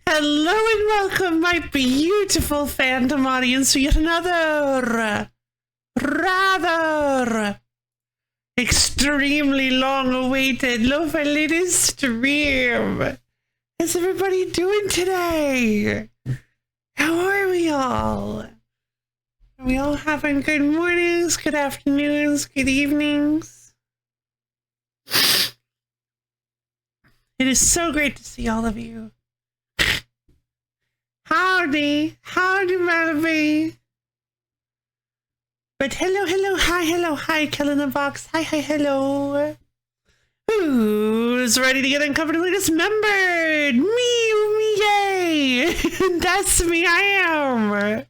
Hello and welcome, my beautiful fandom audience, to yet another rather extremely long-awaited Lo-Fi Ladies stream. How's everybody doing today? How are we all? Are we all having good mornings, good afternoons, good evenings? It is so great to see all of you. Howdy, Melody. But hello, hi, Kill in the Box, hi, hello. Who's ready to get uncomfortably dismembered? Me, yay! That's me, I am.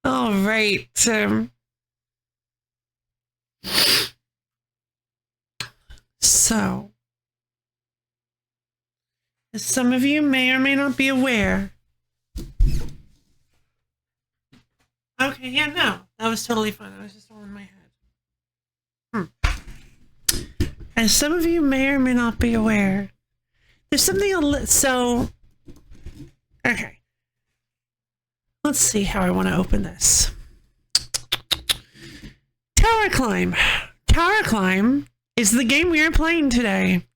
All right. So, as some of you may or may not be aware. Okay, yeah, no, that was totally fine. I was just all in my head. As some of you may or may not be aware, there's something so. Okay. Let's see how I want to open this. TowerClimb. TowerClimb is the game we are playing today.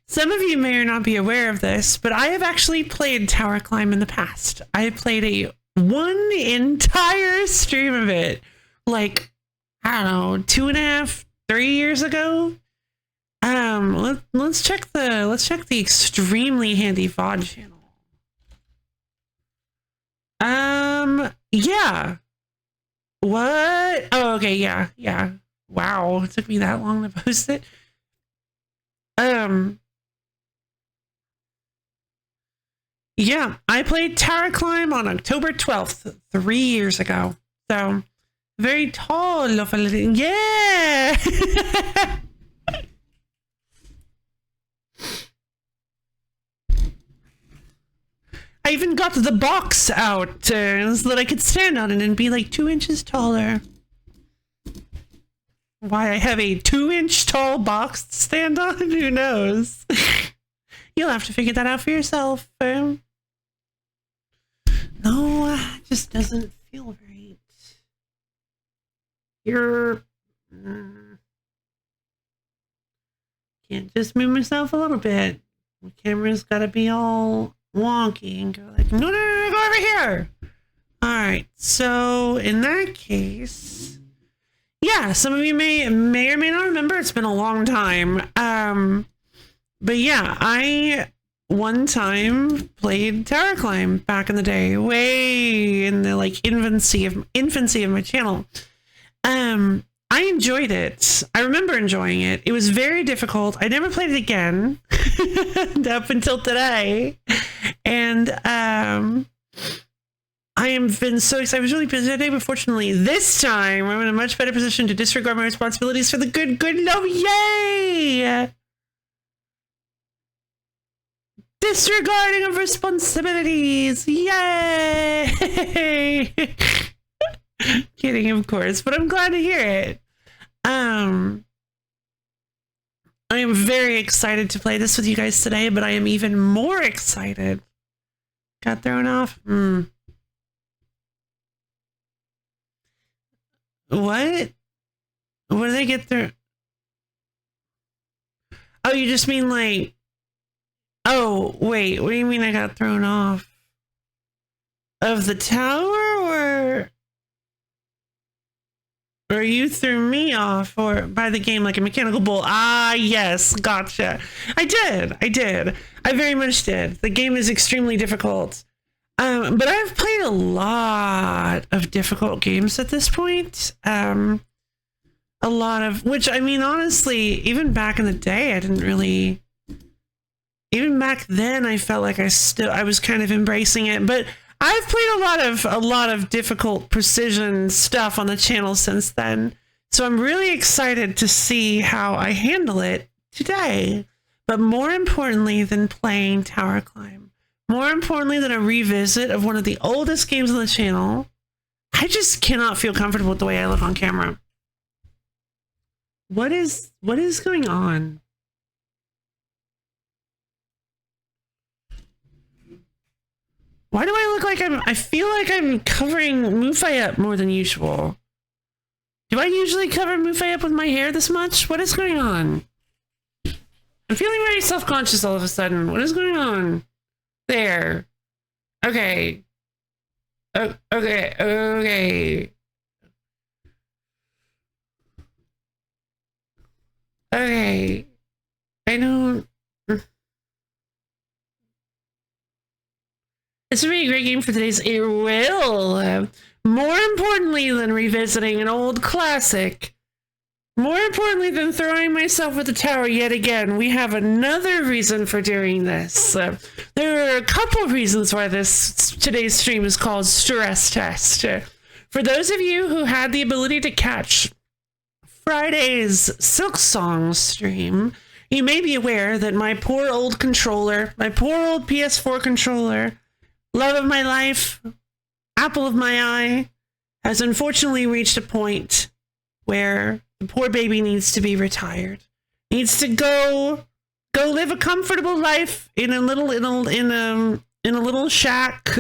Some of you may or not be aware of this, but I have actually played TowerClimb in the past. I have played one entire stream of it, like, I don't know, 2.5, 3 years ago. Let's check the extremely handy VOD channel. Yeah. What? Oh, okay, yeah. Wow, it took me that long to post it. Yeah, I played TowerClimb on October 12th, 3 years ago. So, very tall of a little, yeah! I even got the box out so that I could stand on it and be like 2 inches taller. Why I have a 2-inch tall box to stand on? Who knows? You'll have to figure that out for yourself. No, it just doesn't feel right. You're... Can't just move myself a little bit. The camera's gotta be all wonky and go like, no, go over here. All right, so in that case, yeah, some of you may or may not remember. It's been a long time. But yeah, I one time played TowerClimb back in the day, way in the like infancy of my channel. I enjoyed it. I remember enjoying it. It was very difficult. I never played it again up until today. And I have been so excited. I was really busy today, but fortunately this time I'm in a much better position to disregard my responsibilities for the good love. Yay! Disregarding of responsibilities. Yay! Kidding, of course, but I'm glad to hear it. I am very excited to play this with you guys today, but I am even more excited. Got thrown off? What? What do they get through? Oh, you just mean like... Oh, wait, what do you mean I got thrown off? Of the tower, or you threw me off or by the game like a mechanical bull? Ah, yes, gotcha. I did. I very much did. The game is extremely difficult. But I've played a lot of difficult games at this point. A lot of, which, I mean, honestly, even back in the day, I didn't really... Even back then, I felt like I was kind of embracing it, but I've played a lot of difficult precision stuff on the channel since then. So I'm really excited to see how I handle it today. But more importantly than playing TowerClimb, more importantly than a revisit of one of the oldest games on the channel, I just cannot feel comfortable with the way I look on camera. What is going on? Why do I look like I feel like I'm covering Mufei up more than usual. Do I usually cover Mufei up with my hair this much? What is going on? I'm feeling very self-conscious all of a sudden. What is going on? There. Okay. Okay. I don't... This would be a great game for today's... It will. More importantly than revisiting an old classic, more importantly than throwing myself at the tower yet again, we have another reason for doing this. There are a couple reasons why today's stream is called Stress Test. For those of you who had the ability to catch Friday's Silk Song stream, you may be aware that my poor old controller, my poor old PS4 controller, love of my life, apple of my eye, has unfortunately reached a point where the poor baby needs to be retired. Needs to go live a comfortable life in a little shack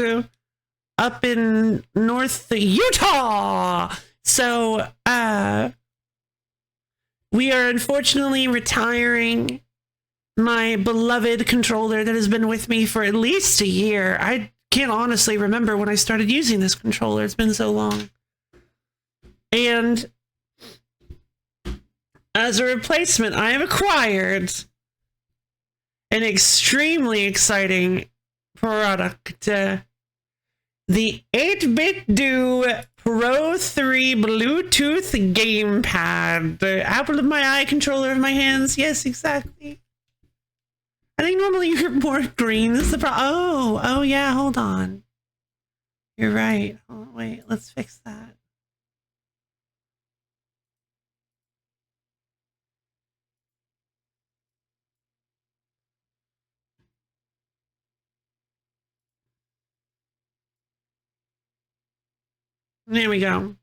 up in North Utah. So we are unfortunately retiring my beloved controller that has been with me for at least a year. I can't honestly remember when I started using this controller. It's been so long. And As a replacement, I have acquired an extremely exciting product. The 8-Bit Do Pro 3 Bluetooth Gamepad. The apple of my eye, controller of my hands. Yes, exactly. I think normally you're more green. This is the oh yeah, hold on. You're right. Oh, wait, let's fix that. There we go.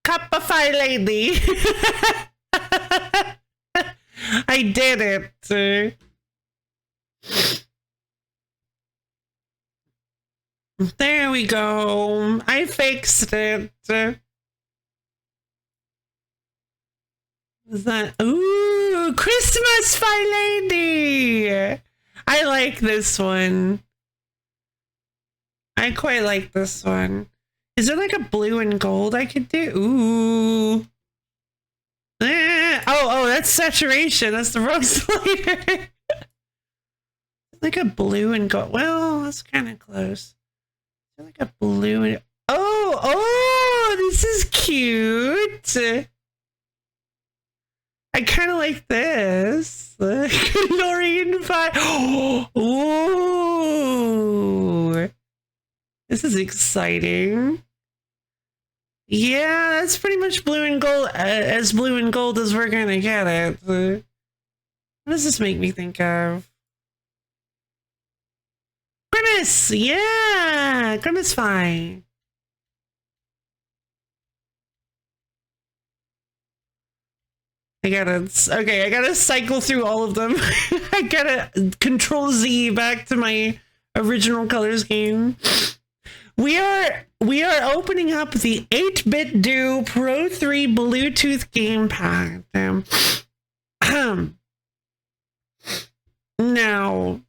Cupify lady. I did it. There we go. I fixed it. Is that... Ooh, Christmas Fi Lady. I like this one. I quite like this one. Is there like a blue and gold I could do? Ooh. Oh, that's saturation. That's the wrong slider. Like a blue and gold. Well, that's kind of close. Like a blue and... Oh, this is cute. I kind of like this. Norian Fi. Ooh. This is exciting. Yeah, that's pretty much blue and gold, as blue and gold as we're gonna get it. What does this make me think of? Grimace! Yeah! Grimace Fi. I gotta cycle through all of them. I gotta Control Z back to my original color scheme. We are opening up the 8-Bit Do Pro 3 Bluetooth Gamepad. Now,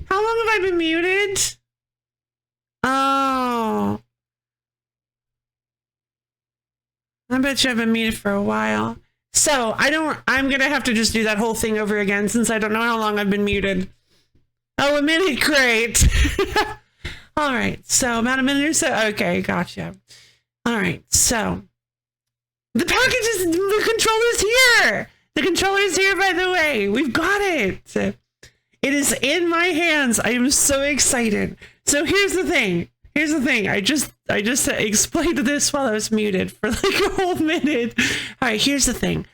how long have I been muted? Oh. I bet you I've been muted for a while. So I'm gonna have to just do that whole thing over again since I don't know how long I've been muted. Oh, a minute, great. All right, so about a minute or so. Okay, gotcha. All right, so the controller's here. The controller's here, by the way. We've got it. It is in my hands. I am so excited. So here's the thing. I just explained this while I was muted for like a whole minute. All right, here's the thing.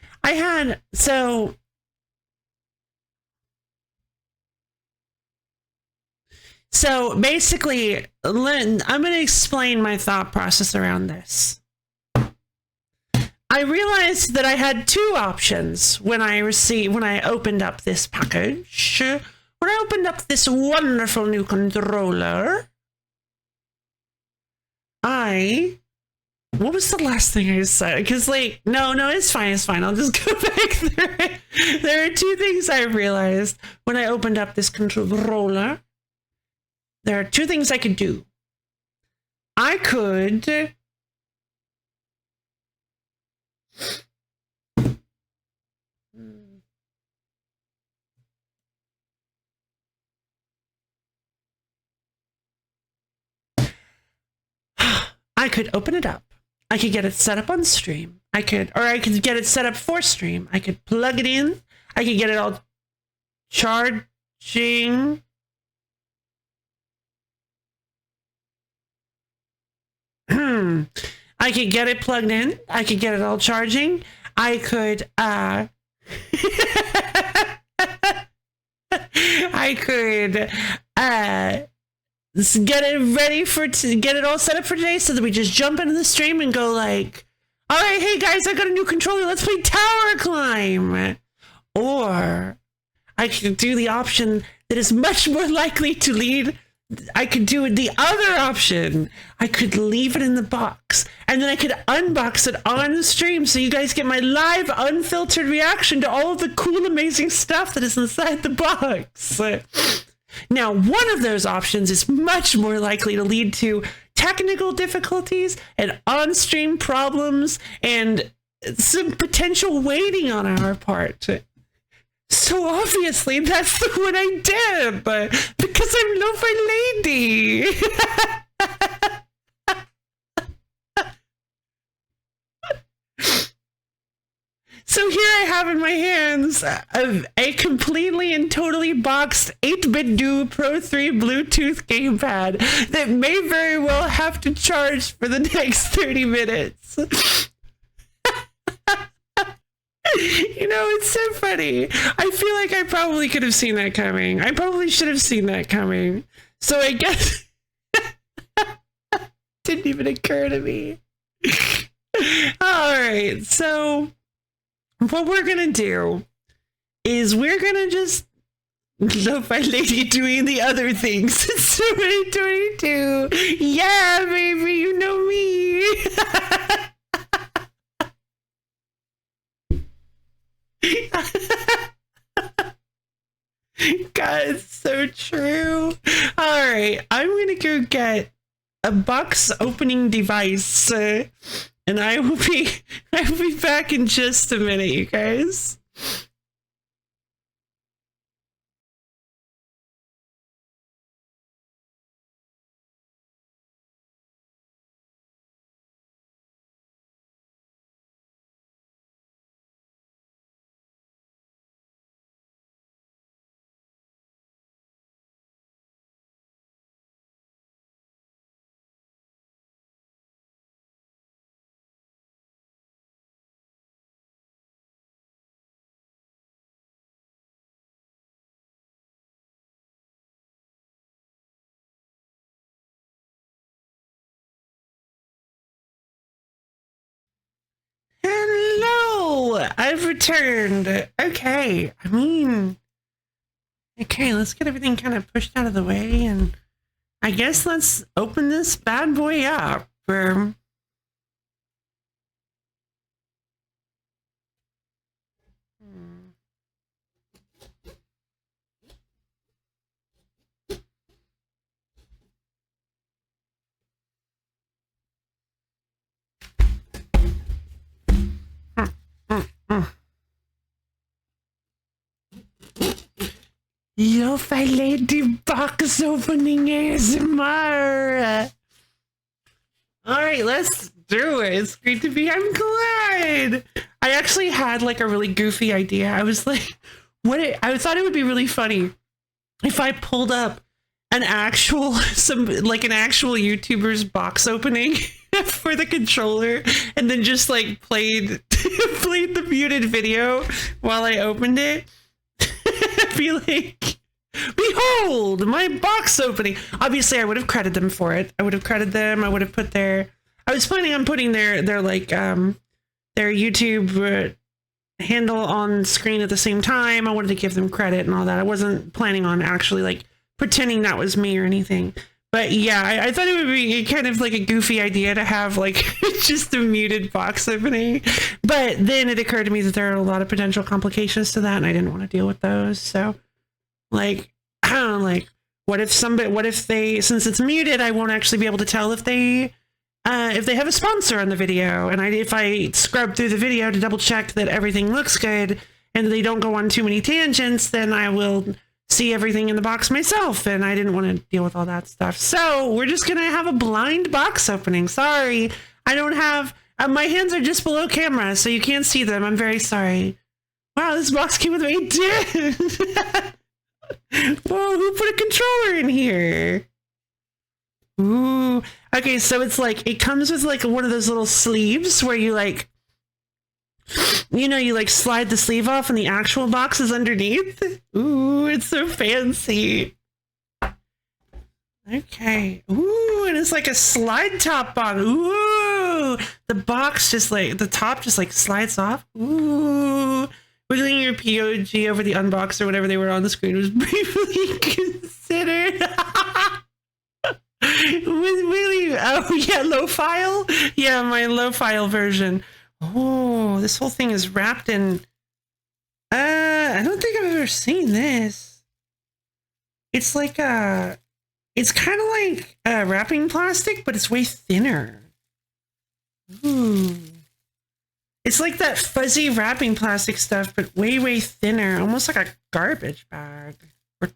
So basically, I'm going to explain my thought process around this. I realized that I had two options when I opened up this package. When I opened up this wonderful new controller, what was the last thing I said? Because, like, no, it's fine. I'll just go back through it. There are two things I realized when I opened up this controller. There are two things I could do. I could open it up. I could get it set up on stream. I could get it set up for stream. I could plug it in. I could get it all charging. I could get it plugged in. I could get it all charging. I could get it ready get it all set up for today, so that we just jump into the stream and go like, all right, hey guys, I got a new controller. Let's play TowerClimb. Or I could do the option that is much more likely to lead. I could do the other option. I could leave it in the box, and then I could unbox it on the stream, so you guys get my live, unfiltered reaction to all of the cool, amazing stuff that is inside the box. Now, one of those options is much more likely to lead to technical difficulties and on-stream problems and some potential waiting on our part. So obviously that's the one I did, because I'm Lo-Fi Lady. So here I have in my hands a completely and totally boxed 8BitDo Pro 3 Bluetooth gamepad that may very well have to charge for the next 30 minutes. You know, it's so funny. I feel like I probably could have seen that coming. I probably should have seen that coming. So I guess didn't even occur to me. All right, so what we're gonna do is we're gonna just Lo-Fi Lady doing the other things. It's 2022. Yeah, baby, you know me. God, it's so true. All right, I'm gonna go get a box opening device, and I will be back in just a minute, you guys. Hello, I've returned. Okay, let's get everything kind of pushed out of the way, and I guess let's open this bad boy up. Lo-Fi Lady box opening ASMR. All right, let's do it. It's great to be. I'm glad. I actually had like a really goofy idea. I was like, I thought it would be really funny if I pulled up an actual YouTuber's box opening for the controller, and then just like played the muted video while I opened it. I feel like Behold, my box opening. Obviously, I would have credited them for it. I would have credited them. I would have put their... I was planning on putting their like, their YouTube handle on screen at the same time. I wanted to give them credit and all that. I wasn't planning on actually, like, pretending that was me or anything. But yeah, I thought it would be kind of like a goofy idea to have, like, just a muted box opening. But then it occurred to me that there are a lot of potential complications to that, and I didn't want to deal with those. So, like, I don't know, like, what if they, since it's muted, I won't actually be able to tell if they have a sponsor on the video. And if I scrub through the video to double check that everything looks good and they don't go on too many tangents, then I will see everything in the box myself, and I didn't want to deal with all that stuff. So we're just gonna have a blind box opening. Sorry, I don't have, my hands are just below camera, so you can't see them. I'm very sorry. Wow, this box came with 8 discs. Whoa, who put a controller in here? Ooh, okay, so it's like, it comes with like one of those little sleeves where you like, you know, you like slide the sleeve off and the actual box is underneath. Ooh, it's so fancy. Okay. Ooh, and it's like a slide top box. Ooh, the box just like, the top just like slides off. Ooh, wiggling your POG over the unbox or whatever they were on the screen was briefly considered. With really, oh yeah, low file? Yeah, my low file version. Oh, this whole thing is wrapped in, I don't think I've ever seen this. It's like, it's kind of like wrapping plastic, but it's way thinner. Ooh. It's like that fuzzy wrapping plastic stuff, but way, way thinner, almost like a garbage bag. Or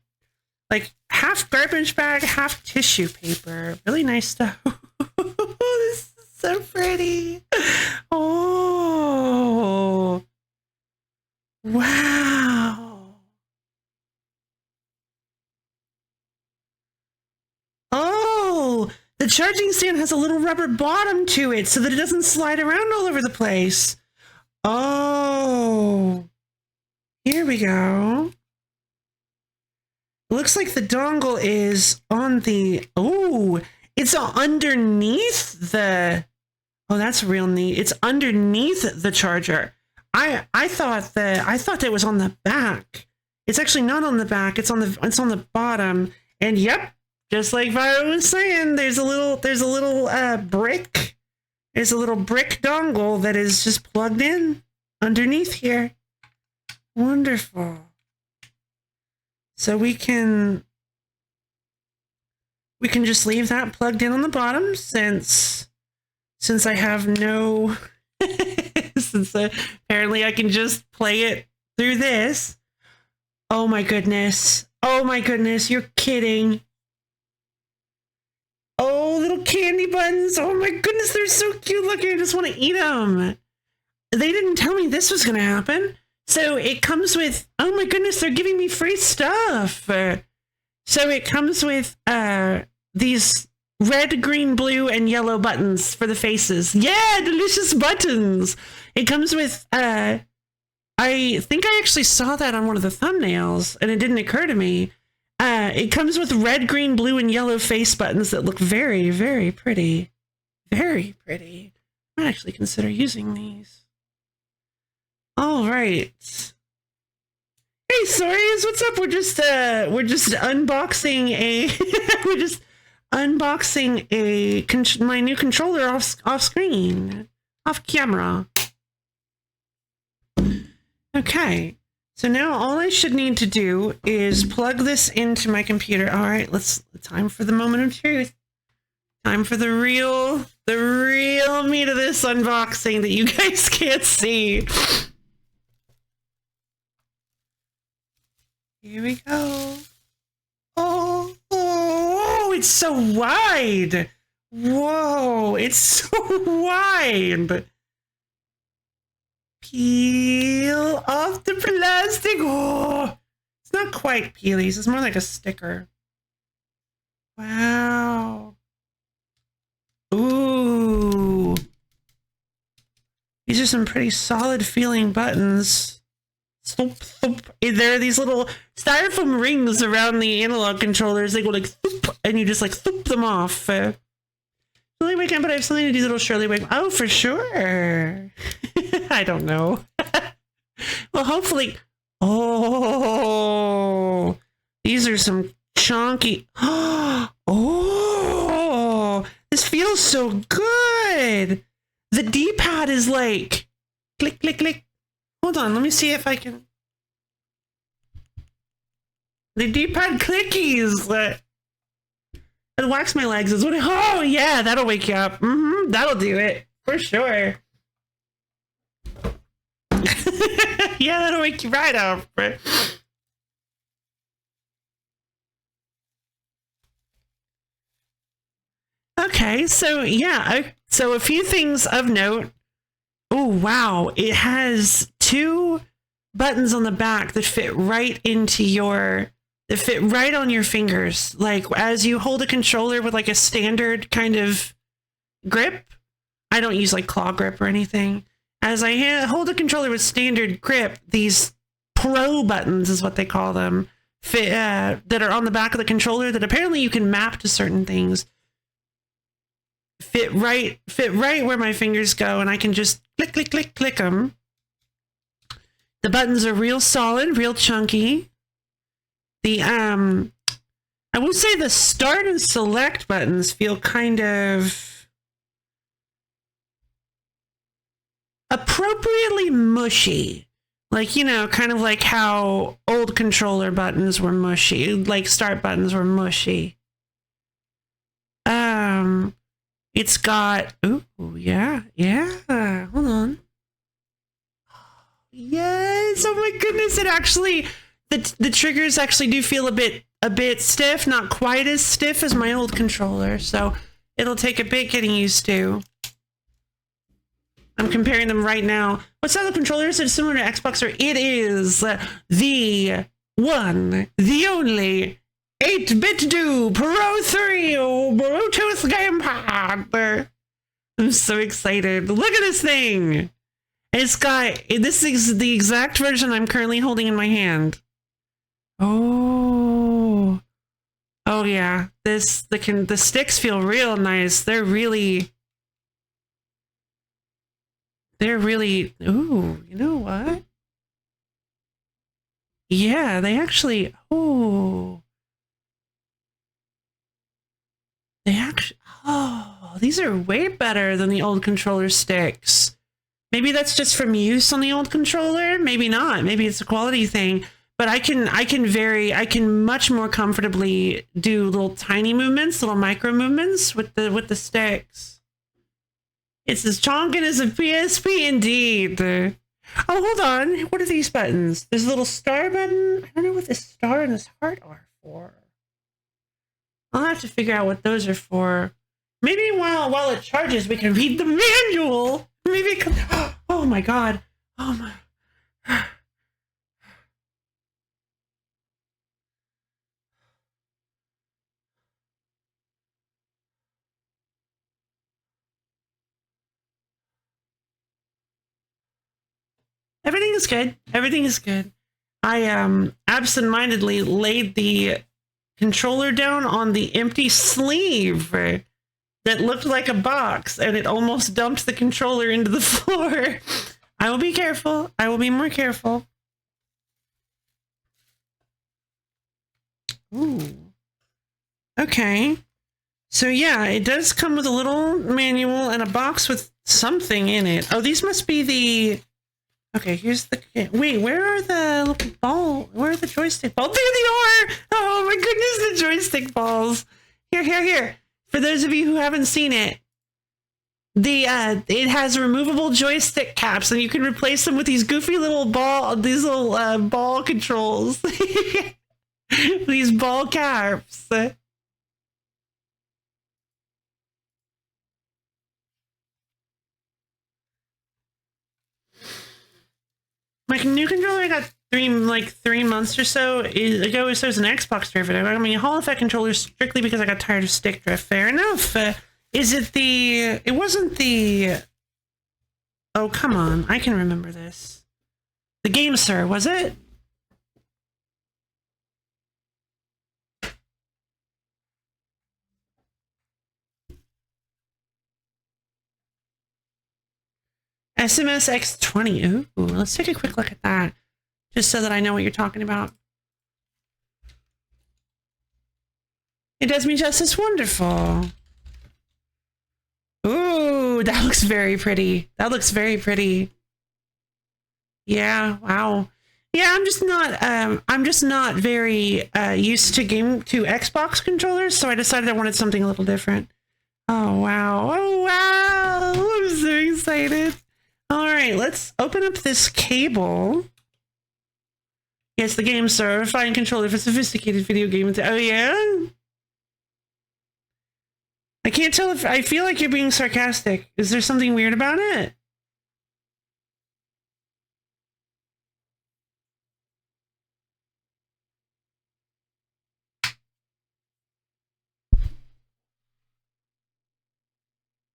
like half garbage bag, half tissue paper. Really nice stuff. This is so pretty. Oh, wow. Oh, the charging stand has a little rubber bottom to it so that it doesn't slide around all over the place. Oh, here we go. It looks like the dongle is on the, oh, it's underneath the, oh, that's real neat. It's underneath the charger. I thought that it was on the back. It's actually not on the back. It's on the bottom. And yep, just like Viro was saying, there's a little brick. There's a little brick dongle that is just plugged in underneath here. Wonderful. So we can just leave that plugged in on the bottom since I have no since apparently I can just play it through this. Oh my goodness. Oh my goodness, you're kidding. Oh, little candy buns. Oh my goodness, they're so cute looking. I just want to eat them. They didn't tell me this was going to happen. So it comes with, oh my goodness, they're giving me free stuff. So it comes with these red, green, blue, and yellow buttons for the faces. Yeah, delicious buttons. It comes with, I think I actually saw that on one of the thumbnails, and it didn't occur to me. It comes with red, green, blue, and yellow face buttons that look very, very pretty. Very pretty. I might actually consider using these. All right. Hey, Sorius, what's up? We're just unboxing a we're just unboxing my new controller off screen, off camera. Okay. So now all I should need to do is plug this into my computer. All right, time for the moment of truth. Time for the real meat of this unboxing that you guys can't see. Here we go. Oh, it's so wide. Whoa, it's so wide. Peel off the plastic. Oh, it's not quite peelies. It's more like a sticker. Wow. Ooh. These are some pretty solid feeling buttons. thump, thump. There are these little styrofoam rings around the analog controllers. They go like thump, and you just like thump them off. Shirley wake up, but I have something to do, little Shirley wake. Oh, for sure. I don't know. Well, hopefully. Oh, these are some chunky. Oh, this feels so good. The D-pad is like click, click, click. Hold on, let me see if I can. The D-pad clickies. It whacks my legs. Is what. Oh yeah, that'll wake you up. That'll do it for sure. Yeah, that'll wake you right up. Okay, so yeah, so a few things of note. Oh wow, it has 2 buttons on the back that fit right into your, that fit right on your fingers. Like as you hold a controller with like a standard kind of grip. I don't use like claw grip or anything. As I hold a controller with standard grip, these pro buttons is what they call them, fit, that are on the back of the controller that apparently you can map to certain things. Fit right where my fingers go, and I can just click, click, click, click them. The buttons are real solid, real chunky. The I will say the start and select buttons feel kind of appropriately mushy. Like, you know, kind of like how old controller buttons were mushy, like start buttons were mushy. It's got, ooh, yeah, hold on. Yes, oh my goodness, it actually, the triggers actually do feel a bit stiff, not quite as stiff as my old controller, so it'll take a bit getting used to. I'm comparing them right now. What style of controller is it similar to Xbox? Or it is the one, the only 8-bit do Pro 3 Bluetooth gamepad. I'm so excited. Look at this thing. It's got, this is the exact version I'm currently holding in my hand. Oh yeah. The sticks feel real nice. They're really, ooh, you know what? Yeah, they actually, these are way better than the old controller sticks. Maybe that's just from use on the old controller. Maybe not. Maybe it's a quality thing. But I can much more comfortably do little tiny movements, little micro movements with the sticks. It's as chonkin as a PSP indeed. Oh, hold on. What are these buttons? There's a little star button. I don't know what this star and this heart are for. I'll have to figure out what those are for. Maybe while it charges, we can read the manual. Maybe it can, oh my god. Oh my. Everything is good. Everything is good. I absentmindedly laid the controller down on the empty sleeve that looked like a box, and it almost dumped the controller into the floor. I will be careful. I will be more careful. Ooh. Okay. So yeah, it does come with a little manual and a box with something in it. Oh, these must be the... Okay, here's the... Wait, where are the little ball? Where are the joystick balls? There they are! Oh my goodness, the joystick balls. Here. For those of you who haven't seen it, it has removable joystick caps, and you can replace them with these goofy little ball controls. These ball caps. My new controller I got 3 months or so ago. So it was an Xbox drift. I mean, Hall Effect controller strictly because I got tired of stick drift. Fair enough. Is it the? It wasn't the. Oh come on! I can remember this. The game, sir, was it? SMS X20. Ooh, let's take a quick look at that. Just so that I know what you're talking about. It does me justice. Wonderful. Ooh, that looks very pretty. That looks very pretty. Yeah, wow. Yeah, I'm just not very used to Xbox controllers, so I decided I wanted something a little different. Oh wow. Oh wow. I'm so excited. All right, let's open up this cable. Yes, the game, sir. Fine controller for sophisticated video games. Oh yeah? I can't tell if I feel like you're being sarcastic. Is there something weird about it?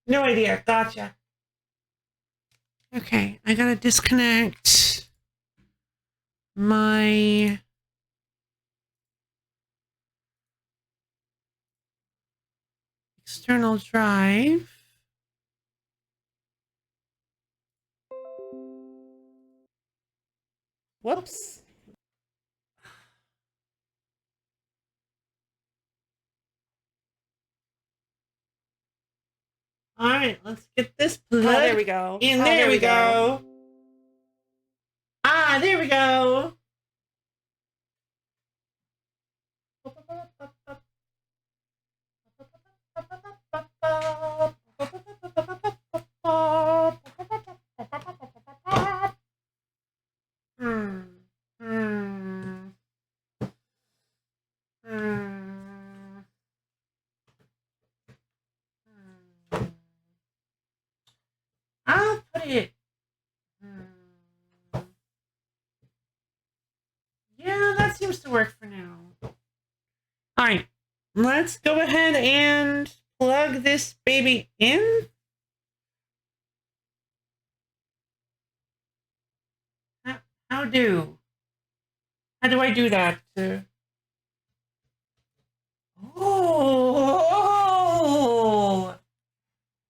No idea. Gotcha. Okay, I gotta disconnect my external drive. Whoops. All right, let's get this plugged. Oh, there we go. And there we go. Ah, there we go. I'll put it. Yeah, that seems to work for now. All right, let's go ahead and plug this baby in. How do I do that? Oh,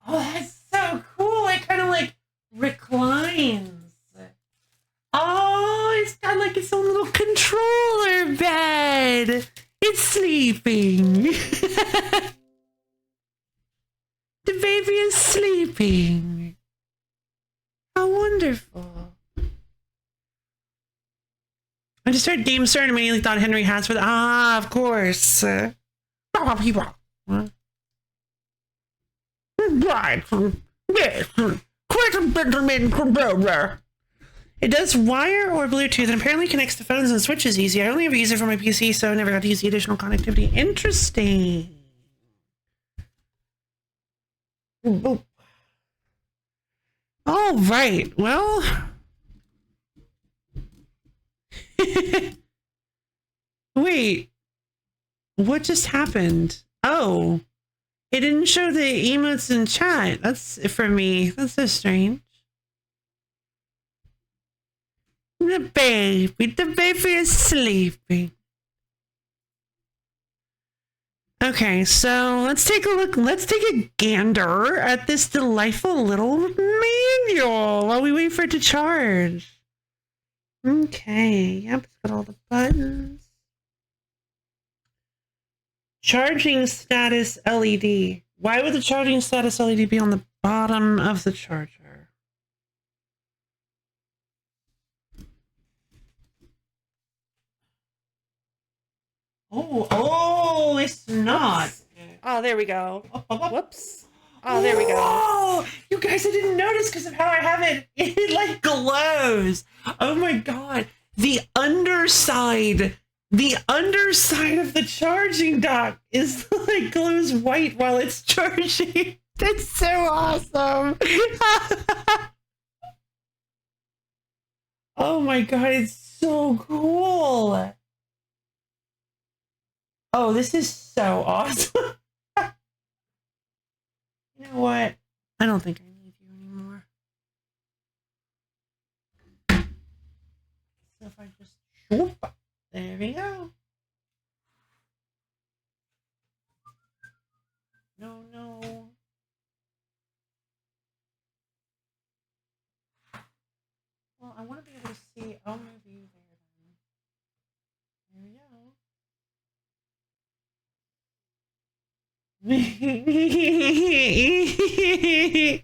that's so cool. It kind of like reclines. Oh, it's got like its own little controller bed. It's sleeping. The baby is sleeping. How wonderful. I just heard Game Sir and immediately thought Henry Hatsworth. Ah, of course. Right. Yes. Quite a Benjamin controller. It does wire or Bluetooth and apparently connects to phones and switches easy. I only ever use it for my PC, so I never got to use the additional connectivity. Interesting. Oh. All right. Well. Wait. What just happened? Oh. It didn't show the emotes in chat. That's for me. That's so strange. The baby is sleeping. Okay, so let's take a look. Let's take a gander at this delightful little manual while we wait for it to charge. Okay, yep, it's got all the buttons. Charging status LED. Why would the charging status LED be on the bottom of the charger? Oh, it's not. Oh, there we go. Whoops. Oh, there we go. Oh, you guys, I didn't notice because of how I have it. It like glows. Oh my God. The underside of the charging dock is like glows white while it's charging. That's so awesome. Oh my God, it's so cool. Oh, this is so awesome. You know what? I don't think I need you anymore. I want to be able to see. I'll move you there then. There we go.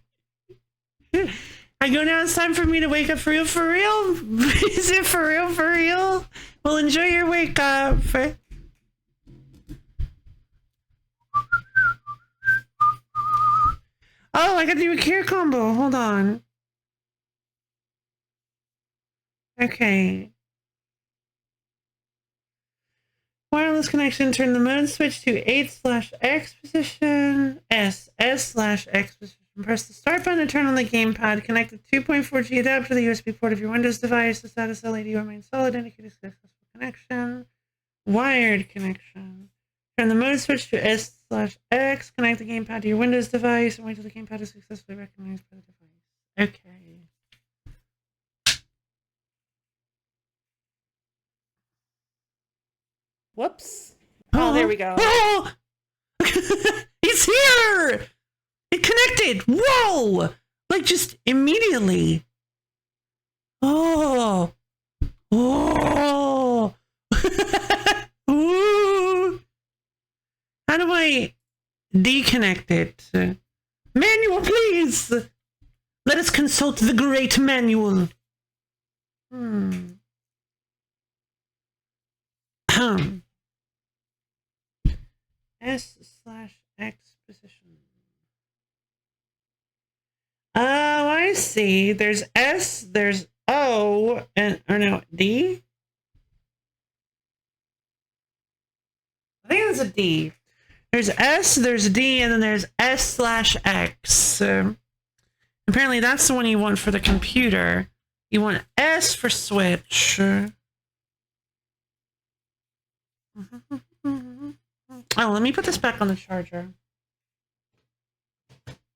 I go now. It's time for me to wake up for real, for real. Is it for real, for real? Well, enjoy your wake up. Oh, I got to do a care combo. Hold on. Okay. Wireless connection. Turn the mode switch to 8/X position. S/X position. Press the start button to turn on the gamepad. Connect the 2.4G adapter to the USB port of your Windows device. The status LED will remain solid, indicating successful connection. Wired connection. Turn the mode switch to S/X. Connect the gamepad to your Windows device and wait till the gamepad is successfully recognized by the device. Okay. Whoops. Oh, there we go. Oh! It's here! It connected! Whoa! Like, just immediately. Oh! Oh! Ooh! How do I deconnect it? Manual, please! Let us consult the great manual. S/X position. Oh, I see. There's S, there's O, and, or no, D? I think it's a D. There's S, there's D, and then there's S/X. Apparently that's the one you want for the computer. You want S for switch. Oh, let me put this back on the charger.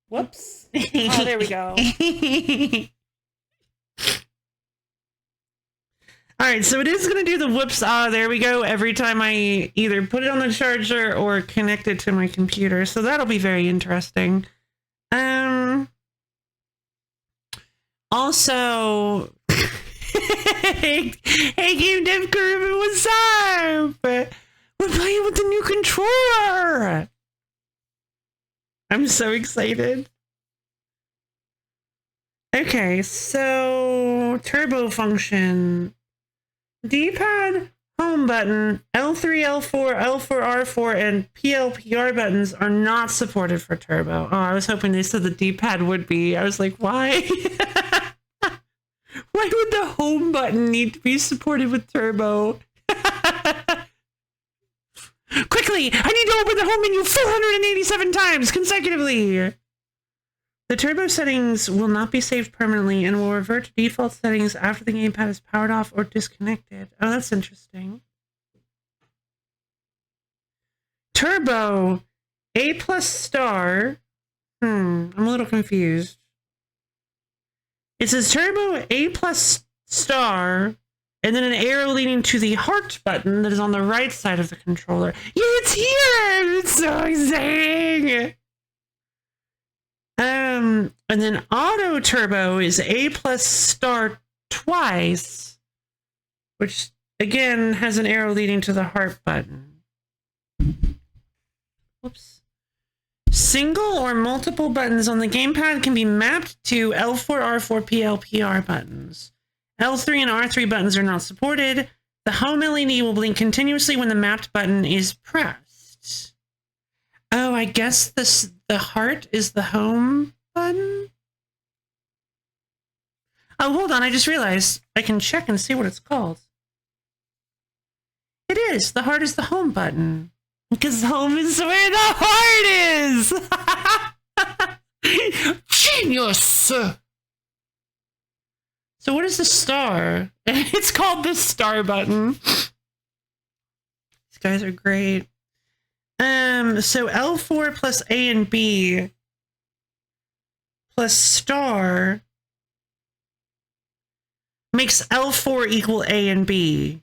Whoops. Oh, there we go. All right, so it is going to do the whoops, there we go, every time I either put it on the charger or connect it to my computer. So that'll be very interesting. Also, hey, Game Dev Curve, what's up? We're playing with the new controller. I'm so excited. Okay, so turbo function. D-pad, home button, L3, L4, L4, R4, and PLPR buttons are not supported for turbo. Oh, I was hoping they said the D-pad would be. I was like, why? Why would the home button need to be supported with turbo? Quickly! I need to open the home menu 487 times consecutively! The turbo settings will not be saved permanently and will revert to default settings after the gamepad is powered off or disconnected. Oh, that's interesting. Turbo A plus star. I'm a little confused. It says turbo A plus star and then an arrow leading to the heart button that is on the right side of the controller. Yeah, it's here! It's so exciting! And then auto turbo is A plus star twice, which again has an arrow leading to the heart button. Whoops. Single or multiple buttons on the gamepad can be mapped to L4, R4, PLPR buttons. L3 and R3 buttons are not supported. The home LED will blink continuously when the mapped button is pressed. Oh, I guess the heart is the home button? Oh, hold on, I just realized I can check and see what it's called. It is. The heart is the home button. Because home is where the heart is! Genius! So what is the star? It's called the star button. These guys are great. So L4 plus A and B plus star makes L4 equal A and B.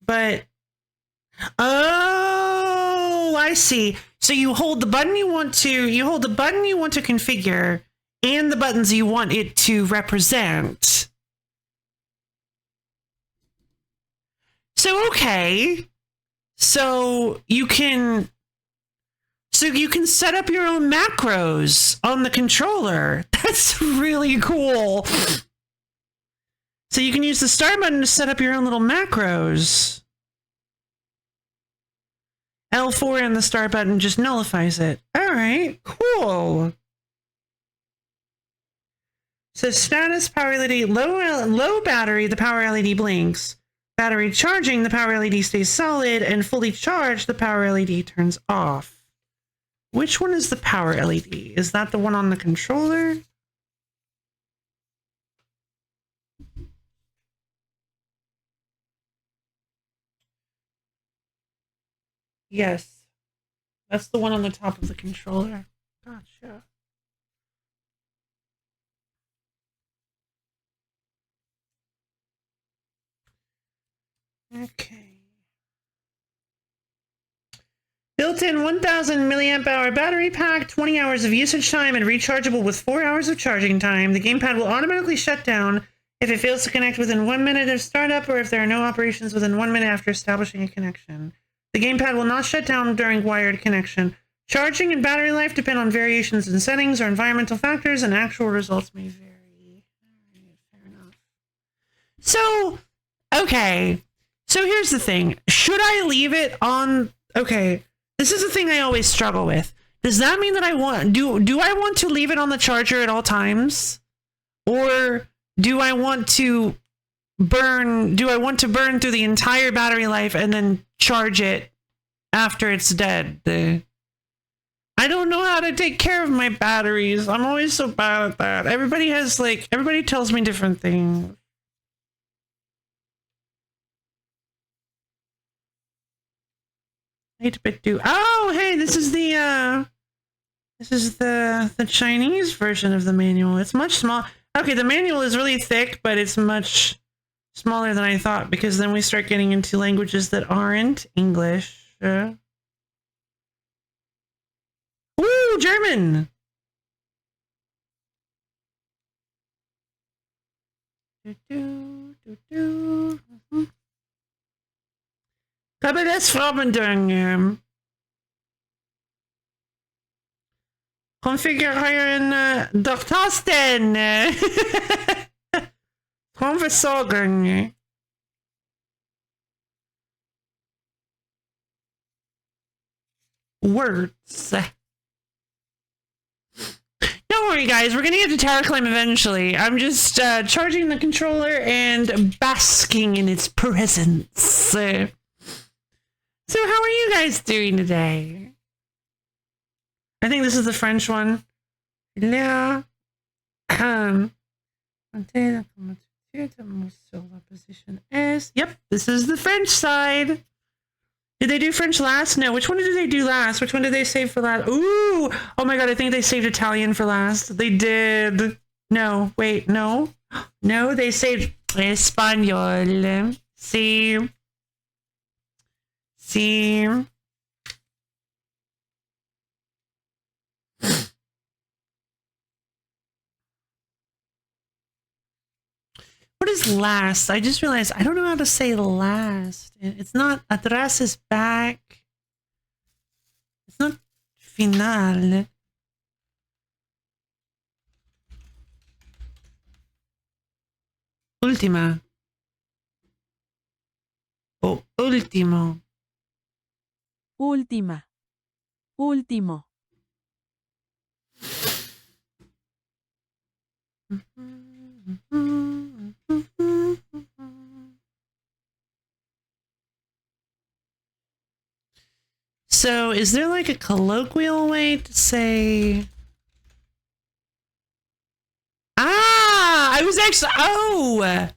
But oh, I see. So you hold the button you want to configure and the buttons you want it to represent. So, okay. So you can set up your own macros on the controller. That's really cool. So you can use the start button to set up your own little macros. L4 and the start button just nullifies it. All right, cool. So status, power LED, low battery, the power LED blinks. Battery charging, the power LED stays solid, and fully charged, the power LED turns off. Which one is the power LED? Is that the one on the controller? Yes. That's the one on the top of the controller. Gotcha. Okay. Built-in 1000 milliamp hour battery pack, 20 hours of usage time, and rechargeable with 4 hours of charging time. The gamepad will automatically shut down if it fails to connect within 1 minute of startup or if there are no operations within 1 minute after establishing a connection. The gamepad will not shut down during wired connection. Charging and battery life depend on variations in settings or environmental factors, and actual results may vary. Fair enough. So, okay. So here's the thing. Should I leave it on? Okay. This is the thing I always struggle with. Does that mean that I want, do I want to leave it on the charger at all times? Or do I want to burn through the entire battery life and then charge it after it's dead? I don't know how to take care of my batteries. I'm always so bad at that. Everybody tells me different things. Oh, hey, this is the Chinese version of the manual. It's much small. Okay, the manual is really thick, but it's much smaller than I thought, because then we start getting into languages that aren't English. Ooh, German. Hebben des Frauendungen. Configurieren doch Tasten. Versorgung. Words. Don't worry, guys. We're going to get to TowerClimb eventually. I'm just charging the controller and basking in its presence. So how are you guys doing today? I think this is the French one. Yeah. Position S. Yep, this is the French side. Did they do French last? No. Which one did they do last? Which one did they save for last? Ooh! Oh my god, I think they saved Italian for last. They did. No, wait, no. No, they saved Espanol. See? See? What is last? I just realized I don't know how to say last. It's not atrás is back. It's not final. Última. O último. Última. Último. So, is there like a colloquial way to say... Ah! I was actually... Oh!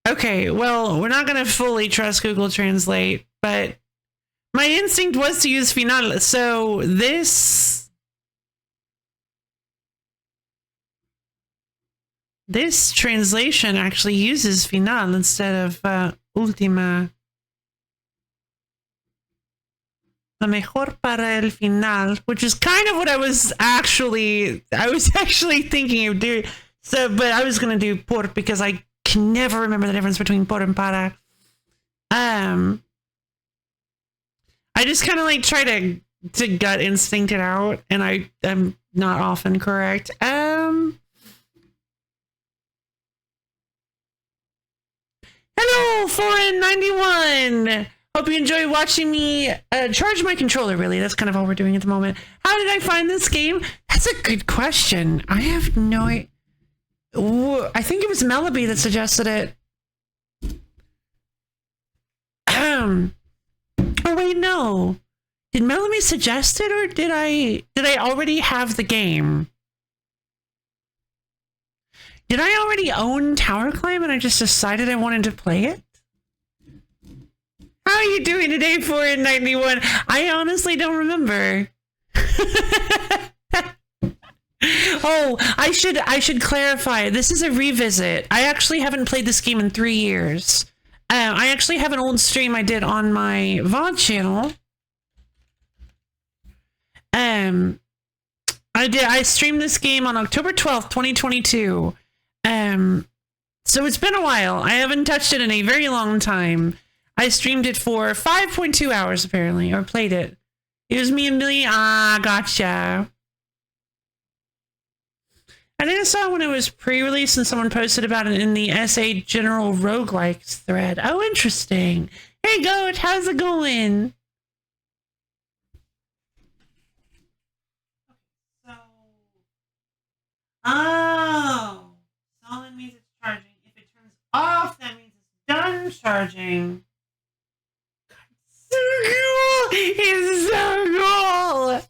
Okay, well, we're not going to fully trust Google Translate, but my instinct was to use final. So, this translation actually uses final instead of última. La mejor para el final, which is kind of what I was actually thinking of doing. So, but I was going to do por because I can never remember the difference between por and para. I just kind of like try to gut instinct it out, and I'm not often correct. Hello, Foreign91. Hope you enjoy watching me charge my controller, really. That's kind of all we're doing at the moment. How did I find this game? That's a good question. I have no idea. I think it was Mellaby that suggested it. Oh wait, no. Did Mellaby suggest it, or did I already have the game? Did I already own TowerClimb and I just decided I wanted to play it? How are you doing today, 491? I honestly don't remember. Oh, I should clarify. This is a revisit. I actually haven't played this game in 3 years. I actually have an old stream I did on my VOD channel. I streamed this game on October 12th, 2022. So it's been a while. I haven't touched it in a very long time. I streamed it for 5.2 hours, apparently, or played it. It was me and Millie. Ah, gotcha. I think I saw when it was pre-released and someone posted about it in the SA General Roguelikes thread. Oh, interesting. Hey, Goat, how's it going? Oh, solid means it's charging. If it turns off, that means it's done charging. So cool! It's so cool!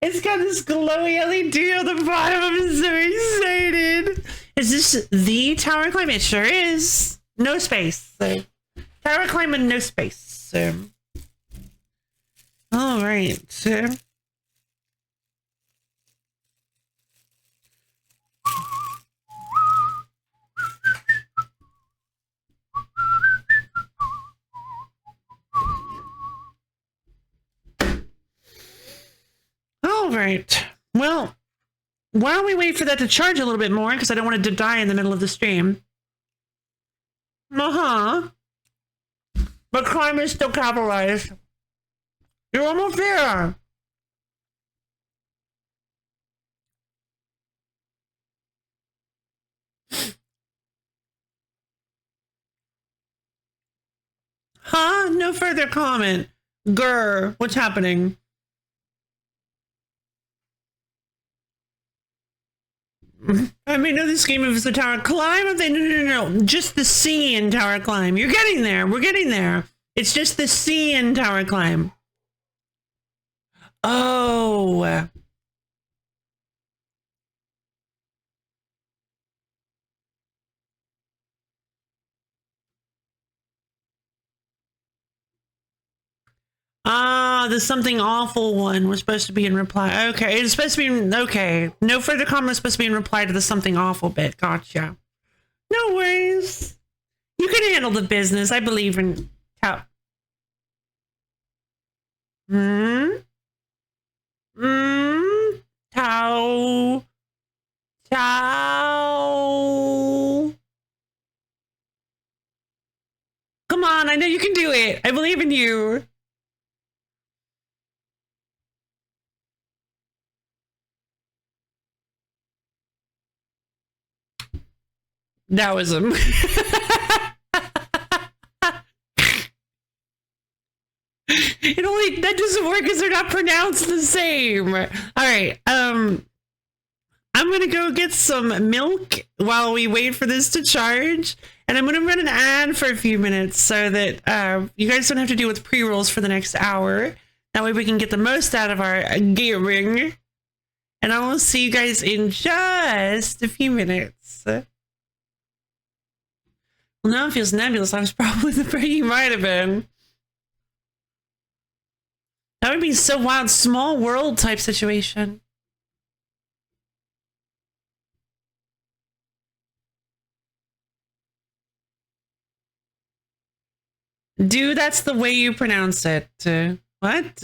It's got this glowy LED on the bottom. I'm so excited. Is this the TowerClimb? It sure is. No space. TowerClimb and no space. All right. All right. Well, while we wait for that to charge a little bit more, because I don't want it to die in the middle of the stream. But climb is still capitalized. You're almost there. Huh? No further comment. Grr. What's happening? I may know this game is the TowerClimb. No. Just the C in TowerClimb. You're getting there. We're getting there. It's just the C in TowerClimb. Oh. Ah, the something awful one was supposed to be in reply. Okay, it's supposed to be okay. No further comment was supposed to be in reply to the something awful bit. Gotcha. No worries. You can handle the business. I believe in Tao. Tao. Come on, I know you can do it. I believe in you. That was him. That doesn't work because they're not pronounced the same. All right. I'm gonna go get some milk while we wait for this to charge, and I'm gonna run an ad for a few minutes so that you guys don't have to deal with pre-rolls for the next hour. That way we can get the most out of our gaming. And I will see you guys in just a few minutes. Well, now it feels nebulous. I was probably the brain you might have been. That would be so wild. Small world type situation. Dude, that's the way you pronounce it. What?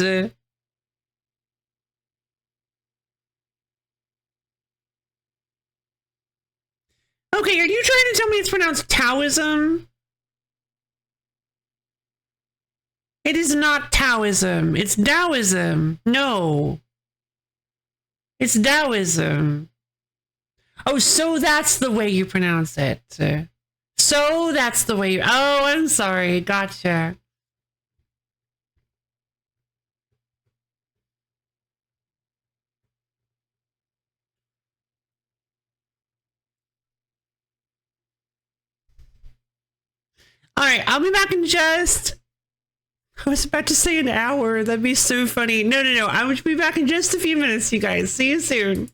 Okay, are you trying to tell me it's pronounced Taoism? It is not Taoism. It's Taoism. No. It's Taoism. Oh, so that's the way you pronounce it. So that's the way you... Oh, I'm sorry. Gotcha. All right, I'll be back in just... I was about to say an hour. That'd be so funny. No. I will be back in just a few minutes, you guys. See you soon.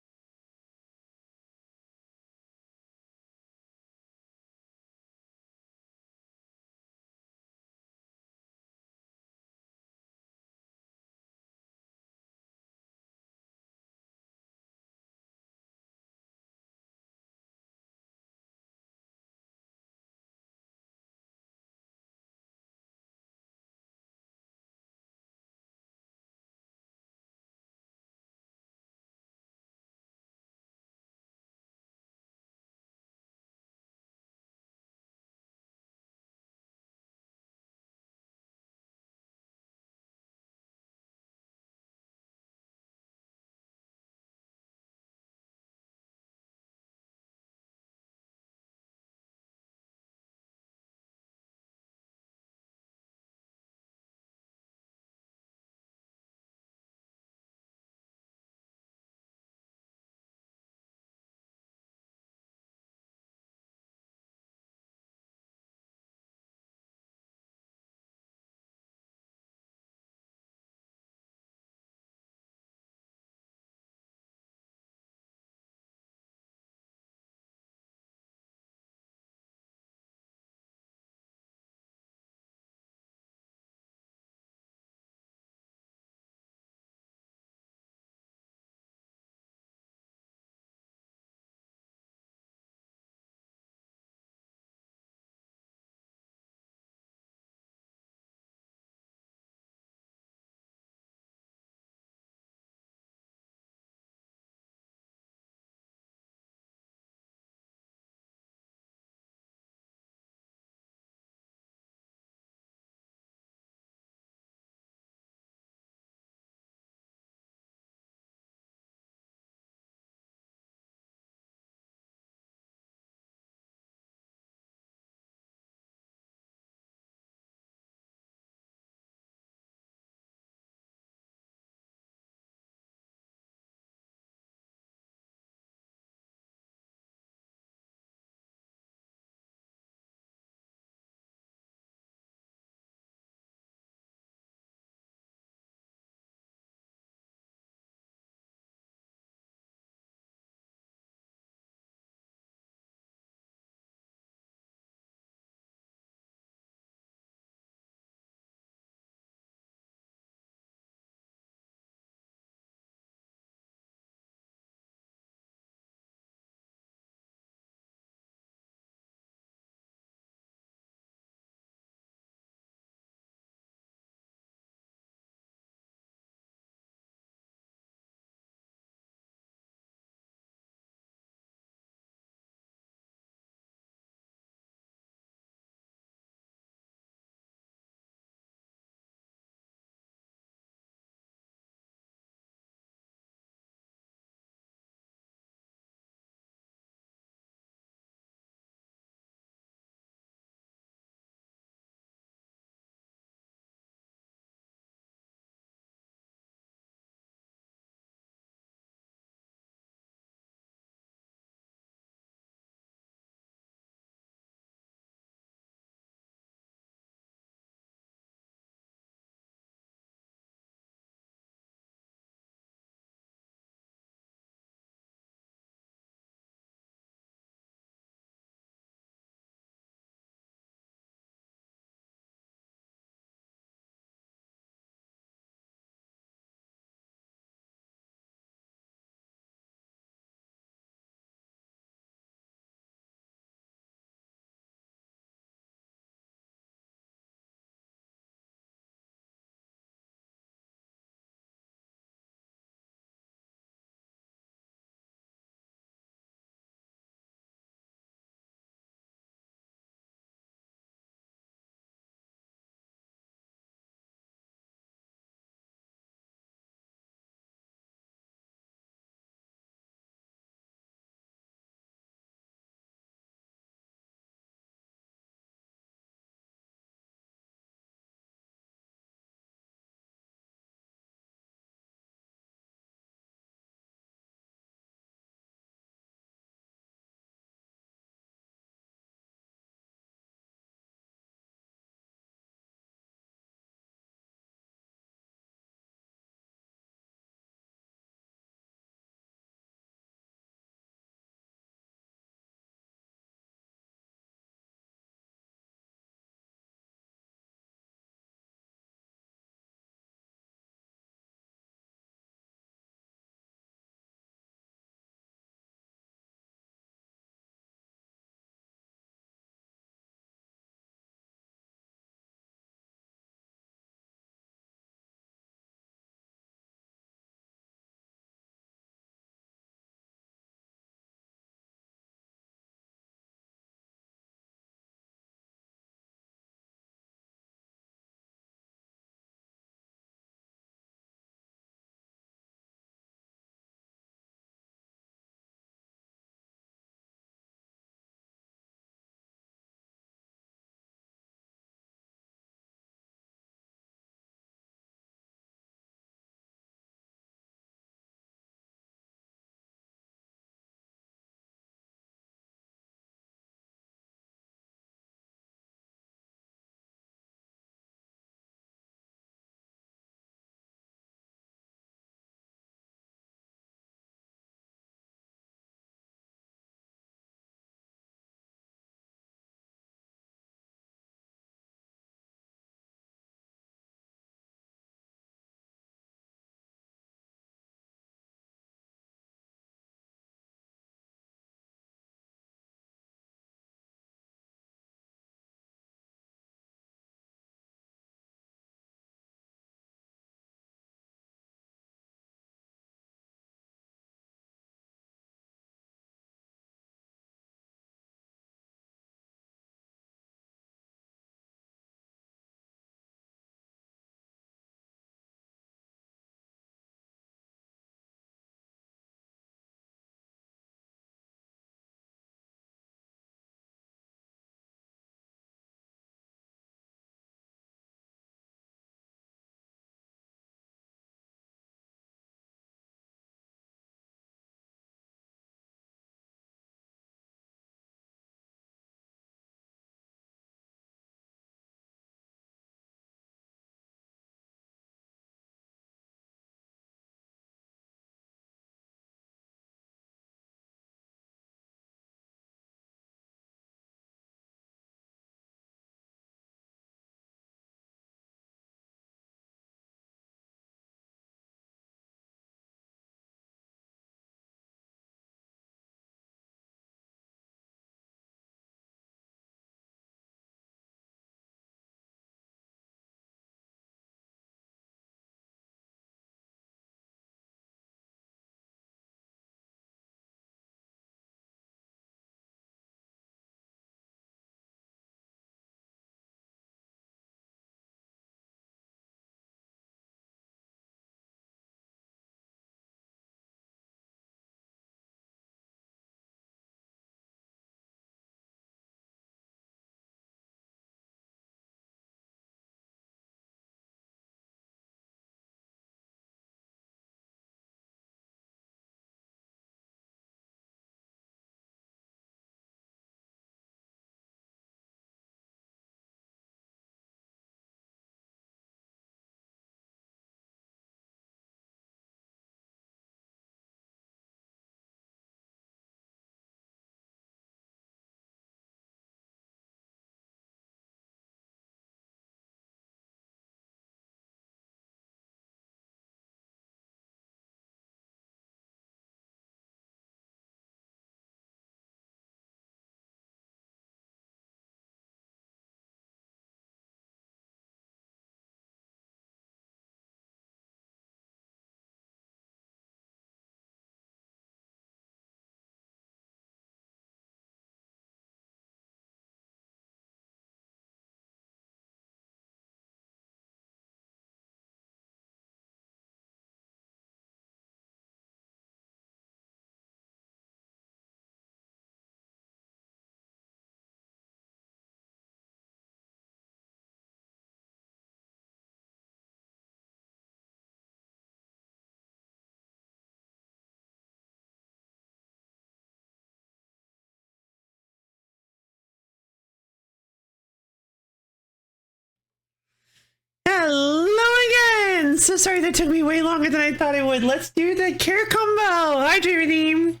Hello again! So sorry that took me way longer than I thought it would. Let's do the care combo! Hi, Dream.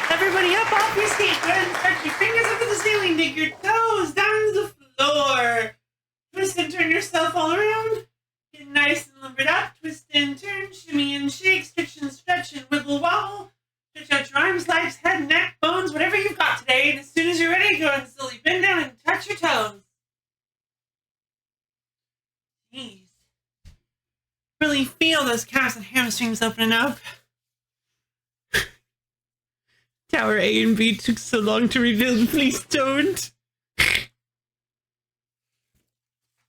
Everybody up off your seat. Go ahead and stretch your fingers up to the ceiling. Dig your toes down to the floor. Twist and turn yourself all around. Get nice and limbered up. Twist and turn. Shimmy and shake. Stretch and wiggle wobble. Stretch out your arms, legs, head, neck, bones, whatever you've got today. And as soon as you're ready, go ahead and slowly bend down and touch your toes. Jeez. Really feel those calves and hamstrings opening up. Tower A and B took so long to reveal. Please don't.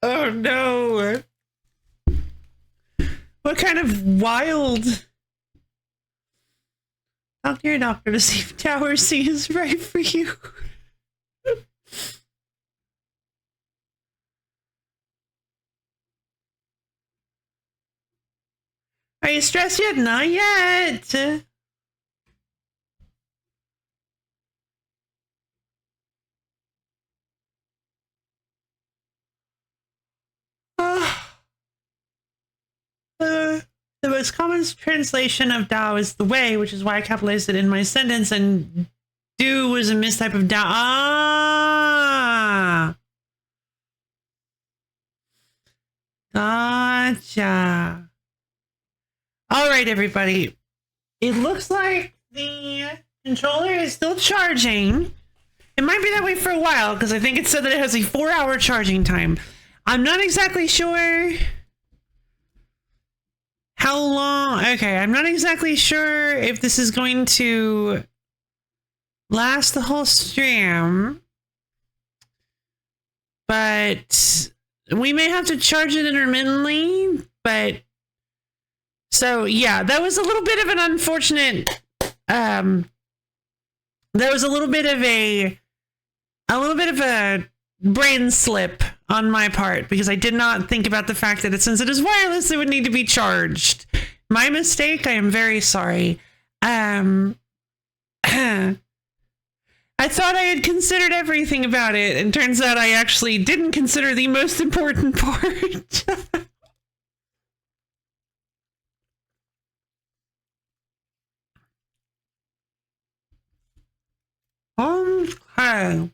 Oh no. What kind of wild... Talk to your doctor to see if Tower C is right for you. Are you stressed yet? Not yet. The most common translation of Tao is the way, which is why I capitalized it in my sentence, and do was a mistype of Tao. Ah! Gotcha. All right, everybody. It looks like the controller is still charging. It might be that way for a while, because I think it said that it has a 4-hour charging time. I'm not exactly sure... how long? Okay, I'm not exactly sure if this is going to last the whole stream, but we may have to charge it intermittently. But so yeah, that was a little bit of an unfortunate. That was a little bit of a brain slip on my part, because I did not think about the fact that since it is wireless, it would need to be charged. My mistake. I am very sorry. I thought I had considered everything about it, and turns out I actually didn't consider the most important part. Okay.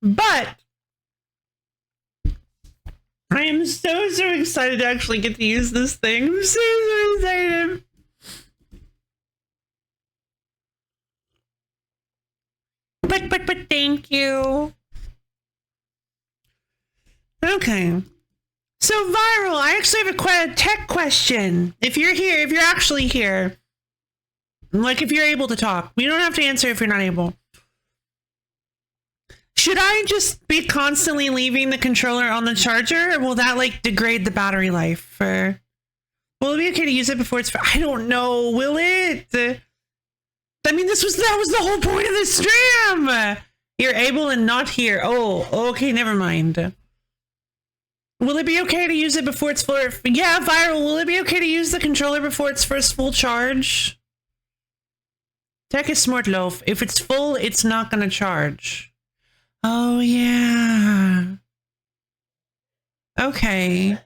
But I am so excited to actually get to use this thing. I'm so excited. But thank you. Okay. So Viral, I actually have quite a tech question. If you're here, if you're actually here, like if you're able to talk, you don't have to answer if you're not able. Should I just be constantly leaving the controller on the charger, or will that like degrade the battery life? Or will it be okay to use it before it's? I don't know. Will it? I mean, that was the whole point of the stream. You're able and not here. Oh, okay. Never mind. Will it be okay to use it before it's full? Yeah, Viral. Will it be okay to use the controller before it's first full charge? Tech is smart, loaf. If it's full, it's not gonna charge. Oh, yeah. Okay.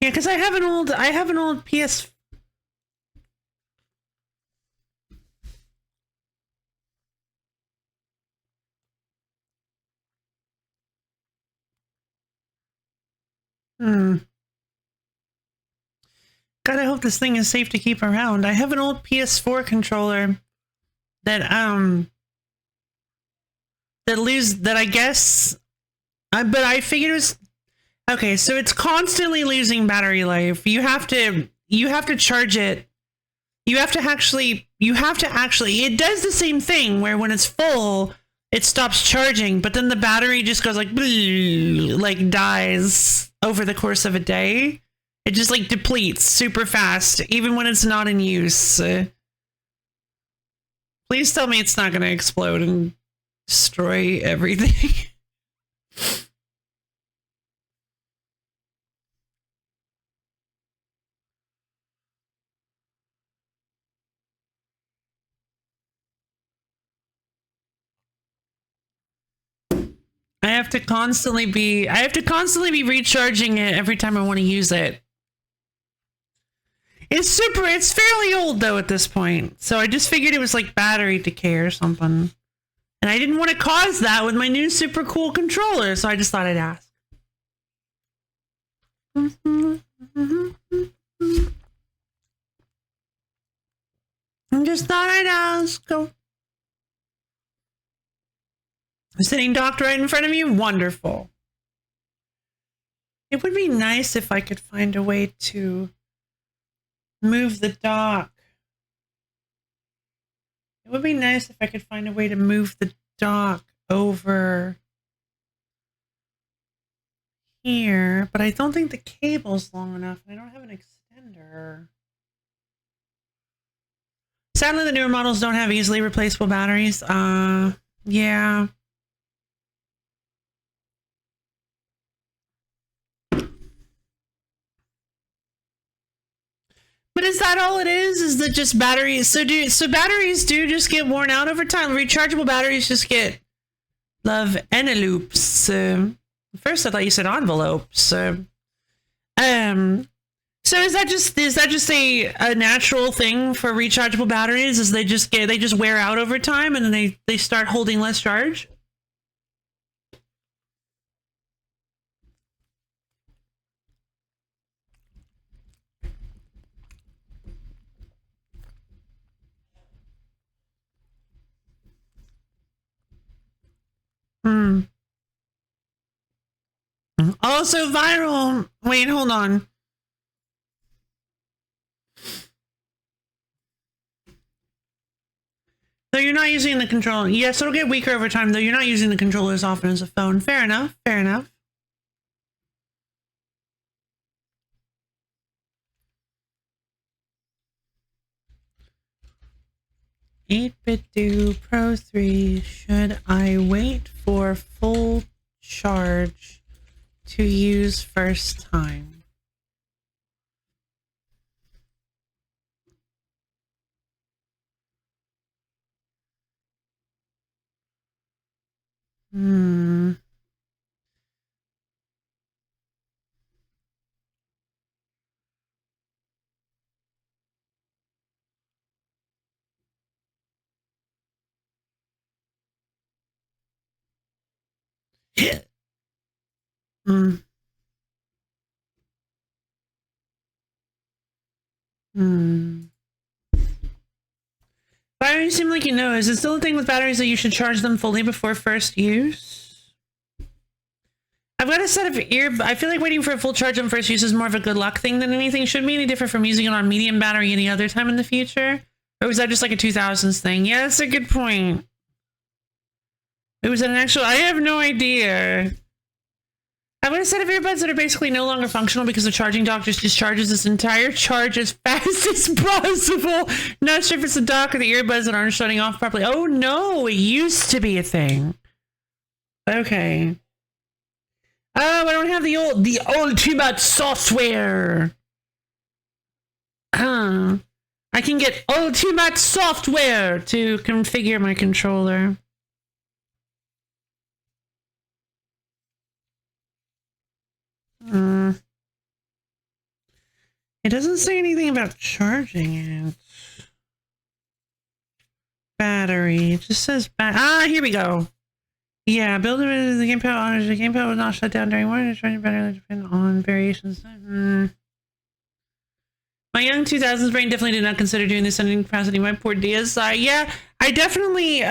Yeah, because I have an old PS. God, I hope this thing is safe to keep around. I have an old PS4 controller that that I guess but I figured it was okay, so it's constantly losing battery life. You have to charge it. You have to actually it does the same thing where when it's full, it stops charging, but then the battery just goes like dies over the course of a day. It just like depletes super fast, even when it's not in use. Please tell me it's not going to explode and destroy everything. I have to constantly be recharging it every time I want to use it. It's fairly old though at this point. So I just figured it was like battery decay or something. And I didn't want to cause that with my new super cool controller, so I just thought I'd ask. I just thought I'd ask. Sitting docked right in front of you? Wonderful. It would be nice if I could find a way to move the dock. It would be nice if I could find a way to move the dock over here, but I don't think the cable's long enough. I don't have an extender. Sadly, the newer models don't have easily replaceable batteries. Yeah. But is that all it is? Is that just batteries? So batteries do just get worn out over time. Rechargeable batteries just get envelopes. First I thought you said envelopes. So is that just a natural thing for rechargeable batteries? Is they just wear out over time and then they start holding less charge? Also viral. Wait, hold on. Though you're not using the controller. Yes, it'll get weaker over time, though you're not using the controller as often as a phone. Fair enough. Fair enough. $8-bit Pro 3. Should I wait for full charge to use first time? Batteries seem like you know. Is it still a thing with batteries that you should charge them fully before first use? I've got a set of I feel like waiting for a full charge on first use is more of a good luck thing than anything. Shouldn't be any different from using it on medium battery any other time in the future. Or was that just like a 2000s thing? Yeah, that's a good point. It was an actual... I have no idea. I've got a set of earbuds that are basically no longer functional because the charging dock just discharges this entire charge as fast as possible. Not sure if it's the dock or the earbuds that aren't shutting off properly. Oh no, it used to be a thing. Okay. Oh, I don't have the ultimate software. I can get ultimate software to configure my controller. It doesn't say anything about charging it. Battery. It just says here we go. Yeah, build the gamepad. The gamepad will not shut down during warning. Charging battery depend on variations. My young 2000s brain definitely did not consider doing this sending capacity. My poor DSi. Yeah, I definitely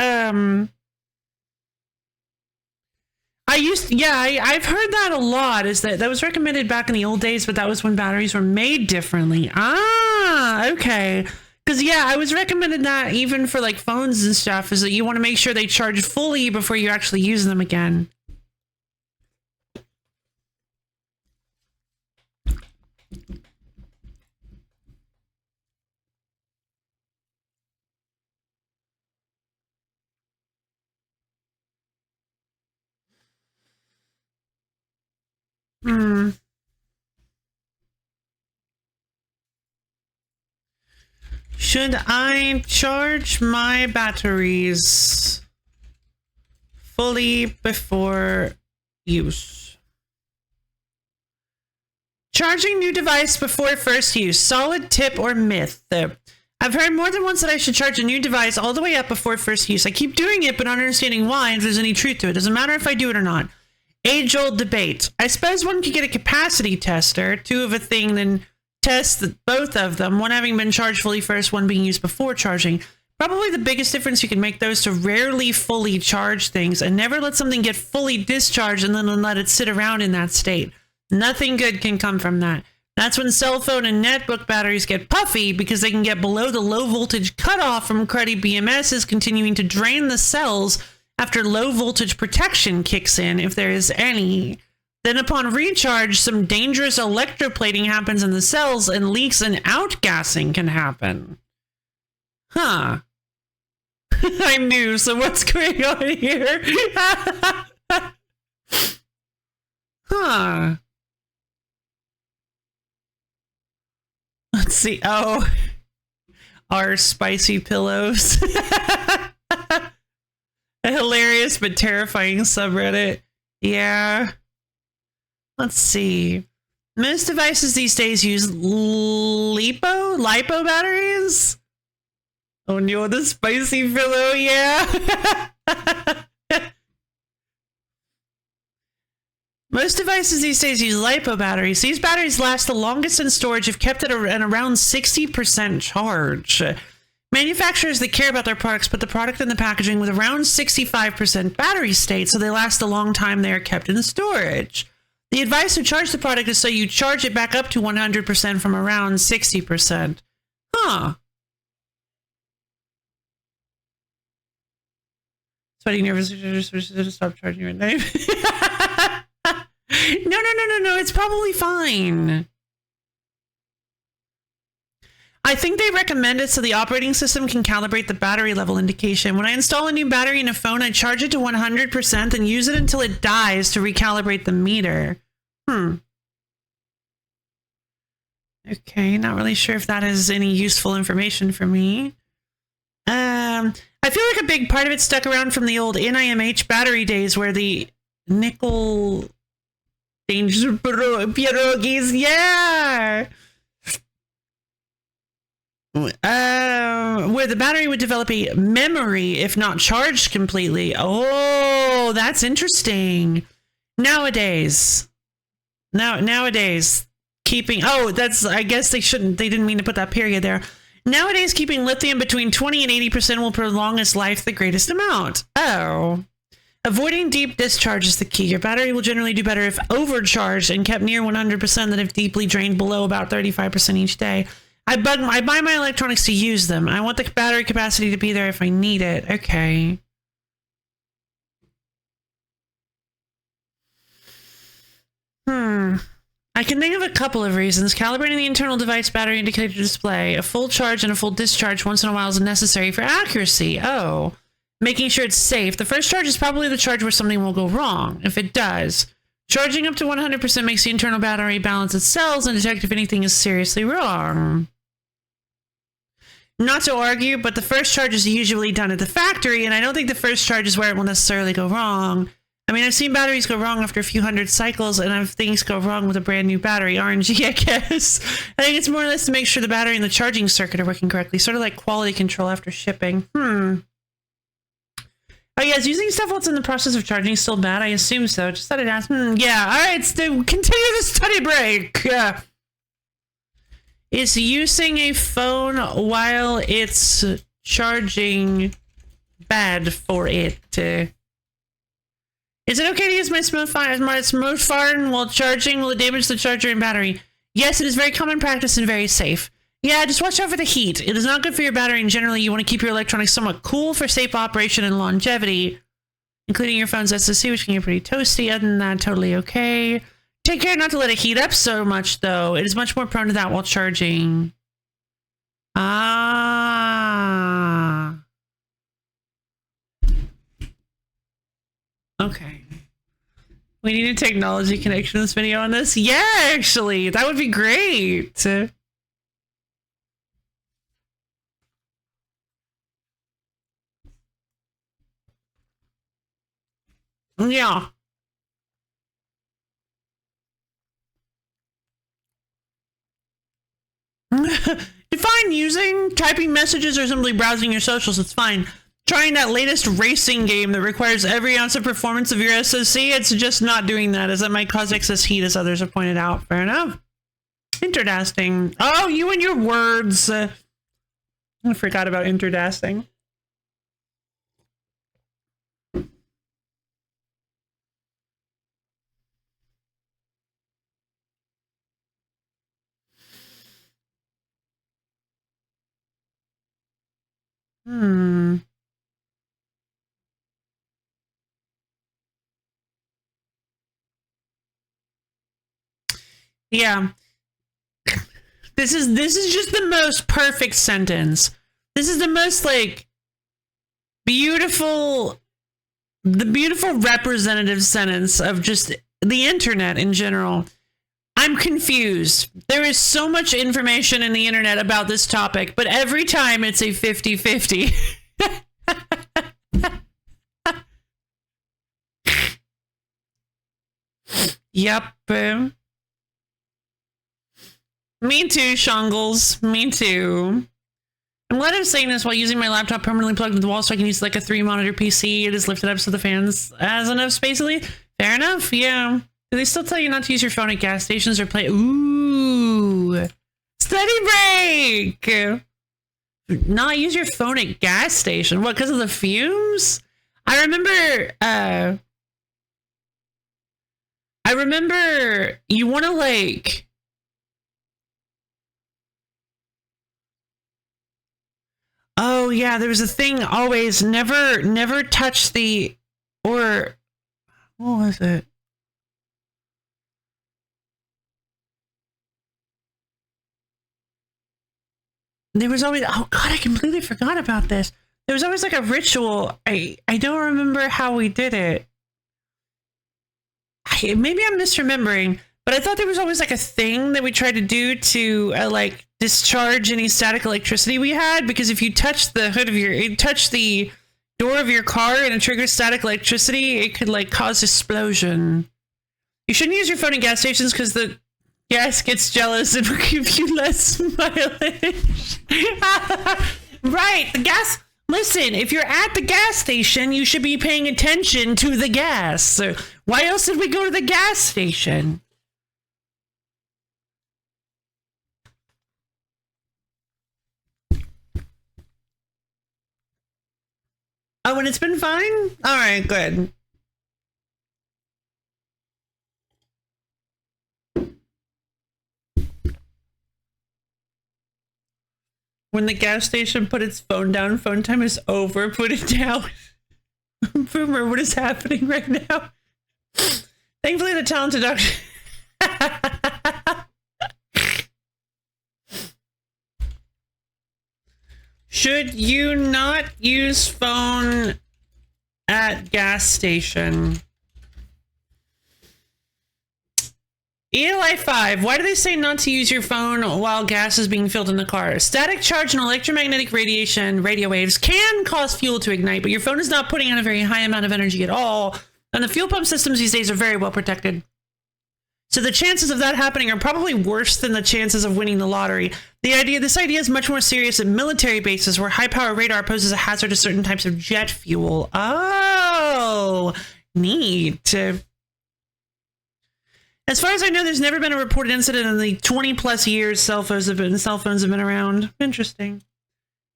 I've heard that a lot, is that was recommended back in the old days, but that was when batteries were made differently. Okay. Because, yeah, I was recommended that even for, like, phones and stuff, is that you want to make sure they charge fully before you actually use them again. Hmm. Should I charge my batteries fully before use? Charging new device before first use. Solid tip or myth? I've heard more than once that I should charge a new device all the way up before first use. I keep doing it, but not understanding why, and if there's any truth to it. Doesn't matter if I do it or not. Age-old debate. I suppose one could get a capacity tester, two of a thing, then test both of them, one having been charged fully first, one being used before charging. Probably the biggest difference you can make those to rarely fully charge things and never let something get fully discharged and then let it sit around in that state. Nothing good can come from that. That's when cell phone and netbook batteries get puffy because they can get below the low voltage cutoff from cruddy BMSs continuing to drain the cells after low voltage protection kicks in, if there is any. Then upon recharge, some dangerous electroplating happens in the cells and leaks and outgassing can happen. Huh. I'm new, so what's going on here? Huh. Let's see. Oh. Our spicy pillows. A hilarious but terrifying subreddit. Yeah. Let's see. Most devices these days use lipo batteries. Oh no, the spicy pillow, yeah. Most devices these days use lipo batteries. These batteries last the longest in storage if kept at around 60% charge. Manufacturers that care about their products put the product in the packaging with around 65% battery state, so they last a long time they are kept in storage. The advice to charge the product is so you charge it back up to 100% from around 60%. Huh. Sweating nervous, stop charging your name. No, it's probably fine. I think they recommend it so the operating system can calibrate the battery level indication. When I install a new battery in a phone, I charge it to 100% and use it until it dies to recalibrate the meter. Okay, not really sure if that is any useful information for me. I feel like a big part of it stuck around from the old NIMH battery days where the nickel danger pierogies, yeah! Where the battery would develop a memory if not charged completely. Oh, that's interesting. Nowadays, keeping, I guess they didn't mean to put that period there. Nowadays, keeping lithium between 20 and 80% will prolong its life the greatest amount. Oh. Avoiding deep discharge is the key. Your battery will generally do better if overcharged and kept near 100% than if deeply drained below about 35% each day. I buy my electronics to use them. I want the battery capacity to be there if I need it. Okay. I can think of a couple of reasons. Calibrating the internal device battery indicator display. A full charge and a full discharge once in a while is necessary for accuracy. Oh. Making sure it's safe. The first charge is probably the charge where something will go wrong. If it does. Charging up to 100% makes the internal battery balance its cells and detect if anything is seriously wrong. Not to argue, but the first charge is usually done at the factory, and I don't think the first charge is where it will necessarily go wrong. I mean, I've seen batteries go wrong after a few hundred cycles, and I've things go wrong with a brand new battery. RNG, I guess. I think it's more or less to make sure the battery and the charging circuit are working correctly. Sort of like quality control after shipping. Oh, yes, using stuff while it's in the process of charging is still bad? I assume so. Just thought I'd ask. Yeah, alright, so continue the study break. Is using a phone while it's charging bad for it? Is it okay to use my smartphone while charging? Will it damage the charger and battery? Yes, it is very common practice and very safe. Yeah, just watch out for the heat. It is not good for your battery, and generally you want to keep your electronics somewhat cool for safe operation and longevity, including your phone's SSD, which can get pretty toasty. Other than that, totally okay. Take care not to let it heat up so much, though. It is much more prone to that while charging. Ah. Okay. We need a technology connection in this video on this. Yeah, actually, that would be great. Yeah. Define using, typing messages, or simply browsing your socials. It's fine. Trying that latest racing game that requires every ounce of performance of your SoC. It's just not doing that, as it might cause excess heat, as others have pointed out. Fair enough. Interdasting. Oh, you and your words. I forgot about interdasting. Yeah. This is just the most perfect sentence. This is the most like beautiful representative sentence of just the internet in general. I'm confused. There is so much information in the internet about this topic, but every time it's a 50-50. Yep. Me too, Shongles. Me too. I'm glad I'm saying this while using my laptop permanently plugged to the wall so I can use like a 3-monitor PC. It is lifted up so the fans has enough space. Fair enough, yeah. Do they still tell you not to use your phone at gas stations or play? Ooh. Study break! Not use your phone at gas station. What, because of the fumes? I remember you want to like... Oh yeah, there was a thing always, never touch the, or, what was it? There was always, oh god, I completely forgot about this. There was always like a ritual. I don't remember how we did it. Maybe I'm misremembering, but I thought there was always like a thing that we tried to do to like discharge any static electricity we had, because if you touch the hood of touch the door of your car and it triggers static electricity, it could like cause explosion. You shouldn't use your phone at gas stations because the gas gets jealous and will give you less mileage. Right, the gas. Listen, if you're at the gas station, you should be paying attention to the gas. Why else did we go to the gas station? Oh, and it's been fine? All right, good. When the gas station put its phone down, phone time is over, put it down. Boomer, what is happening right now? Thankfully, the talented doctor... Should you not use phone at gas station? Eli 5, why do they say not to use your phone while gas is being filled in the car? Static charge and electromagnetic radiation, radio waves, can cause fuel to ignite, but your phone is not putting out a very high amount of energy at all, and the fuel pump systems these days are very well protected. So the chances of that happening are probably worse than the chances of winning the lottery. This idea is much more serious at military bases where high-power radar poses a hazard to certain types of jet fuel. Oh, neat. As far as I know, there's never been a reported incident in the 20-plus years cell phones have been around. Interesting.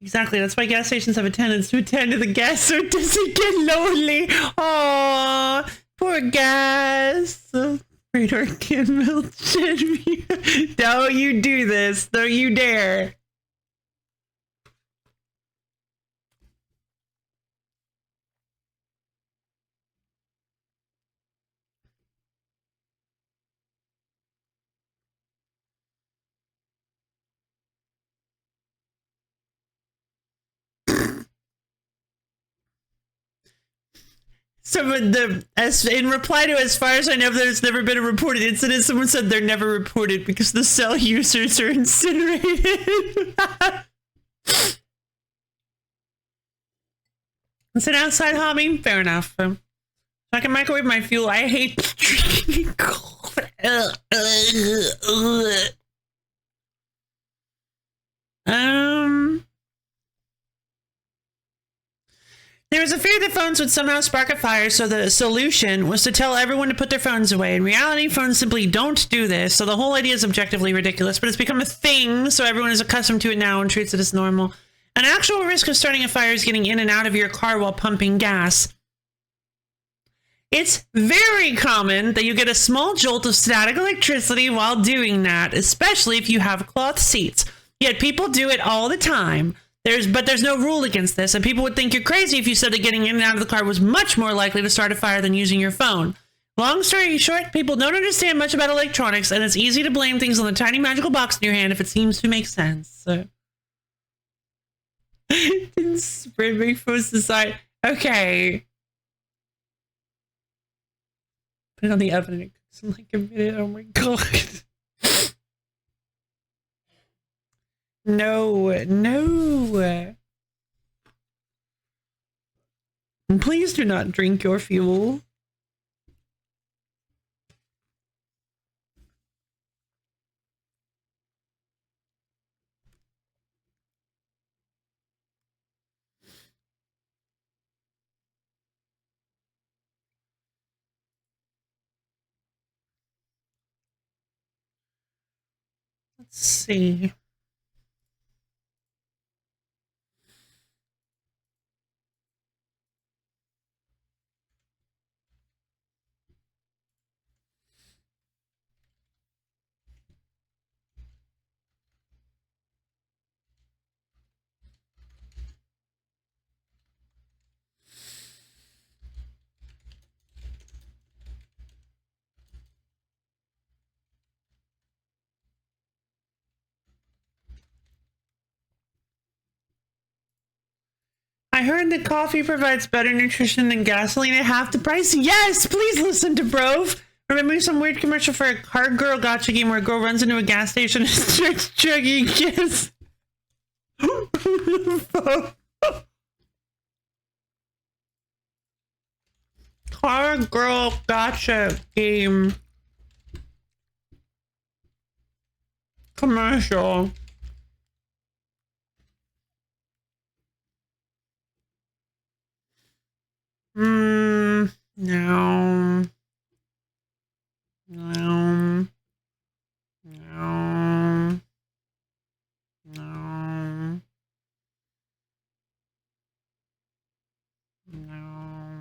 Exactly. That's why gas stations have attendants to attend to the gas so it doesn't get lonely. Aww, poor gas. Radar can melt shit. Don't you do this. Don't you dare. In reply to, as far as I know, there's never been a reported incident, someone said they're never reported because the cell users are incinerated. It's an outside hobby? Fair enough. I can microwave my fuel. I hate drinking cold. There was a fear that phones would somehow spark a fire, so the solution was to tell everyone to put their phones away. In reality, phones simply don't do this, so the whole idea is objectively ridiculous, but it's become a thing, so everyone is accustomed to it now and treats it as normal. An actual risk of starting a fire is getting in and out of your car while pumping gas. It's very common that you get a small jolt of static electricity while doing that, especially if you have cloth seats. Yet people do it all the time. But there's no rule against this, and people would think you're crazy if you said that getting in and out of the car was much more likely to start a fire than using your phone. Long story short, people don't understand much about electronics, and it's easy to blame things on the tiny magical box in your hand if it seems to make sense. Didn't spray my phones aside. Okay. Put it on the oven and it cooks in like a minute. Oh my god. No. Please do not drink your fuel. Let's see. I heard that coffee provides better nutrition than gasoline at half the price. Yes, please listen to Brove. Remember some weird commercial for a car girl gotcha game where a girl runs into a gas station and starts chugging gas? Car girl gotcha game commercial. No. No. No. No. No. No.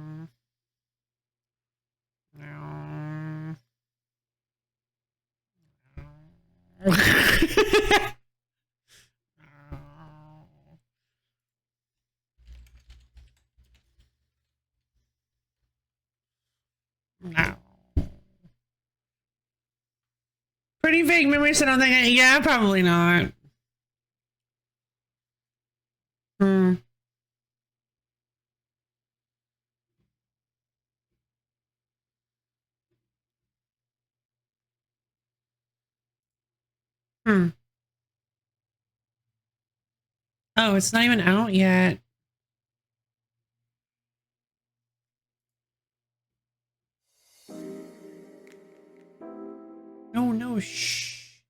No. Pretty vague memories. I don't think. Yeah, probably not. Hmm. Hmm. Oh, it's not even out yet. No, shh.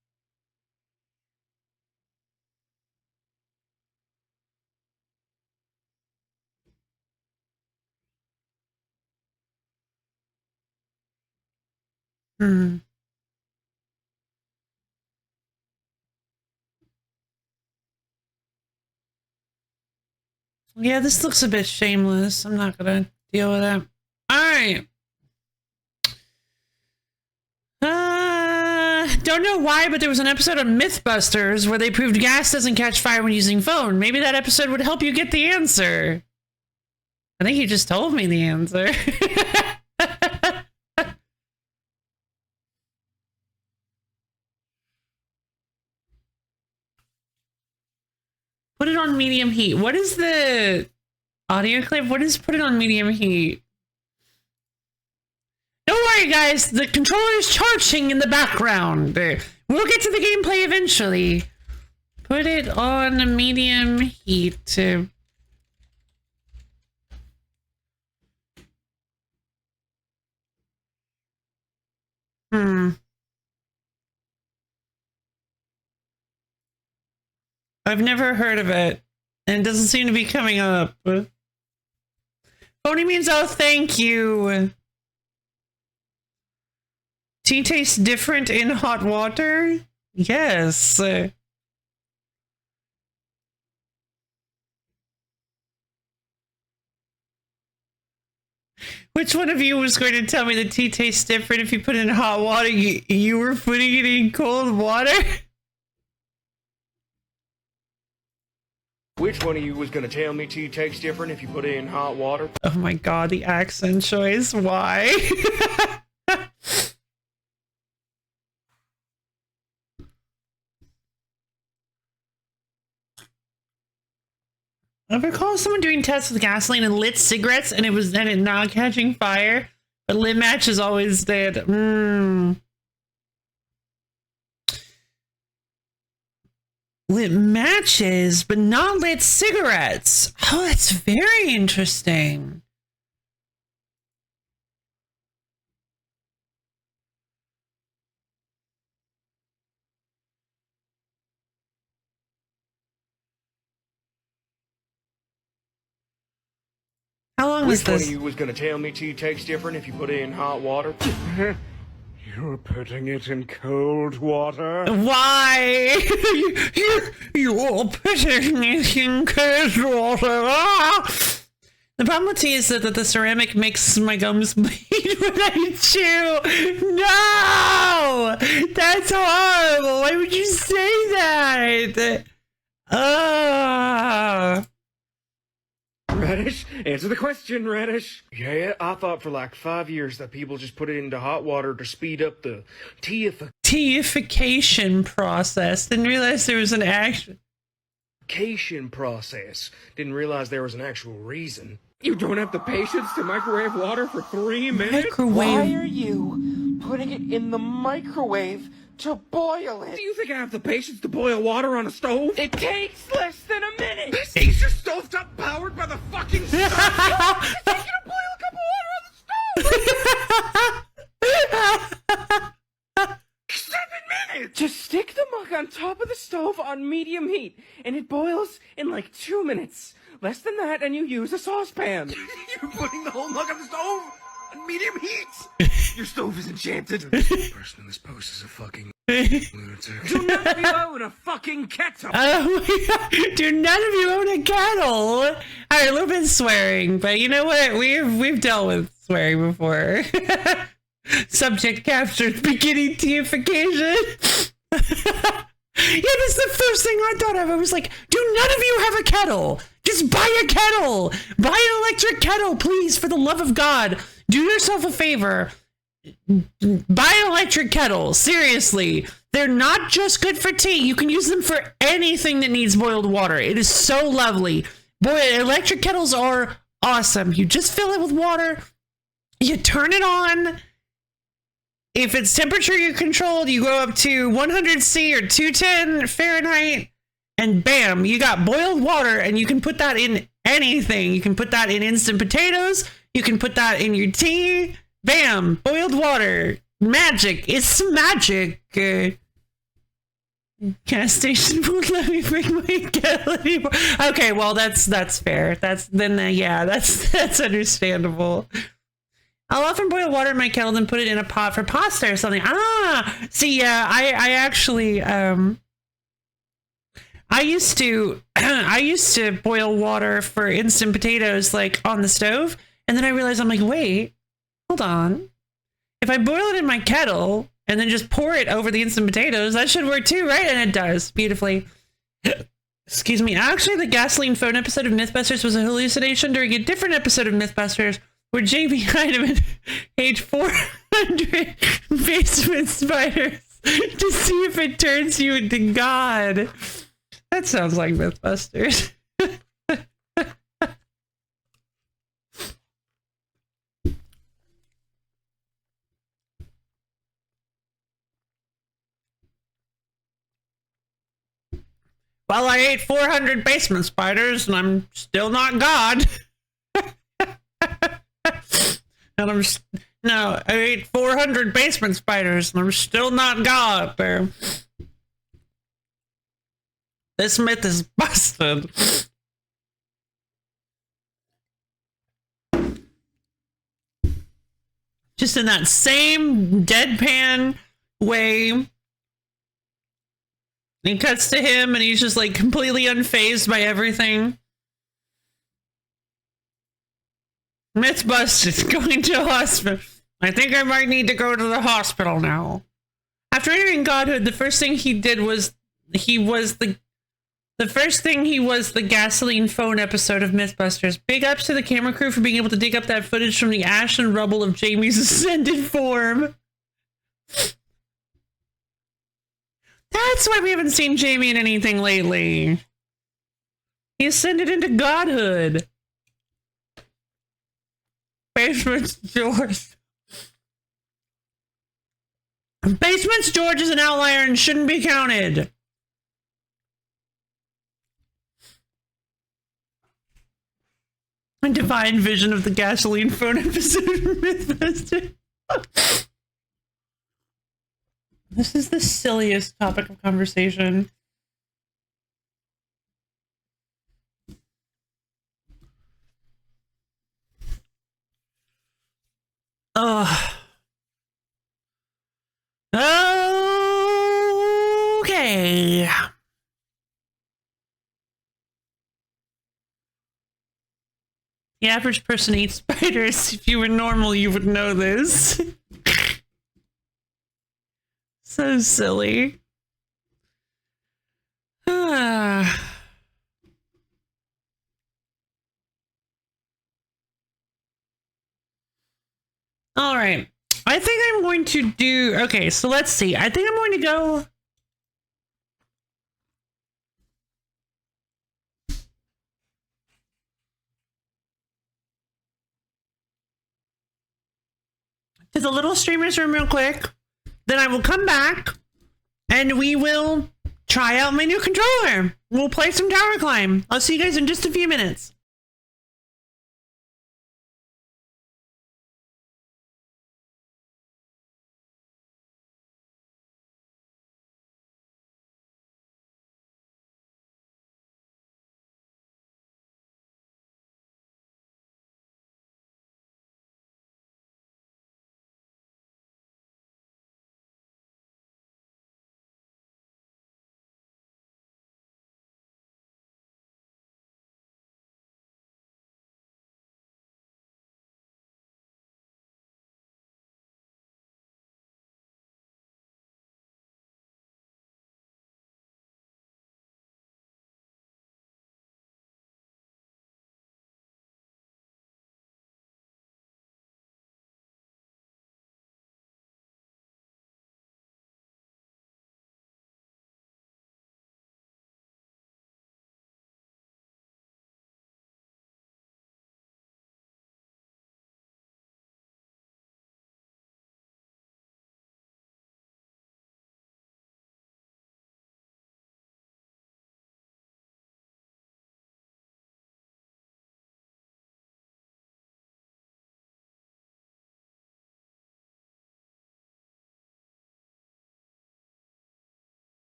Hmm. Yeah, this looks a bit shameless. I'm not gonna deal with it. All right. Don't know why, but there was an episode of Mythbusters where they proved gas doesn't catch fire when using phone. Maybe that episode would help you get the answer. I think you just told me the answer. Put it on medium heat. What is the audio clip? What is put it on medium heat? worry, guys. The controller is charging in the background. We'll get to the gameplay eventually. Put it on medium heat. I've never heard of it, and it doesn't seem to be coming up. Phony means, oh, thank you. Tea tastes different in hot water? Yes. Which one of you was going to tell me that tea tastes different if you put it in hot water? You were putting it in cold water? Which one of you was gonna tell me tea tastes different if you put it in hot water? Oh my god, the accent choice. Why? I recall someone doing tests with gasoline and lit cigarettes and it not catching fire, but lit matches always did. Lit matches, but not lit cigarettes. Oh, that's very interesting. How long was Which one this? of you was gonna tell me tea tastes different if you put it in hot water? You're putting it in cold water? Why? You're putting it in cold water. Ah! The problem with tea is that the ceramic makes my gums bleed when I chew. No! That's horrible. Why would you say that? Radish, answer the question, Radish. Yeah, I thought for like 5 years that people just put it into hot water to speed up the Teification process. Didn't realize there was an action. process. Didn't realize there was an actual reason. You don't have the patience to microwave water for 3 minutes? Why are you putting it in the microwave to boil it? Do you think I have the patience to boil water on a stove? It takes less than a minute. Is your stovetop powered by the fucking sun? It's taking to boil a cup of water on the stove! 7 minutes! Just stick the mug on top of the stove on medium heat, and it boils in like 2 minutes. Less than that, and you use a saucepan. You're putting the whole mug on the stove on medium heat! Your stove is enchanted. The person in this post is a fucking lunatic. Do none of you own a fucking kettle? Do none of you own a kettle? Alright, a little bit of swearing, but you know what? We've dealt with swearing before. Subject captured, beginning teification. Yeah, that's the first thing I thought of. I was like, do none of you have a kettle? Just buy a kettle. Buy an electric kettle, please, for the love of God. Do yourself a favor. Buy an electric kettle. Seriously. They're not just good for tea. You can use them for anything that needs boiled water. It is so lovely. Boy, electric kettles are awesome. You just fill it with water. You turn it on. If it's temperature you controlled, you go up to 100 C or 210 Fahrenheit, and bam, you got boiled water, and you can put that in anything. You can put that in instant potatoes. You can put that in your tea. Bam, boiled water. Magic. It's magic. Gas station won't let me bring my kettle anymore. Okay, well, that's fair. That's understandable. I'll often boil water in my kettle and put it in a pot for pasta or something. See, yeah, I actually, I used to boil water for instant potatoes, like, on the stove. And then I realized, I'm like, wait, hold on. If I boil it in my kettle and then just pour it over the instant potatoes, that should work too, right? And it does, beautifully. Excuse me. Actually, the gasoline phone episode of Mythbusters was a hallucination during a different episode of Mythbusters where Jamie Heineman ate 400 basement spiders to see if it turns you into God. That sounds like Mythbusters. Well, I ate 400 basement spiders and I'm still not God. And no, I ate 400 basement spiders and I'm still not God. There. This myth is busted. Just in that same deadpan way. He cuts to him and he's just like completely unfazed by everything. Myth busted. Going to a hospital. I think I might need to go to the hospital now. After entering godhood, the first thing he did was he was the gasoline phone episode of Mythbusters. Big ups to the camera crew for being able to dig up that footage from the ash and rubble of Jamie's ascended form. That's why we haven't seen Jamie in anything lately. He ascended into godhood. Basement's George. Basement's George is an outlier and shouldn't be counted. A divine vision of the gasoline phone episode of Mythbusters. This is the silliest topic of conversation. Ugh. Okay. The average person eats spiders. If you were normal, you would know this. So silly. Ah. All right. I think I'm going to do... Okay, so let's see. I think I'm going to go... to the little streamer's room real quick. Then I will come back and we will try out my new controller. We'll play some Tower Climb. I'll see you guys in just a few minutes.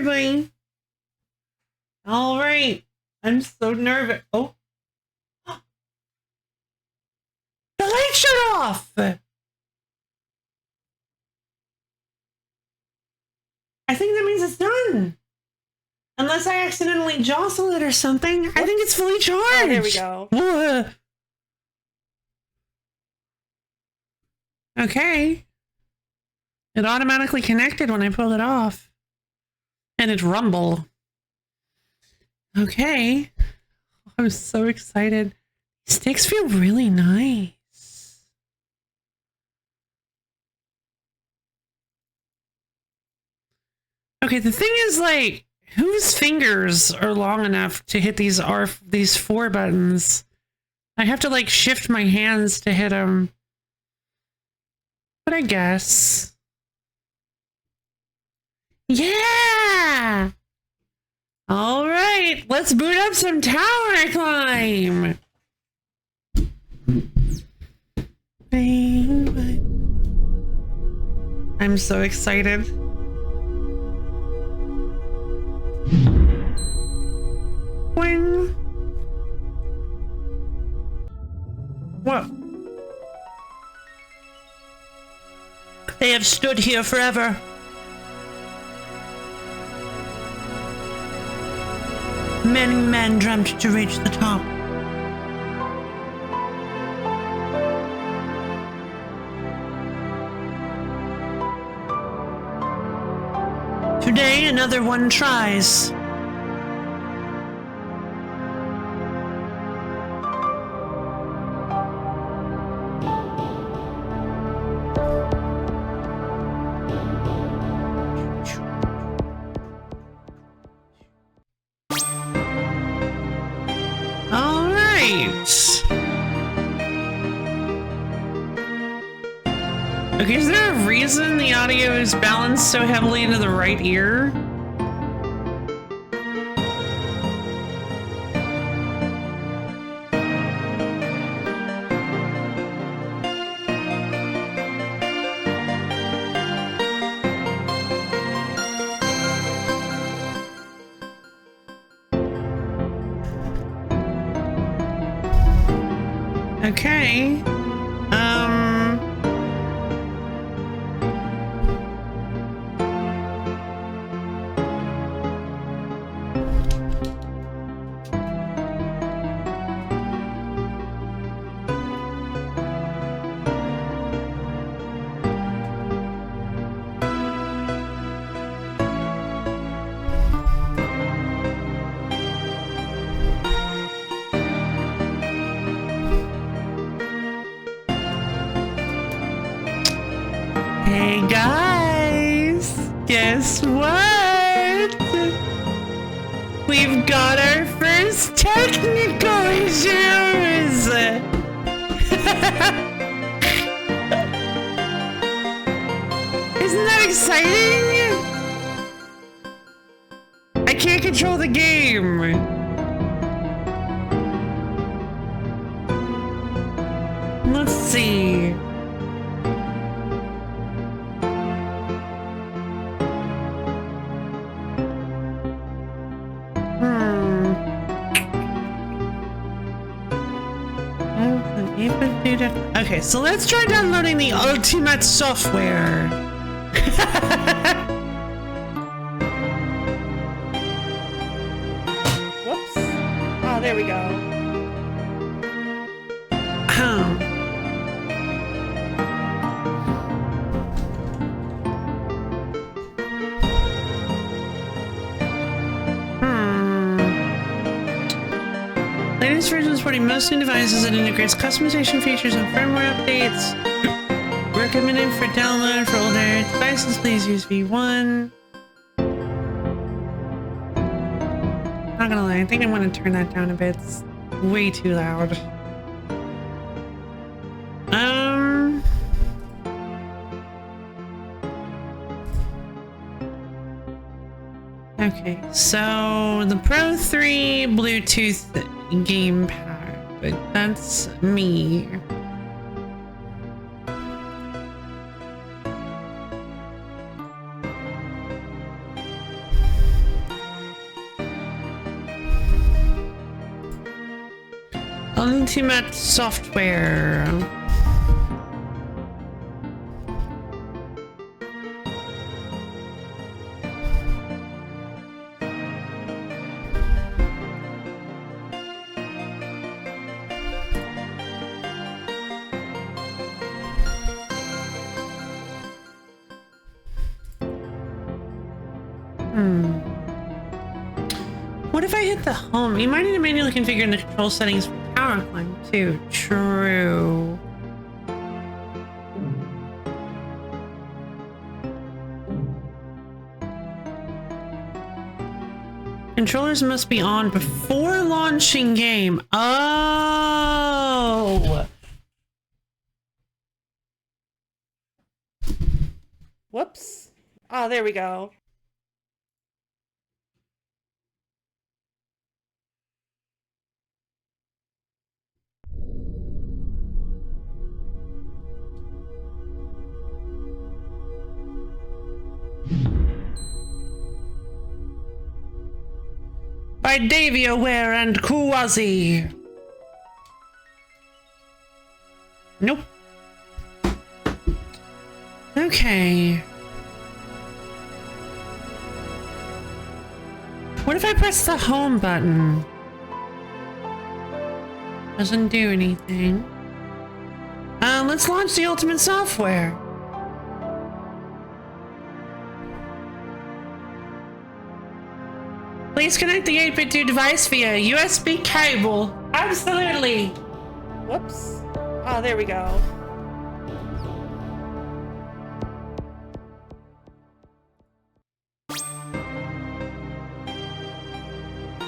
everybody. All right. I'm so nervous. Oh. The light shut off. I think that means it's done. Unless I accidentally jostle it or something. I think it's fully charged. Oh, there we go. Okay. It automatically connected when I pulled it off. And it rumbled. Okay. I'm so excited. These sticks feel really nice. Okay, the thing is, like, whose fingers are long enough to hit these 4 buttons? I have to, like, shift my hands to hit them. But I guess. Yeah! All right, let's boot up some TowerClimb. I'm so excited. Boing. What? They have stood here forever. Many men dreamt to reach the top. Today, another one tries. All right. Okay, is there a reason the audio is balanced so heavily into the right ear? Okay. Hey guys, guess what? We've got our first technical issues. Isn't that exciting? I can't control the game. Let's see. Okay, so let's try downloading the ultimate software. Whoops. Oh, there we go. Latest version supporting most new devices and integrates customization features and firmware updates. Recommended for download for older devices. Please use V1. Not gonna lie, I think I'm gonna turn that down a bit. It's way too loud. Okay, so the Pro 3 Bluetooth gamepad, but that's me. ultimate software. What if I hit the home? You might need to manually configure the control settings for TowerClimb too. True. Controllers must be on before launching game. Oh! Whoops. Oh, there we go. By Davia Ware and Kuwazi. Nope. Okay. What if I press the home button? Doesn't do anything. Let's launch the ultimate software. Please connect the 8-bit device via USB cable. Absolutely. Whoops. Oh, there we go.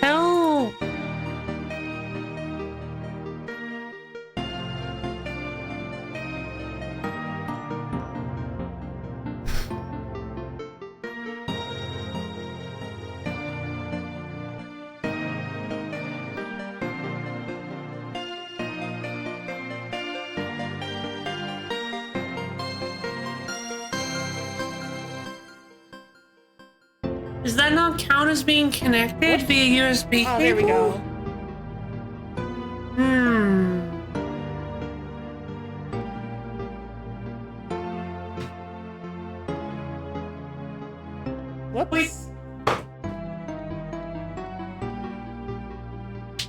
Help. Does that not count as being connected via USB cable? Oh, there we go. Whoops.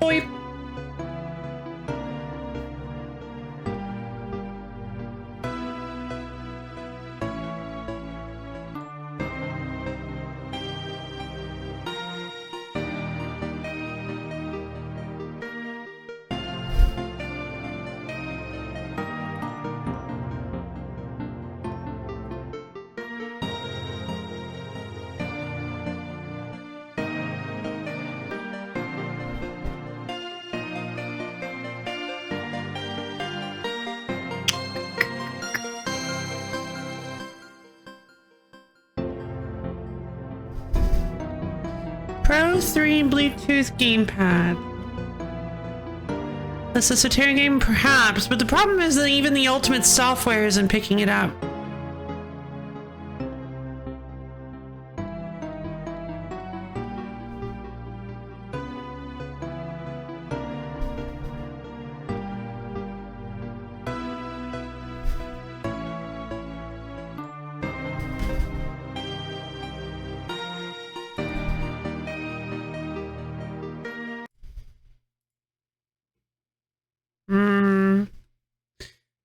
Boy. Pro 3 Bluetooth gamepad. This is a Terra game, perhaps, but the problem is that even the ultimate software isn't picking it up.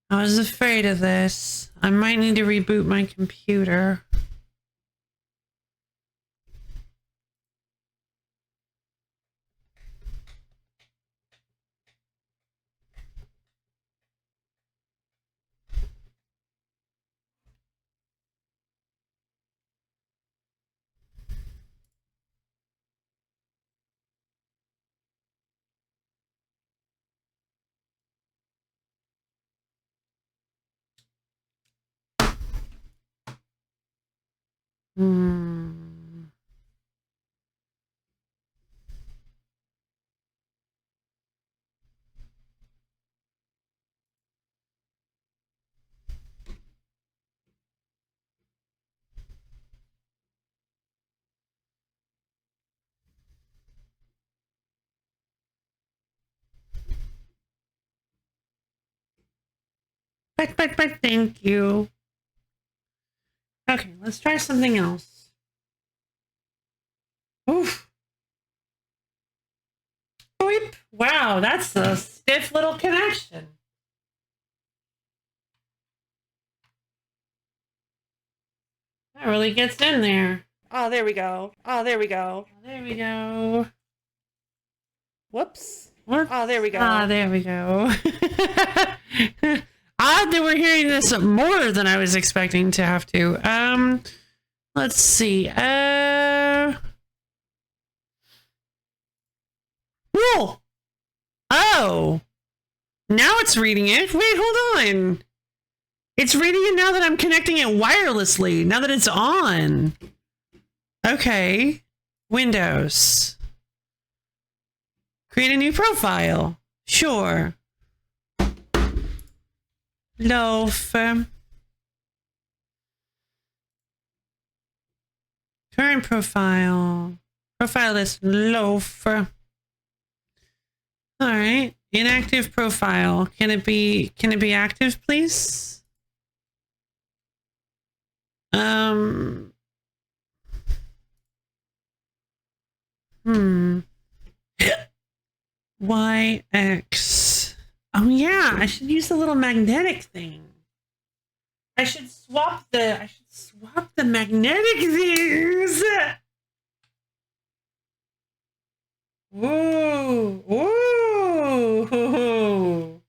I was afraid of this. I might need to reboot my computer. But thank you. Okay, let's try something else. Oof. Boop. Wow, that's a stiff little connection. That really gets in there. Oh, there we go. Oh, there we go. There we go. Whoops. What? Oh, there we go. Ah, there we go. Odd that we're hearing this more than I was expecting to have to. Let's see. Whoa! Oh! Now it's reading it. Wait, hold on. It's reading it now that I'm connecting it wirelessly. Now that it's on. Okay. Windows. Create a new profile. Sure. Loaf. Current profile. Profile is loaf. All right. Inactive profile. Can it be active, please? YX. Oh yeah, I should use the little magnetic thing. I should swap the magnetic things. Ooh, ooh.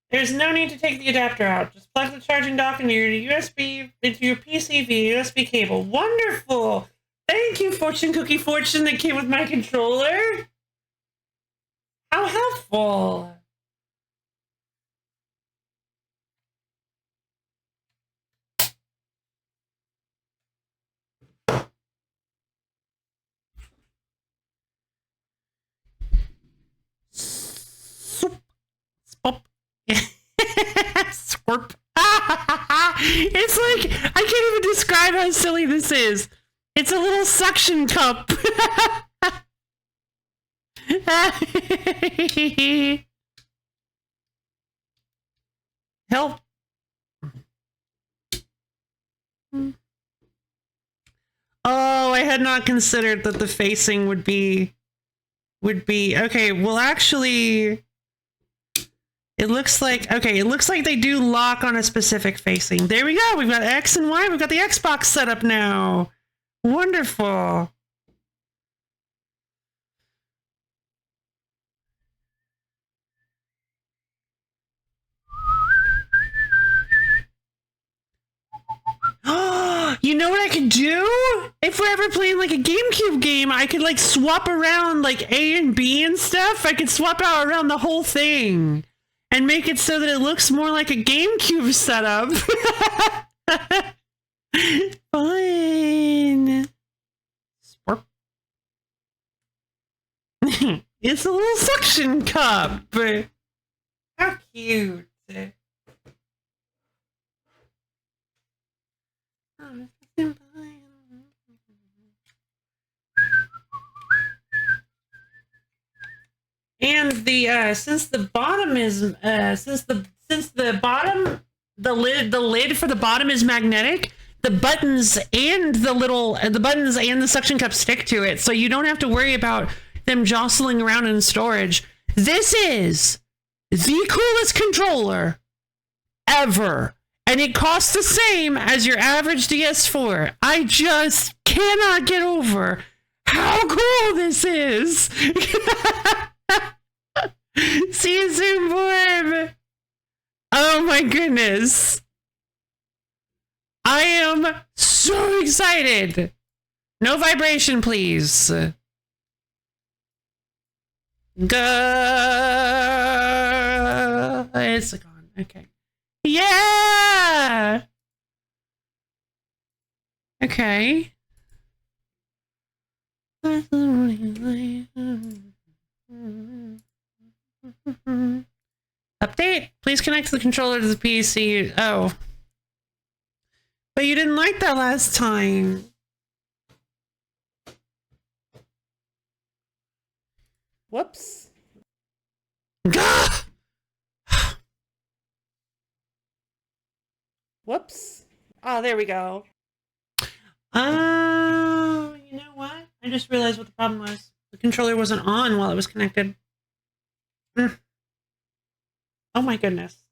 There's no need to take the adapter out. Just plug the charging dock into your PC via USB cable. Wonderful. Thank you, Fortune Cookie Fortune, that came with my controller. How helpful. Swap. Swerp. It's like, I can't even describe how silly this is. It's a little suction cup. Help. Oh, I had not considered that the facing would be okay. Well, actually, it looks like they do lock on a specific facing. There we go. We've got X and Y. We've got the Xbox set up now. Wonderful. You know what I could do? If we're ever playing like a GameCube game, I could like swap around like A and B and stuff. I could swap out around the whole thing and make it so that it looks more like a GameCube setup. Fine. It's a little suction cup. How cute. And the since the bottom is the lid for the bottom is magnetic, the buttons and the suction cup stick to it, so you don't have to worry about them jostling around in storage. This is the coolest controller ever. And it costs the same as your average DS4. I just cannot get over how cool this is. See you soon, Borb. Oh my goodness. I am so excited. No vibration, please. It's gone. Okay. Yeah! Okay. Update. Please connect the controller to the PC. Oh. But you didn't like that last time. Whoops. Gah! Whoops. Oh, there we go. Oh, you know what? I just realized what the problem was. The controller wasn't on while it was connected. Oh my goodness.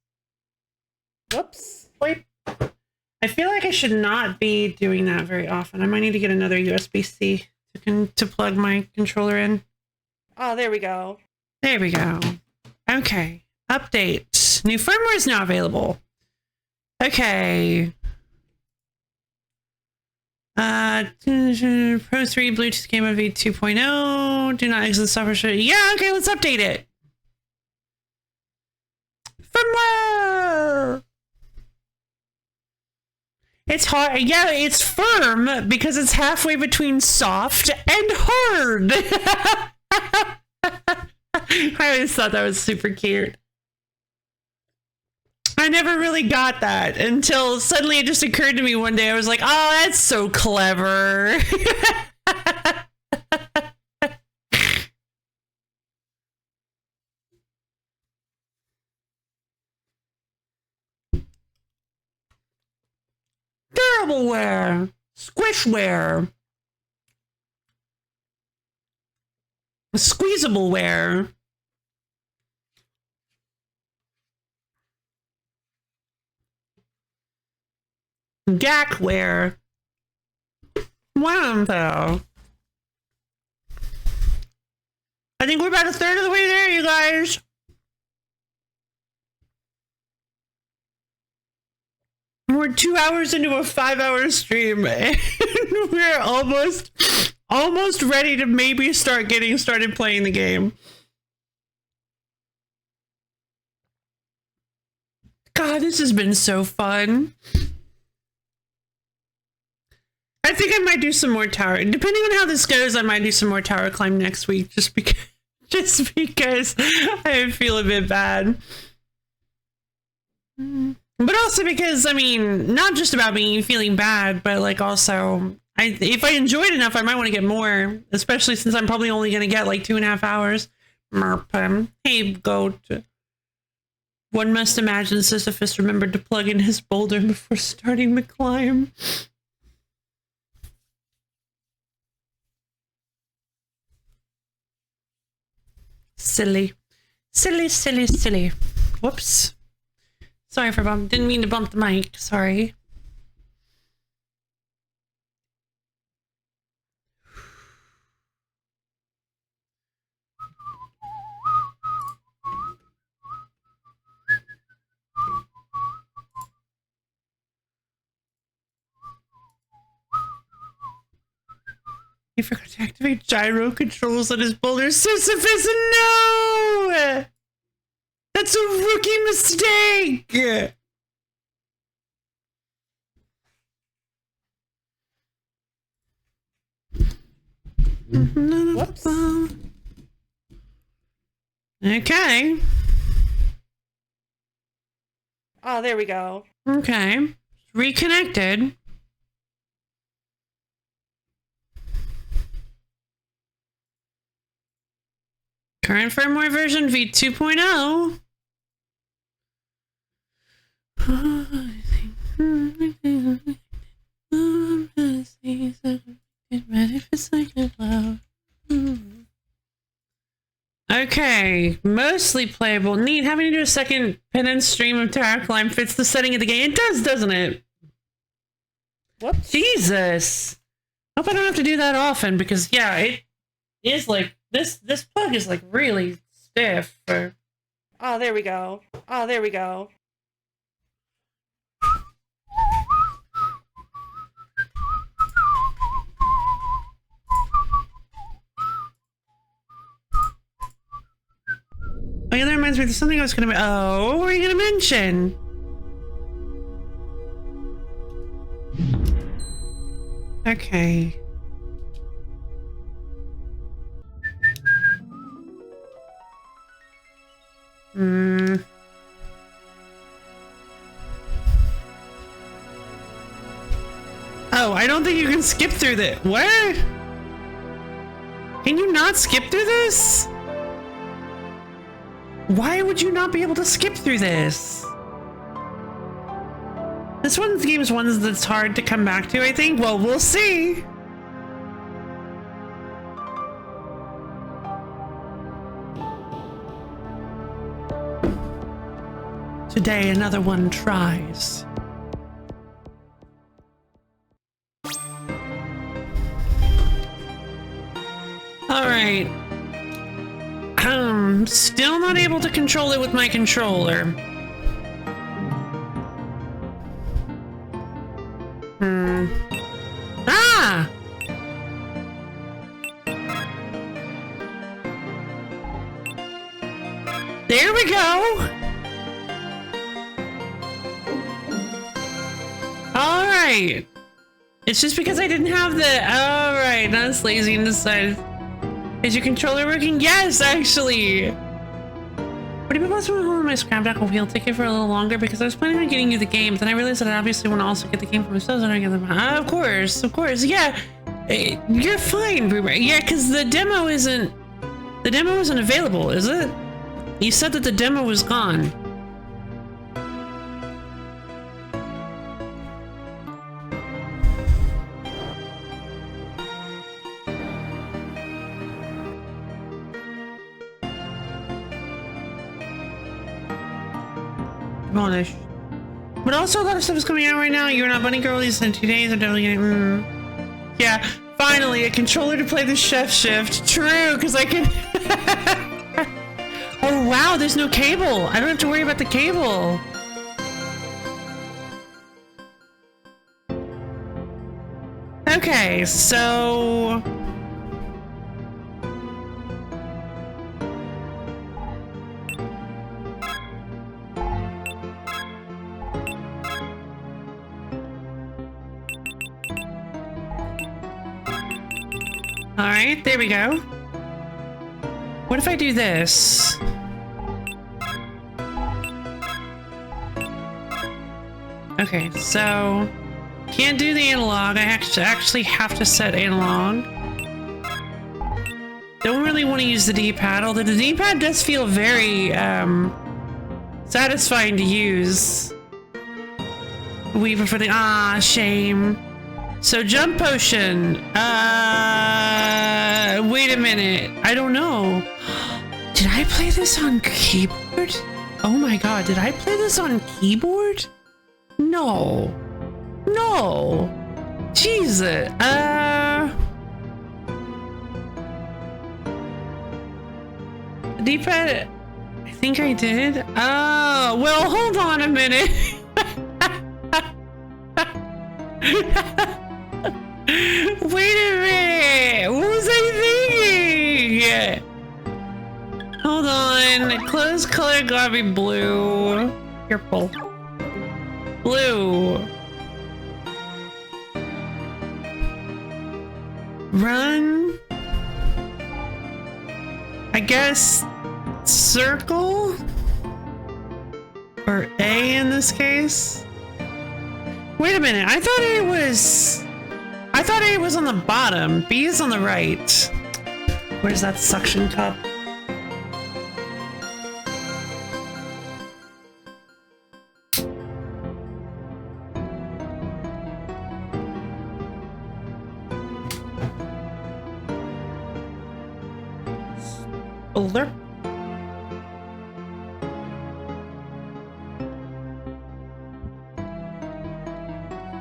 Whoops. Wait. I feel like I should not be doing that very often. I might need to get another USB-C to plug my controller in. Oh, there we go. There we go. Okay. Update. New firmware is now available. Okay. Pro 3 Bluetooth Gamma V 2.0. Do not exit the software. Yeah, okay, let's update it. Firmware! It's hard. Yeah, it's firm because it's halfway between soft and hard. I always thought that was super cute. I never really got that until suddenly it just occurred to me one day. I was like, oh, that's so clever. Durableware, squishware, squeezableware. Gackware. Wow, though. I think we're about a third of the way there, you guys. We're 2 hours into a 5-hour stream, and we're almost ready to maybe start getting started playing the game. God, this has been so fun. I think I might do some more tower. Depending on how this goes, I might do some more TowerClimb next week, just because I feel a bit bad. But also because, I mean, not just about me feeling bad, but like also, if I enjoy it enough, I might want to get more, especially since I'm probably only going to get like 2.5 hours. Hey, goat. One must imagine Sisyphus remembered to plug in his boulder before starting the climb. Silly. Silly, silly, silly. Whoops. Sorry for bump. Didn't mean to bump the mic. Sorry. He forgot to activate gyro controls on his boulder. Sisyphus, no! That's a rookie mistake! Whoops. Okay. Oh, there we go. Okay. Reconnected. Current firmware version V 2.0. Okay, mostly playable. Neat. Having to do a second penance stream of TowerClimb fits the setting of the game. It does, doesn't it? Whoops. Jesus. Hope I don't have to do that often because, yeah, it is like this plug is like really stiff. Oh, there we go. Oh, there we go. Oh yeah, that reminds me. There's something I was gonna. Oh, what were you gonna mention? Okay. Oh, I don't think you can skip through this. What? Can you not skip through this? Why would you not be able to skip through this? This one's game's one that's hard to come back to, I think. Well, we'll see. Today, another one tries. Alright. Still not able to control it with my controller. Ah! There we go! Alright. It's just because I didn't have the... Alright, that's lazy and decided. Is your controller working? Yes, actually! Would it be possible to hold my scrap deck wheel ticket for a little longer? Because I was planning on getting you the game, but then I realized that I obviously want to also get the game for myself, and I get them. Of course, yeah. You're fine, Boomer. Yeah, because the demo isn't available, is it? You said that the demo was gone. Demolish. But also a lot of stuff is coming out right now. You're Not Bunny Girl released in 2 days. I'm definitely getting... Yeah, finally, a controller to play the Chef Shift. True, because I can... Oh wow, there's no cable. I don't have to worry about the cable. Okay, so... Alright, there we go. What if I do this? Okay, so... Can't do the analog. I actually have to set analog. Don't really want to use the D-pad, although the D-pad does feel very, satisfying to use. We prefer the... Ah, shame. So, jump potion. Wait a minute. I don't know. Did I play this on keyboard? Oh my god, did I play this on keyboard? No. No. Jesus. D-pad... I think I did. Oh, well, hold on a minute. Wait a minute! What was I thinking? Hold on. Close color gotta be blue. Purple. Blue. Run. I guess circle? Or A in this case? Wait a minute, I thought A was on the bottom. B is on the right. Where's that suction cup? Older.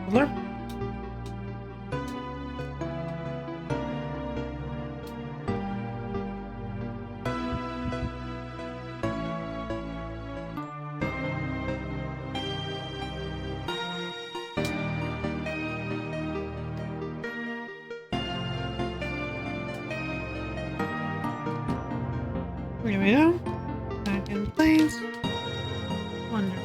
Older. There we go. Back in place. Wonderful.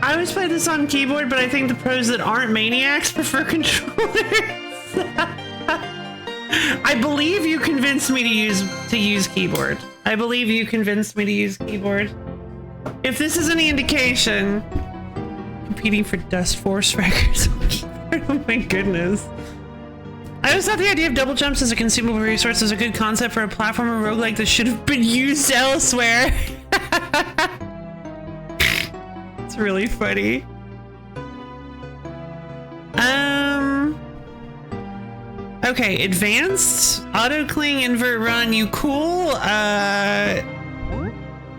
I always play this on keyboard, but I think the pros that aren't maniacs prefer controllers. I believe you convinced me to use keyboard. I believe you convinced me to use keyboard. If this is any indication, competing for Dust Force records on keyboard. Oh my goodness. I always thought the idea of double jumps as a consumable resource was a good concept for a platformer roguelike that should have been used elsewhere. That's really funny. Okay, advanced, auto cling, invert run. You cool?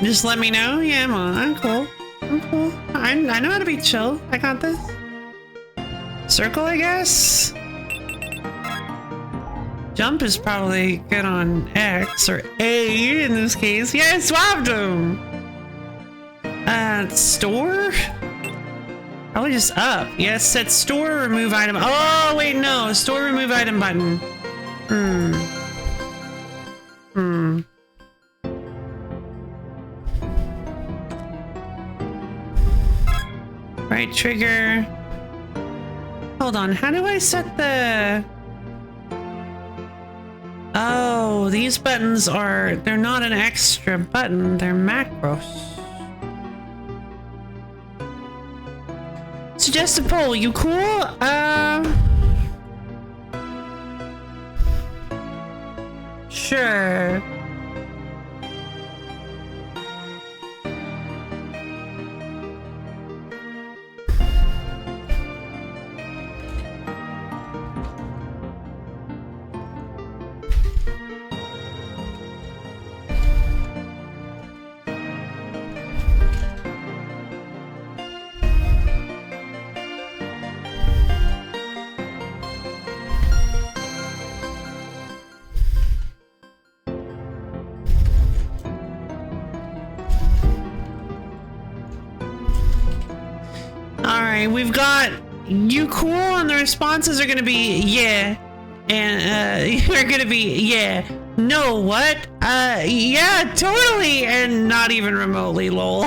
Just let me know. Yeah, I'm cool. I'm cool. I know how to be chill. I got this. Circle, I guess. Jump is probably good on X or A in this case. Yeah, I swapped them. Store? Probably just up. Yes, set store, remove item. Oh, wait, no. Store, remove item button. Right trigger. Hold on. How do I set the... Oh, these buttons are... They're not an extra button. They're macros. Suggest a poll. You cool? Sure. We've got you cool, and the responses are gonna be yeah, and are gonna be yeah, no, what, yeah, totally, and not even remotely, lol.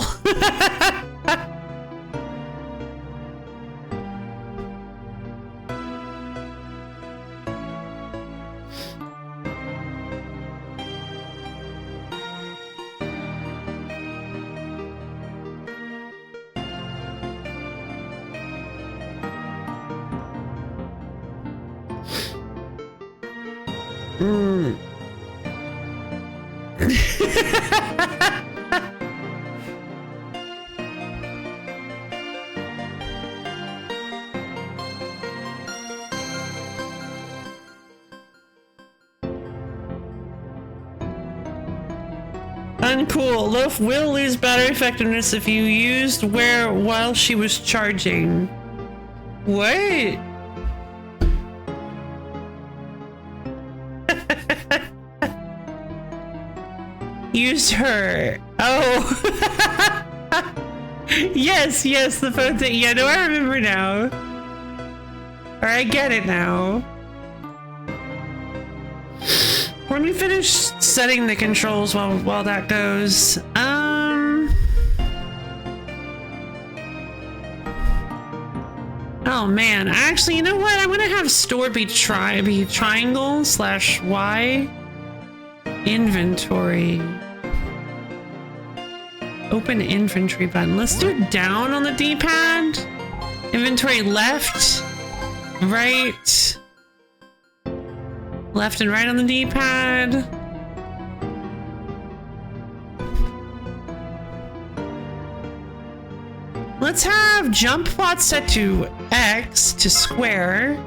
Uncool. Loaf will lose battery effectiveness if you used wear while she was charging. What? Used her. Oh. Yes, yes, the phone thing. Yeah, no, I remember now. Or I get it now. Let me finish setting the controls while that goes. Oh man, actually, you know what? I'm gonna have store be triangle / Y. Inventory. Open inventory button. Let's do down on the D-pad. Inventory left, right. Left and right on the D-pad. Let's have jump pot set to X to square.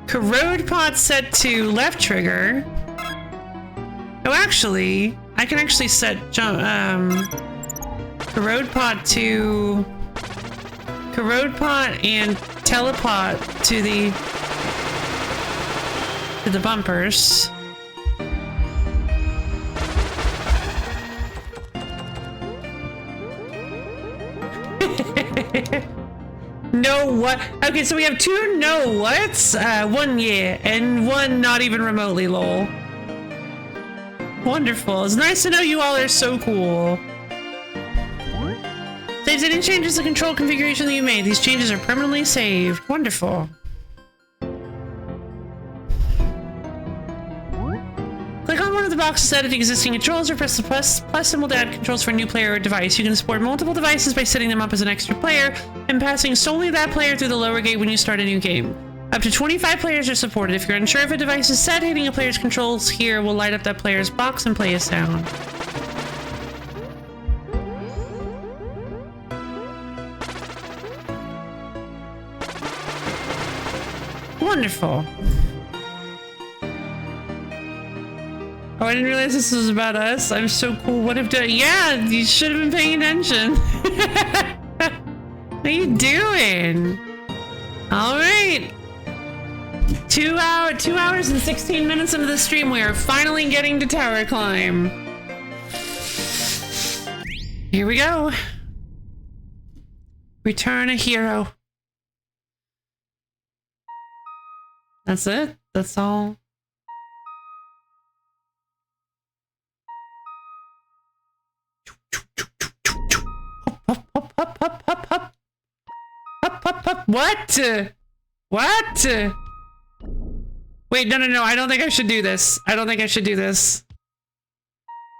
Corrode pot set to left trigger. Oh, actually, I can actually set corrode pot to corrode pot and telepot to the bumpers. No what? Okay, so we have 2 no whats, 1 yeah, and 1 not even remotely lol. Wonderful. It's nice to know you all are so cool. Saves any changes to the control configuration that you made. These changes are permanently saved. Wonderful. Click on one of the boxes to edit existing controls, or press the plus symbol to add controls for a new player or device. You can support multiple devices by setting them up as an extra player and passing solely that player through the lower gate when you start a new game. Up to 25 players are supported. If you're unsure if a device is set, hitting a player's controls here will light up that player's box and play a sound. Wonderful. Oh, I didn't realize this was about us. I'm so cool. What have done? Yeah, you should have been paying attention. What are you doing? All right. 2 hours and 16 minutes into the stream, we are finally getting to TowerClimb. Here we go. Return a hero. That's it? That's all? Hop, hop, hop, hop, hop, hop. Hop, hop, hop. What? What? Wait, no. I don't think I should do this. I don't think I should do this.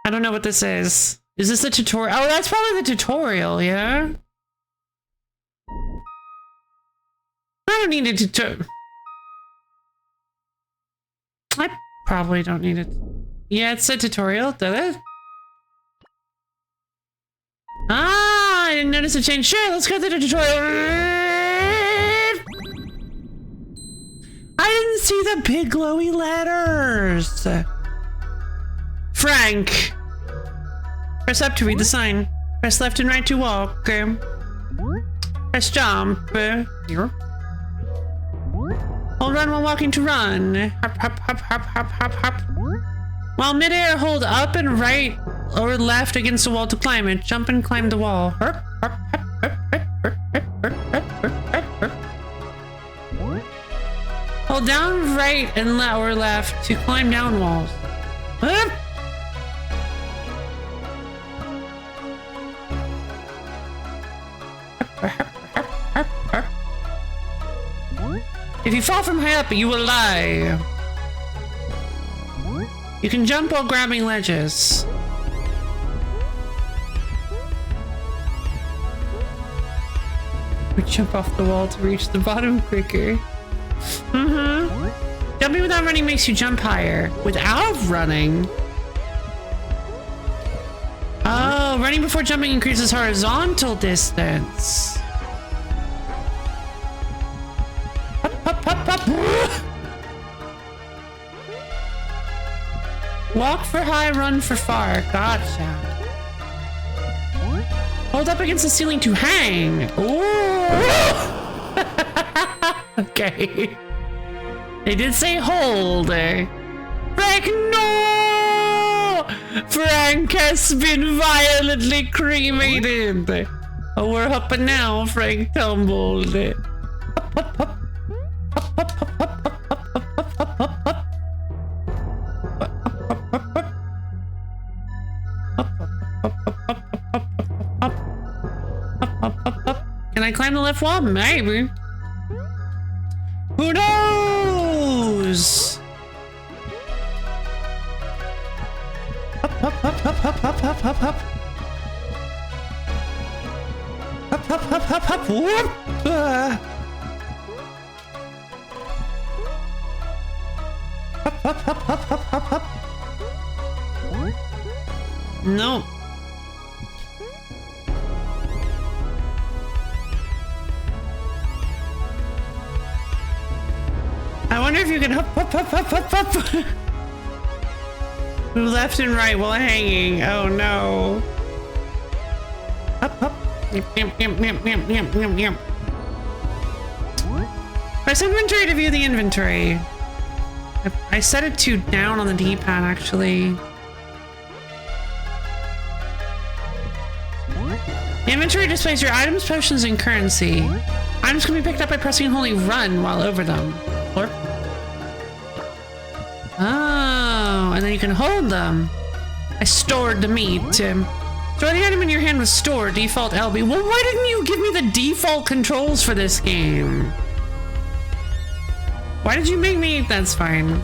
I don't know what this is. Is this a tutorial? Oh, that's probably the tutorial, yeah? I don't need a tutorial. I probably don't need it. Yeah, it's a tutorial, does it? Ah, I didn't notice a change. Sure, let's go to the tutorial. I didn't see the big glowy letters. Frank. Press up to read the sign. Press left and right to walk. Press jump. Hold run while walking to run. Hop, hop, hop, hop, hop, hop, hop. While midair, hold up and right or left against the wall to climb it. Jump and climb the wall. Hold down right and or left to climb down walls. If you fall from high up, you will die. You can jump while grabbing ledges. Or jump off the wall to reach the bottom quicker. Jumping without running makes you jump higher. Without running? Oh, running before jumping increases horizontal distance. Walk for high, run for far. Gotcha. Hold up against the ceiling to hang. Ooh. Okay. They did say hold. Frank, no! Frank has been violently cremated. Oh, we're hopping now. Frank tumbled. Hop, hop, hop. Can I climb the left wall? Maybe. Who knows? Hop, hop, hop, hop, hop, hop, hop, hop, hop. Hop, hop, hop, hop, hop. Whoop. Hop, hop, hop, hop, hop, hop, hop. No. I wonder if you can hop, hop, hop, hop, hop, hop. Left and right while hanging. Oh no. Hop, hop. Yep. Press inventory to view the inventory. I set it to down on the D-pad actually. The inventory displays your items, potions, and currency. Items can be picked up by pressing and holding run while over them. Or... oh, and then you can hold them. I stored the meat. Store the item in your hand with store, default LB. Well, why didn't you give me the default controls for this game? Why did you make me? That's fine.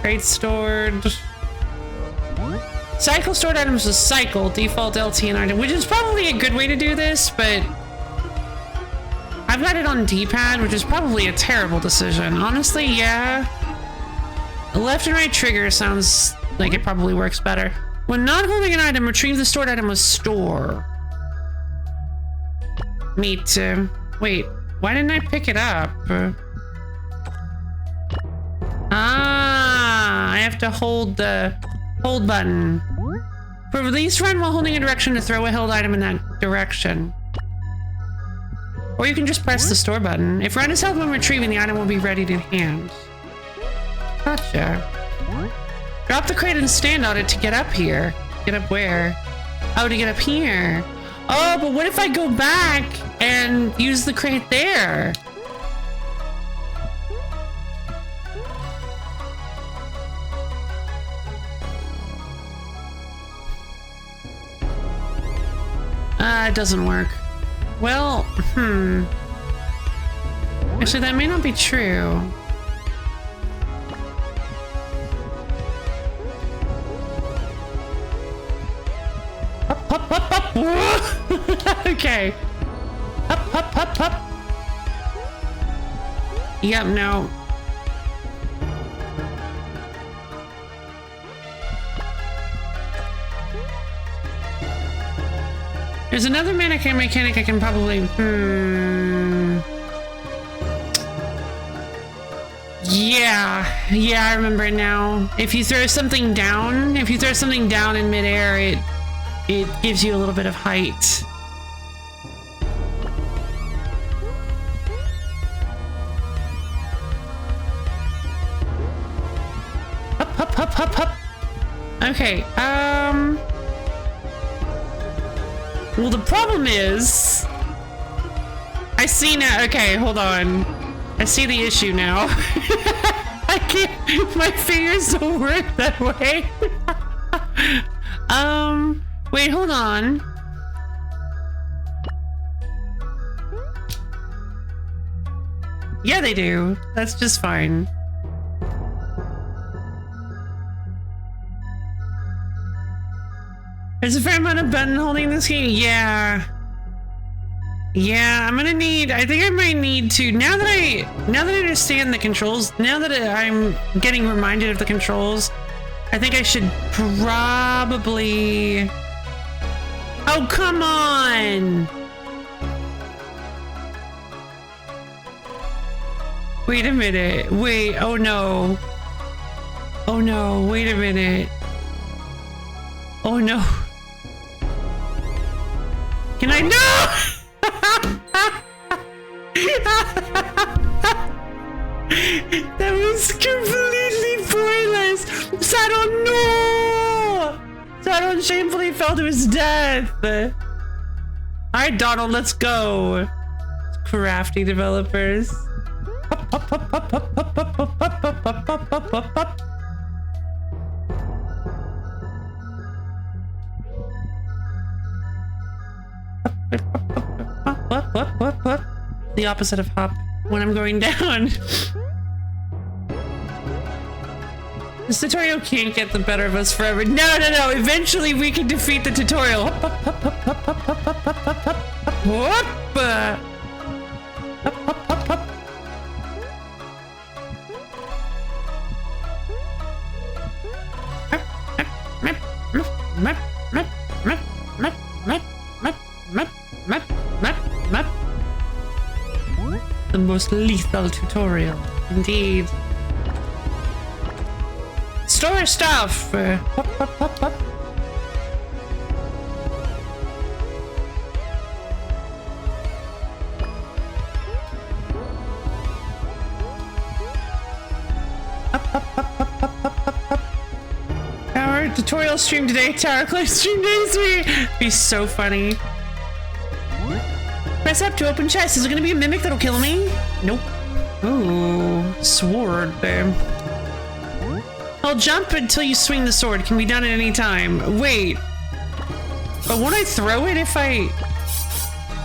Crate stored. Cycle stored items with cycle, default LT and item, which is probably a good way to do this, but I've got it on D-pad, which is probably a terrible decision. Honestly, yeah. The left and right trigger sounds like it probably works better. When not holding an item, retrieve the stored item with store. Meat. Wait. Why didn't I pick it up? Ah, I have to hold the hold button. For release run while holding a direction to throw a held item in that direction. Or you can just press the store button. If run is held when retrieving, the item will be ready to hand. Gotcha. Drop the crate and stand on it to get up here. Get up where? Oh, to get up here. Oh, but what if I go back and use the crate there? It doesn't work. Well, Actually, that may not be true. Up, up, up, up. Okay. Up, up, up, up. Yep, no. There's another mechanic I can probably... Yeah, I remember it now. If you throw something down, in midair, it gives you a little bit of height. Up, up, up, up, up. Okay, well, the problem is... I see now... Okay, hold on. I see the issue now. I can't... My fingers don't work that way. Wait, hold on. Yeah, they do. That's just fine. There's a fair amount of button holding in this game. Yeah, I'm gonna need, I think I might need to, now that I understand the controls, now that I'm getting reminded of the controls, I think I should probably... Oh, come on! Wait a minute. Wait, oh no. Oh no, wait a minute. Oh no. Can I? No! That was completely pointless. Saturn, no! Saturn shamefully fell to his death. Alright, Donald, let's go. Crafty developers. What? The opposite of hop when I'm going down. This tutorial can't get the better of us forever. No. Eventually we can defeat the tutorial. The most lethal tutorial, indeed. Store stuff! Our tutorial stream today, TowerClimb stream today, be so funny. Press up to open chest. Is it gonna be a mimic that'll kill me? Nope. Ooh, sword, babe. I'll jump until you swing the sword. Can be done at any time. Wait. But won't I throw it if I...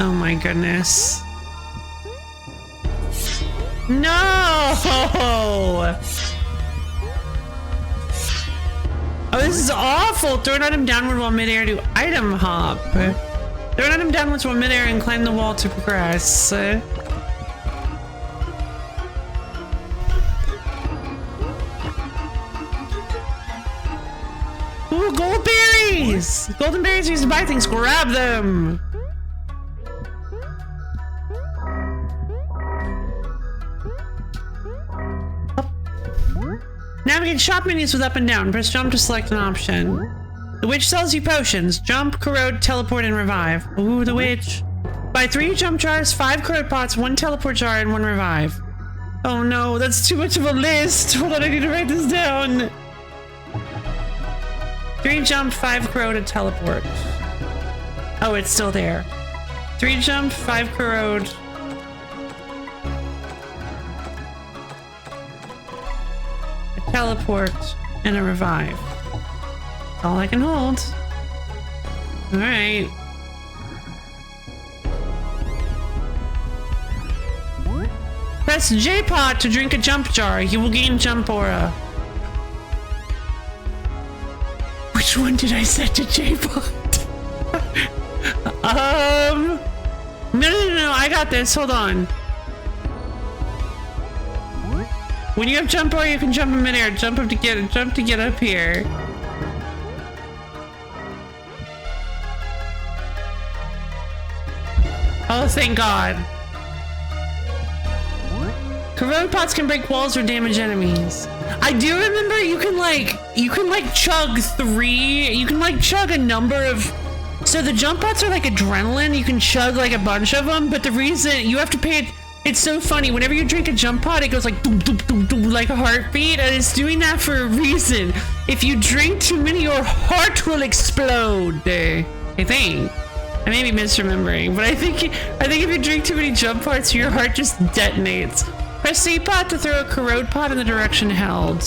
Oh my goodness. No! Oh, this is awful. Throw an item downward while midair to item hop. Throw an item downwards while midair and climb the wall to progress. Ooh, gold berries! Golden berries are used to buy things. Grab them! Navigate shop menus with up and down. Press jump to select an option. The witch sells you potions. Jump, corrode, teleport, and revive. Ooh, the witch. Buy 3 jump jars, 5 corrode pots, 1 teleport jar, and 1 revive. Oh no, that's too much of a list. Hold on, I need to write this down. 3 jump, 5 corrode, and teleport. Oh, it's still there. 3 jump, 5 corrode. A teleport, and a revive. That's all I can hold. Alright. Press J-Pot to drink a jump jar. You will gain jump aura. Which one did I set to J-Pot? No, I got this. Hold on. When you have jump aura, you can jump in midair. Jump to get up here. Oh, thank God. Corrode pots can break walls or damage enemies. I do remember you can chug a number of, so the jump pots are like adrenaline. You can chug like a bunch of them, but the reason you have to pay it, it's so funny. Whenever you drink a jump pot, it goes like doom, doom, doom, doom, like a heartbeat, and it's doing that for a reason. If you drink too many, your heart will explode. I think. I may be misremembering, but I think if you drink too many jump pots, your heart just detonates. Press C-Pot to throw a corrode pot in the direction held.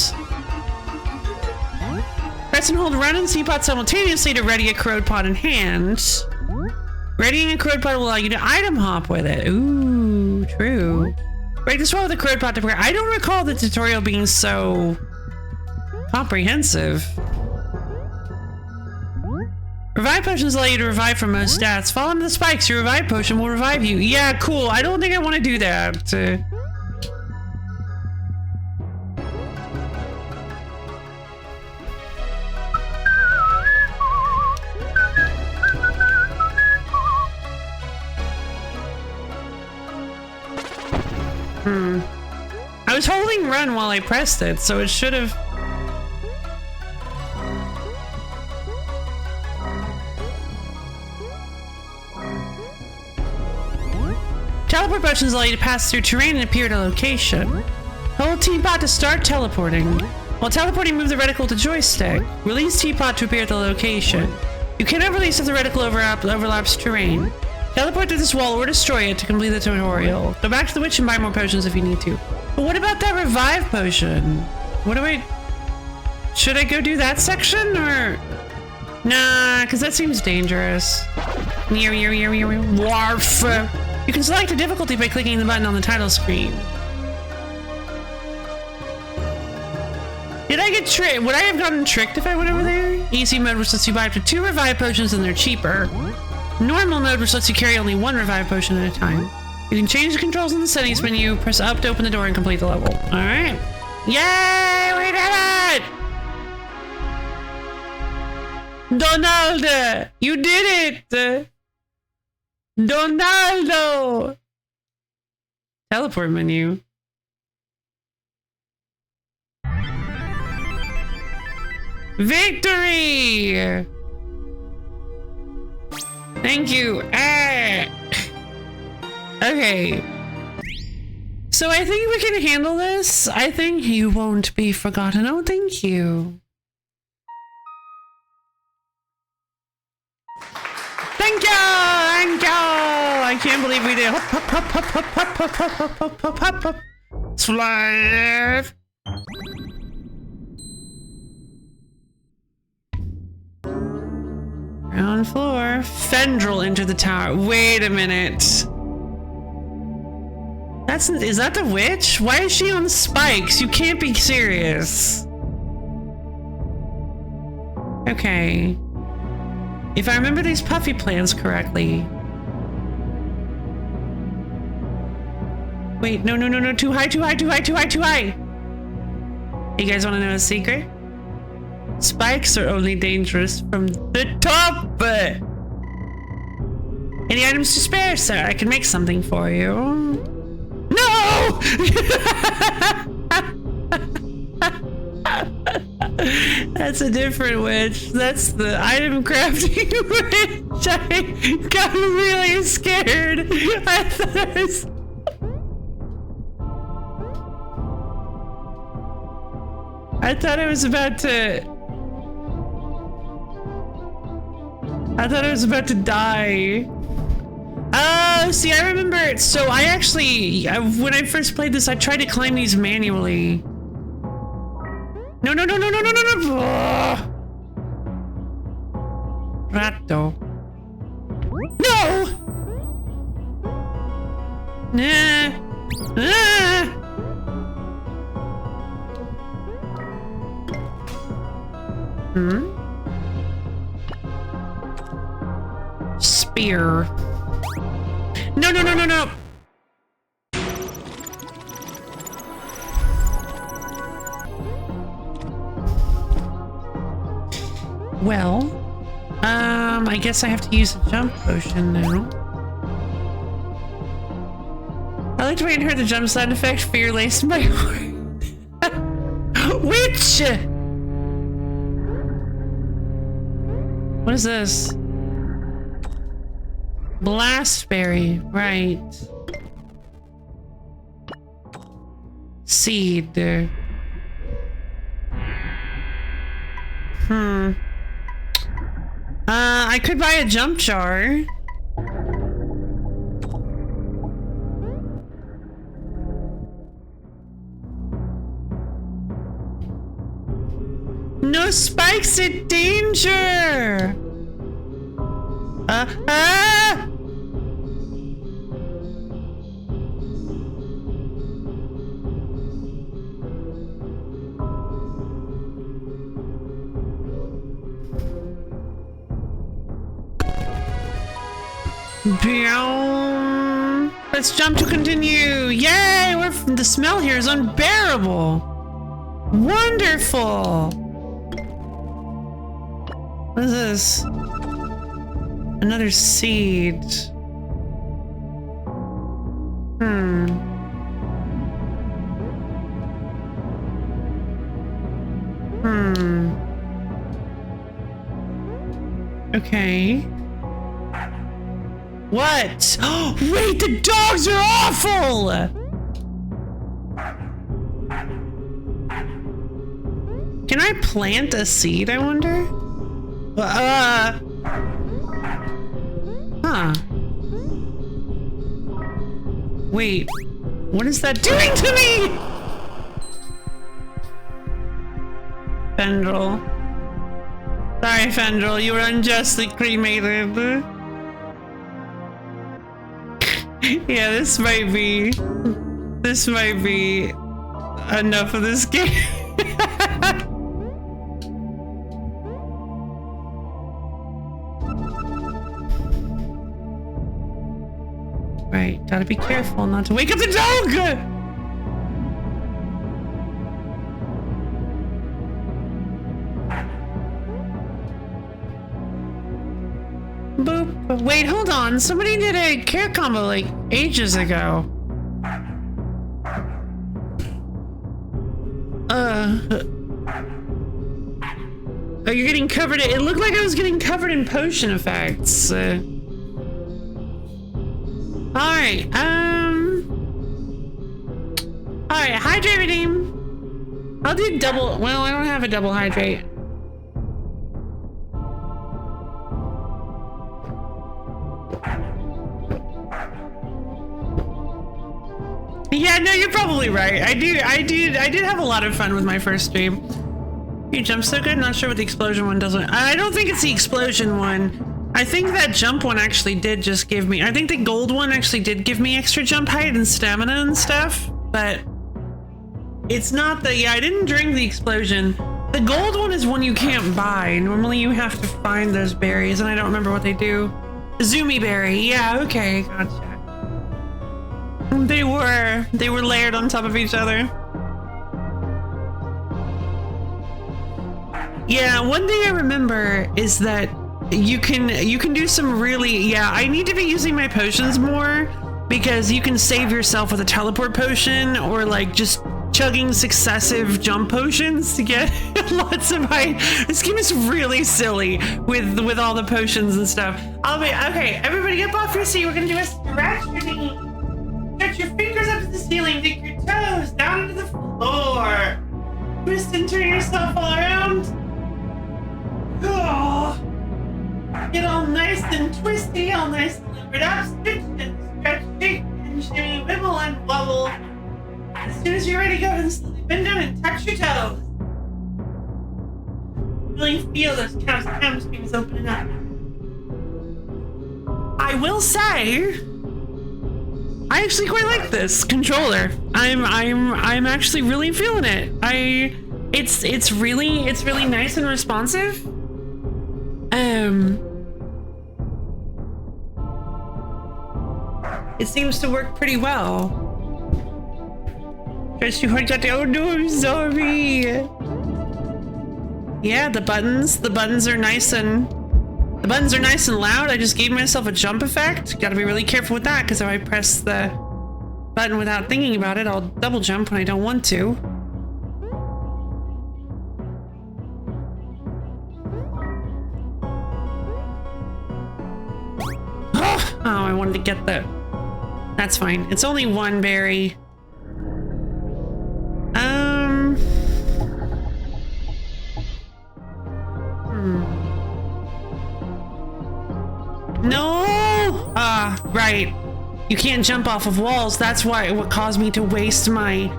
Press and hold run and C-Pot simultaneously to ready a corrode pot in hand. Readying a corrode pot will allow you to item hop with it. Ooh, true. Break this wall with a corrode pot to prepare. I don't recall the tutorial being so comprehensive. Revive potions allow you to revive from most stats. Fall into the spikes, your revive potion will revive you. Yeah, cool. I don't think I want to do that. I was holding run while I pressed it, so it should have... Teleport potions allow you to pass through terrain and appear at a location. Hold T-Pot to start teleporting. While teleporting, move the reticle to joystick. Release T-Pot to appear at the location. You cannot release if the reticle overlaps terrain. Teleport to this wall or destroy it to complete the tutorial. Go back to the witch and buy more potions if you need to. But what about that revive potion? What do I... Should I go do that section or... Nah, because that seems dangerous. Warf. You can select a difficulty by clicking the button on the title screen. Did I get tricked? Would I have gotten tricked if I went over there? Easy mode, which lets you buy up to 2 revive potions and they're cheaper. Normal mode, which lets you carry only 1 revive potion at a time. You can change the controls in the settings menu, press up to open the door and complete the level. Alright. Yay! We did it! Donald! You did it! Donaldo! Teleport menu. Victory! Thank you. Okay. So I think we can handle this. I think you won't be forgotten. Oh, thank you. Thank you! Thank you! I can't believe we did. Hop, hop, hop, hop, hop, hop, hop, hop, hop, hop, hop, hop. Slide. Ground floor. Fendril entered the tower. Wait a minute. Is that the witch? Why is she on spikes? You can't be serious. Okay. If I remember these puffy plans correctly. Wait, no. Too high. You guys want to know a secret? Spikes are only dangerous from the top. Any items to spare, sir? I can make something for you. No! That's a different witch. That's the item crafting witch. I got really scared. I thought I was about to die. Oh, see, I remember. So I actually, when I first played this, I tried to climb these manually. No. Ratto. No! Nah. Ah! Spear. No. Well, I guess I have to use a jump potion now. I liked when I heard the jump sound effect. Fear laced my heart. Witch! What is this? Blastberry, right. Seed. I could buy a jump jar. No spikes in danger! Let's jump to continue. Yay! The smell here is unbearable. Wonderful. What is this? Another seed. Okay. What? Oh, wait, the dogs are awful! Can I plant a seed, I wonder? Huh. Wait, what is that doing to me? Fendrel. Sorry, Fendrel, you were unjustly cremated. Yeah, this might be enough of this game. Right, gotta be careful not to wake up the dog! Boop. Wait, hold on. Somebody did a care combo like ages ago. Oh, you're getting covered. It looked like I was getting covered in potion effects. Alright, Alright, hydrate redeem. I'll do double. Well, I don't have a double hydrate. Yeah, no, you're probably right. I did have a lot of fun with my first stream. You jump so good, not sure what the explosion one does. I don't think it's the explosion one. I think that jump one actually did just give me, I think the gold one actually did give me extra jump height and stamina and stuff, but it's not the, yeah, I didn't drink the explosion. The gold one is one you can't buy. Normally you have to find those berries, and I don't remember what they do. Zoomy berry, yeah, okay, gotcha. They were layered on top of each other. Yeah, one thing I remember is that you can do some really, yeah, I need to be using my potions more, because you can save yourself with a teleport potion, or like just chugging successive jump potions to get lots of height. This game is really silly with all the potions and stuff. Okay, everybody get off your seat. We're gonna do a stretching. Stretch your fingers up to the ceiling, dig your toes down into the floor. Twist and turn yourself all around. Oh. Get all nice and twisty, all nice and limbered up. Stretch and stretch, shake and shimmy, wibble and wobble. As soon as you're ready, go ahead and slowly bend down and touch your toes. Really feel those calves and hamstrings opening up. I will say, I actually quite like this controller. I'm actually really feeling it. It's really nice and responsive. It seems to work pretty well. Stretch too hard, got to, oh no, I'm sorry. Yeah, the buttons are nice and loud. I just gave myself a jump effect. Gotta be really careful with that, because if I press the button without thinking about it, I'll double jump when I don't want to. Oh, I wanted to get the... That's fine. It's only one berry. No! Right. You can't jump off of walls. That's what caused me to waste my...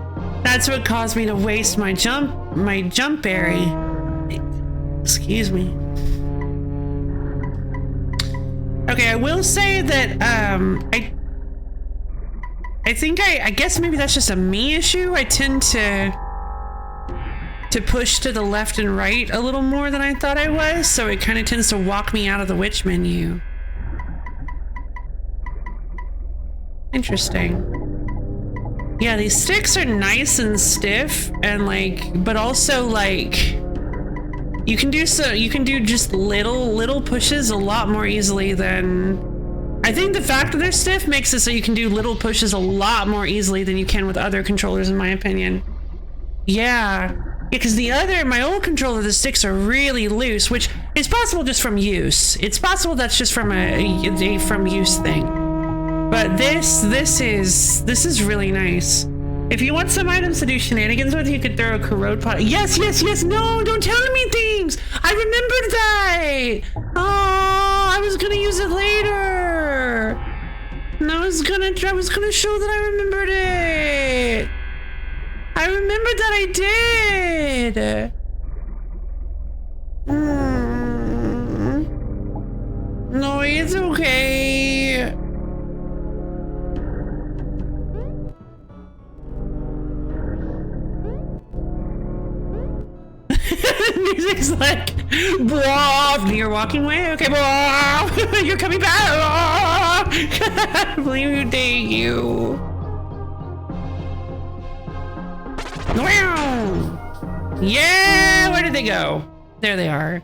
That's what caused me to waste my jump berry. Excuse me. Okay, I will say that, I think I guess maybe that's just a me issue. I tend to push to the left and right a little more than I thought I was, so it kind of tends to walk me out of the witch menu. Interesting. Yeah, these sticks are nice and stiff and like, but also like, you can do just little pushes a lot more easily than... I think the fact that they're stiff makes it so you can do little pushes a lot more easily than you can with other controllers, in my opinion. Yeah, because my old controller, the sticks are really loose, which is possible just from use. It's possible that's just from a from use thing. But this is really nice. If you want some items to do shenanigans with, you could throw a corrode pot. Yes, no, don't tell me things. I remembered that. Oh, I was gonna use it later. And I was gonna show that I remembered it. I remembered that I did. No, it's okay. Music's like, blah, you're walking away? Okay, blah, you're coming back. I can't believe you date you. Yeah, where did they go? There they are.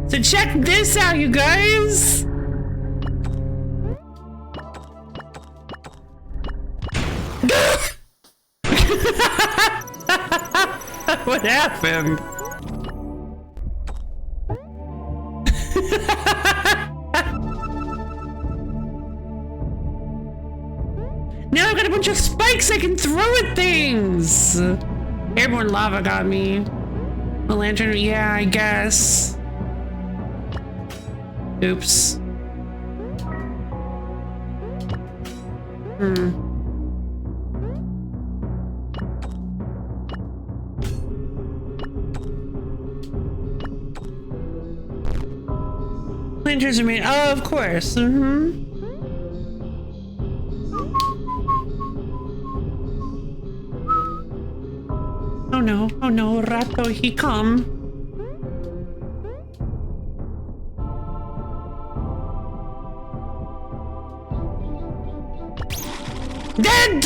So check this out, you guys. What happened? Now I've got a bunch of spikes I can throw at things! Airborne lava got me. A lantern, yeah, I guess. Oops. Lanterns are made, oh, of course, Oh no, Rato, he come. Dead!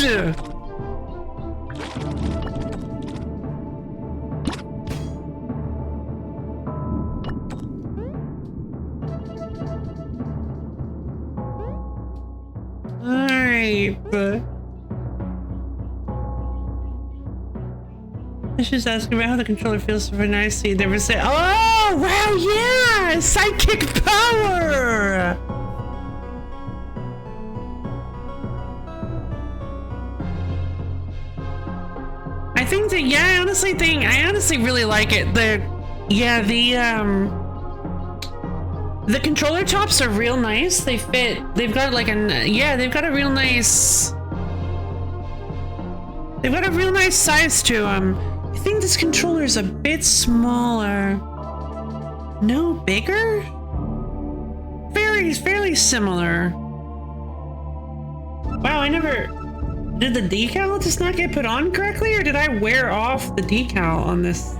Alright. was just asking about how the controller feels for nice. So you never say, oh, wow, yeah! Sidekick power! I think that, yeah, I honestly really like it. The controller tops are real nice. They fit, they've got like they've got a real nice size to them. I think this controller is a bit smaller. No, bigger? Fairly similar. Wow, I never... Did the decal just not get put on correctly, or did I wear off the decal on this...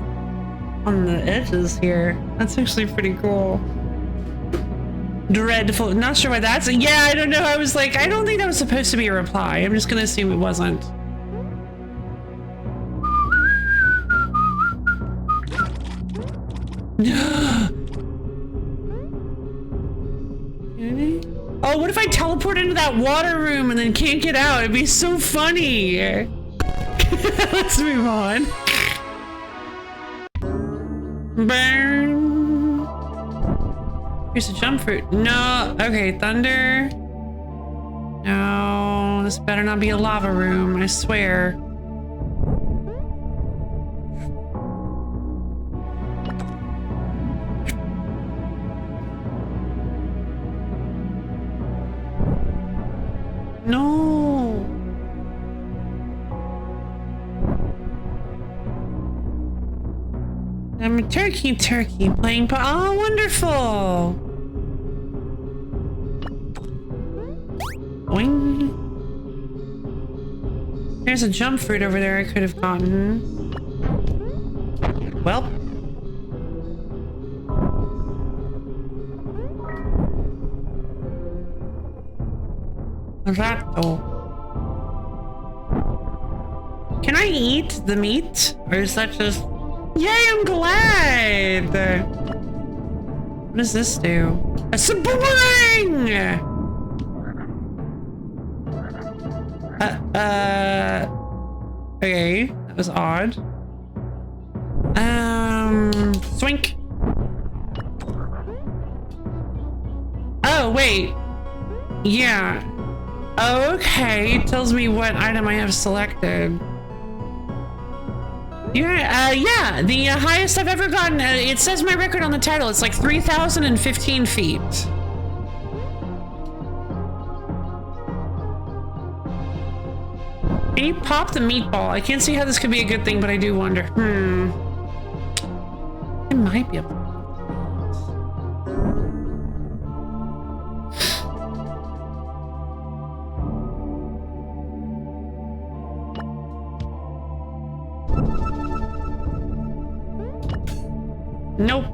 on the edges here? That's actually pretty cool. Dreadful. Not sure why that's... Yeah, I don't know. I was like, I don't think that was supposed to be a reply. I'm just gonna assume it wasn't. Oh, what if I teleport into that water room and then can't get out? It'd be so funny. Let's move on. Burn. Here's a jump fruit. No. Okay, thunder. No, this better not be a lava room, I swear. No. I'm a turkey playing oh, wonderful. Boing. There's a jump fruit over there I could have gotten. Well. Ratto. Can I eat the meat? Or is that just... Yay, I'm glad! What does this do? A boomerang! Okay, that was odd. Swink. Oh, wait. Yeah. Okay, it tells me what item I have selected. Yeah, the highest I've ever gotten, it says my record on the title, it's like 3,015 feet. Can you pop the meatball? I can't see how this could be a good thing, but I do wonder. I might be able to. Nope.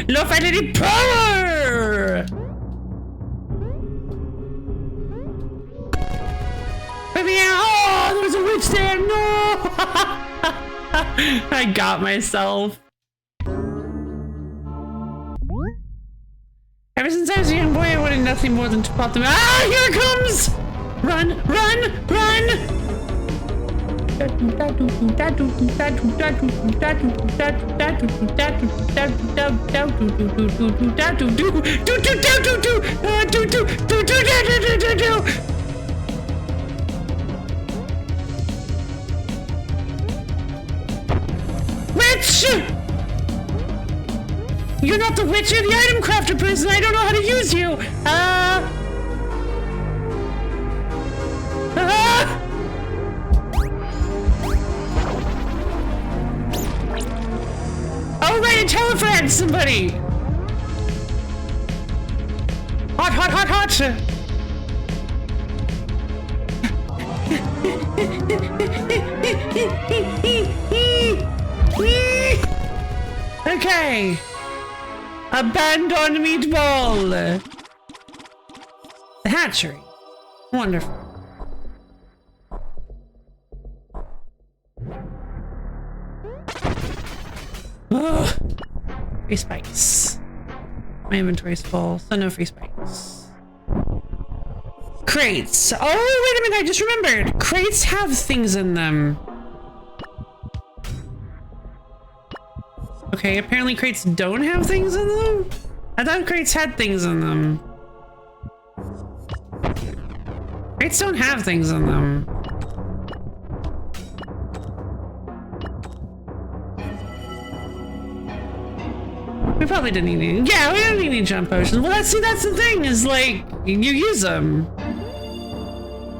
No finally power! Baby, oh, there's a witch there! No! I got myself. Ever since I was a young boy, I wanted nothing more than to pop them. Ah, here it comes! Run, run, run! Witch! You're not the witch, you're the item crafter person. I don't know how to use you. Oh, right, and telefriend somebody. Hot, hot, hot, hot. Okay. Abandoned meatball. The hatchery. Wonderful. Ugh. Free spikes. My inventory's full, so no free spikes. Crates. Oh, wait a minute, I just remembered. Crates have things in them. Okay, apparently crates don't have things in them? I thought crates had things in them. Crates don't have things in them. We probably didn't need any. Yeah, we didn't need any jump potions. Well, that's the thing, is like, you use them.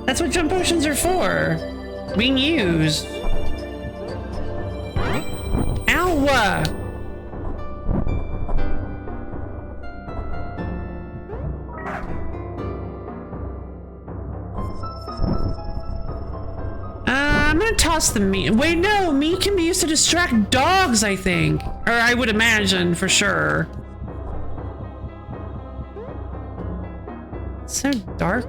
That's what jump potions are for. Being used. Ow! I'm gonna toss the meat. Wait, no, meat can be used to distract dogs, I think. Or I would imagine, for sure. It's so dark.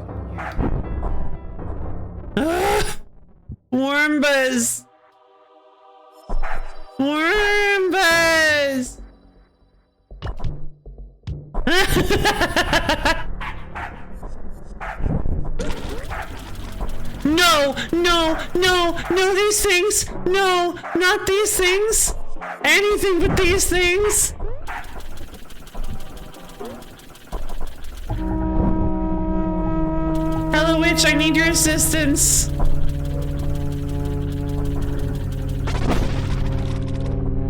Wormbuzz! Wormbuzz! No, no, no, no, these things. No, not these things. Anything but these things. Hello, witch, I need your assistance.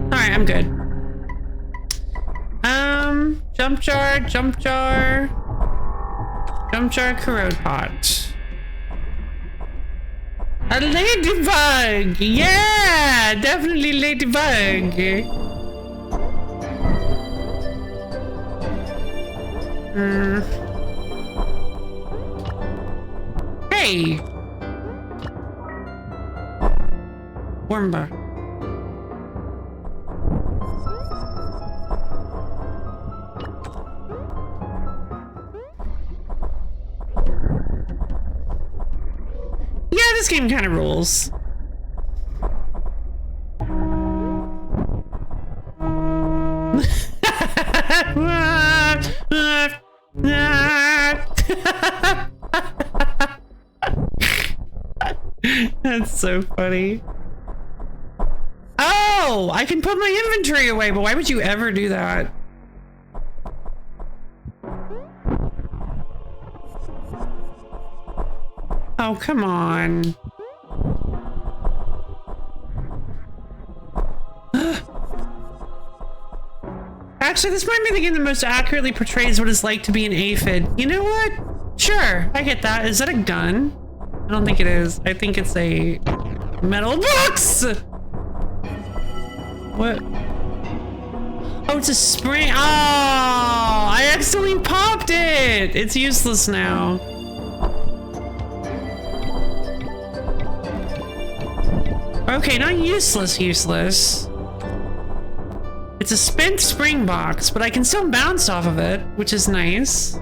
Alright, I'm good. Jump jar, jump jar. Jump jar, corrode pot. A ladybug! Yeah! Definitely ladybug! Hey! Wormbar. Yeah, this game kind of rules. That's so funny. Oh, I can put my inventory away, but why would you ever do that? Oh, come on. Actually, this might be the game that most accurately portrays what it's like to be an aphid. You know what? Sure, I get that. Is that a gun? I don't think it is. I think it's a metal box! What? Oh, it's a spring. Oh, I accidentally popped it. It's useless now. Okay, not useless, useless. It's a spent spring box, but I can still bounce off of it, which is nice.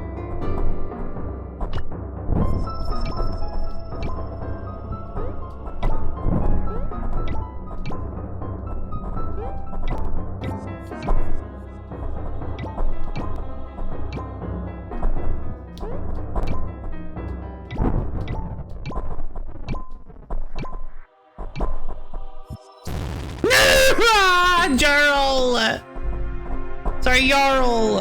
Jarl! Sorry, Jarl.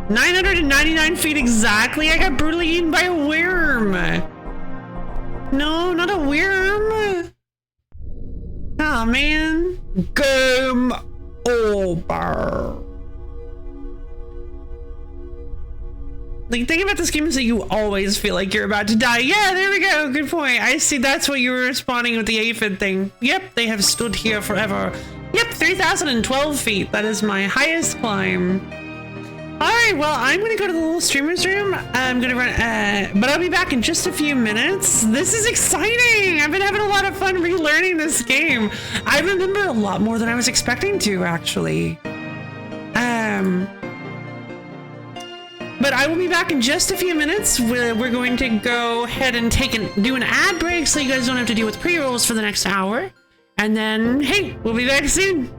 999 feet exactly. I got brutally eaten by a worm. No, not a worm. Oh man. Game over. The thing about this game is that you always feel like you're about to die. Yeah, there we go. Good point. I see. That's what you were responding with the aphid thing. Yep, they have stood here forever. Yep, 3,012 feet. That is my highest climb. All right, well, I'm gonna go to the little streamer's room. I'm gonna run, but I'll be back in just a few minutes. This is exciting. I've been having a lot of fun relearning this game. I remember a lot more than I was expecting to, actually. But I will be back in just a few minutes. We're going to go ahead and do an ad break so you guys don't have to deal with pre-rolls for the next hour. And then, hey, we'll be back soon.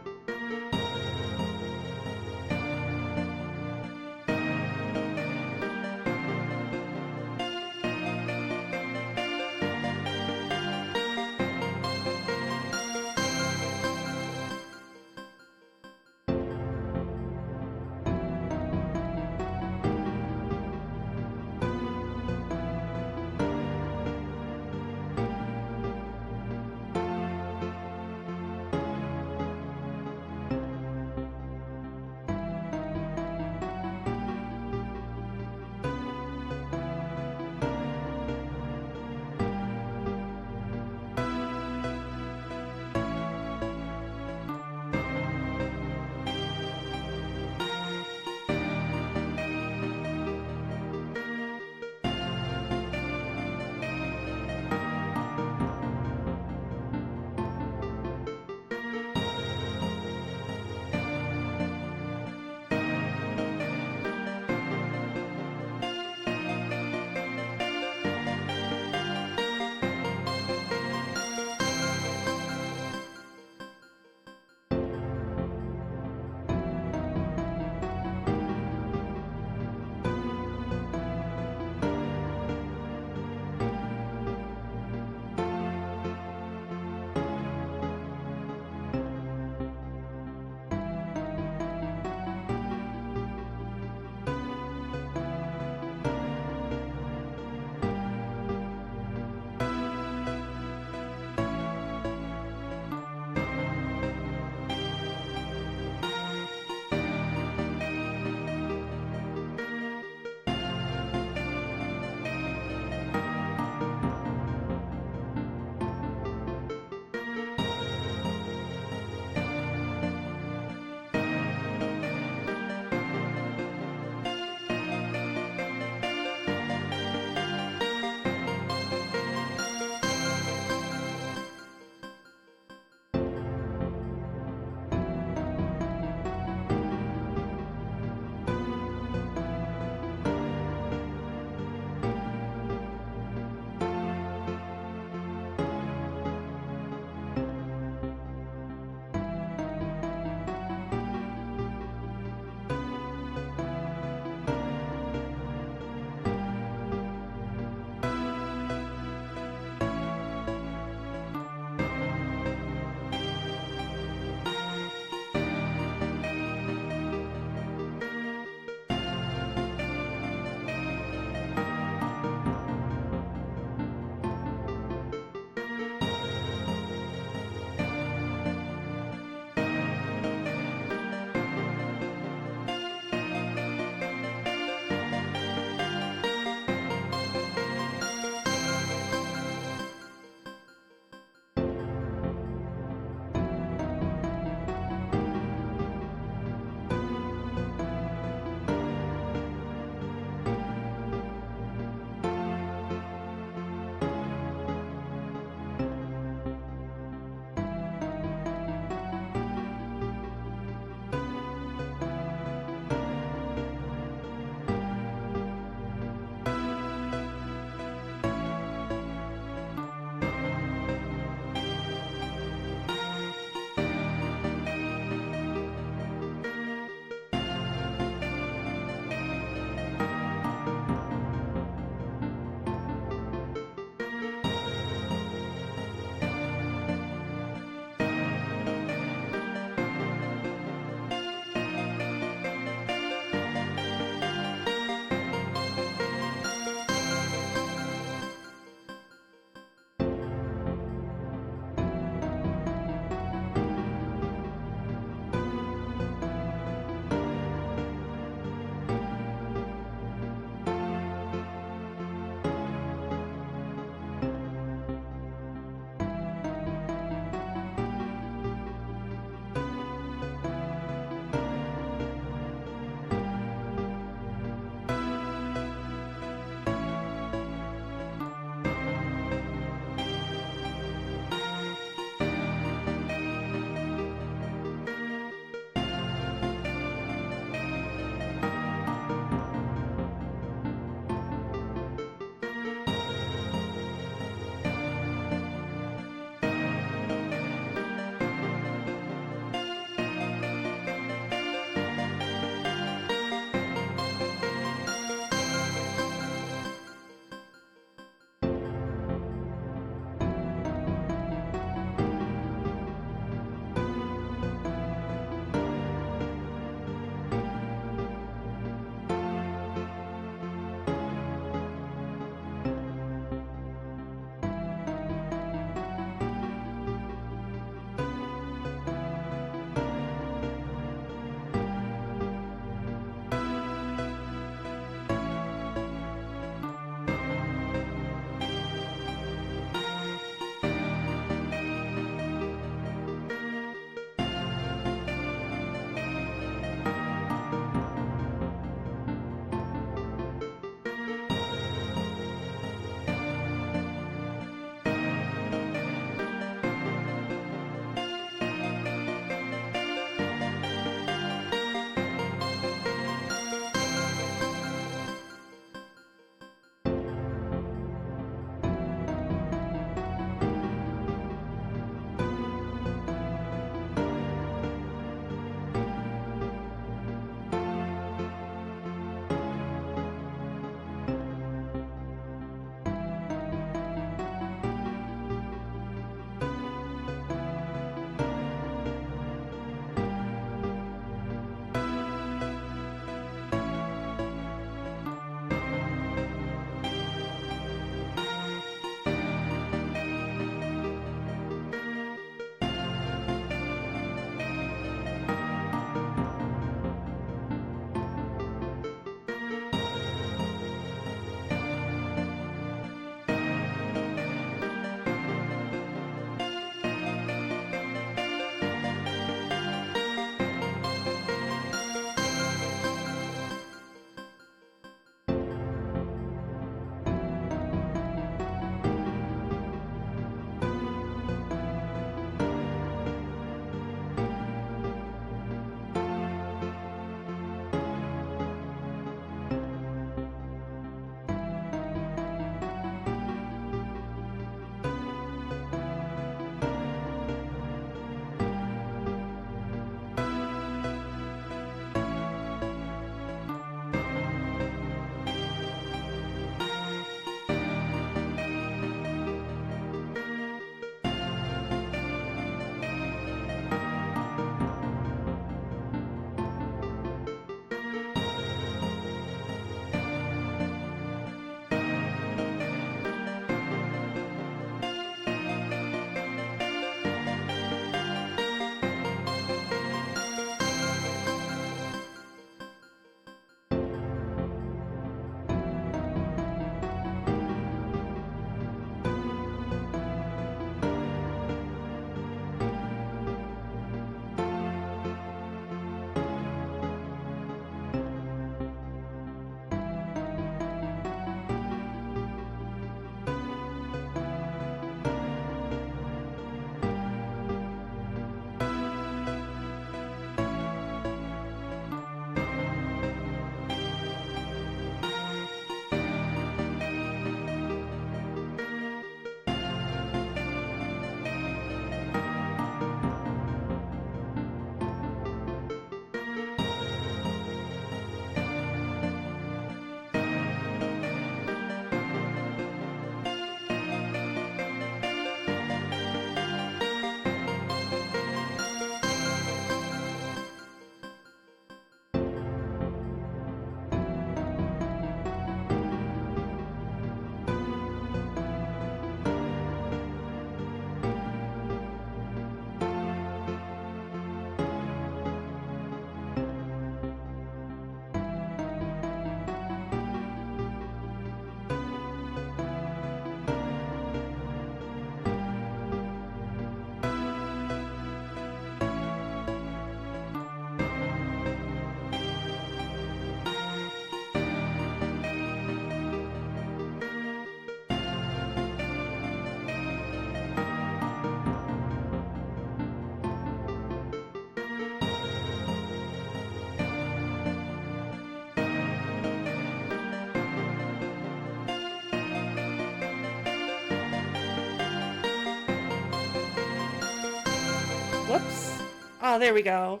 Oh, there we go.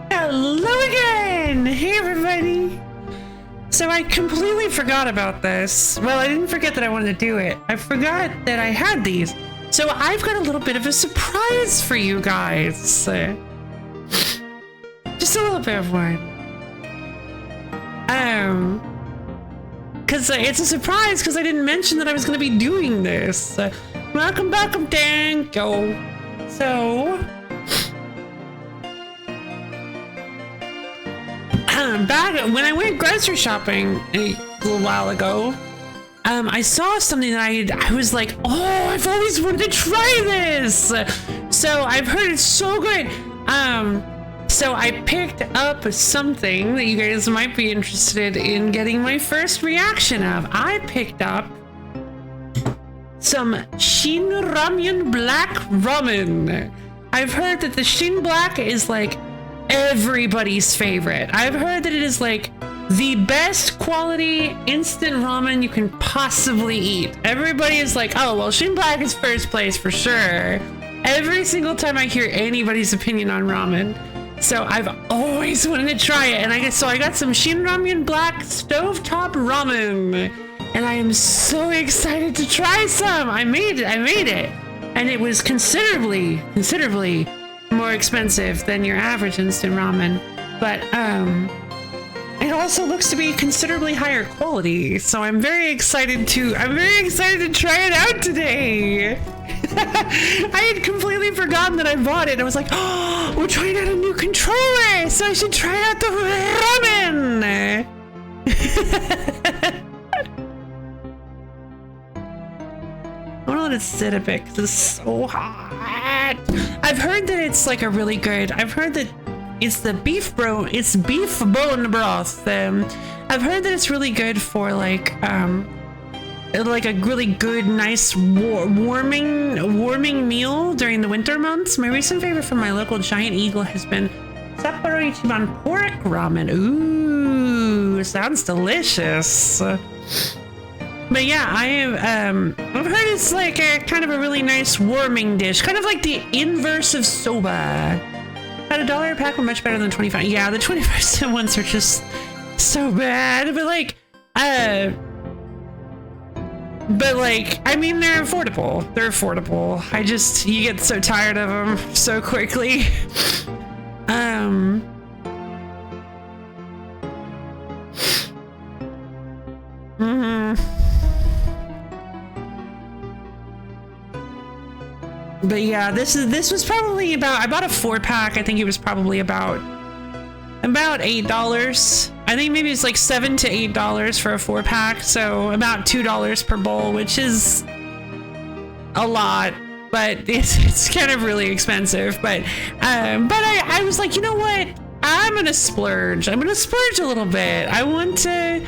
Hello again! Hey everybody! So I completely forgot about this. Well, I didn't forget that I wanted to do it. I forgot that I had these. So I've got a little bit of a surprise for you guys. Just a little bit of one. Cause it's a surprise because I didn't mention that I was gonna be doing this. Welcome back, Danko. So back when I went grocery shopping a little while ago, I saw something that I was like, oh, I've always wanted to try this. So I've heard it's so good. So I picked up something that you guys might be interested in getting my first reaction of. I picked up some Shin Ramyun Black Ramen. I've heard that the Shin Black is like everybody's favorite. I've heard that it is like the best quality instant ramen you can possibly eat. Everybody is like, oh, well, Shin Black is first place for sure. Every single time I hear anybody's opinion on ramen. So I've always wanted to try it. And I got some Shin Ramyun Black Stovetop Ramen. And I am so excited to try some. I made it. And it was considerably more expensive than your average instant ramen. But it also looks to be considerably higher quality. So I'm very excited to try it out today. I had completely forgotten that I bought it. I was like, oh, we're trying out a new controller, so I should try out the ramen. I want to let it sit a bit because it's so hot. I've heard that it's like a really good. I've heard that it's beef bone broth. I've heard that it's really good for like a really good, nice, warming meal during the winter months. My recent favorite from my local Giant Eagle has been Sapporo Ichiban pork ramen. Ooh, sounds delicious. But yeah, I've heard it's like a kind of a really nice warming dish, kind of like the inverse of soba. At $1 a pack were much better than 25. Yeah, the 25-cent ones are just so bad. But like, I mean, they're affordable. You get so tired of them so quickly. But yeah, this was probably about, I bought a 4-pack. I think it was probably about $8. I think maybe it's like $7 to $8 for a 4-pack. So about $2 per bowl, which is a lot, but it's kind of really expensive. But I was like, you know what? I'm gonna splurge. I'm gonna splurge a little bit. I want to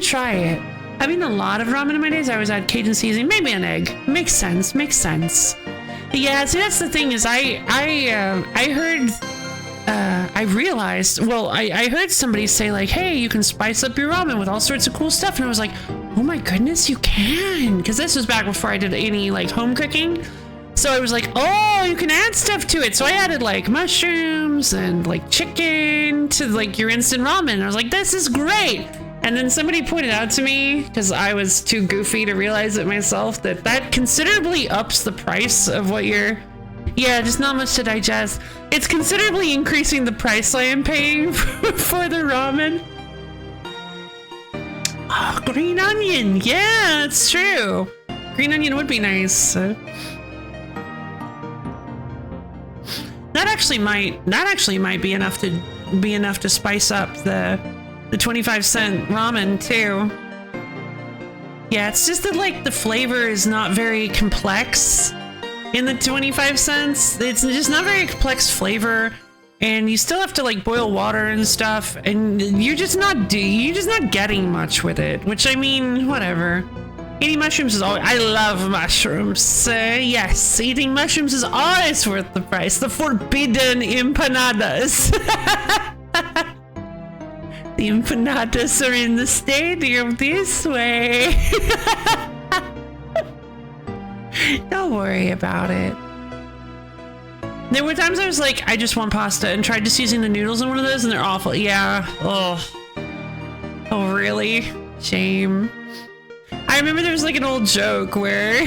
try it. I've eaten a lot of ramen in my days. I was at Cajun seasoning, maybe an egg. Makes sense. Yeah, see, that's the thing is I heard somebody say like, hey, you can spice up your ramen with all sorts of cool stuff. And I was like, oh my goodness, you can. Because this was back before I did any like home cooking. So I was like, oh, you can add stuff to it. So I added like mushrooms and like chicken to like your instant ramen. And I was like, this is great. And then somebody pointed out to me, because I was too goofy to realize it myself, that considerably ups the price of what you're... Yeah, just not much to digest. It's considerably increasing the price I am paying for the ramen. Oh, green onion. Yeah, it's true. Green onion would be nice. That actually might be enough to spice up the 25-cent ramen too. Yeah, it's just that like the flavor is not very complex in the 25 cents. It's just not very complex flavor, and you still have to like boil water and stuff, and you're just not getting much with it, which I mean, whatever. Eating mushrooms is always, I love mushrooms. Yes, eating mushrooms is always worth the price. The forbidden empanadas. The empanadas are in the stadium this way. Don't worry about it. There were times I was like, I just want pasta, and tried just using the noodles in one of those, and they're awful. Yeah. Oh, really? Shame. I remember there was like an old joke where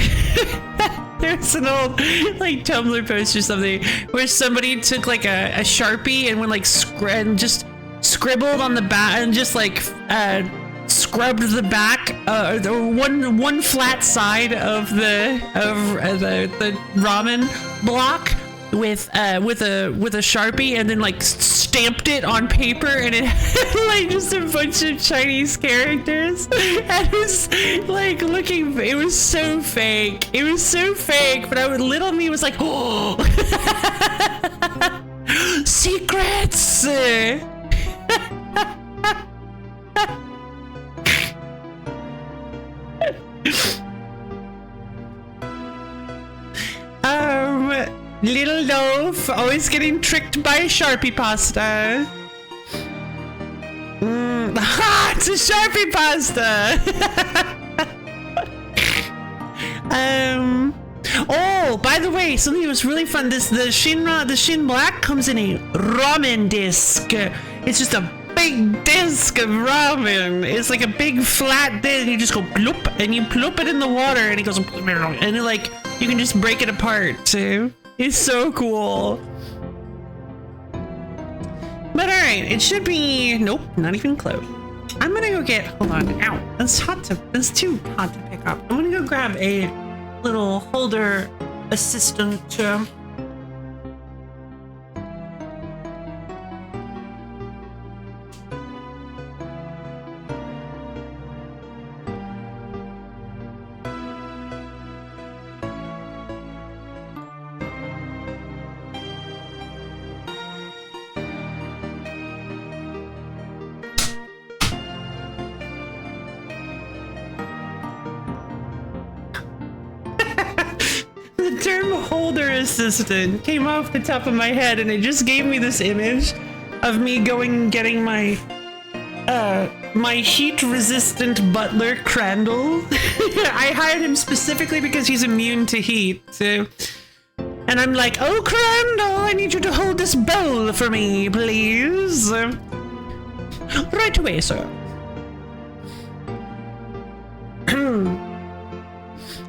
there's an old like Tumblr post or something where somebody took like a Sharpie and went like just scribbled on the back and just like scrubbed the back or one flat side of the ramen block with a Sharpie, and then like stamped it on paper, and it had like just a bunch of Chinese characters, and it was like it was so fake, but little me was like, oh. secrets. Little loaf, always getting tricked by Sharpie pasta. Ha! It's a Sharpie pasta. Oh, by the way, something that was really fun. The Shin Black comes in a ramen disc. It's just a big disc of ramen. It's like a big flat disc. You just go bloop, and you plop it in the water, and it goes, and it, like, you can just break it apart too. It's so cool. But alright, it should be, nope, not even close. I'm gonna go get, hold on, ow, that's too hot to pick up. I'm gonna go grab a little holder assistant. The term holder assistant came off the top of my head, and it just gave me this image of me going and getting my my heat-resistant butler, Crandall. I hired him specifically because he's immune to heat. And I'm like, oh, Crandall, I need you to hold this bowl for me, please. Right away, sir.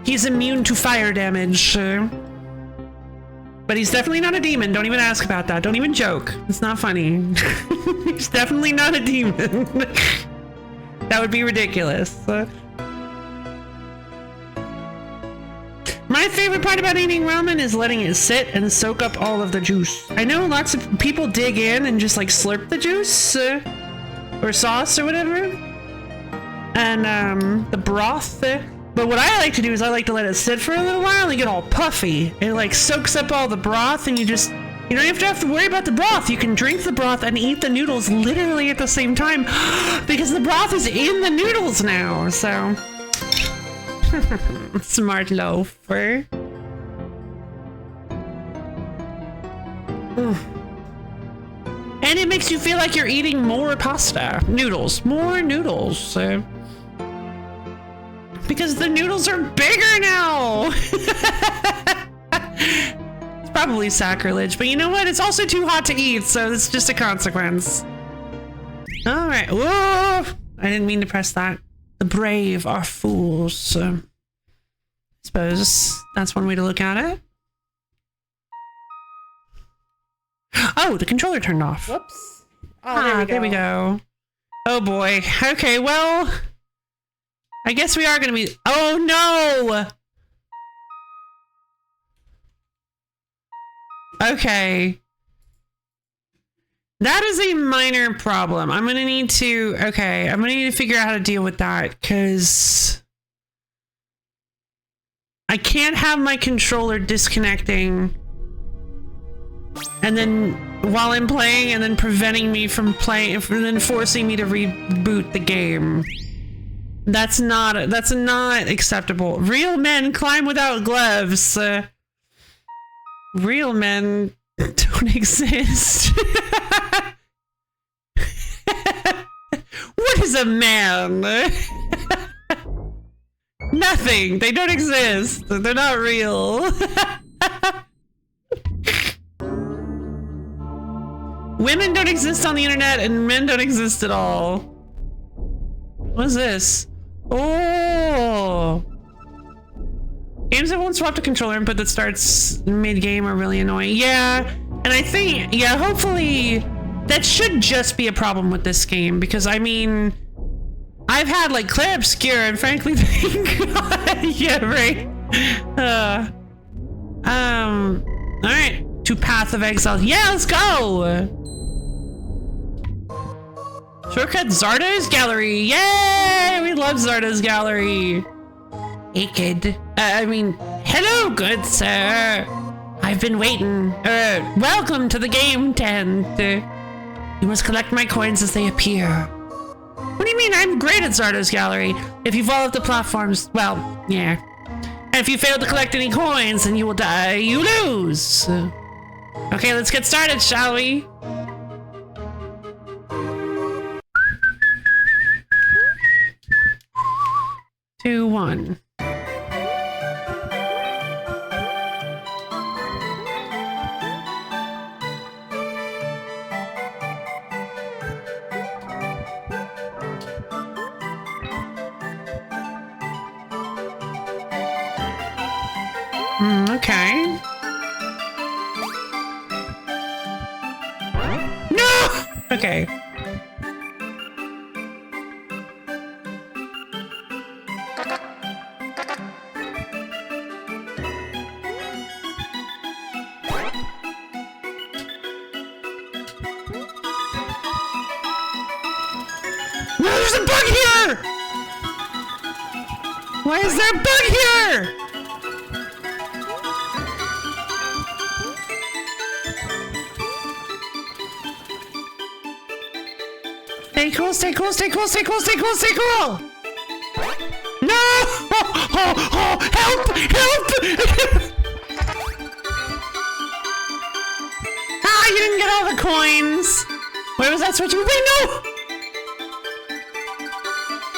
He's immune to fire damage. But he's definitely not a demon. Don't even ask about that. Don't even joke. It's not funny. He's definitely not a demon. That would be ridiculous. My favorite part about eating ramen is letting it sit and soak up all of the juice. I know lots of people dig in and just like slurp the juice or sauce or whatever. And the broth. But what I like to do is I like to let it sit for a little while and get all puffy. It like soaks up all the broth, and you don't have to worry about the broth. You can drink the broth and eat the noodles literally at the same time because the broth is in the noodles now. So smart loafer. And it makes you feel like you're eating more pasta. More noodles. Because the noodles are bigger now! It's probably sacrilege, but you know what? It's also too hot to eat, so it's just a consequence. Alright, whoa! I didn't mean to press that. The brave are fools. I suppose that's one way to look at it. Oh, the controller turned off. Whoops. Oh, there we go. Oh boy. Okay, well... I guess we are gonna be- oh no! Okay. That is a minor problem. I'm gonna need to figure out how to deal with that, because I can't have my controller disconnecting and then while I'm playing and then preventing me from playing and then forcing me to reboot the game. That's not acceptable. Real men climb without gloves. Real men don't exist. What is a man? Nothing. They don't exist. They're not real. Women don't exist on the internet, and men don't exist at all. What is this? Oh! Games that won't swap to controller input that starts mid-game are really annoying. Yeah, and I think, yeah, hopefully that should just be a problem with this game, because I mean, I've had like Claire Obscure, and frankly, yeah, right. Alright, to Path of Exile. Yeah, let's go! Shortcut Zardo's Gallery. Yay! We love Zardo's Gallery. Hey, kid. Hello, good sir. I've been waiting. Welcome to the game tent. You must collect my coins as they appear. What do you mean? I'm great at Zardo's Gallery. If you fall off the platforms, well, yeah. And if you fail to collect any coins, then you will die. You lose. Okay, let's get started, shall we? Two, one. Okay. No! Okay. No, there's a bug here! Why is there a bug here? Stay cool, stay cool, stay cool, stay cool, stay cool, stay cool! No! Oh, help! Help! Ah, you didn't get all the coins! Where was that switch? Wait, no!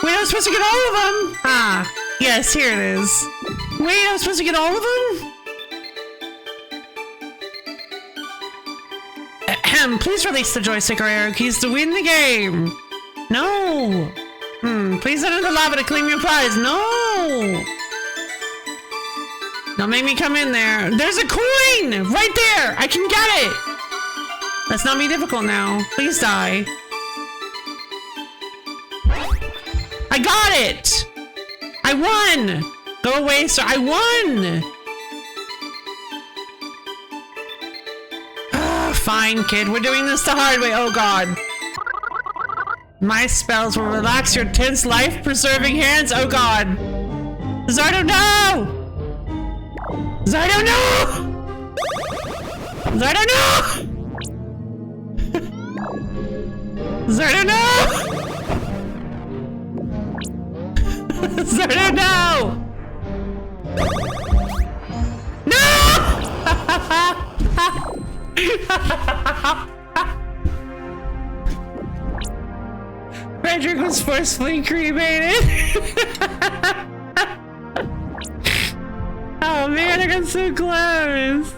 Wait, I was supposed to get all of them! Ah, yes, here it is. Wait, I was supposed to get all of them? Ahem, please release the joystick or arrow keys to win the game! No! Please enter the lava to claim your prize. No! Don't make me come in there. There's a coin! Right there! I can get it! Let's not be difficult now. Please die. I got it! I won! Go away, sir. I won! Fine, kid. We're doing this the hard way. Oh, God. My spells will relax your tense, life-preserving hands. Oh, God. Zardo, no! Zardo, no! Zardo, no! Zardo, no! Zardo, no! No! Frederick was forcefully cremated. Oh man, I got so close.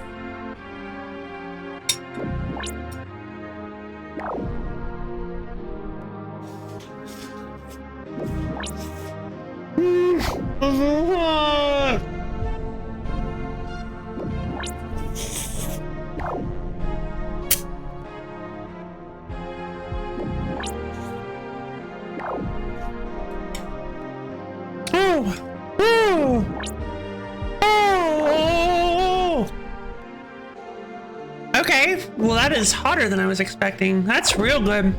Okay, well that is hotter than I was expecting. That's real good.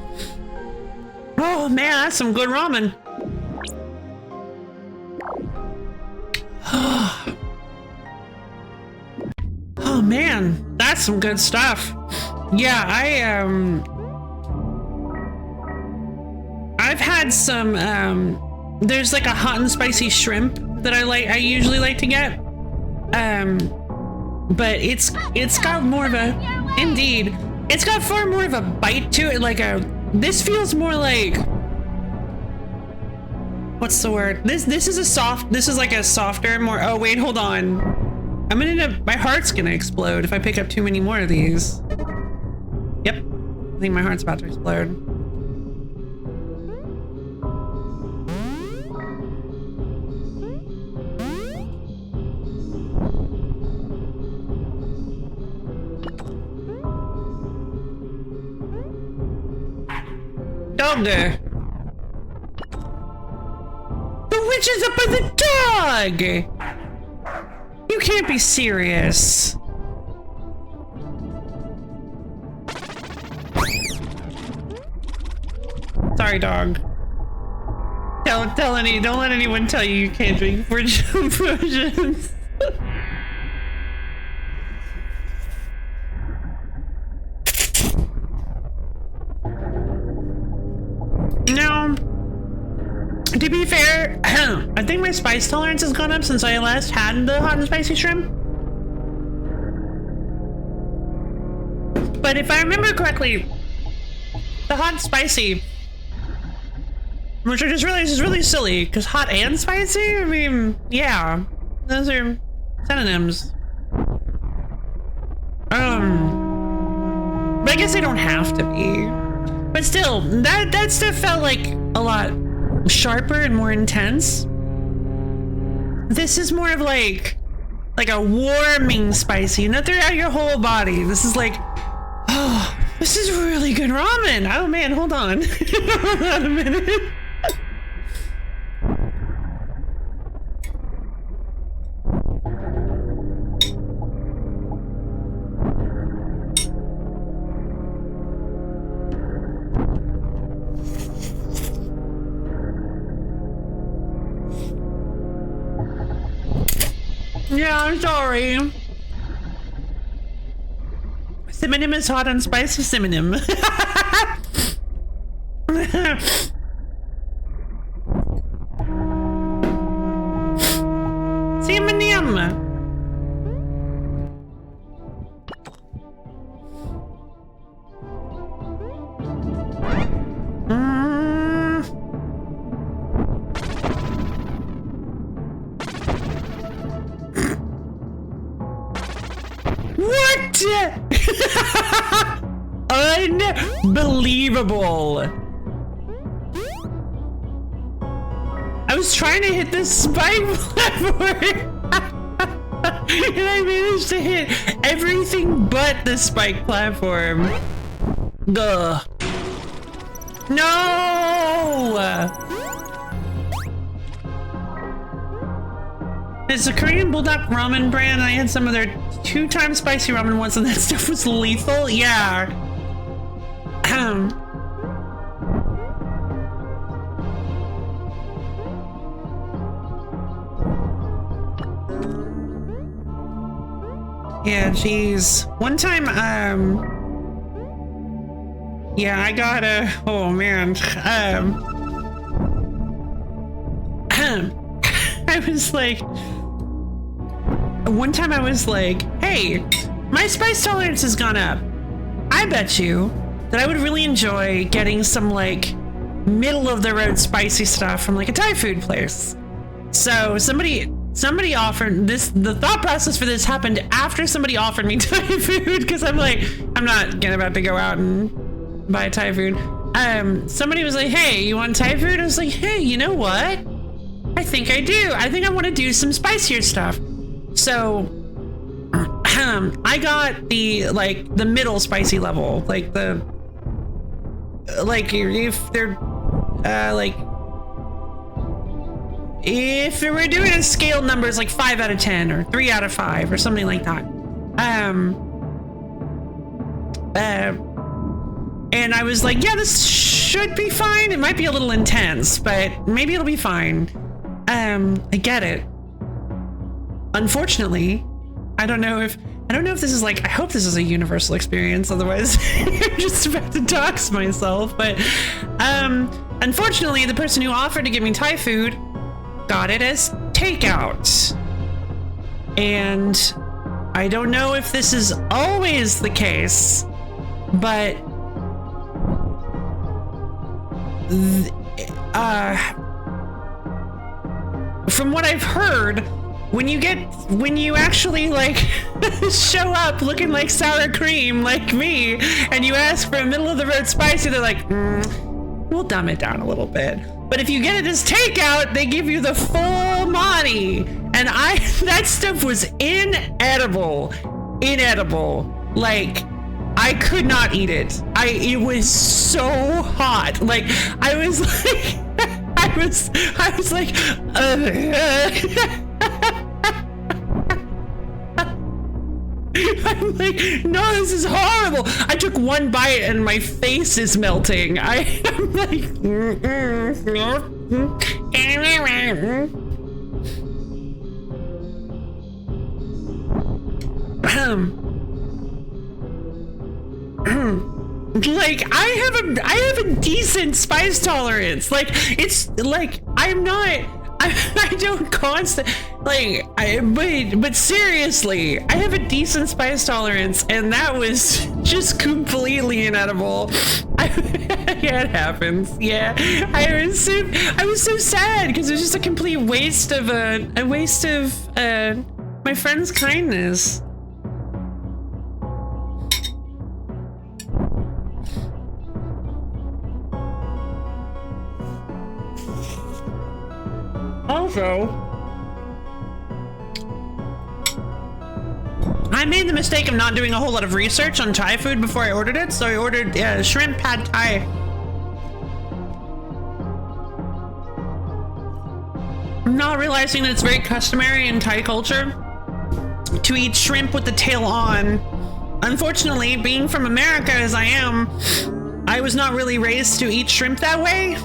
Oh man, that's some good ramen. Oh man, that's some good stuff. Yeah, I've had some there's like a hot and spicy shrimp that I usually like to get. But it's got more of a, indeed, it's got far more of a bite to it. Like this feels more like, what's the word? This is like a softer, more, oh wait, hold on. I'm gonna end up, my heart's gonna explode if I pick up too many more of these. Yep, I think my heart's about to explode. Dog! The witch is up by the dog! You can't be serious. Sorry, dog. Don't let anyone tell you can't drink fortune potions. to be fair, I think my spice tolerance has gone up since I last had the hot and spicy shrimp. But if I remember correctly, the hot and spicy, which I just realized is really silly, because hot and spicy, I mean, yeah, those are synonyms. But I guess they don't have to be. But still, that stuff felt like a lot sharper and more intense. This is more of like a warming spicy, not throughout your whole body. This is like, oh, this is really good ramen. Oh man, hold on. Hold on a minute. Yeah, I'm sorry. Synonym is hot and spicy synonym. Synonym. What? Unbelievable. I was trying to hit this spike platform and I managed to hit everything but the spike platform. Duh. No! It's a Korean Bulldog ramen brand. I had some of their 2 times spicy ramen once and that stuff was lethal. Yeah. Yeah, geez. One time, yeah, I got a, oh man, I was like, one time I was like, hey, my spice tolerance has gone up. I bet you that I would really enjoy getting some like middle of the road spicy stuff from like a Thai food place. So somebody offered this, the thought process for this happened after somebody offered me Thai food, because I'm like, I'm not about to go out and buy Thai food. Somebody was like, hey, you want Thai food? I was like, hey, you know what? I think I do. I think I want to do some spicier stuff. So I got the middle spicy level, like the if they're if we're doing a scale numbers like 5 out of 10 or 3 out of 5 or something like that. And I was like, yeah, this should be fine. It might be a little intense, but maybe it'll be fine. I get it. Unfortunately, I don't know if this is like, I hope this is a universal experience, otherwise I'm just about to dox myself. But unfortunately, the person who offered to give me Thai food got it as takeout. And I don't know if this is always the case, but from what I've heard, when you actually like show up looking like sour cream like me and you ask for a middle of the road spicy, they're like, we'll dumb it down a little bit. But if you get it as takeout, they give you the full Monty. And that stuff was inedible. Like, I could not eat it. It was so hot. Like, I was like, I was like, I'm like, no, this is horrible. I took one bite and my face is melting. I'm like, Like I have a decent spice tolerance. Like it's like I'm not. I don't constant like but seriously, I have a decent spice tolerance, and that was just completely inedible. Yeah, it happens. Yeah, I was so sad because it was just a complete waste of my friend's kindness. Also, I made the mistake of not doing a whole lot of research on Thai food before I ordered it, so I ordered shrimp pad Thai. I'm not realizing that it's very customary in Thai culture to eat shrimp with the tail on. Unfortunately, being from America as I am, I was not really raised to eat shrimp that way.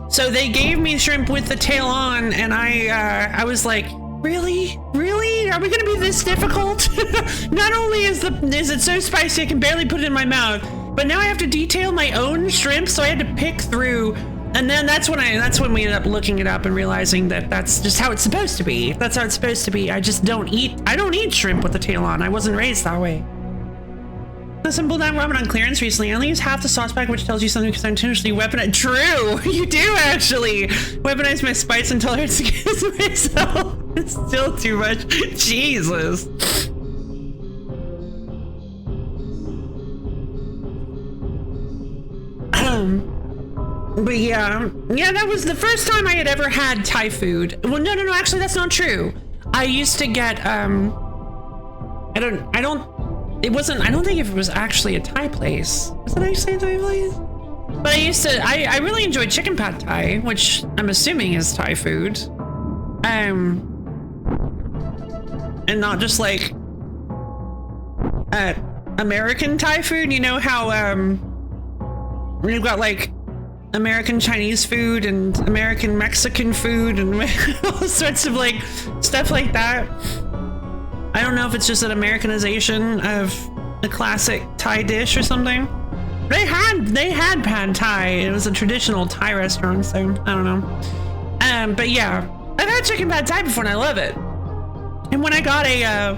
So they gave me shrimp with the tail on, and I was like, really? Are we gonna be this difficult? Not only is it so spicy I can barely put it in my mouth, but now I have to detail my own shrimp, so I had to pick through. And then that's when we ended up looking it up and realizing that that's just how it's supposed to be. That's how it's supposed to be. I don't eat shrimp with the tail on. I wasn't raised that way. The simple down ramen on clearance recently. I only use half the sauce pack, which tells you something because I intentionally weaponize. True, you do actually weaponize my spice intolerance against myself. It's still too much. Jesus. But yeah, that was the first time I had ever had Thai food. Well, no, actually, that's not true. I used to get I don't think if it was actually a Thai place. Was it actually a Thai place? But I really enjoyed chicken pad Thai, which I'm assuming is Thai food. And not just like American Thai food. You know how you've got like American Chinese food and American Mexican food and all sorts of like stuff like that. I don't know if it's just an Americanization of the classic Thai dish or something. They had pad Thai. It was a traditional Thai restaurant, so I don't know. But yeah, I've had chicken pad Thai before and I love it. And when I got a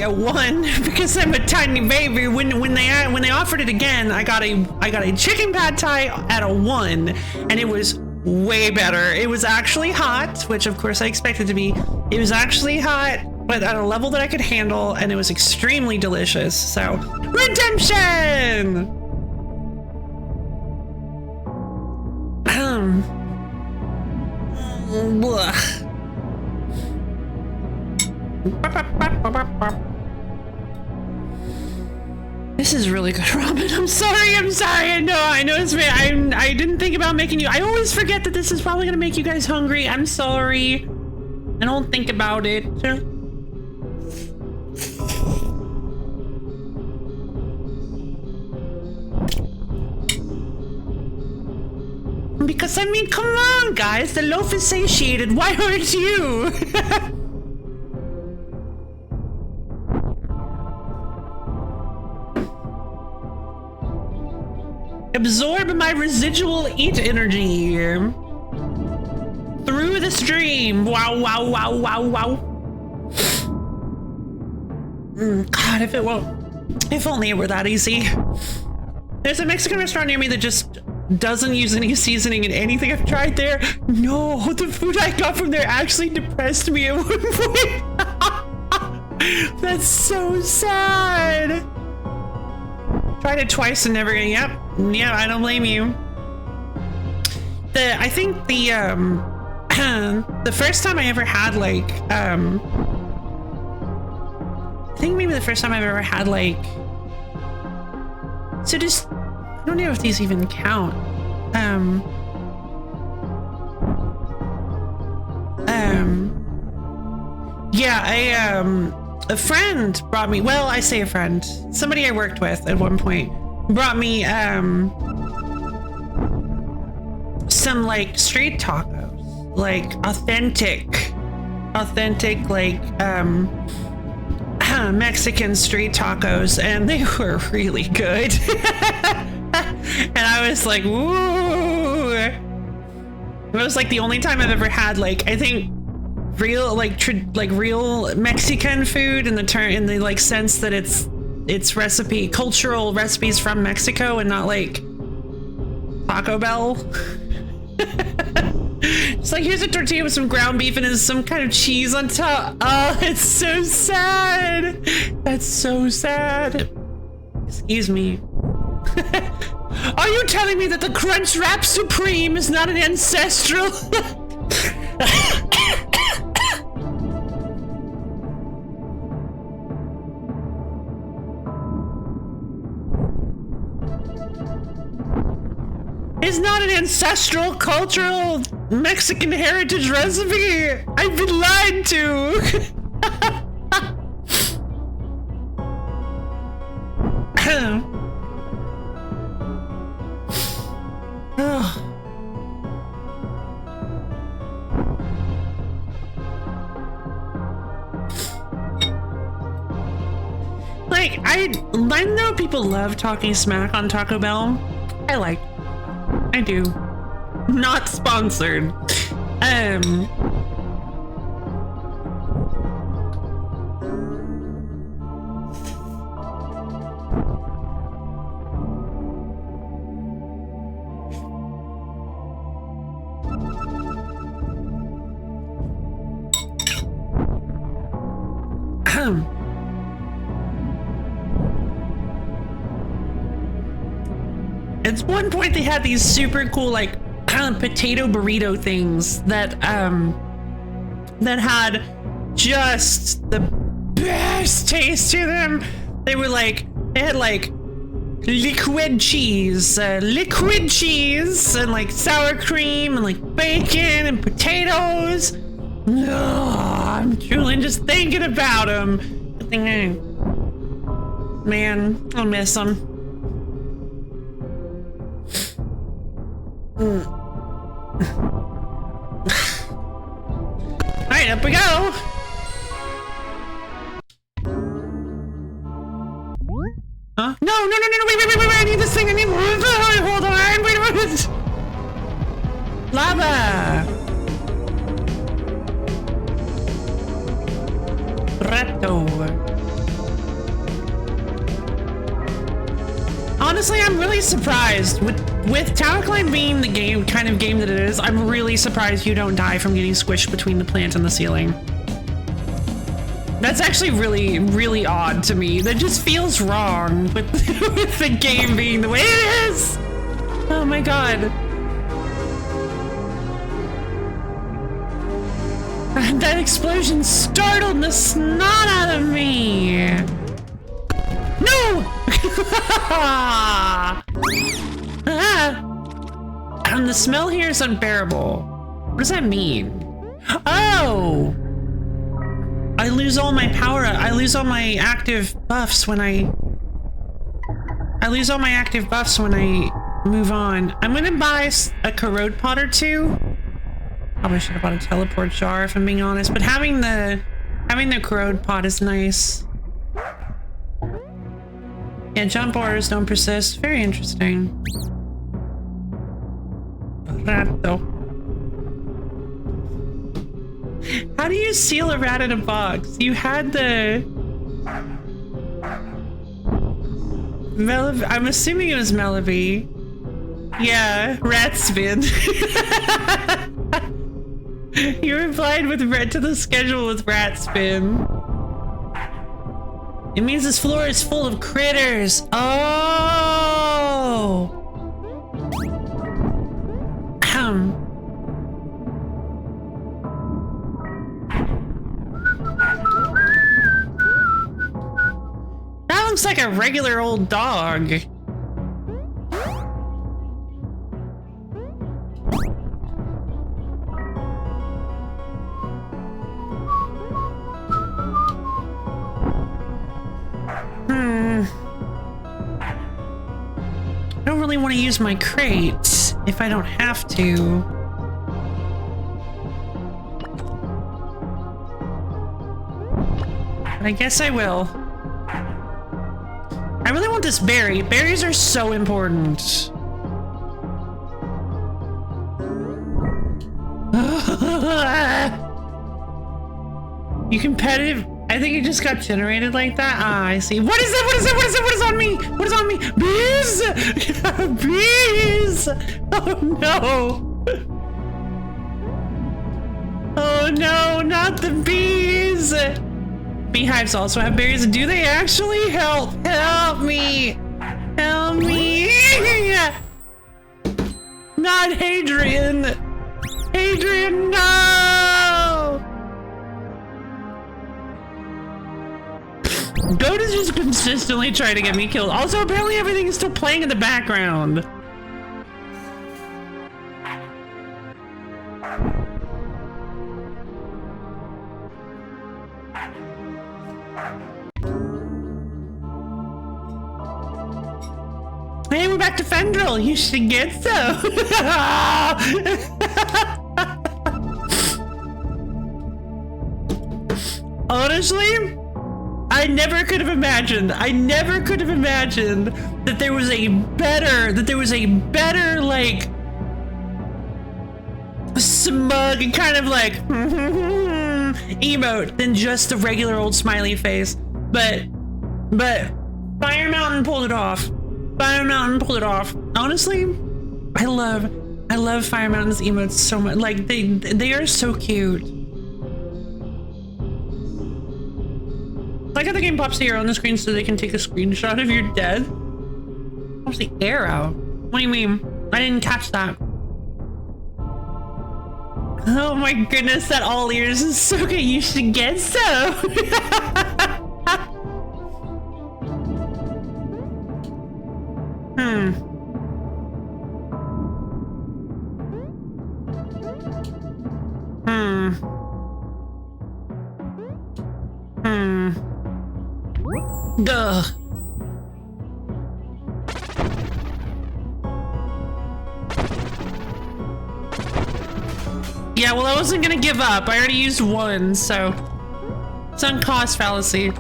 one, because I'm a tiny baby, when they offered it again, I got a chicken pad Thai at a 1, and it was way better. It was actually hot, which of course I expected to be. It was actually hot, but at a level that I could handle, and it was extremely delicious. So, redemption! Blech. This is really good ramen. I'm sorry. I know it's me. I didn't think about making you. I always forget that this is probably gonna make you guys hungry. I'm sorry. I don't think about it. Because I mean, come on, guys. The loaf is satiated. Why aren't you? Absorb my residual eat energy through the stream. Wow. God, if only it were that easy. There's a Mexican restaurant near me that just doesn't use any seasoning in anything I've tried there. No, the food I got from there actually depressed me at one point. That's so sad. Tried it twice and never. Yep, I don't blame you. I think the the first time I ever had like I think maybe the first time I've ever had like, so just, I don't know if these even count. Yeah, a friend brought me, well, I say a friend, somebody I worked with at one point brought me some like street tacos, like authentic like Mexican street tacos, and they were really good. And I was like, ooh. It was like the only time I've ever had, like, I think real, like, real Mexican food in the like sense that it's cultural recipes from Mexico and not like Taco Bell. It's like, here's a tortilla with some ground beef and there's some kind of cheese on top. Oh, it's so sad. That's so sad. Excuse me. Are you telling me that the Crunch Wrap Supreme is not an ancestral? It's not an ancestral, cultural, Mexican heritage recipe. I've been lied to. Like, I know people love talking smack on Taco Bell. I do. Not sponsored. At one point they had these super cool like potato burrito things that had just the best taste to them. They had like liquid cheese and like sour cream and like bacon and potatoes. Oh, I'm drooling just thinking about them. Man, I'll miss them. Alright, up we go! Huh? No, wait, I need this thing, hold on, wait a minute! Lava! Rato. Honestly, I'm really surprised with TowerClimb being the kind of game that it is. I'm really surprised you don't die from getting squished between the plant and the ceiling. That's actually really, really odd to me. That just feels wrong with the game being the way it is. Oh my god. That explosion startled the snot out of me. No! The smell here is unbearable. What does that mean? Oh! I lose all my power. I lose all my active buffs when I move on. I'm gonna buy a corrode pot or two. Probably should have bought a teleport jar if I'm being honest, but having the corrode pot is nice. Yeah, jump orders don't persist. Very interesting. Rato. How do you seal a rat in a box? You had the... I'm assuming it was Melody. Yeah, rat spin. You replied with red to the schedule with rat spin. It means this floor is full of critters. Oh! That looks like a regular old dog. I don't really want to use my crate if I don't have to. I guess I will. I really want this berry. Berries are so important. You competitive? I think it just got generated like that. Ah, I see. What is it? What is it? What is it? What is on me? What is on me? Bees! Bees! Oh no! Oh no, not the bees! Beehives also have berries. Do they actually help? Help me! Help me! Not Hadrian! Hadrian, no! Goat is just consistently trying to get me killed. Also, apparently everything is still playing in the background. Hey, we're back to Fendril. You should get some. Honestly, I never could have imagined that there was a better, like, smug and kind of like emote than just a regular old smiley face. But Fire Mountain pulled it off. Honestly, I love Fire Mountain's emotes so much. Like, they are so cute. I like how the game pops the arrow on the screen so they can take a screenshot of your death. What's the arrow? What do you mean? I didn't catch that. Oh my goodness, that all ears is so good. You should get some. Duh. Yeah, well, I wasn't gonna give up. I already used one, so it's on cost fallacy.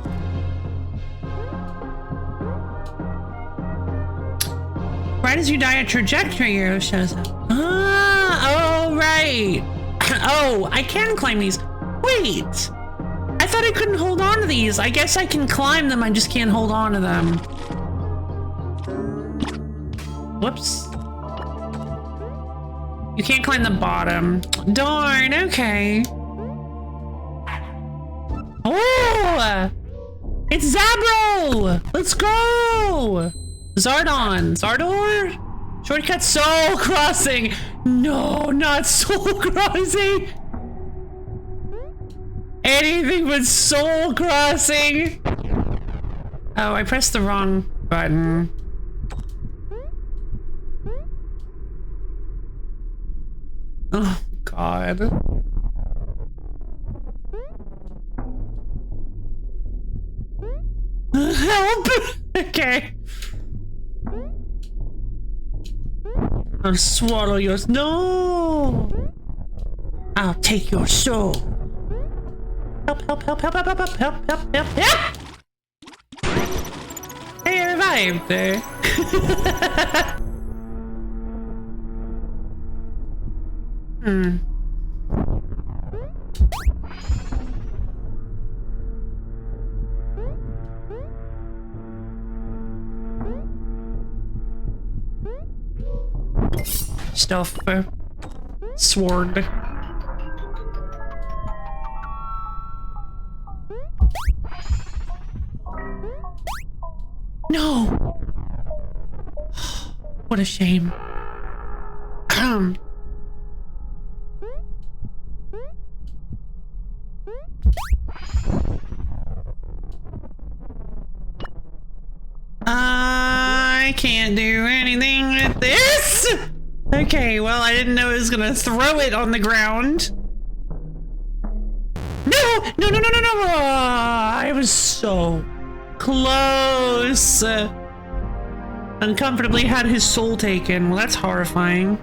Right as you die, a trajectory arrow shows up. Ah, oh, right. Oh, I can climb these. Wait. I thought I couldn't hold on to these. I guess I can climb them, I just can't hold on to them. Whoops. You can't climb the bottom. Darn, okay. Oh! It's Zabro! Let's go! Zardon. Zardor? Shortcut Soul Crossing! No, not Soul Crossing! Anything but Soul Crossing! Oh, I pressed the wrong button. Oh, God. Help! Okay. I'll swallow yours. No! I'll take your soul. Help, help, help, help, help, help, help, help, help, help, help! Hey, I revived there. Stuff. Sword. No! What a shame. I can't do anything with this! Okay, well, I didn't know it was gonna throw it on the ground. No! No, no, no, no, no! I was so close. Uncomfortably had his soul taken. Well, that's horrifying.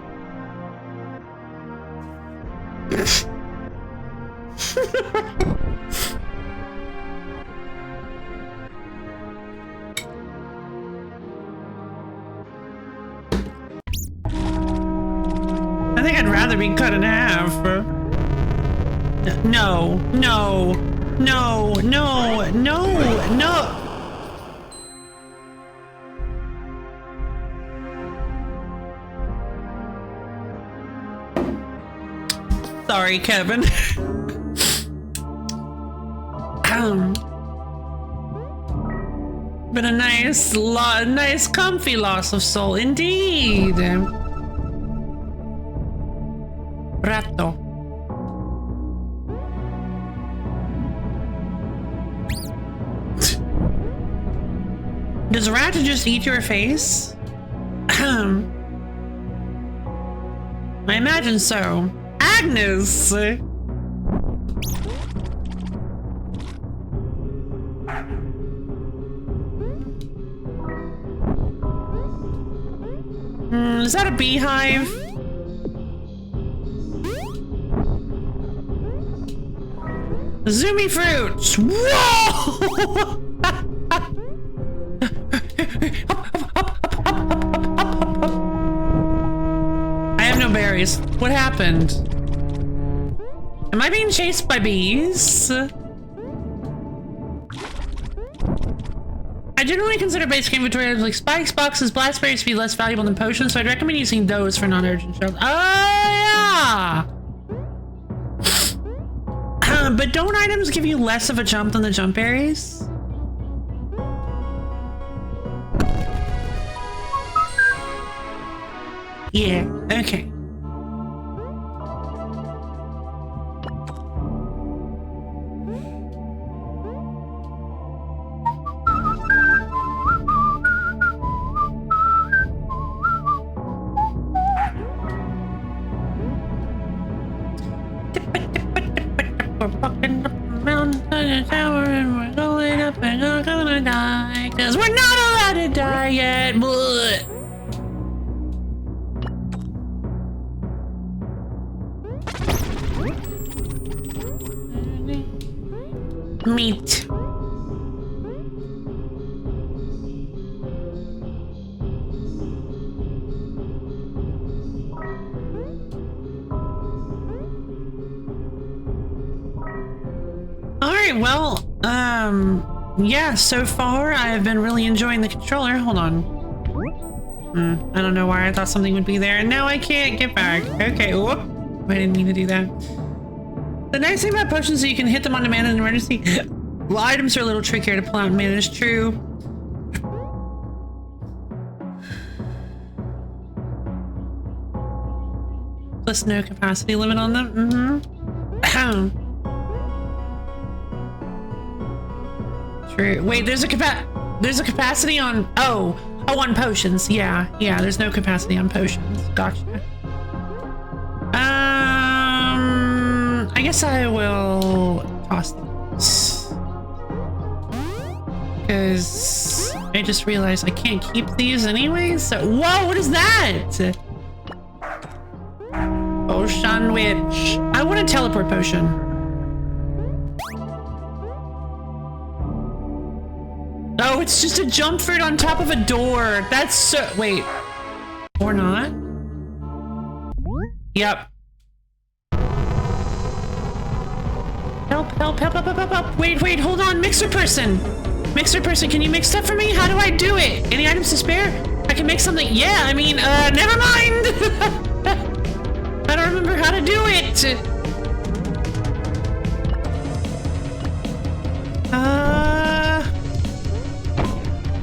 I think I'd rather be cut in half. No, no, no, no, no, no. Sorry, Kevin. Been a nice comfy loss of soul indeed. Ratto. Does rat just eat your face? I imagine so. Agnes! Is that a beehive? Zoomy fruits! Whoa! I have no berries. What happened? Am I being chased by bees? I generally consider basic inventory items like spikes, boxes, blackberries to be less valuable than potions, so I'd recommend using those for non-urgent shells. Oh, yeah! But don't items give you less of a jump than the jump berries? Yeah, okay. We're fucking up the mountain to the tower and we're going up and not gonna die. Cause we're not allowed to die yet. Blech. Meat. Alright, well, yeah, so far I've been really enjoying the controller. Hold on. I don't know why I thought something would be there, and now I can't get back. Okay, whoop. I didn't mean to do that. The nice thing about potions is you can hit them on demand in an emergency. Well, items are a little trickier to pull out and manage, true. Plus no capacity limit on them. True. Wait, there's a capacity on on potions. Yeah, there's no capacity on potions. Gotcha. I guess I will toss these. Because I just realized I can't keep these anyway, so whoa, what is that? Potion witch. I want a teleport potion. Oh, it's just a jump fruit on top of a door. That's so... Wait. Or not? Yep. Help, help, help, help, help, help, help. Wait, hold on. Mixer person. Mixer person, can you mix stuff for me? How do I do it? Any items to spare? I can make something. Yeah, I mean, never mind. I don't remember how to do it.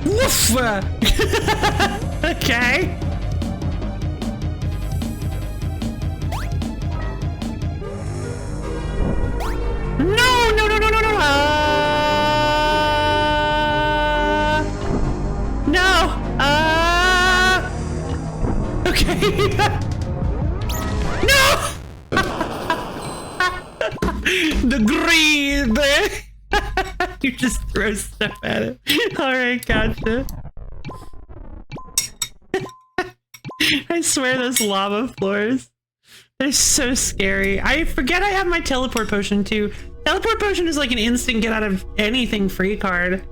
Woof! Okay. No! No! Okay. No! The greed! You just throw stuff at it. Alright, gotcha. I swear those lava floors. They're so scary. I forget I have my teleport potion too. Teleport potion is like an instant get out of anything free card.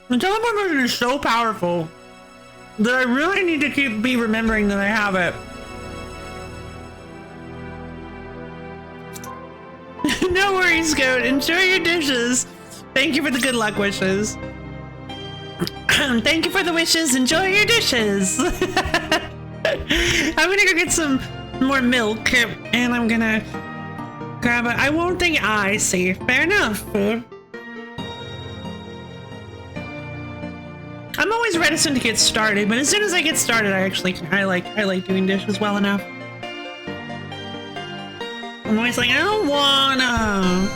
The teleportation is so powerful that I really need to be remembering that I have it. No worries, Goat. Enjoy your dishes. Thank you for the good luck wishes. Thank you for the wishes. Enjoy your dishes. I'm gonna go get some more milk and I'm gonna grab a. I won't think I see. Fair enough. I'm always reticent to get started, but as soon as I get started, I like doing dishes well enough. I'm always like, I don't wanna,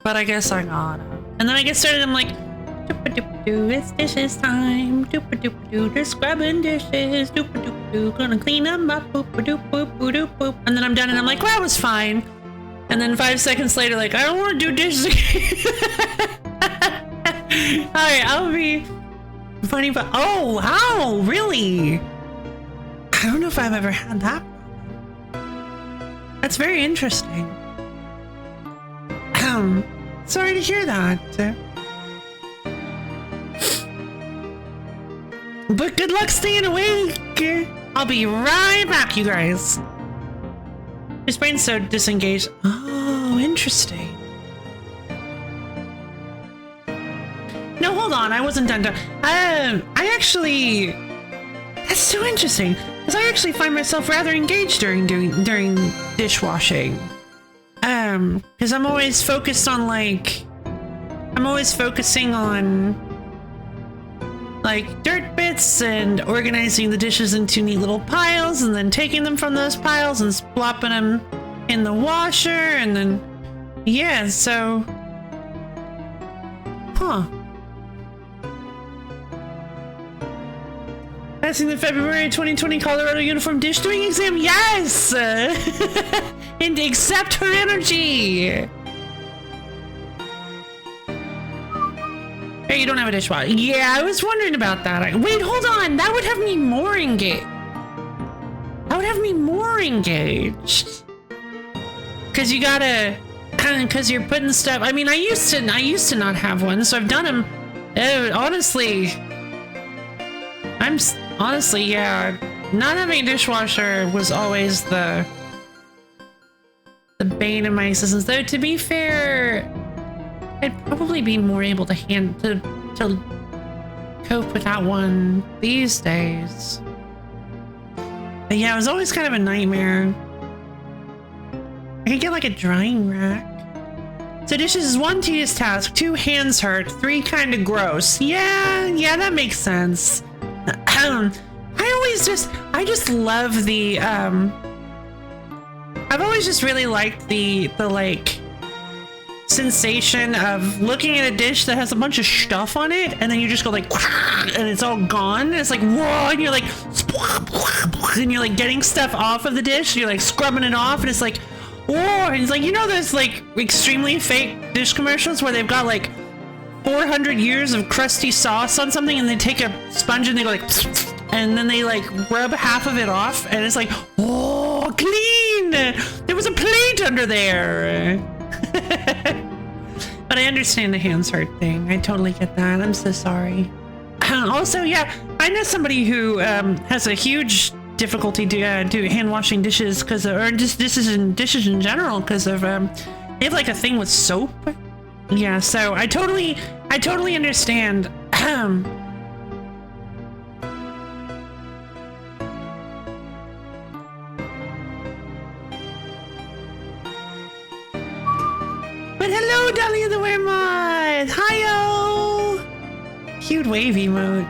but I guess I gotta. And then I get started, I'm like, doop-a-doop-a-doo, it's dishes time, doop-a-doop-a-doo, just scrubbing dishes, doop-a-doop-a-doo, gonna clean them up, boop-a-doop-boop-a-doop-boop. And then I'm done and I'm like, well, that was fine. And then 5 seconds later, like, I don't want to do dishes again. Alright, I'll be funny, but oh, wow, really? I don't know if I've ever had that. That's very interesting. Sorry to hear that. But good luck staying awake. I'll be right back, you guys. His brain's so disengaged. Oh, interesting. No, hold on. I wasn't done. I actually... That's so interesting. Because I actually find myself rather engaged during dishwashing. Because I'm always focused on, like... I'm always focusing on... like, dirt bits and organizing the dishes into neat little piles and then taking them from those piles and plopping them in the washer and then... Yeah, so... Huh. Passing the February 2020 Colorado Uniform Dish Doing Exam, yes! And accept her energy! Hey, you don't have a dishwasher. Yeah, I was wondering about that. Wait, hold on. That would have me more engaged. That would have me more engaged. Cause you gotta, cause you're putting stuff. I mean, I used to not have one, so I've done them. Honestly, yeah. Not having a dishwasher was always the bane of my existence. Though, to be fair, I'd probably be more able to cope with that one these days. But yeah, it was always kind of a nightmare. I could get like a drying rack. So dishes is 1 tedious task, 2 hands hurt, 3 kind of gross. Yeah, that makes sense. I just love the I've always just really liked the like sensation of looking at a dish that has a bunch of stuff on it and then you just go like and it's all gone and it's like whoa and you're like and you're like getting stuff off of the dish, you're like scrubbing it off and it's like whoa, and it's like, you know, those like extremely fake dish commercials where they've got like 400 years of crusty sauce on something and they take a sponge and they go like and then they like rub half of it off and it's like, oh, clean, there was a plate under there. But I understand the hands hurt thing. I totally get that. I'm so sorry. Also, yeah, I know somebody who has a huge difficulty do hand washing dishes because or just dishes in general because of they have like a thing with soap. Yeah, so I totally understand. But hello, Dahlia the Weremoth! Hi-yo! Cute wave emote.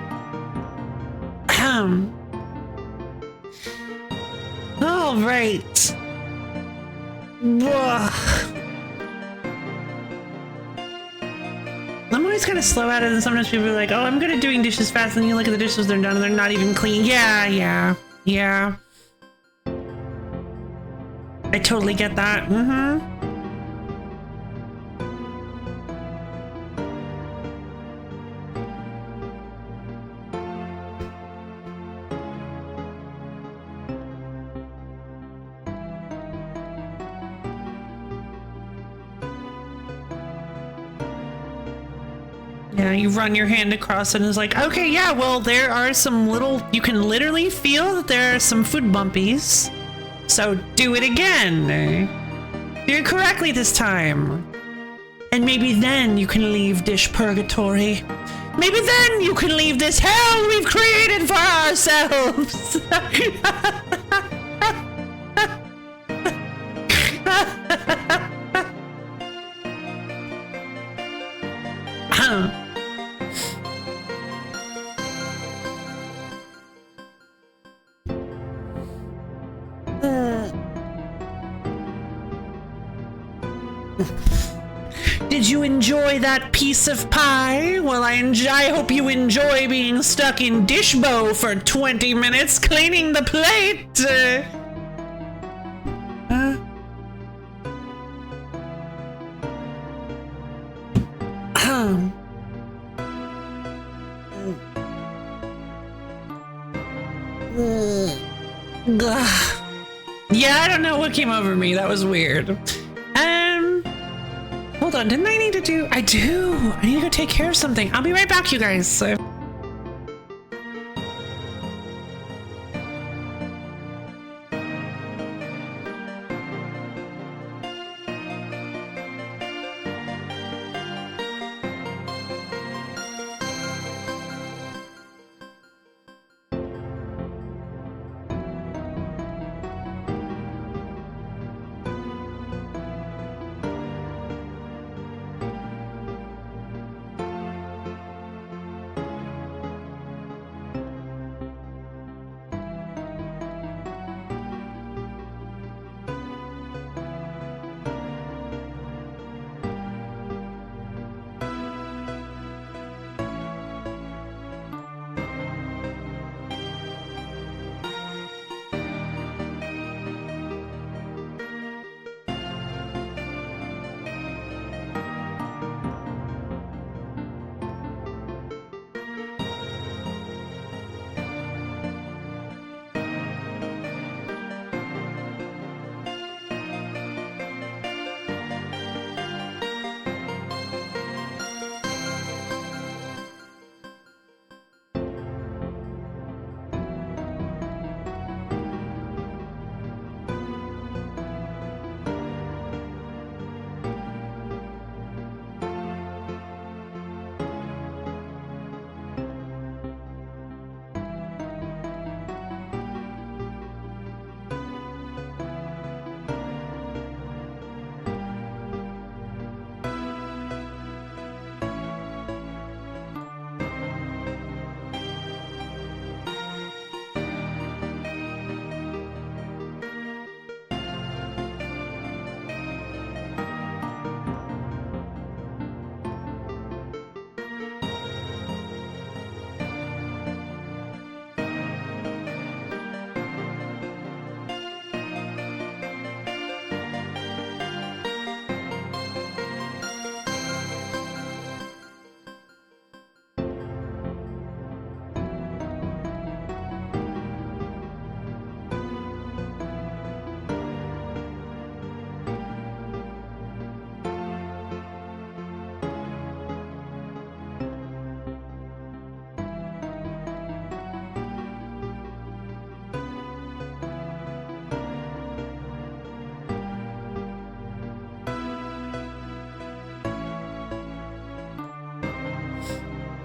All right. I'm always kind of slow at it, and sometimes people are like, oh, I'm good at doing dishes fast, and you look at the dishes, they're done, and they're not even clean. Yeah. I totally get that. Yeah, you run your hand across it and it's like, okay, yeah, well, there are some little, you can literally feel that there are some food bumpies. So do it again. Do it correctly this time. And maybe then you can leave dish purgatory. Maybe then you can leave this hell we've created for ourselves. Did you enjoy that piece of pie? Well, I hope you enjoy being stuck in Dishbo for 20 minutes cleaning the plate. Yeah, I don't know what came over me. That was weird. Hold on, didn't I need to do? I do. I need to go take care of something. I'll be right back, you guys.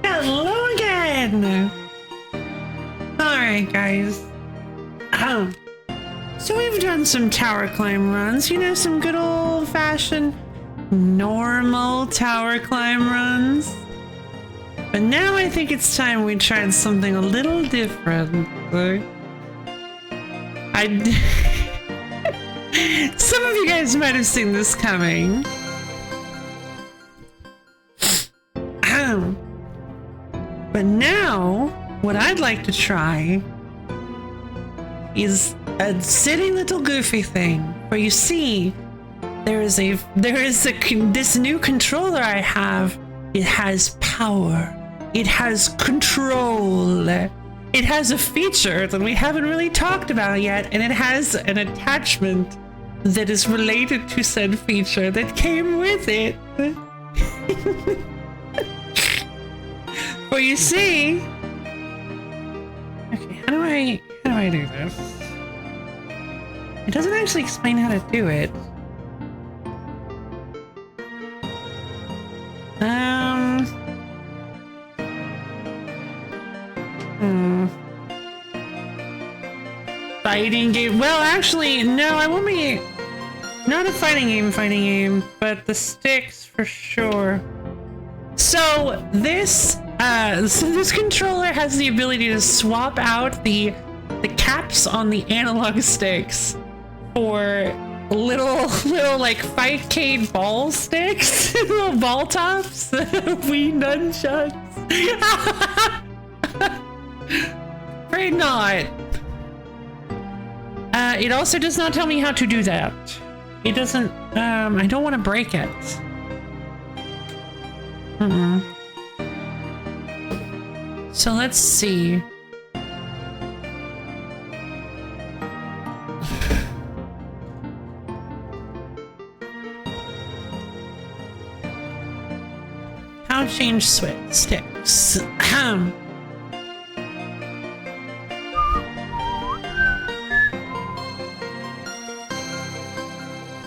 Hello again! Alright, guys. So we've done some tower climb runs, you know, some good old-fashioned normal tower climb runs. But now I think it's time we tried something a little different. Some of you guys might have seen this coming. But now, what I'd like to try is a silly little goofy thing where you see this new controller I have. It has power. It has control. It has a feature that we haven't really talked about yet, and it has an attachment that is related to said feature that came with it. Well, you see. Okay, how do I do this? It doesn't actually explain how to do it. Fighting game. Well, actually, no, I won't be. Not a fighting game, but the sticks for sure. So this controller has the ability to swap out the caps on the analog sticks for little like 5K ball sticks, little ball tops, Wii nunchucks. Afraid not. It also does not tell me how to do that. It doesn't. I don't want to break it. So let's see. How to change sticks.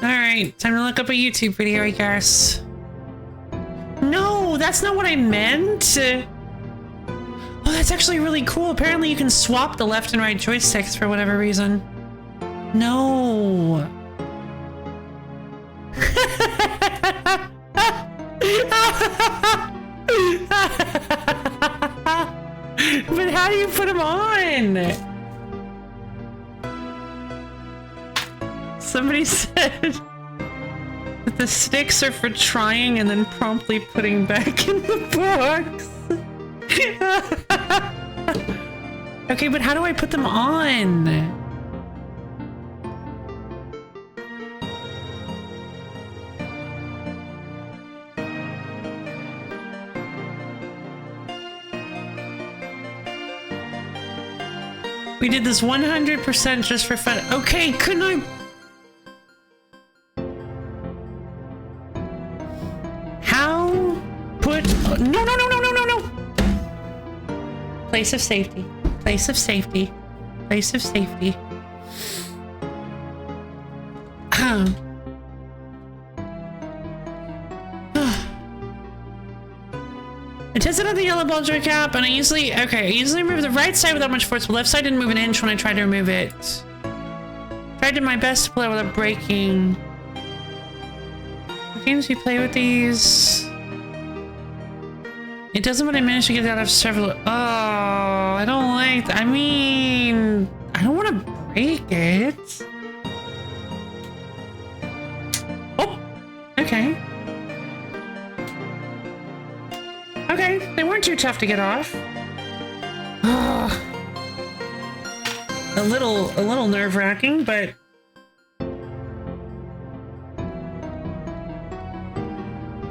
Alright, time to look up a YouTube video, I guess. No, that's not what I meant. Oh, that's actually really cool. Apparently you can swap the left and right joysticks for whatever reason. No. But how do you put them on? Somebody said that the sticks are for trying and then promptly putting back in the box. Okay, but how do I put them on? We did this 100% just for fun. Okay, couldn't I? How put? No, no, no, no, no, no, no. Place of safety. Place of safety. Place of safety. I tested on the yellow ball joy cap, and I usually remove the right side without much force, but left side didn't move an inch when I tried to remove it. Tried to my best to play without breaking. What games do you play with these? It doesn't when I manage to get out of several. Oh, I don't like that. I mean, I don't want to break it. Oh, okay. Okay, they weren't too tough to get off. A little nerve-wracking, but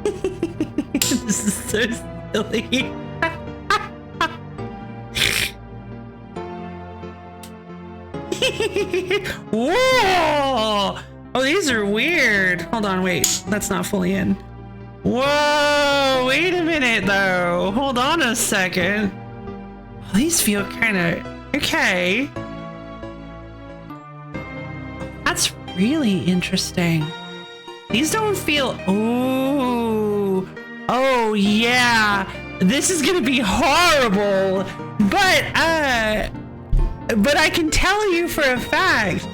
this is so silly. Whoa! Oh, these are weird. Hold on, wait. That's not fully in. Whoa! Wait a minute, though. Hold on a second. Oh, these feel kind of okay. That's really interesting. These don't feel. Ooh. Oh yeah. This is gonna be horrible. But I can tell you for a fact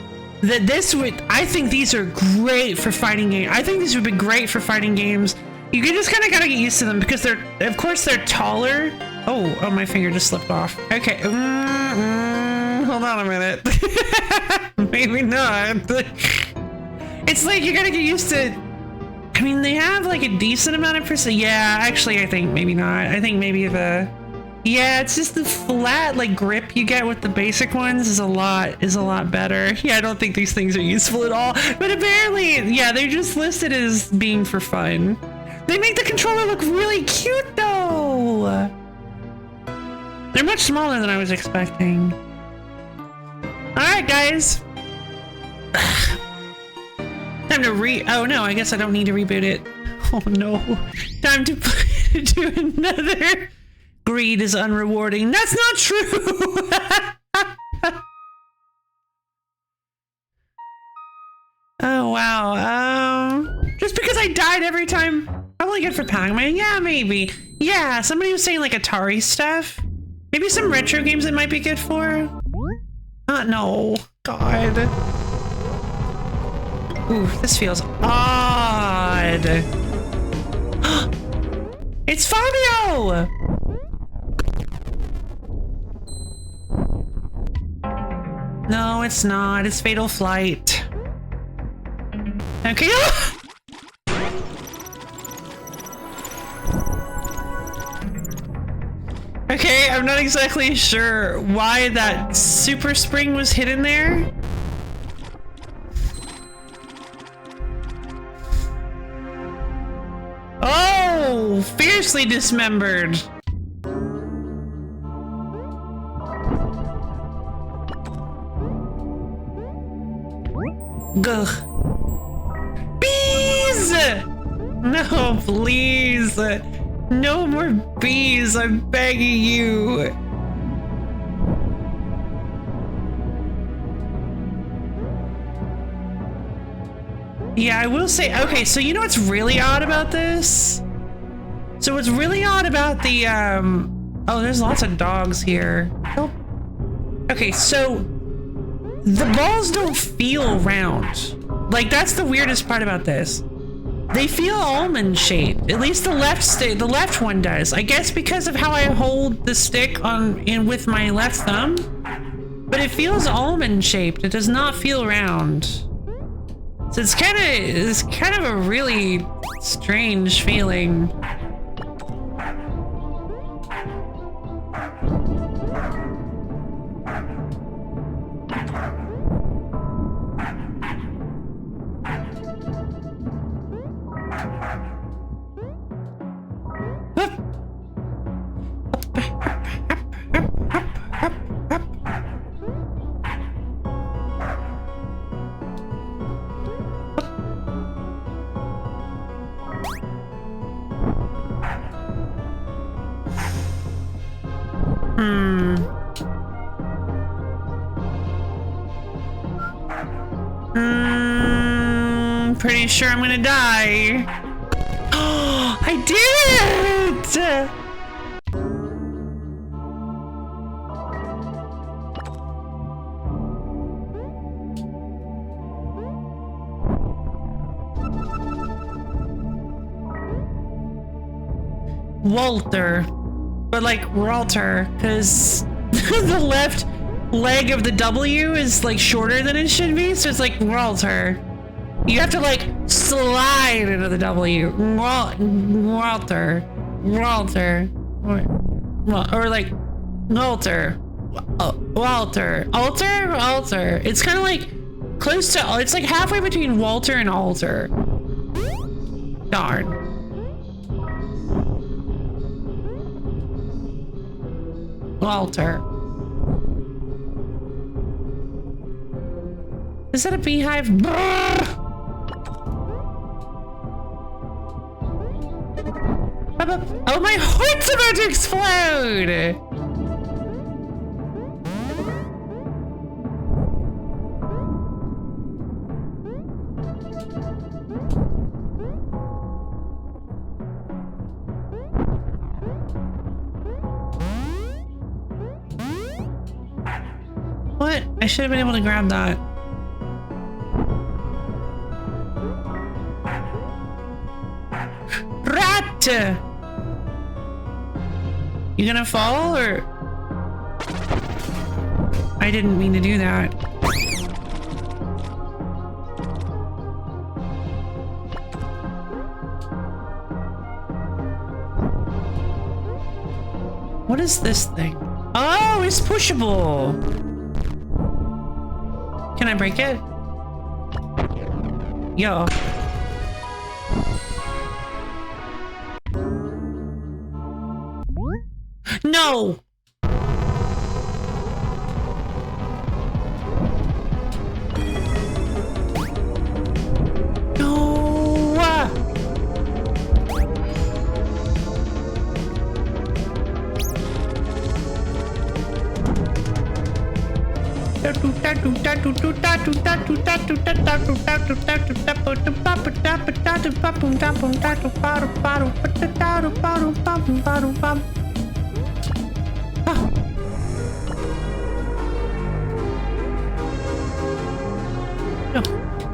that this would. I think these are great for fighting games. I think these would be great for fighting games. You can just kind of gotta get used to them because of course they're taller. Oh, my finger just slipped off. Okay. Hold on a minute. Maybe not. It's like you gotta get used to. I mean, they have like a decent amount of precision. Yeah, actually, I think maybe not. I think maybe yeah, it's just the flat like grip you get with the basic ones is a lot better. Yeah, I don't think these things are useful at all. But apparently, yeah, they're just listed as being for fun. They make the controller look really cute though. They're much smaller than I was expecting. Alright, guys. Time to oh no, I guess I don't need to reboot it. Oh no. Time to do Greed is unrewarding. That's not true! Oh, wow. Just because I died every time, probably good for Pac-Man. Yeah, maybe. Yeah, somebody was saying like Atari stuff. Maybe some retro games it might be good for. No. God. Ooh, this feels odd. It's Fabio! No, it's not. It's Fatal Flight. Okay. Okay, I'm not exactly sure why that super spring was hidden there. Oh, fiercely dismembered. Gugh. Bees! No, please. No more bees, I'm begging you. Yeah, I will say, okay, so you know what's really odd about this? So what's really odd about the, oh, there's lots of dogs here. Oh. Okay, so the balls don't feel round. Like, that's the weirdest part about this. They feel almond shaped. At least the left one does. I guess because of how I hold the stick with my left thumb. But it feels almond shaped. It does not feel round. So it's kind of a really strange feeling. Pretty sure I'm gonna die. Oh, I did it! Walter, but like Walter, because the left leg of the W is like shorter than it should be, so it's like Walter. You have to like slide into the W. Walter. Or like Walter. Walter. It's kind of like close to, it's like halfway between Walter and Alter. Darn. Walter. Is that a beehive? Brrr! Oh, my heart's about to explode! What? I should have been able to grab that. Rat! You gonna fall, or? I didn't mean to do that. What is this thing? Oh, it's pushable. Can I break it? Yo. No! No!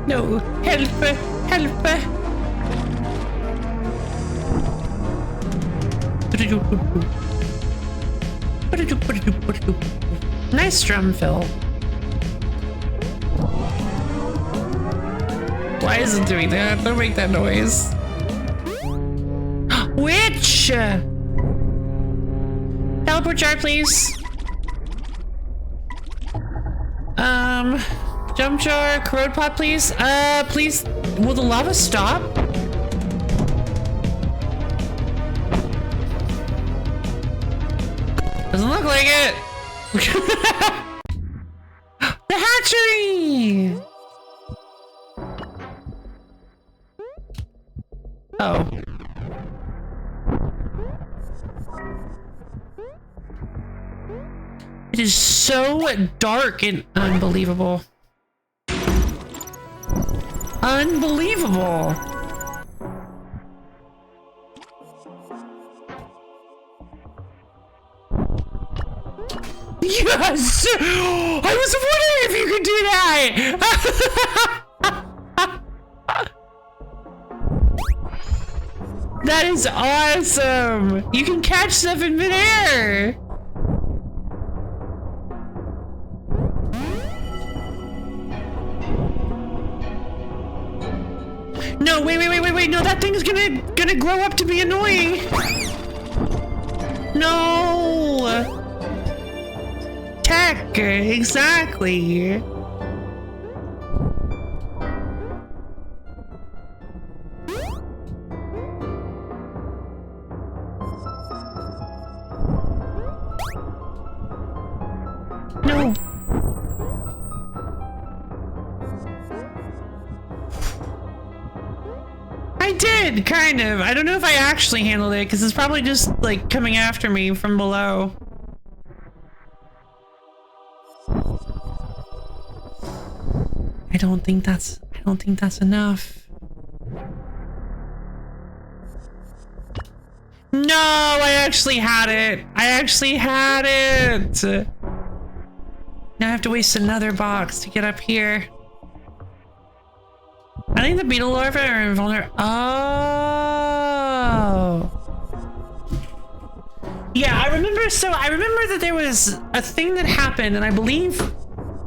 No, help, help. Nice drum fill. Why is it doing that? Don't make that noise. Witch! Teleport jar, please. Jump jar, corrode pot, please. Please, will the lava stop? Doesn't look like it. The hatchery! Oh. It is so dark and unbelievable. Unbelievable. Yes! I was wondering if you could do that! That is awesome! You can catch stuff in midair! No, wait, no, that thing's gonna grow up to be annoying! No! Tech, exactly. No. I did, kind of. I don't know if I actually handled it, because it's probably just, like, coming after me from below. I don't think that's enough. No, I actually had it. I actually had it. Now I have to waste another box to get up here. I think the beetle larvae are invulnerable. Oh. Yeah, I remember. So I remember that there was a thing that happened, and I believe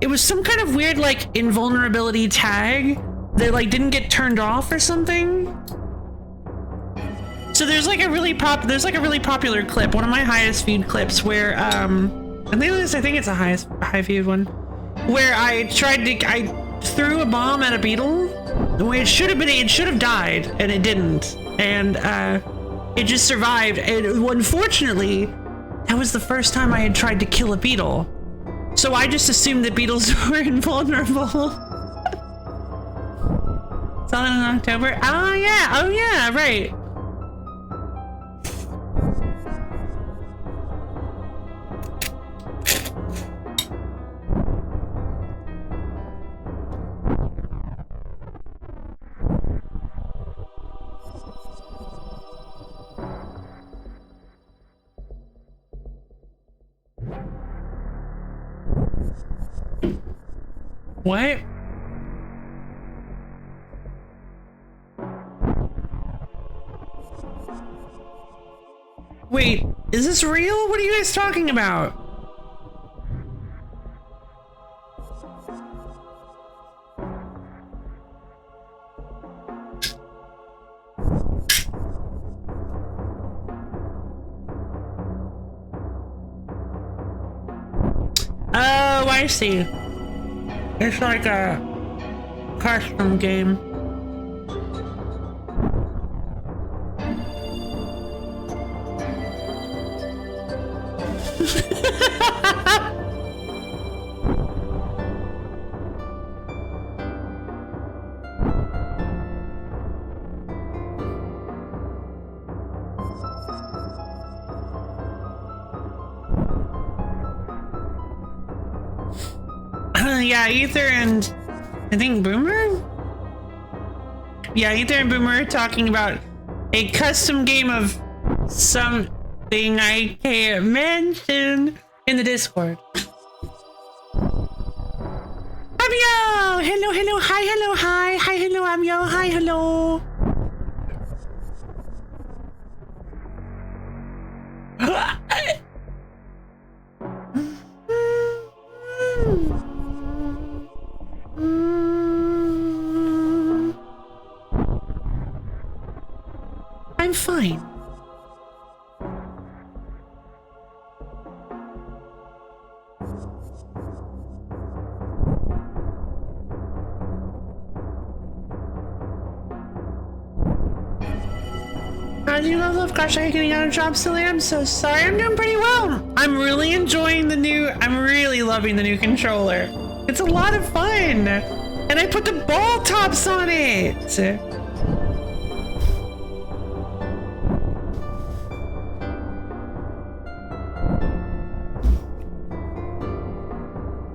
it was some kind of weird, like, invulnerability tag that, like, didn't get turned off or something. So there's like a really popular clip, one of my highest viewed clips, where I think it's a high viewed one, where I threw a bomb at a beetle. It should have died, and it didn't, and it just survived. And unfortunately, that was the first time I had tried to kill a beetle. So I just assumed that beetles were invulnerable. Saw that in October. Oh yeah, right. What? Wait, is this real? What are you guys talking about? Oh, I see. It's like a custom game. Yeah, Ether and I think Boomer? Yeah, Ether and Boomer are talking about a custom game of something I can't mention in the Discord. Amyo! Hello, hello, hi, hello, hi. Hi, hello, Amyo. Hi, hello. I'm fine. How's your level of gosh, are you getting out of job, silly? I'm so sorry. I'm doing pretty well. I'm really enjoying I'm really loving the new controller. It's a lot of fun. And I put the ball tops on it.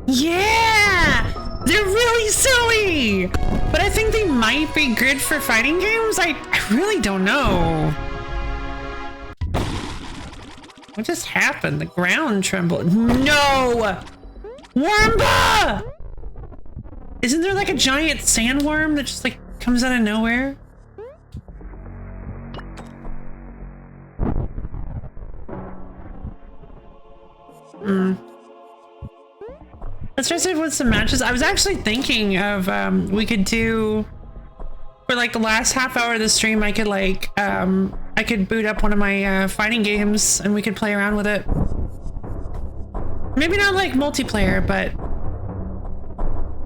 Yeah! They're really silly! But I think they might be good for fighting games. I really don't know. What just happened? The ground trembled. No! Wormba! Isn't there like a giant sandworm that just like comes out of nowhere? Let's try with some matches. I was actually thinking of we could do for like the last half hour of the stream. I could like I could boot up one of my fighting games and we could play around with it. Maybe not like multiplayer, but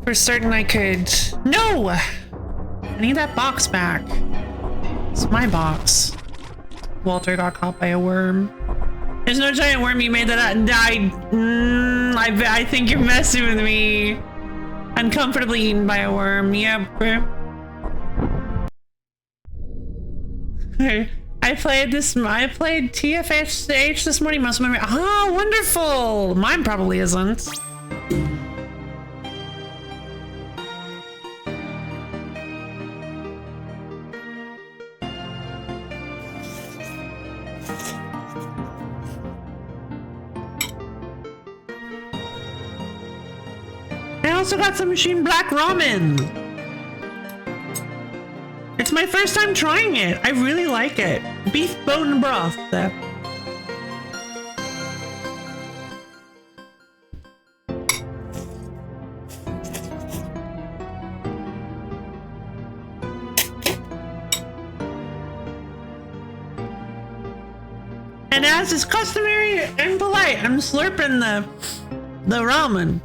for certain I could. No, I need that box back. It's my box. Walter got caught by a worm. There's no giant worm. You made that up. I think you're messing with me. Uncomfortably eaten by a worm. Yep. I played TFH this morning. Most of my oh, wonderful. Mine probably isn't. I also got some machine black ramen. It's my first time trying it. I really like it. Beef bone broth. And as is customary and polite, I'm slurping the ramen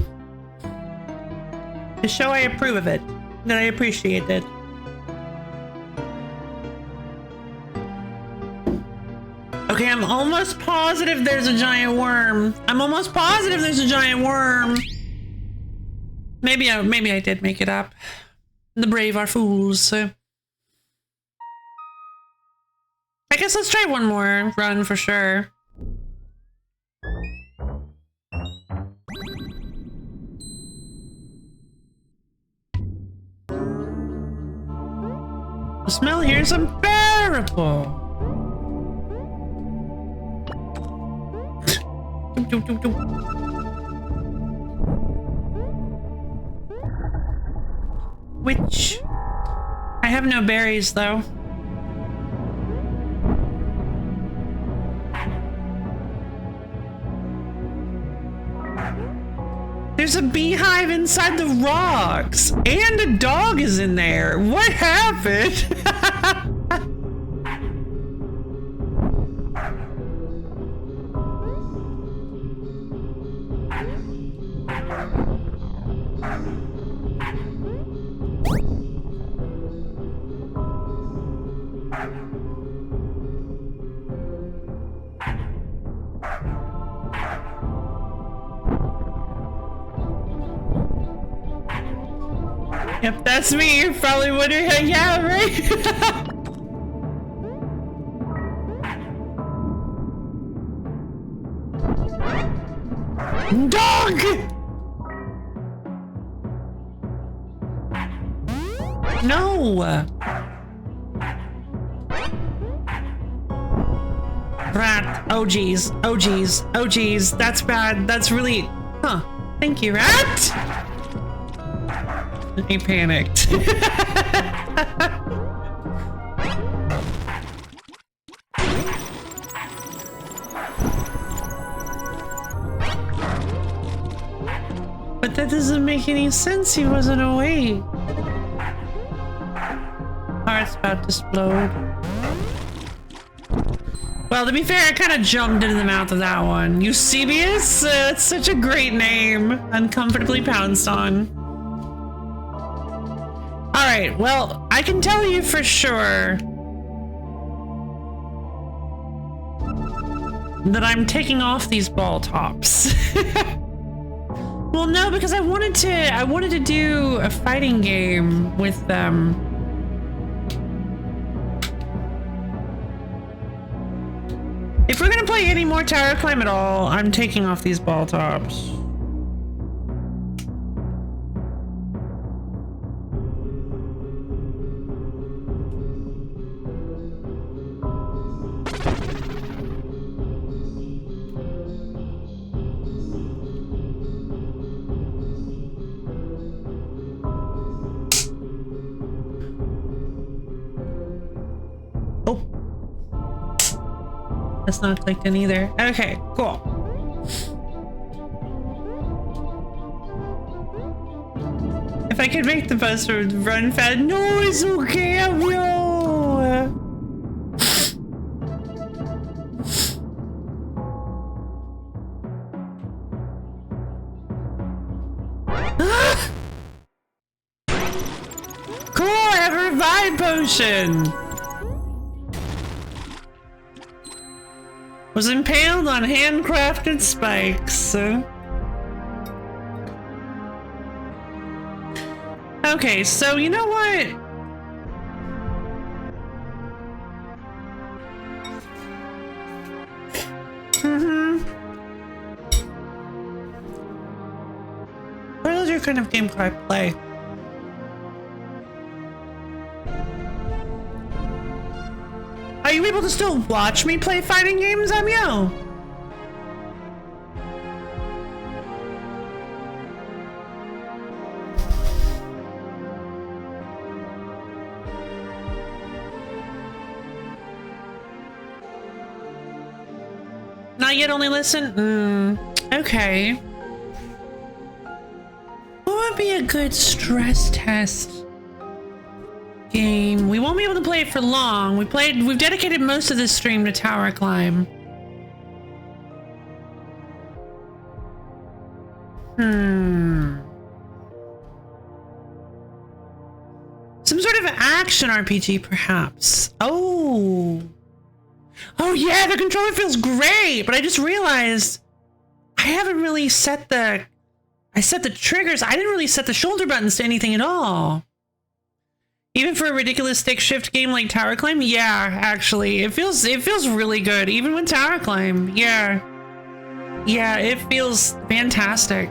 to show I approve of it, that I appreciate it. Okay, I'm almost positive there's a giant worm. I'm almost positive there's a giant worm. Maybe I did make it up. The brave are fools. So. I guess let's try one more run for sure. The smell here is unbearable. Which I have no berries though. There's a beehive inside the rocks and a dog is in there. What happened? If that's me, you're probably wondering, yeah, right? Dog! No! Rat. Oh geez. Oh geez. Oh geez. That's bad. That's really... Huh. Thank you, rat! I panicked. But that doesn't make any sense. He wasn't awake. Heart's about to explode. Well, to be fair, I kind of jumped into the mouth of that one. Eusebius? It's such a great name. Uncomfortably pounced on. Alright, well, I can tell you for sure that I'm taking off these ball tops. Well, no, because I wanted to do a fighting game with them. If we're gonna play any more TowerClimb at all, I'm taking off these ball tops. That's not clicked in either. Okay, cool. If I could make the poster run fast. No, it's okay, yo. Cool, I have a revive potion. Was impaled on handcrafted spikes. Okay, so you know what? What other kind of game could I play? Are you able to still watch me play fighting games, Amio? Not yet, only listen? Okay. What would be a good stress test game? We won't be able to play it for long. We've dedicated most of this stream to TowerClimb. Some sort of action RPG, perhaps. Oh yeah, the controller feels great, but I just realized I haven't really set the... I set the triggers. I didn't really set the shoulder buttons to anything at all. Even for a ridiculous stick shift game like TowerClimb, yeah, actually, it feels really good. Even with TowerClimb, yeah, it feels fantastic.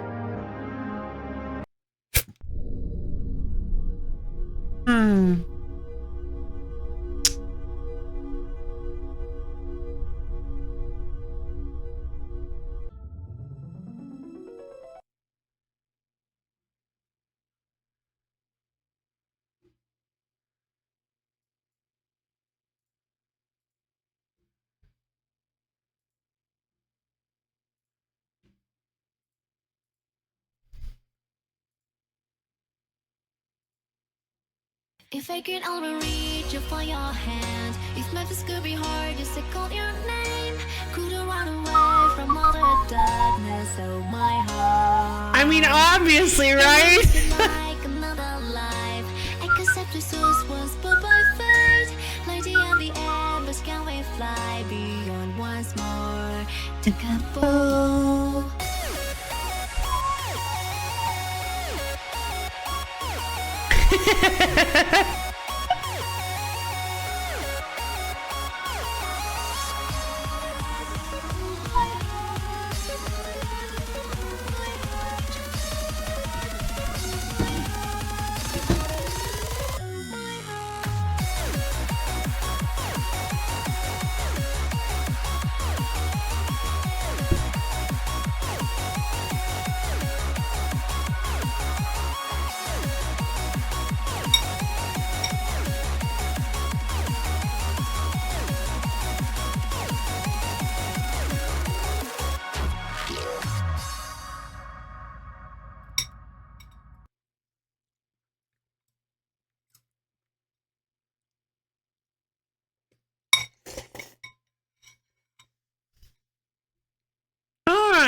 If I could only reach you for your hand, if Memphis could be hard, just to call your name, couldn't run away from all the darkness of my heart. I mean, obviously, right? Like another life, except the source was put by fate. Like the end, the embers, can we fly beyond once more to Kabul?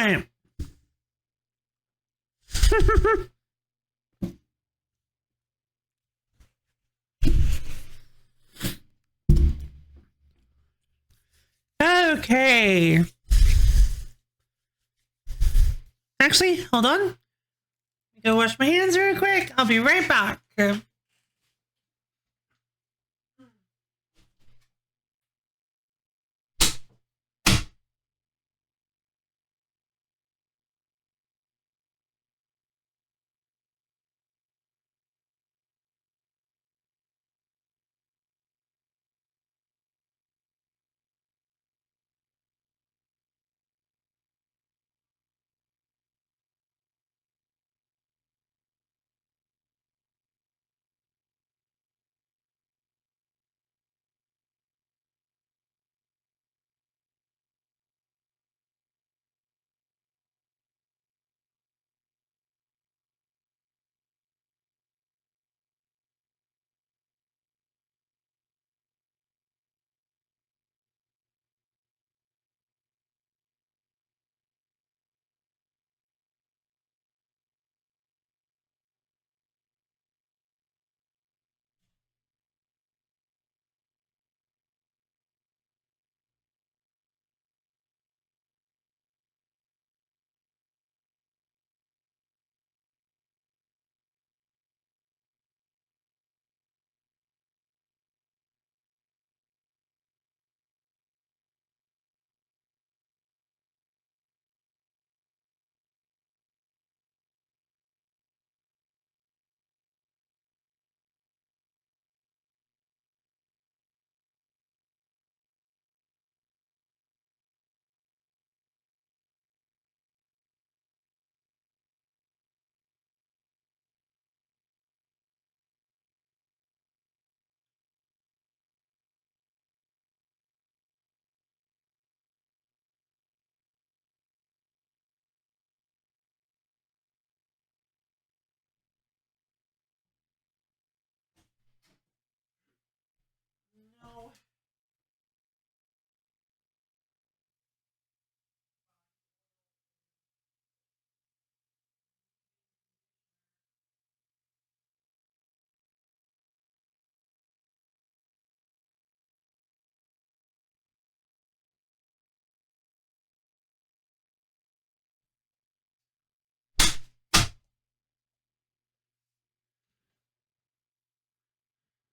right. Okay. Actually, hold on. Go wash my hands real quick. I'll be right back.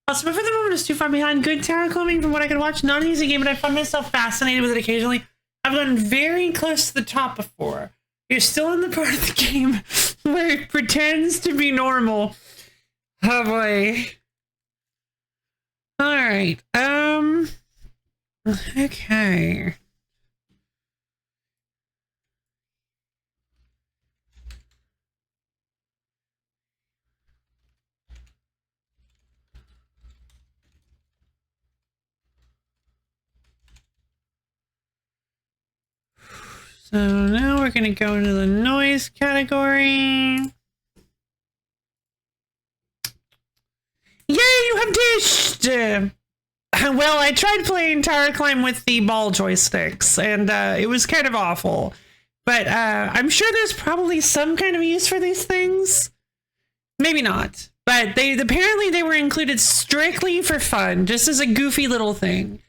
Also, before the moment is too far behind, good tower climbing from what I could watch. Not an easy game, but I find myself fascinated with it occasionally. I've gotten very close to the top before. You're still in the part of the game where it pretends to be normal. Oh boy. Alright, okay. So now we're going to go into the noise category. Yay, you have dished! Well, I tried playing TowerClimb with the ball joysticks, and it was kind of awful. But I'm sure there's probably some kind of use for these things. Maybe not. But apparently they were included strictly for fun, just as a goofy little thing.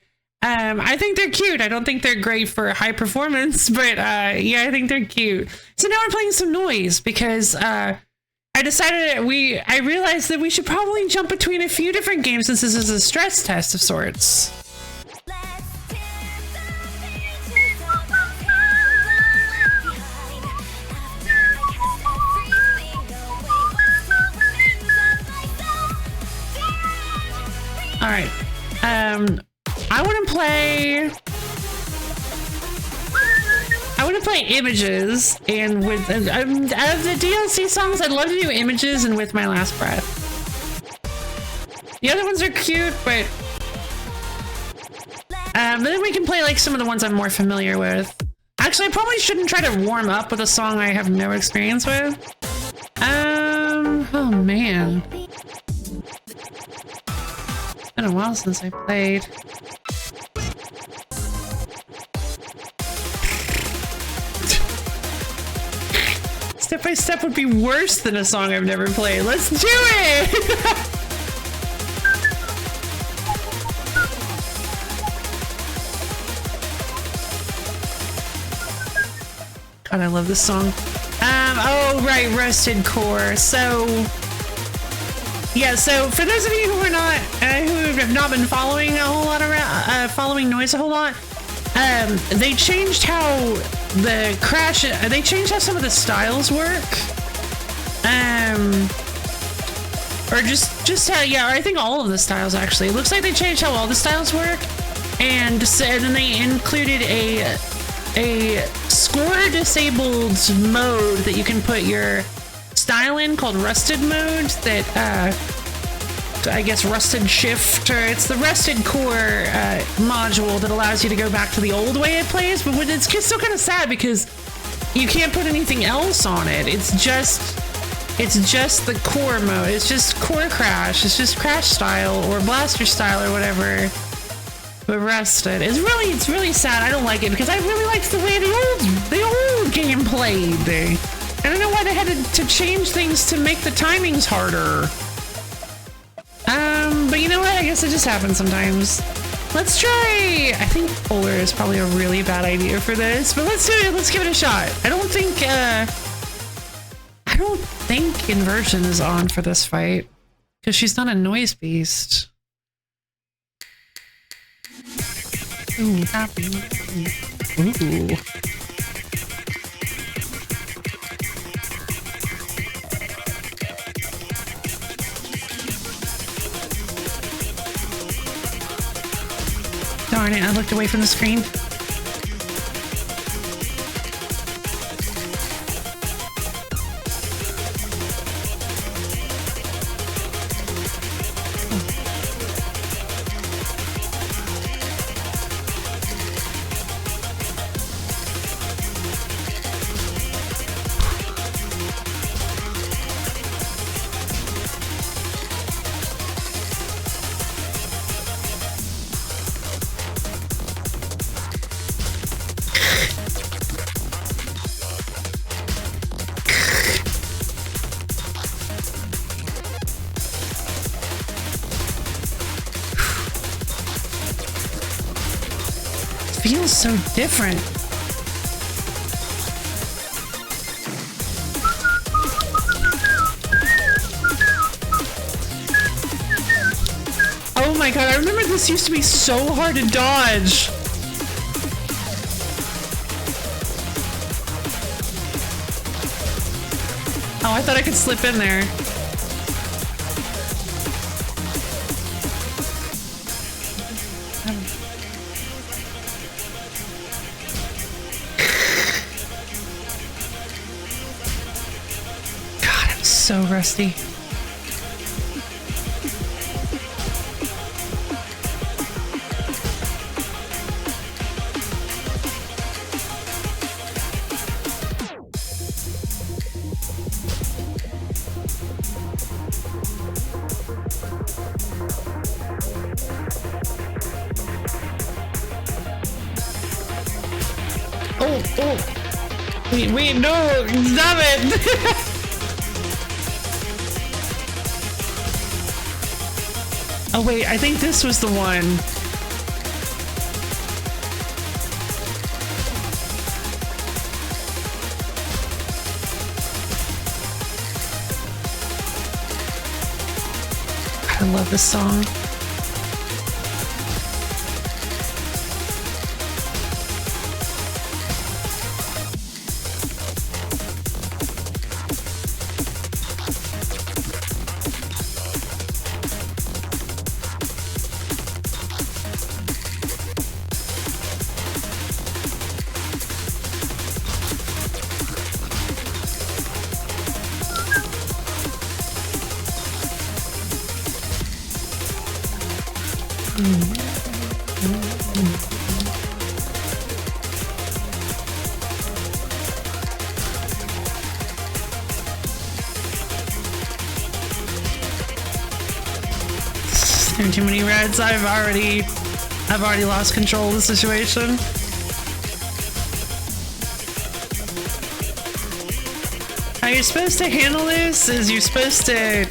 I think they're cute. I don't think they're great for high performance, but yeah, I think they're cute. So now we're playing some noise because I realized that we should probably jump between a few different games since this is a stress test of sorts. All right. I want to play Images, and with out of the DLC songs, I'd love to do Images and With My Last Breath. The other ones are cute, but then we can play like some of the ones I'm more familiar with. Actually, I probably shouldn't try to warm up with a song I have no experience with. Oh man. It's been a while since I played. Step by Step would be worse than a song I've never played. Let's do it! God, I love this song. Oh, right, Rusted Core. So, yeah, so for those of you who are not, who have not been following a whole lot around, following NOISZ a whole lot, they changed how the crash, they changed how some of the styles work. Or just how, yeah, I think all of the styles actually. It looks like they changed how all the styles work. And so then they included a score disabled mode that you can put your style in called Rusted mode that I guess Rusted Shift, or it's the Rusted Core module that allows you to go back to the old way it plays, but it's just still kind of sad because you can't put anything else on it. It's just the core mode. It's just core crash. It's just crash style or blaster style or whatever. But Rusted. It's really sad. I don't like it because I really liked the way the old game played. I don't know why they had to change things to make the timings harder. But you know what? I guess it just happens sometimes. Let's try. I think Polar is probably a really bad idea for this, but let's do it. Let's give it a shot. I don't think Inversion is on for this fight because she's not a noise beast. Ooh, happy. Ooh. Darn it, I looked away from the screen. Feels so different. Oh my god, I remember this used to be so hard to dodge. Oh, I thought I could slip in there. So rusty. Oh. Wait, no, stop it. Oh wait, I think this was the one. I love this song. There are too many reds. I've already lost control of the situation. you're supposed to handle this is you're supposed to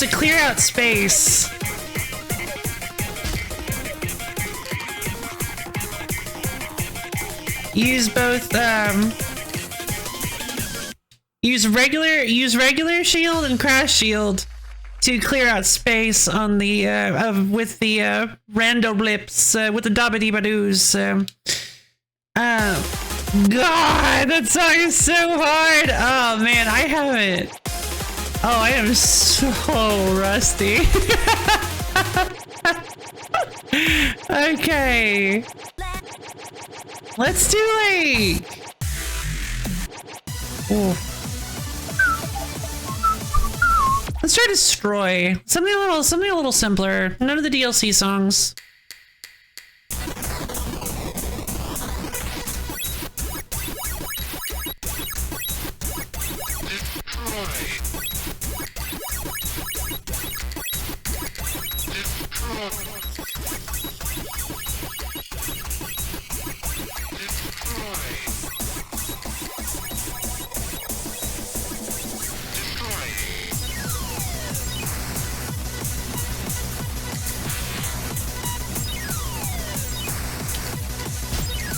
clear out space. Use both use regular shield and crash shield to clear out space on the with the rando blips with the dabba-dee-ba-doos. God, that song is so hard. Oh man, I haven't. Oh, I am so rusty. Okay. Let's do like... Ooh. Let's try Destroy. Something a little simpler. None of the DLC songs.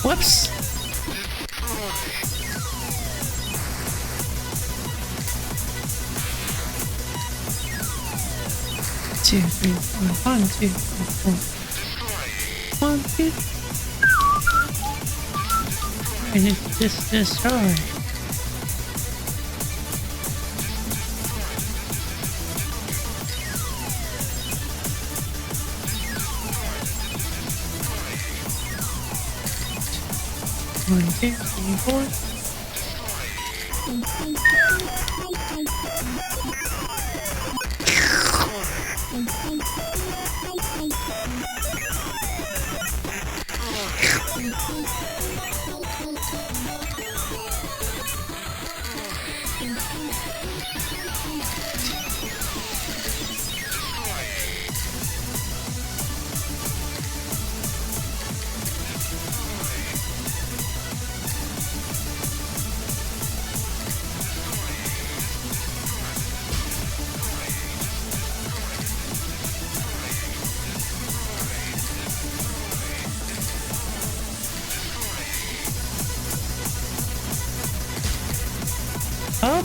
Whoops. Two, three, four. 1, 2, 3, 4. 1, 2. And it's just destroy. One, two, three, four. Oh.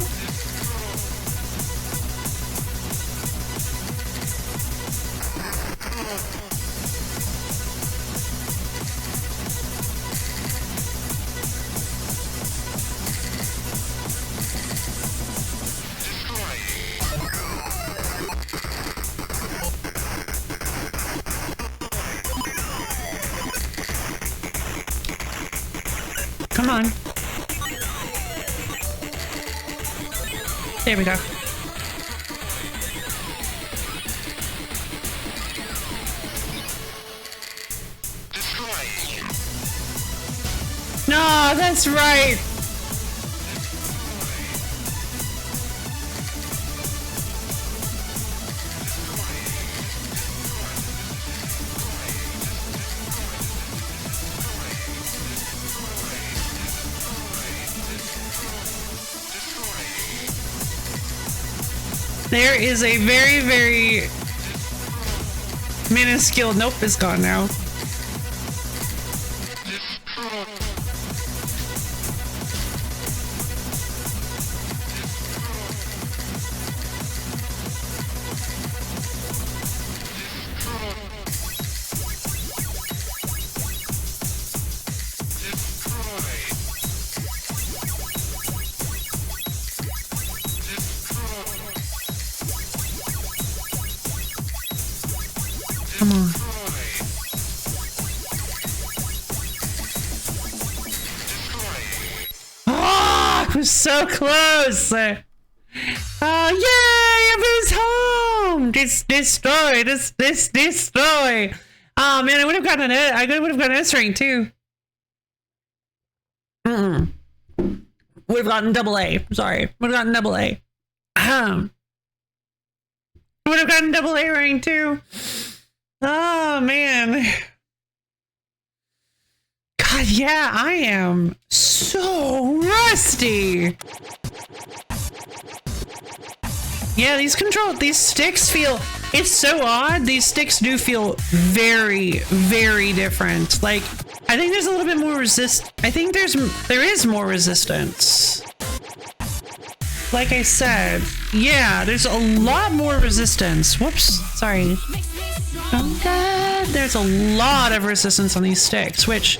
Come on. There we go. No, that's right. There is a very, very minuscule... Nope, it's gone now. Come on. Oh, I was so close. Oh, yay! Everyone's home. Destroy. Destroy. Oh man, I would have gotten an S rank too. Would have gotten double A. Sorry, would have gotten double A. Would have gotten double A rank too. Oh man. God, God, yeah, I am so rusty. Yeah, these sticks feel, it's so odd. These sticks do feel very, very different. Like, I think there's a little bit more I think there is more resistance. Like I said, yeah, there's a lot more resistance. Whoops, sorry. Oh God, there's a lot of resistance on these sticks, which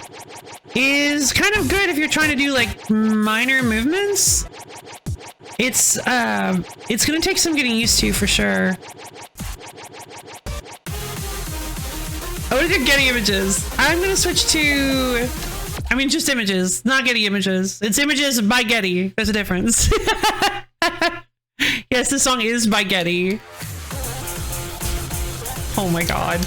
is kind of good if you're trying to do like minor movements. It's gonna take some getting used to for sure. I want to do Getty images. I'm gonna switch to, I mean, just images, not Getty images. It's images by Getty. There's a difference. Yes, this song is by Getty. Oh my God.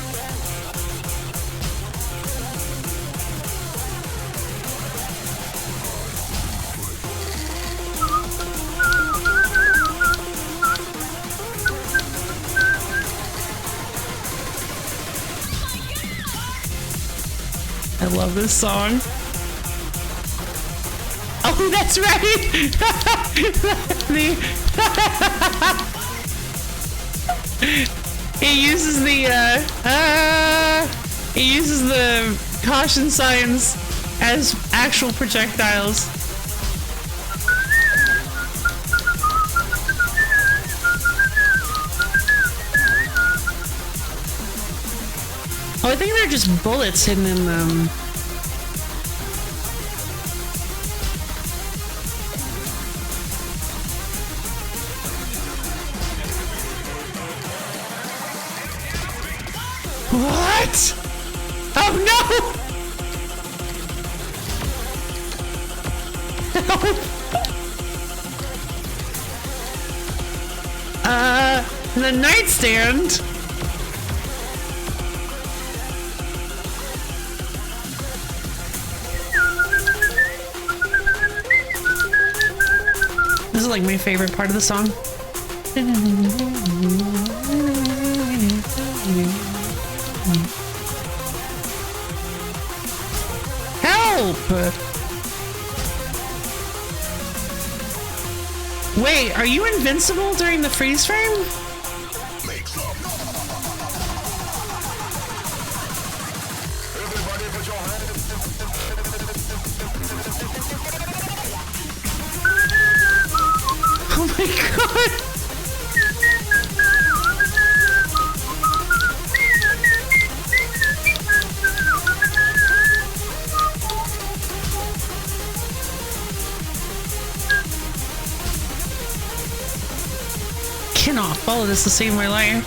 I love this song. Oh, that's right. He uses the caution signs as actual projectiles. Oh, I think they're just bullets hidden in them. What? Oh no! The nightstand. This is like my favorite part of the song. Help! Wait, are you invincible during the freeze frame? Oh my God! Cannot follow this the same way later.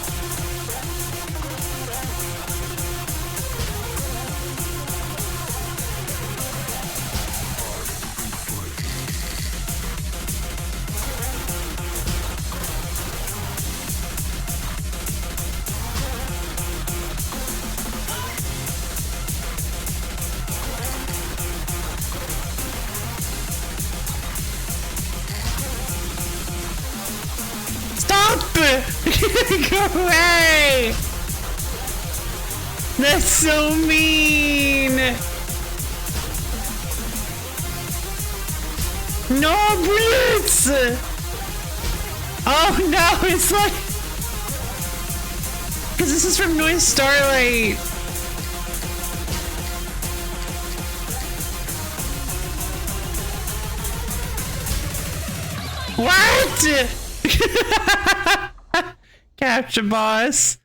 Go away! That's so mean! No bullets! Oh no, it's like... Because this is from NOISZ Starlight. What? Capture boss.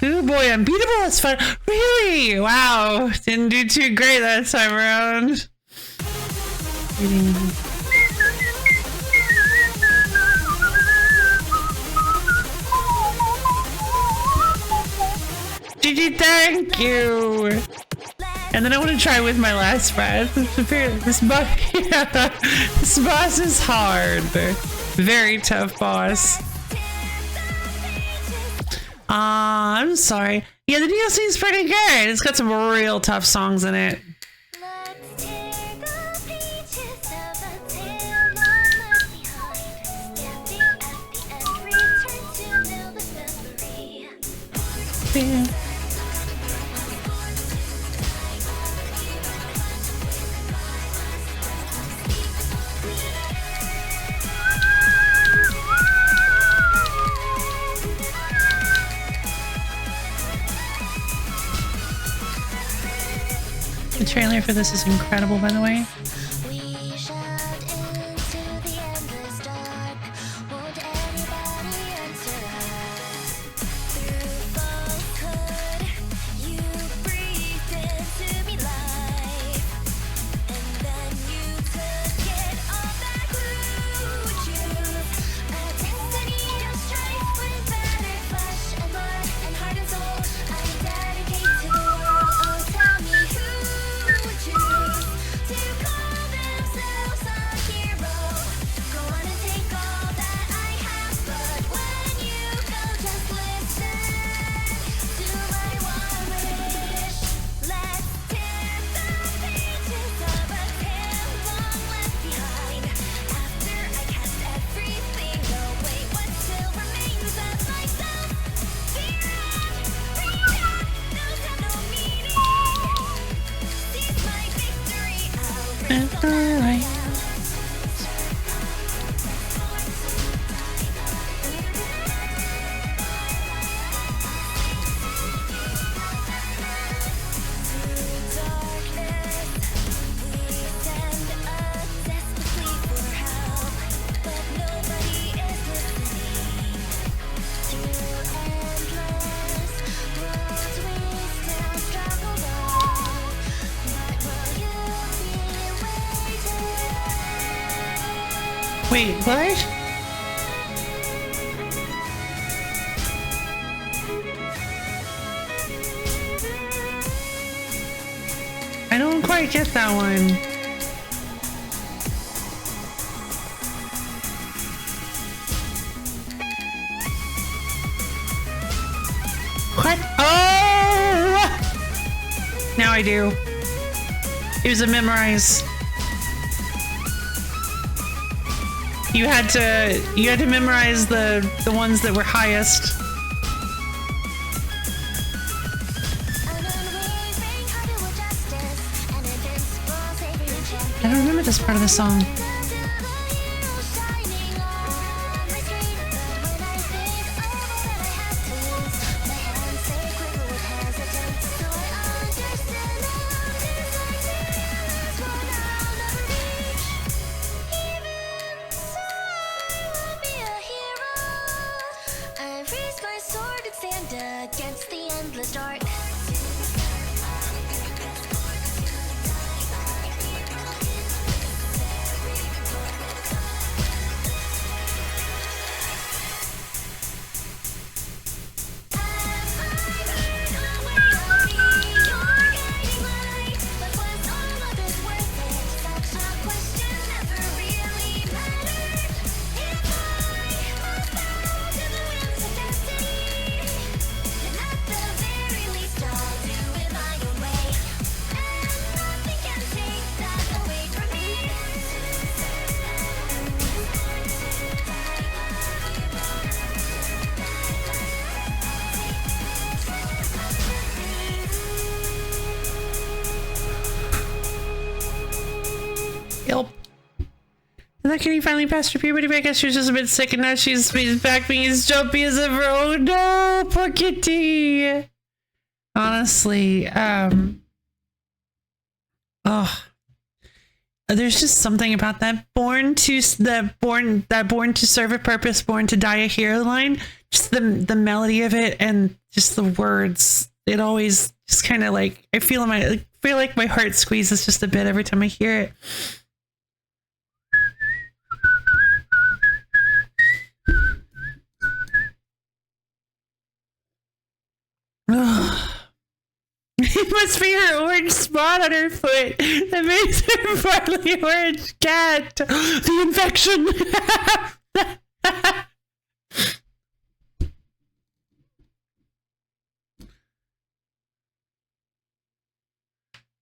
Oh boy, unbeatable, that's fun. Really? Wow. Didn't do too great that time around. GG, thank you. And then I want to try with my last breath. This boss is hard. Very tough boss. I'm sorry. Yeah, the DLC is pretty good. It's got some real tough songs in it. The trailer for this is incredible, by the way. We shot into the endless dark. Won't anybody answer us? Through falsehood, you breathed into me life, and then you took it all back. Would choose a destiny of strife with battered flesh and blood and heart and soul? I dedicate to the world. Oh, tell me who would choose to call themselves a hero? Go on and take all that I have, but when you go, just listen to my one wish. Let's tear the pages of a tale long left behind. After I cast everything away, what still remains of myself? Fear and freedom, those have no meaning. Seize my victory, I'll risk all that I am. Through darkness, we send a desperate plea for help, but nobody is listening. Through endless roads, we still struggle on, but will you be waiting? Wait, what? I don't quite get that one. What? Oh! Now I do. It was a memorize. You had to memorize the ones that were highest. An unwavering heart to justice, an invincible savior and champion. I don't remember this part of the song. Until the heroes shining on my screen. But when I think of all that I have to lose, my hands they quiver with hesitance. So I understand now these ideas will now never reach. Even so, be a hero. I raise my sword and stand against the endless dark. Yelp. And then Kitty finally passed her puberty, but I guess she was just a bit sick, and now she's back being as jumpy as ever. Oh no, poor Kitty. Honestly, there's just something about that born to serve a purpose, born to die a hero line. Just the melody of it and just the words. It always just kind of like I feel like my heart squeezes just a bit every time I hear it. It must be her orange spot on her foot that makes her partly orange cat. The infection.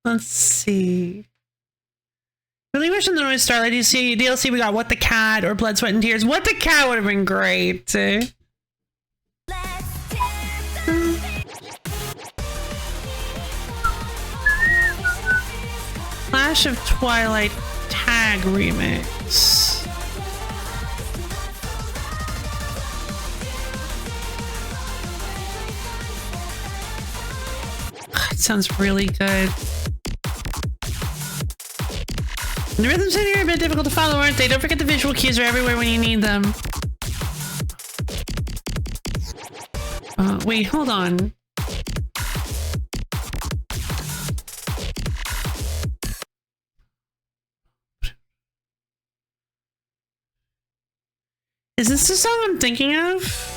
Let's see. Really wishing the NOISZ Starlight DLC we got What the Cat or Blood, Sweat, and Tears. What the Cat would have been great. Flash of Twilight Tag Remix. It sounds really good. The rhythms in here are a bit difficult to follow, aren't they? Don't forget the visual cues are everywhere when you need them. Wait, hold on. Is this the song I'm thinking of?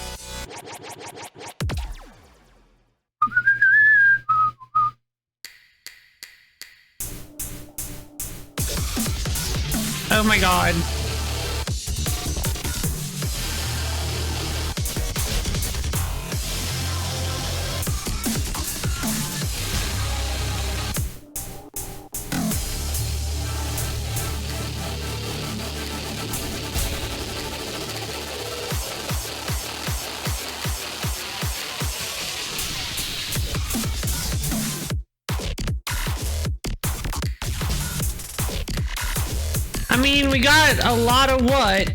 Oh my god. I mean, we got a lot of what?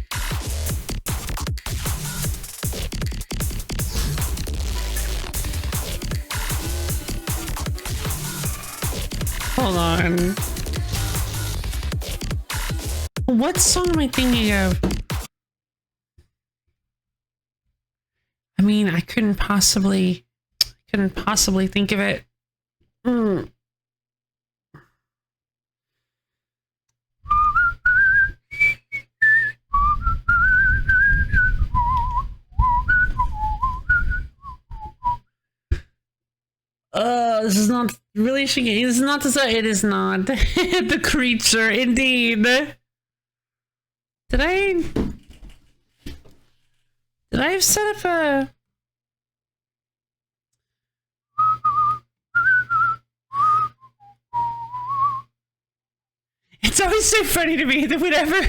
Hold on. What song am I thinking of? I mean, I couldn't possibly think of it. This is not really Shigeki. This is not to say it is not. The creature, indeed. Did I have set up a... It's always so funny to me that whenever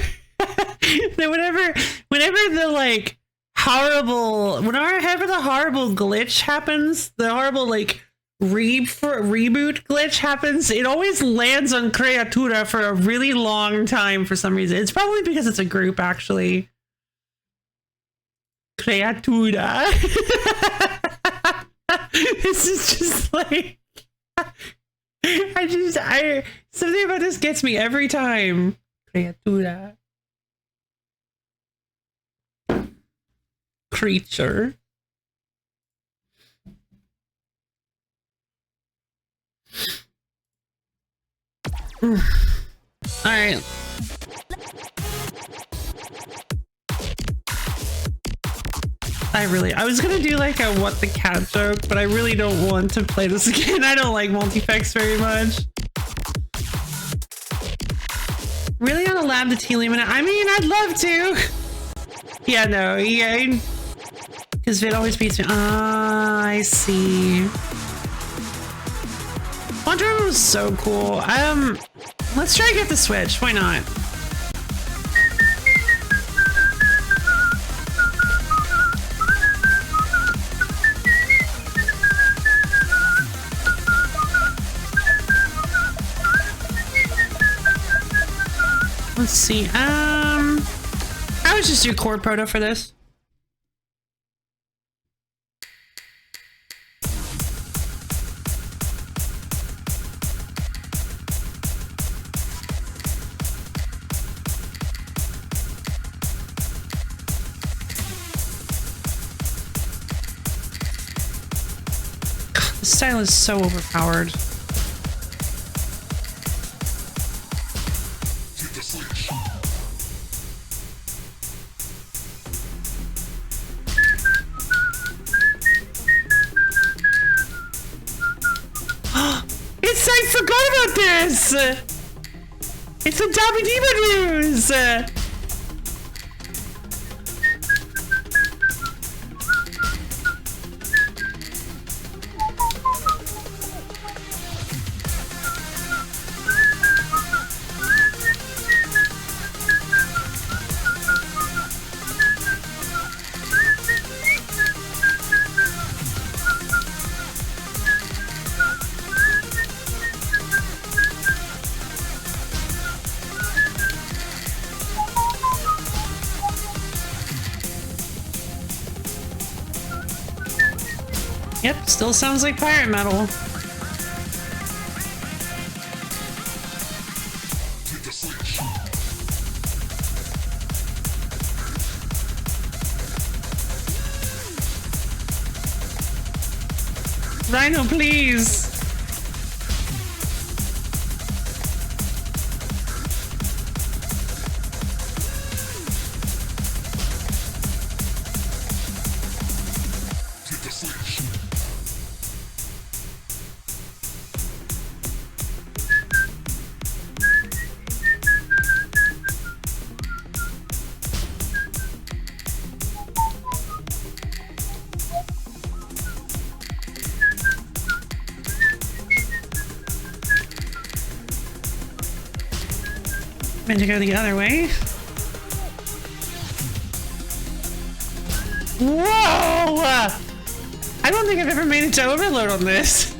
the like horrible, whenever the horrible glitch happens, the horrible like reboot glitch happens, it always lands on Creatura for a really long time for some reason. It's probably because it's a group, actually. Creatura. This is just like something about this gets me every time. Creatura. Creature. All right. I was gonna do like a what the cat joke, but I really don't want to play this again. I don't like multi-effects very much. Really on a lab the T-Limit? I mean, I'd love to. Yeah, no, yeah. Because Vid always beats me. Ah, I see. Wonder Woman was so cool. Let's try to get the Switch. Why not? Let's see. I would just do Chord Proto for this. The style is so overpowered. I forgot about this! It's a Dabby Demon news! Yep, still sounds like pirate metal. Rhino, please. Meant to go the other way. Whoa! I don't think I've ever made it to overload on this.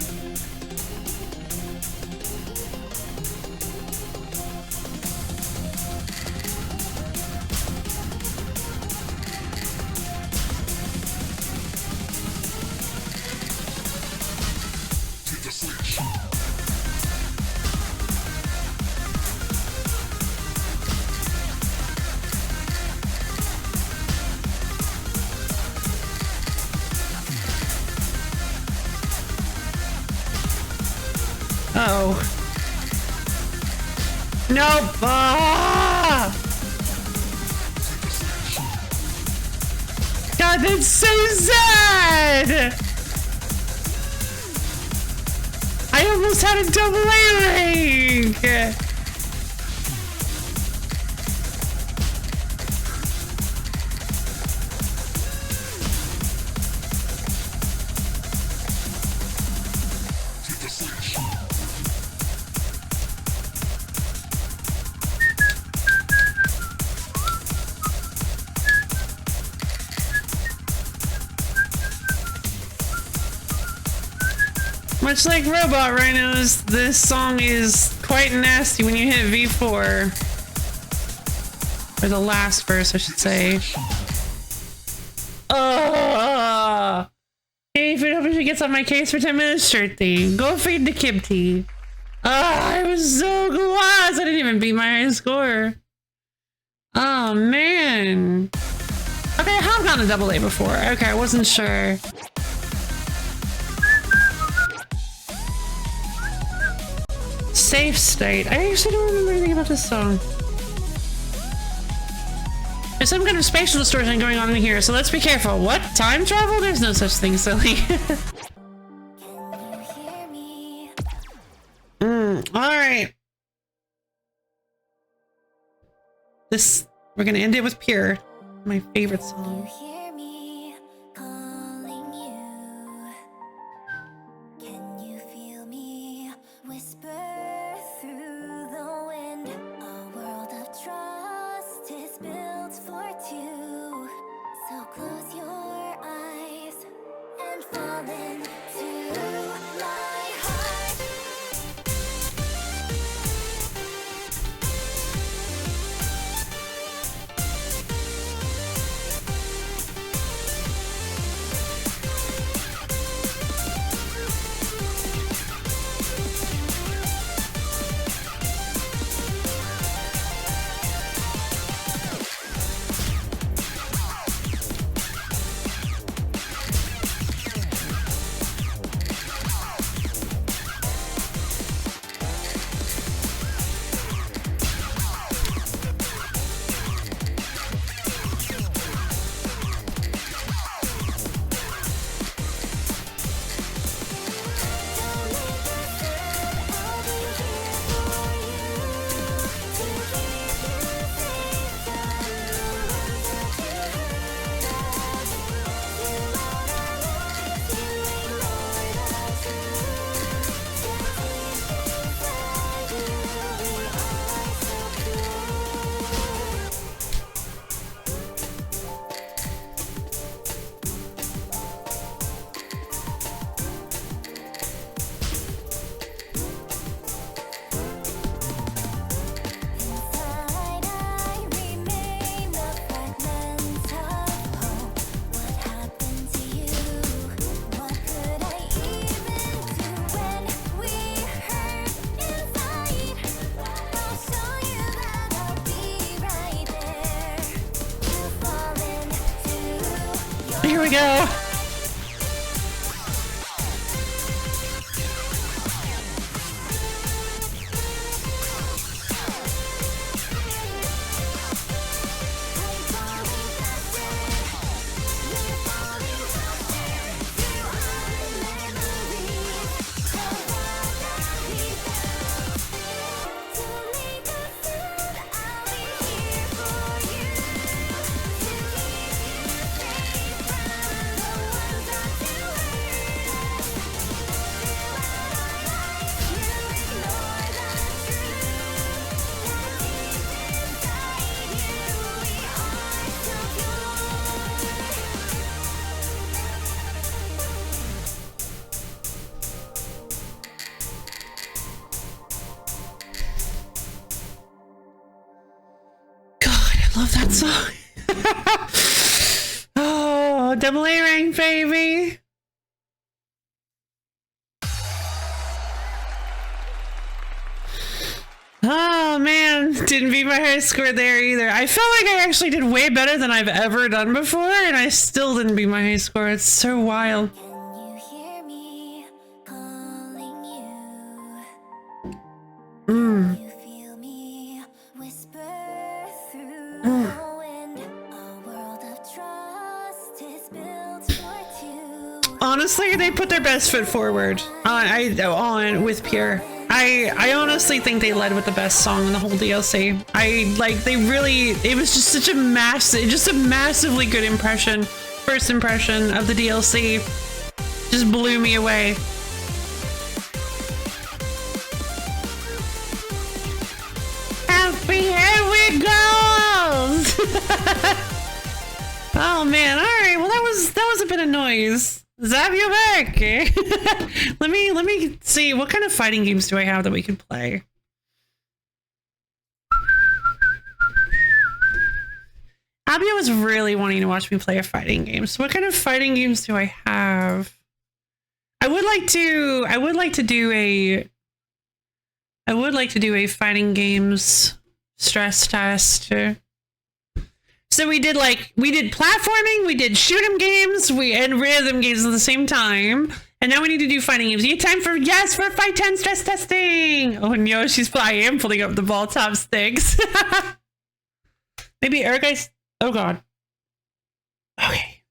Uh-oh. Nope. Ah! God, that's so sad! I almost had a double A rank! Much like Robot Rhinos, this song is quite nasty when you hit V4. Or the last verse, I should say. Hey, if it hoping she gets on my case for 10 minutes, sure thing. Go feed the Kibty. I was so glad I didn't even beat my high score. Oh, man. Okay, I have gotten a double A before. Okay, I wasn't sure. Safe state. I actually don't remember anything about this song. There's some kind of spatial distortion going on in here, so let's be careful. What? Time travel? There's no such thing, silly. Alright. This, we're gonna end it with Pure, my favorite song. Here we go. love that song. Oh, double A rank, baby. Oh man, didn't beat my high score there either. I felt like I actually did way better than I've ever done before, and I still didn't beat my high score. It's so wild. Can you hear me calling you? Mm. You feel me whisper through the wind. A world of trust is built for two. Honestly, they put their best foot forward on with Pure. I honestly think they led with the best song in the whole DLC. It was just such a massively good impression. First impression of the DLC just blew me away. Happy here we go. Oh man, alright, well that was a bit of noise. Zap you back. let me see, what kind of fighting games do I have that we can play? Abia was really wanting to watch me play a fighting game. So what kind of fighting games do I have? I would like to do a fighting games stress test. So we did platforming, we did shoot 'em games, and rhythm games at the same time. And now we need to do fighting games. You have time for Fight 10 stress testing. Oh no, I am pulling up the ball top sticks. Maybe guys. Oh god. Okay.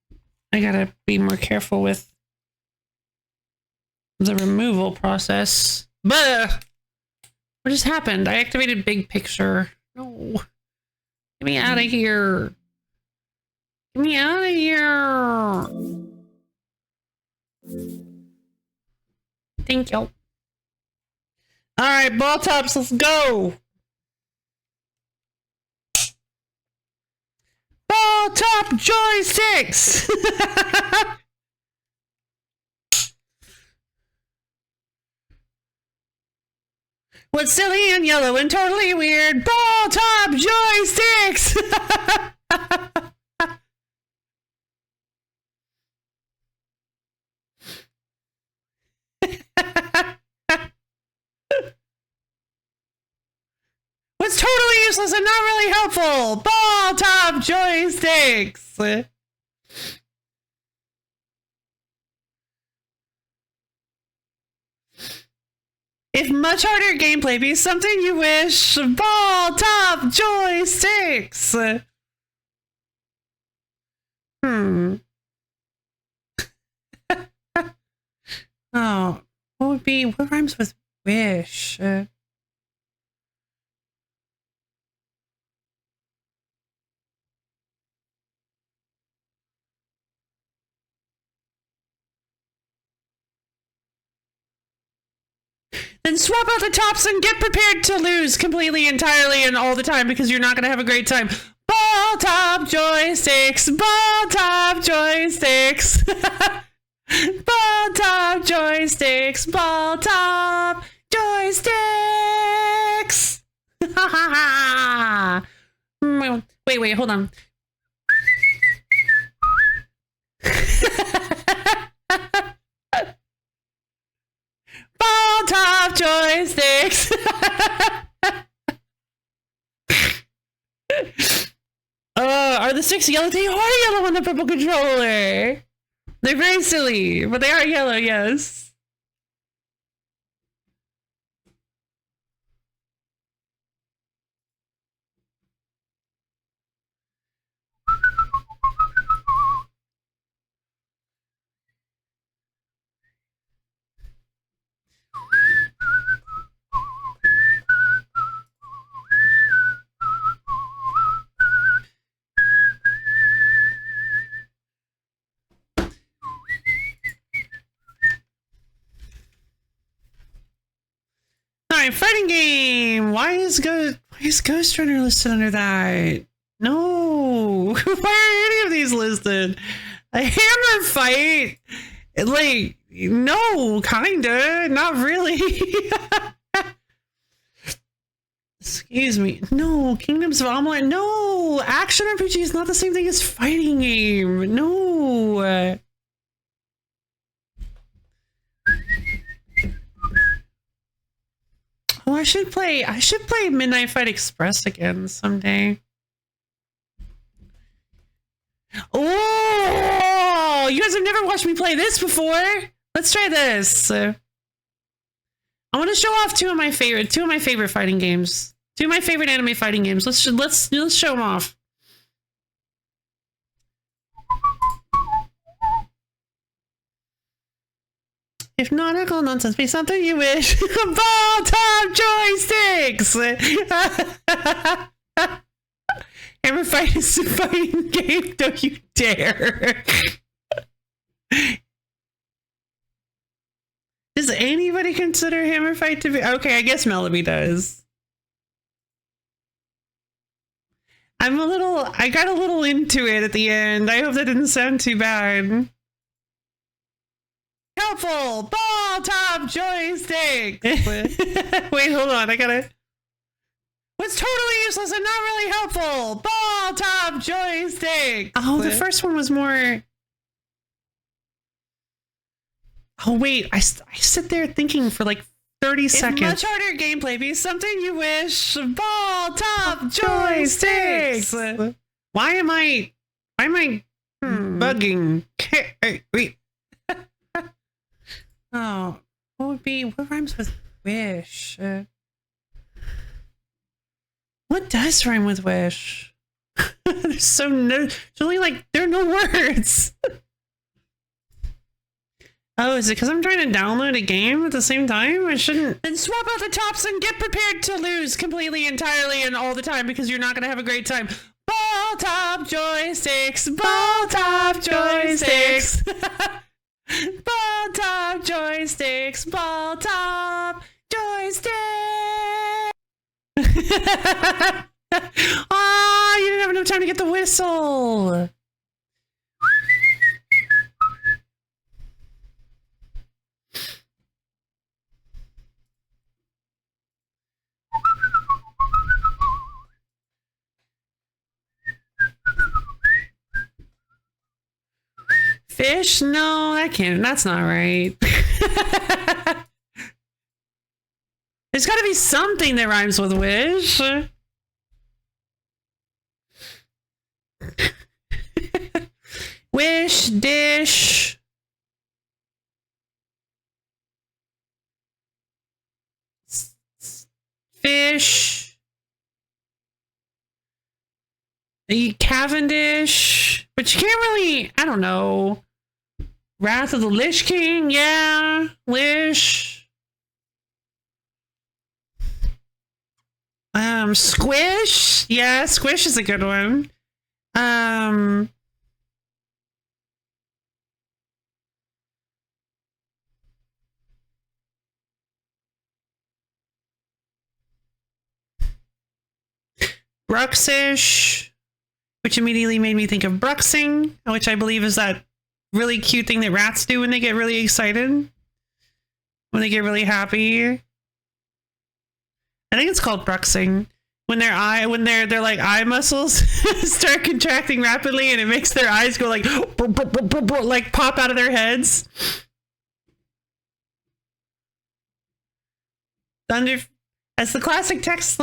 I gotta be more careful with the removal process. But what just happened? I activated big picture. No. Get me out of here. Get me out of here. Thank you. Alright, ball tops, let's go. Ball top joysticks. What's silly and yellow and totally weird? Ball top joysticks! What's totally useless and not really helpful? Ball top joysticks! If much harder gameplay be something you wish, ball top joysticks. Oh, what rhymes with wish? Then swap out the tops and get prepared to lose completely, entirely, and all the time because you're not going to have a great time. Ball top joysticks, ball top joysticks. Ball top joysticks, ball top joysticks. Wait, hold on. Ball top joysticks. Are the sticks yellow? They are yellow on the purple controller. They're very silly, but they are yellow, yes. Alright, fighting game! Why is Ghost Runner listed under that? No! Why are any of these listed? A hammer fight? Like, no, kinda. Not really. Excuse me. No, Kingdoms of Amalur. No, action RPG is not the same thing as fighting game. No. Oh, I should play Midnight Fight Express again someday. Oh, you guys have never watched me play this before. Let's try this. I want to show off two of my favorite fighting games. Two of my favorite anime fighting games. Let's show them off. If nautical nonsense be something you wish, ball top joysticks. Hammer Fight is a fighting game. Don't you dare. Does anybody consider Hammer Fight to be okay? I guess Melody does. I got a little into it at the end. I hope that didn't sound too bad. Helpful ball top joystick. Wait, hold on. I gotta. What's totally useless and not really helpful? Ball top joystick. Oh, the first one was more. Oh wait, I sit there thinking for like 30 seconds. Much harder gameplay be something you wish. Ball top joysticks. Why am I bugging? Wait. Oh, what rhymes with wish? What does rhyme with wish? There's only like, there are no words. Oh, is it because I'm trying to download a game at the same time? I shouldn't. Then swap out the tops and get prepared to lose completely, entirely, and all the time because you're not going to have a great time. Ball top joysticks, ball top joysticks. Ball top joysticks, ball top joysticks. Oh, you didn't have enough time to get the whistle. Fish? No, that's not right. There's gotta be something that rhymes with wish. Wish, dish. Fish. Cavendish. But you can't really, I don't know. Wrath of the Lich King, yeah. Lish. Squish. Yeah, Squish is a good one. Bruxish, which immediately made me think of bruxing, which I believe is that really cute thing that rats do when they get really excited. When they get really happy. I think it's called bruxing. When their like eye muscles start contracting rapidly and it makes their eyes go like like pop out of their heads. As the classic test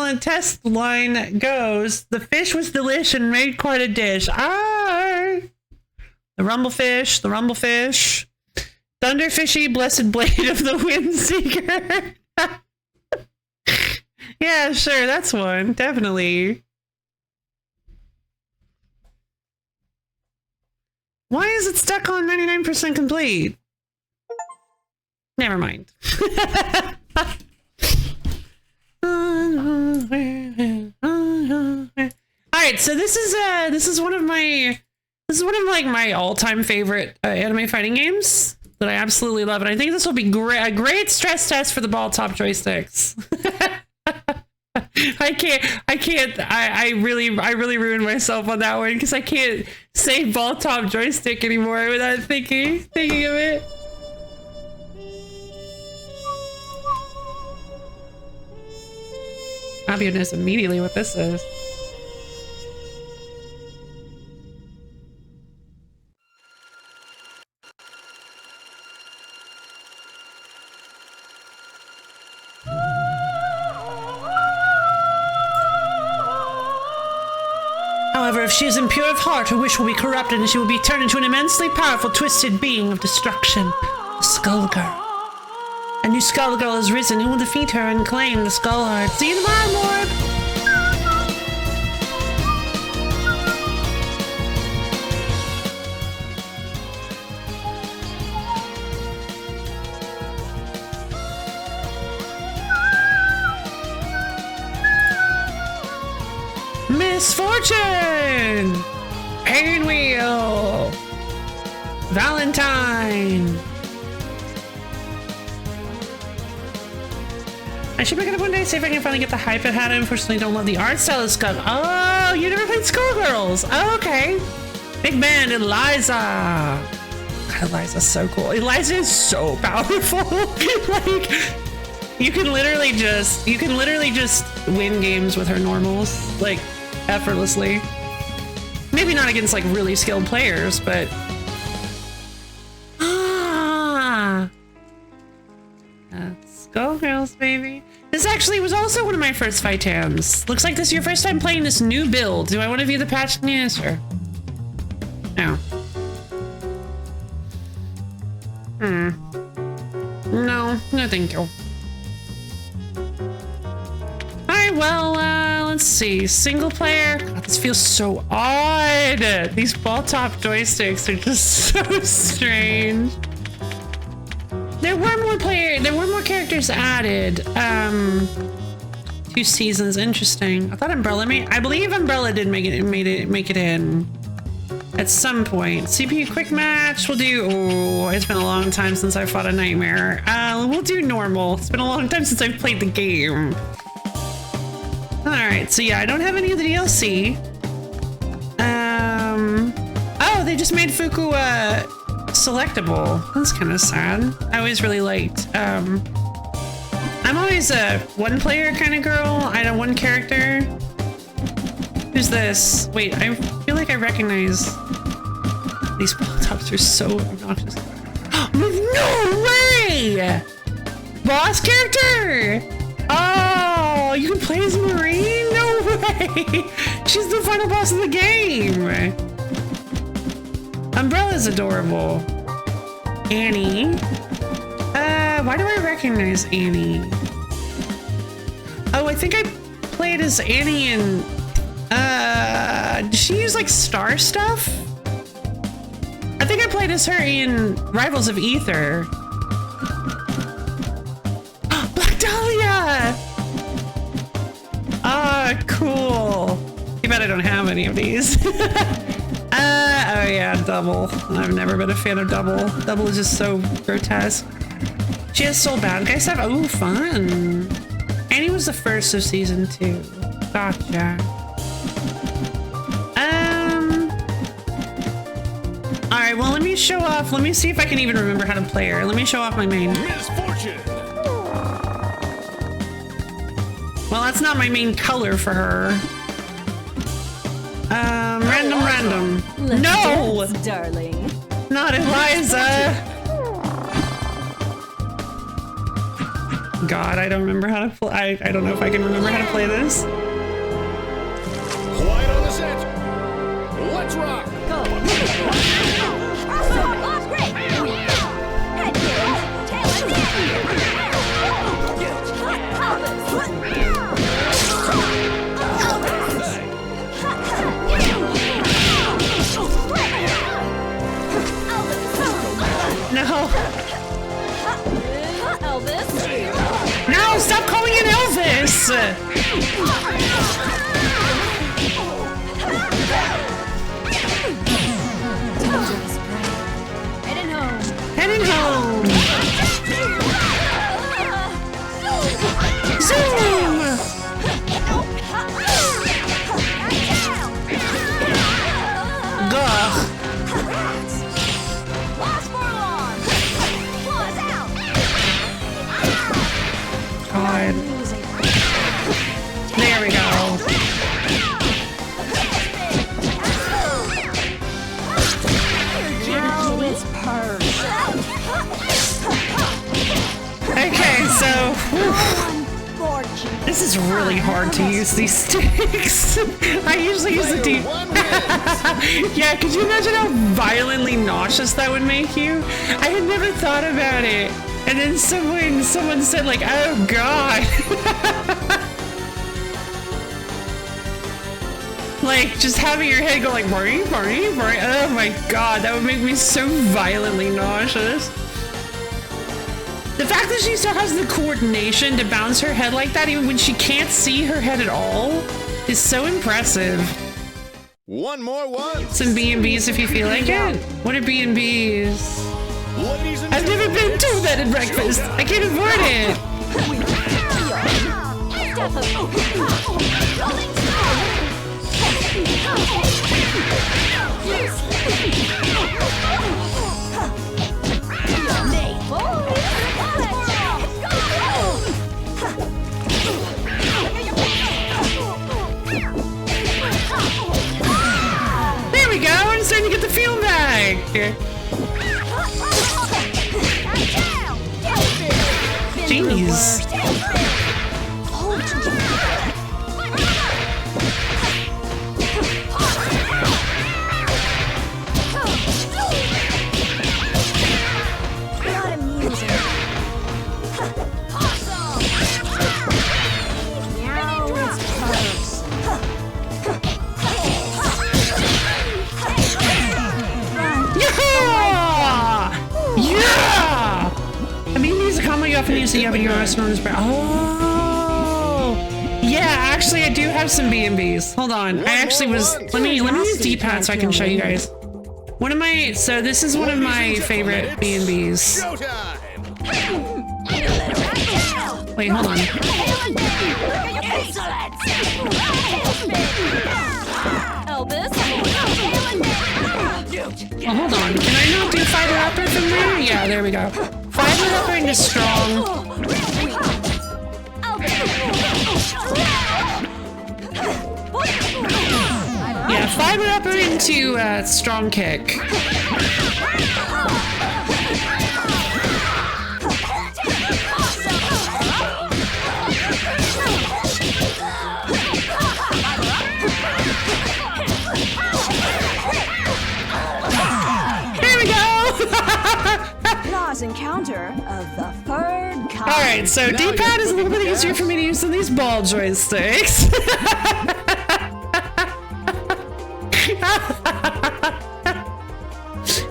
line goes, the fish was delish and made quite a dish. Ah! The rumblefish, the rumblefish. Thunderfishy, blessed blade of the Windseeker. Yeah, sure, that's one. Definitely. Why is it stuck on 99% complete? Never mind. Alright, so this is one of my all-time favorite anime fighting games that I absolutely love, and I think this will be a great stress test for the ball top joysticks. I really ruined myself on that one because I can't say ball top joystick anymore without thinking of it. I'll be honest immediately what this is. However, if she is impure of heart, her wish will be corrupted and she will be turned into an immensely powerful, twisted being of destruction. The Skull Girl. A new Skull Girl has risen. Who will defeat her and claim the Skull Heart? See you tomorrow, Morb! Misfortune! Painwheel! Valentine! I should pick it up one day, see if I can finally get the hype it had. I unfortunately don't love the art style of Skull. Oh, you never played Skullgirls. Oh, okay. Big man, Eliza. God, Eliza's so cool. Eliza is so powerful. Like, you can literally just win games with her normals, like, effortlessly. Maybe not against like really skilled players, but Skullgirls, baby. This actually was also one of my first fight hands. Looks like this is your first time playing this new build. Do I want to view the patch? Yeah, sure. No. No, thank you. Alright, well, let's see. Single player. God, this feels so odd. These ball top joysticks are just so strange. There were more characters added. 2 seasons, interesting. I thought I believe Umbrella did make it in at some point. CPU quick match, we'll do, oh, it's been a long time since I fought a nightmare. We'll do normal. It's been a long time since I've played the game. Alright, so yeah, I don't have any of the DLC. Oh, they just made Fuku, selectable. That's kind of sad. I always really liked, I'm always a one-player kind of girl. I know one character. Who's this? Wait, I feel like I recognize these ball tops are so obnoxious. No way! Boss character! Oh, you can play as Marine? No way! She's the final boss of the game! Umbrella's adorable. Annie. Why do I recognize Annie? Oh, I think I played as Annie in, did she use like star stuff? I think I played as her in Rivals of Ether. Black Dahlia! Ah, cool. Too bad I don't have any of these. Oh yeah, Double. I've never been a fan of Double. Double is just so grotesque. She has Soul Bad Guy stuff. Oh, fun. Annie was the first of season 2. Gotcha. Alright, well, let me show off. Let me see if I can even remember how to play her. Let me show off my main. Misfortune! Well, that's not my main color for her. Random. No! Dance, darling. Not Eliza! God, I don't remember how to play. I don't know if I can remember how to play this. Quiet on the set! Let's rock! Go. Great! Head kick! Tail is No! Elvis! No! Stop calling it Elvis! Heading home! Heading home! Zoom! Gah! Lost forearm! Claws out! God. So, this is really hard to use these sticks. I usually use the D. Yeah, could you imagine how violently nauseous that would make you? I had never thought about it. And then someone said like, oh god. Like, just having your head go like, Barney, Barney, Barney. Oh my god, that would make me so violently nauseous. The fact that she still has the coordination to bounce her head like that, even when she can't see her head at all, is so impressive. One more one. Some B&Bs if you feel like it. What are B&Bs? I've never been to a bed and breakfast. I can't afford it. There we go. I'm starting to get the feel back. Jeez. Often use the Yabba known as oh yeah, actually I do have some B&Bs. Hold on, I actually was let me use D-pad so I can show you guys. One of my this is one of my favorite B&Bs. Wait, hold on. Oh, hold on. Can I not do fiber upper from there? Yeah, there we go. Fiber upper into strong. Yeah, fiber upper into strong kick. Encounter of the third kind. Alright, so D-pad is a little bit easier for me to use than these ball joysticks.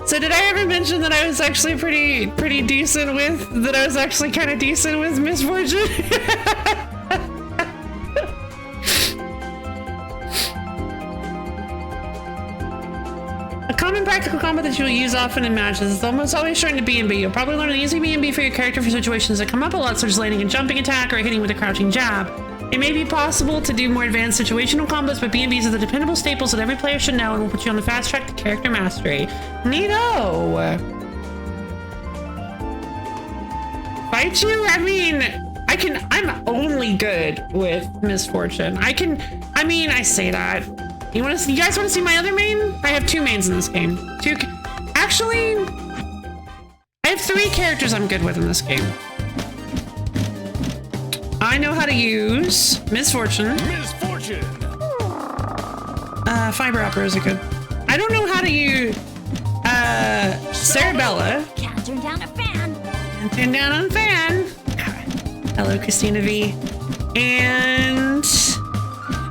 So did I ever mention that I was actually pretty decent with, that I was actually kind of decent with Misfortune? Common practical combat that you'll use often in matches is almost always trying to B&B. You'll probably learn an easy B&B for your character for situations that come up a lot, such as landing a jumping attack or hitting with a crouching jab. It may be possible to do more advanced situational combos, but B&Bs are the dependable staples that every player should know and will put you on the fast track to character mastery. Neato! Fight you? I mean, I'm only good with Misfortune. I say that. You guys want to see my other main? I have two mains in this game. Actually, I have 3 characters I'm good with in this game. I know how to use Misfortune. Fiber upper is a good. I don't know how to use Cerebella. Can't turn down a fan. Can't turn down a fan. Hello, Christina V. And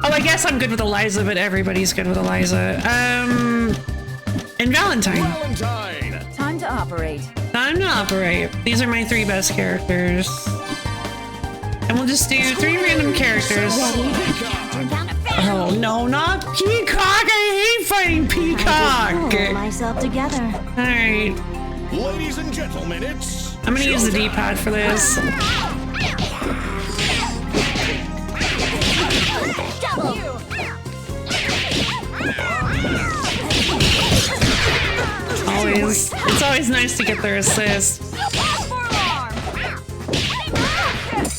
oh, I guess I'm good with Eliza, but everybody's good with Eliza. And Valentine. Time to operate. Time to operate. These are my 3 best characters. And we'll just do 3 random characters. Oh no, not Peacock! I hate fighting Peacock! Pull myself together. Alright. Ladies and gentlemen, it's I'm gonna use the D-pad for this. It's always nice to get their assist.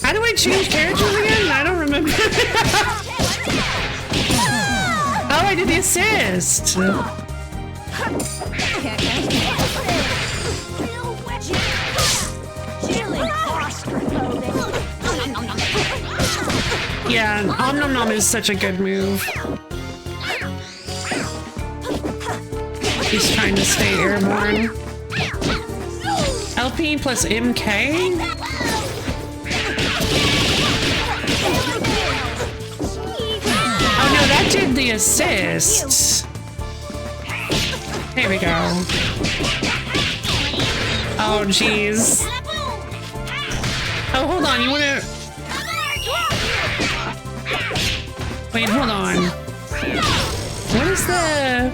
How do I change characters again? I don't remember. Oh, I did the assist. Yeah, Om Nom Nom is such a good move. He's trying to stay airborne. LP plus MK? Oh no, that did the assist. There we go. Oh jeez. Oh, hold on, you wanna... Wait, hold on. What is the...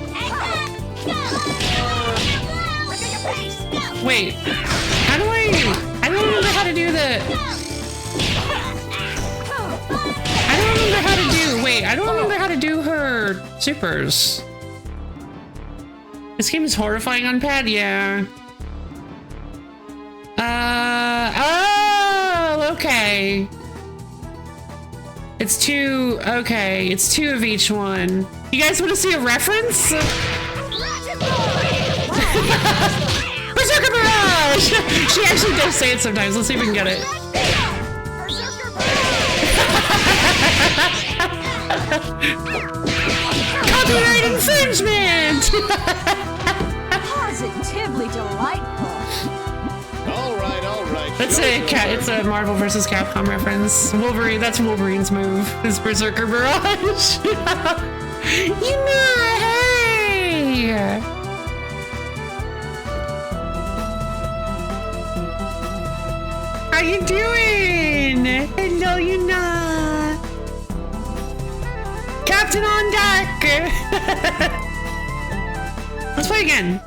Wait, how do I don't remember how to do the... I don't remember how to do... Wait, I don't remember how to do her supers. This game is horrifying on pad, yeah. Oh, okay. It's two, okay, it's two of each one. You guys want to see a reference? Berserker Barrage! She actually does say it sometimes. Let's see if we can get it. Copyright infringement! Positively delightful. All right, all right. It's a Marvel vs. Capcom reference. Wolverine, that's Wolverine's move. Is Berserker Barrage. You know, hey! How you doing? Hello, Yuna. Captain on deck. Let's play again.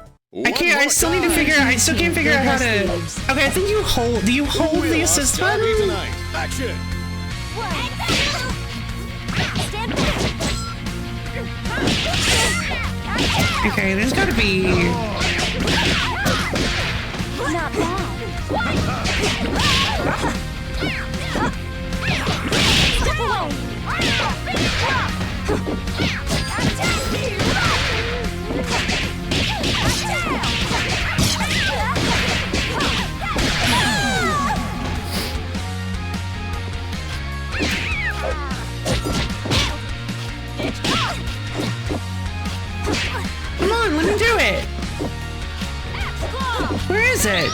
I still need to figure out. I still can't figure out how to. Okay, I think you hold. Do you hold the assist button? Action. Okay, there's gotta be. Not Come on, let me do it. Where is it?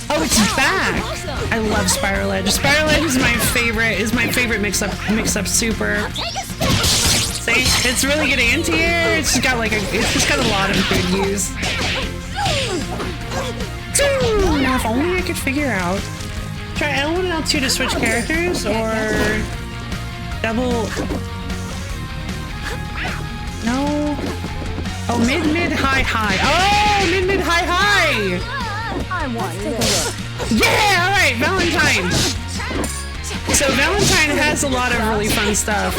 Oh, it's back. I love Spiral Edge. Spiral Edge is my favorite. Mix-up super. See, it's really getting into you. It's just got a lot of good use. Now, if only I could figure out. Try L1 and L2 to switch characters, or double. No. Oh, mid, high. Oh, mid, high. I want to take a look. Yeah, all right, Valentine. So Valentine has a lot of really fun stuff.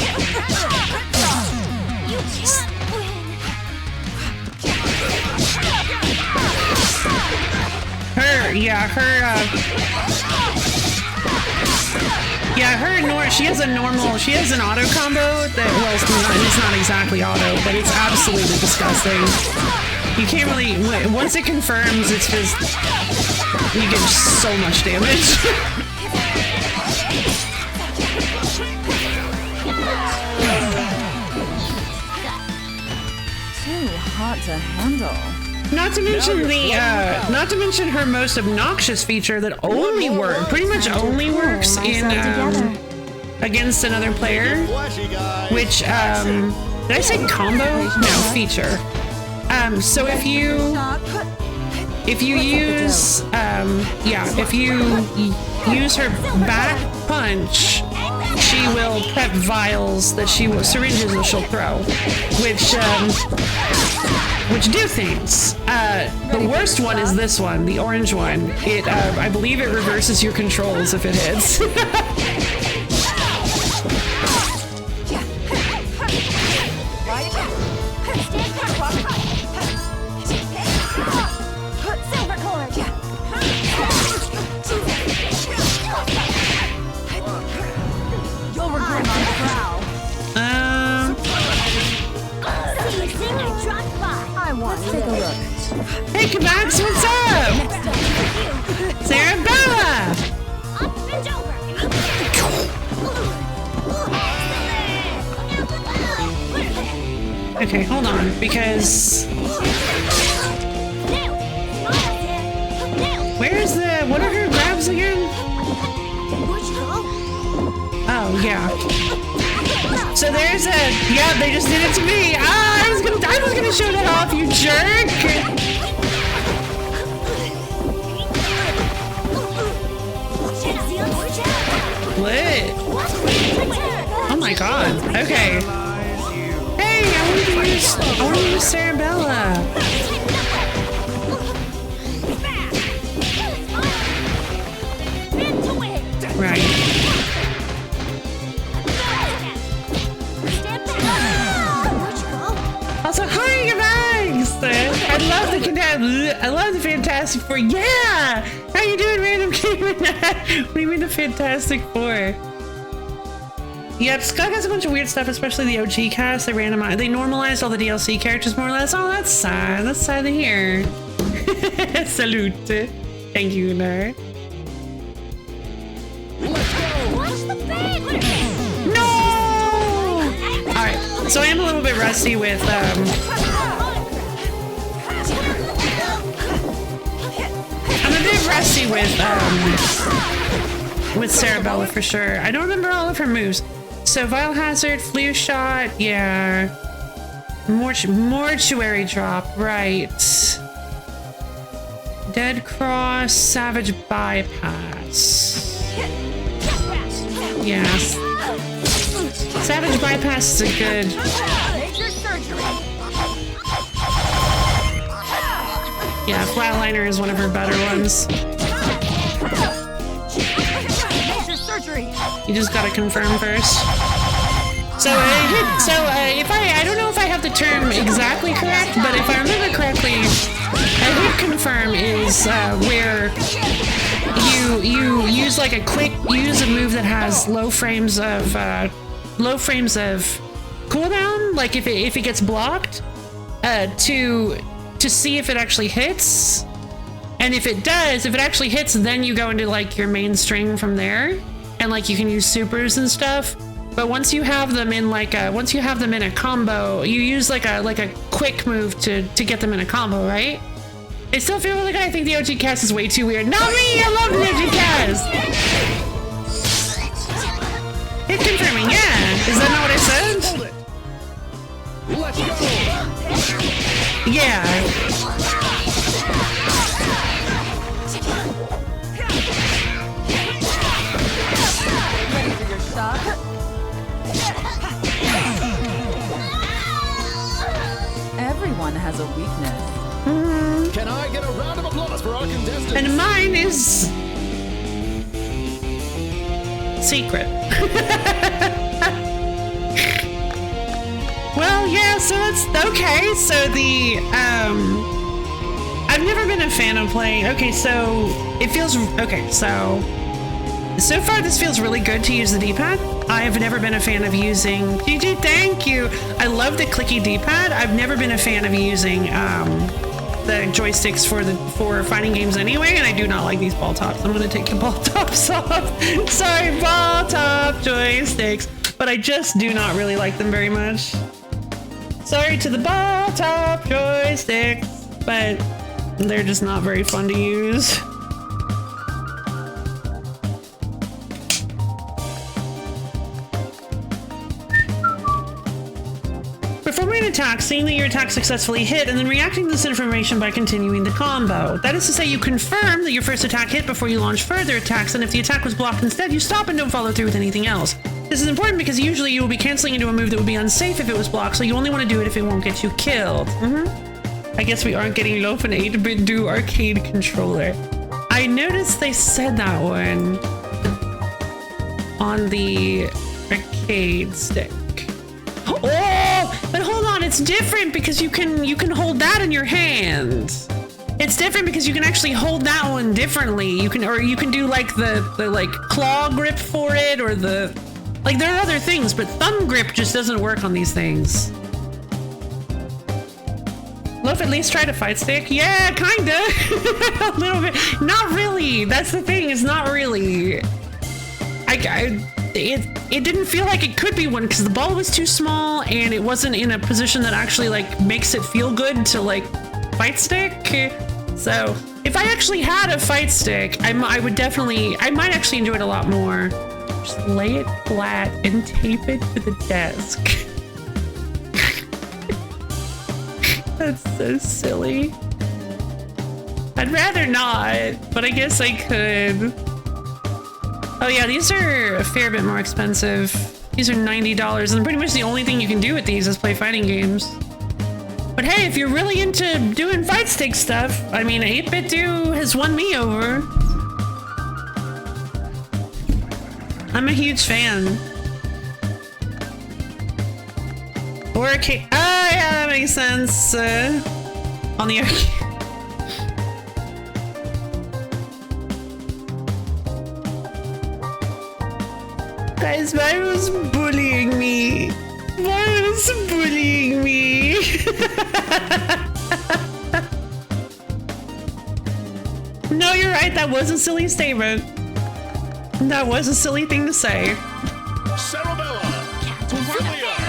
She has an auto combo that, well, it's not exactly auto, but it's absolutely disgusting. You can't really, once it confirms, it's just, you get so much damage. Too hot to handle. Not to mention her most obnoxious feature that pretty much only works in, against another player, which, did I say combo? No, feature. So if you use her back punch, she will prep vials syringes that she'll throw, which do things. The worst one is this one, the orange one. I believe it reverses your controls if it hits. Hey, Kabax, what's up? Sarah Bella! Okay, hold on, because where's the, what are her grabs again? Oh, yeah. So there's a, yeah, they just did it to me. Ah, I was gonna show that off, you jerk. Lit. Oh my god. Okay. Hey, I want to use Sarabella. Right. Also, hi, your bags! I love the Fantastic Four. Yeah! How you doing, Random Gamer? What do you mean the Fantastic Four? Yep, Skug has a bunch of weird stuff, especially the OG cast. They normalized all the DLC characters more or less. Oh, that's sad. That's sad to hear. Salute. Thank you, nerd. No! Alright, so I am a little bit rusty with, I'm a bit rusty with Sarabella for sure. I don't remember all of her moves. So Vile Hazard, Flu Shot, yeah. Mortuary Drop, right. Dead Cross, Savage Bypass. Yes. Savage Bypass is a good... Yeah, Flatliner is one of her better ones. You just gotta confirm first. So, if I don't know if I have the term exactly correct, but if I remember correctly, a hit confirm is where you use like a quick, you use a move that has low frames of cooldown, like if it gets blocked, to see if it actually hits, and if it does, if it actually hits, then you go into like your main string from there, and like you can use supers and stuff. But once you have them in like once you have them in a combo, you use like a quick move to get them in a combo, right? I still feel really good. I think the OG cast is way too weird. Not me! I love the OG cast! Hit confirming, yeah! Is that not what I said? Let's go. Yeah. Ready for your shot? Everyone has a weakness. Can I get a round of applause for our contestants? And mine is... secret. Well, yeah, so that's... Okay, so the... I've never been a fan of playing... Okay, so... It feels... Okay, so... So far, this feels really good to use the D-pad. I have never been a fan of using... GG, thank you! I love the clicky D-pad. I've never been a fan of using, the joysticks for fighting games anyway, and I do not like these ball tops. I'm gonna take the ball tops off. Sorry, ball top joysticks. But I just do not really like them very much. Sorry to the ball top joysticks, but they're just not very fun to use. Performing an attack, seeing that your attack successfully hit, and then reacting to this information by continuing the combo. That is to say, you confirm that your first attack hit before you launch further attacks, and if the attack was blocked instead, you stop and don't follow through with anything else. This is important because usually you will be canceling into a move that would be unsafe if it was blocked, so you only want to do it if it won't get you killed. I guess we aren't getting low for an 8-bit do arcade controller. I noticed they said that one on the arcade stick. Oh, but hold on, it's different because you can hold that in your hand. It's different because you can actually hold that one differently. You can do like the like claw grip for it, or the like there are other things, but thumb grip just doesn't work on these things. Loaf at least tried a fight stick? Yeah, kinda. A little bit. Not really. That's the thing, it's not really. it didn't feel like it could be one because the ball was too small and it wasn't in a position that actually like makes it feel good to like fight stick. So if I actually had a fight stick, I might actually enjoy it a lot more. Just lay it flat and tape it to the desk. That's so silly. I'd rather not, but I guess I could. Oh yeah, these are a fair bit more expensive. These are $90, and pretty much the only thing you can do with these is play fighting games. But hey, if you're really into doing fight stick stuff, I mean, 8-Bit Do has won me over. I'm a huge fan. Or arcade. Oh yeah, that makes sense. On the arcade. Guys, why was bullying me? Why was bullying me? No, you're right. That was a silly statement. That was a silly thing to say.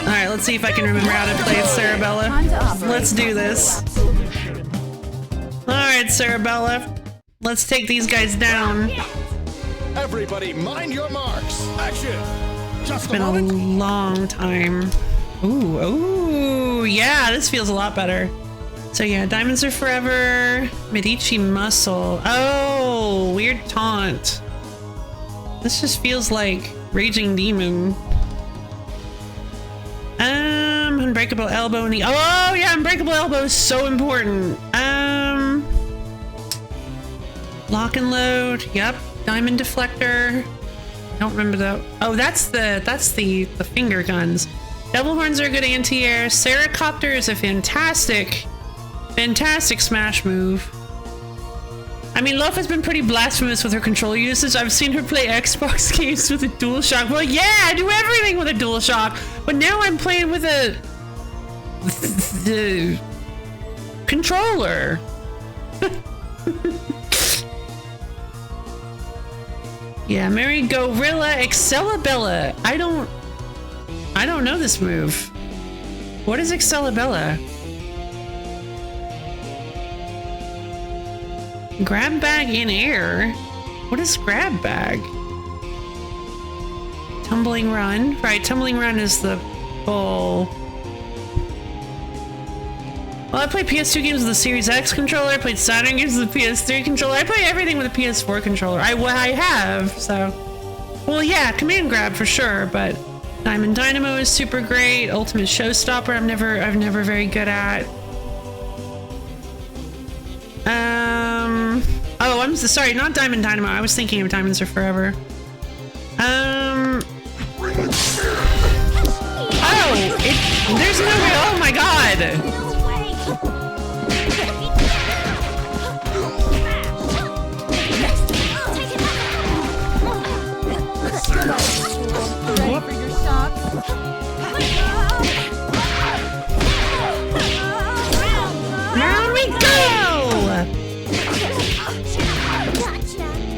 Alright, let's see if I can remember how to play Cerebella. Let's do this. Alright, Cerebella. Let's take these guys down. Everybody, mind your marks. Action. Just It's been a long time. Ooh, yeah, this feels a lot better. So yeah, Diamonds Are Forever, Medici Muscle. Oh, weird taunt. This just feels like Raging Demon. Unbreakable Elbow in the... Oh yeah, Unbreakable Elbow is so important. Lock and Load, yep. Diamond Deflector. I don't remember that. Oh, that's the finger guns. Devil Horns are a good anti-air. Seracopter is a fantastic smash move. I mean, Love has been pretty blasphemous with her controller usage. I've seen her play Xbox games with a DualShock. Well, yeah, I do everything with a DualShock, but now I'm playing with the controller. Yeah, Mary Gorilla Excellabella. I don't know this move. What is Excellabella? Grab bag in air? What is grab bag? Tumbling run. Right, tumbling run is the bull. Well, I played PS2 games with the Series X controller. I played Saturn games with the PS3 controller. I play everything with a PS4 controller. I have, so. Well, yeah, command grab for sure, but Diamond Dynamo is super great. Ultimate Showstopper, I'm never very good at. Oh, I'm sorry, not Diamond Dynamo. I was thinking of Diamonds Are Forever. Oh, there's no way. Oh my god. Ready for your shock? There we go!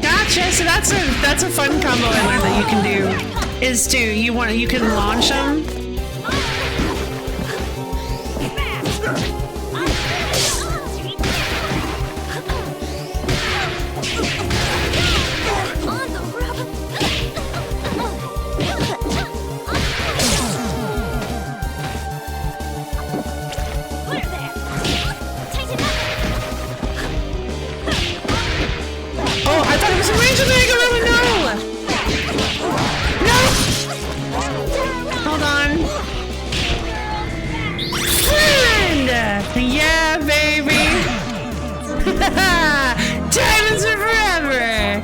Gotcha! So that's a fun combo I learned that you can do. Is to you can launch them. Yeah, baby! Diamonds Are Forever!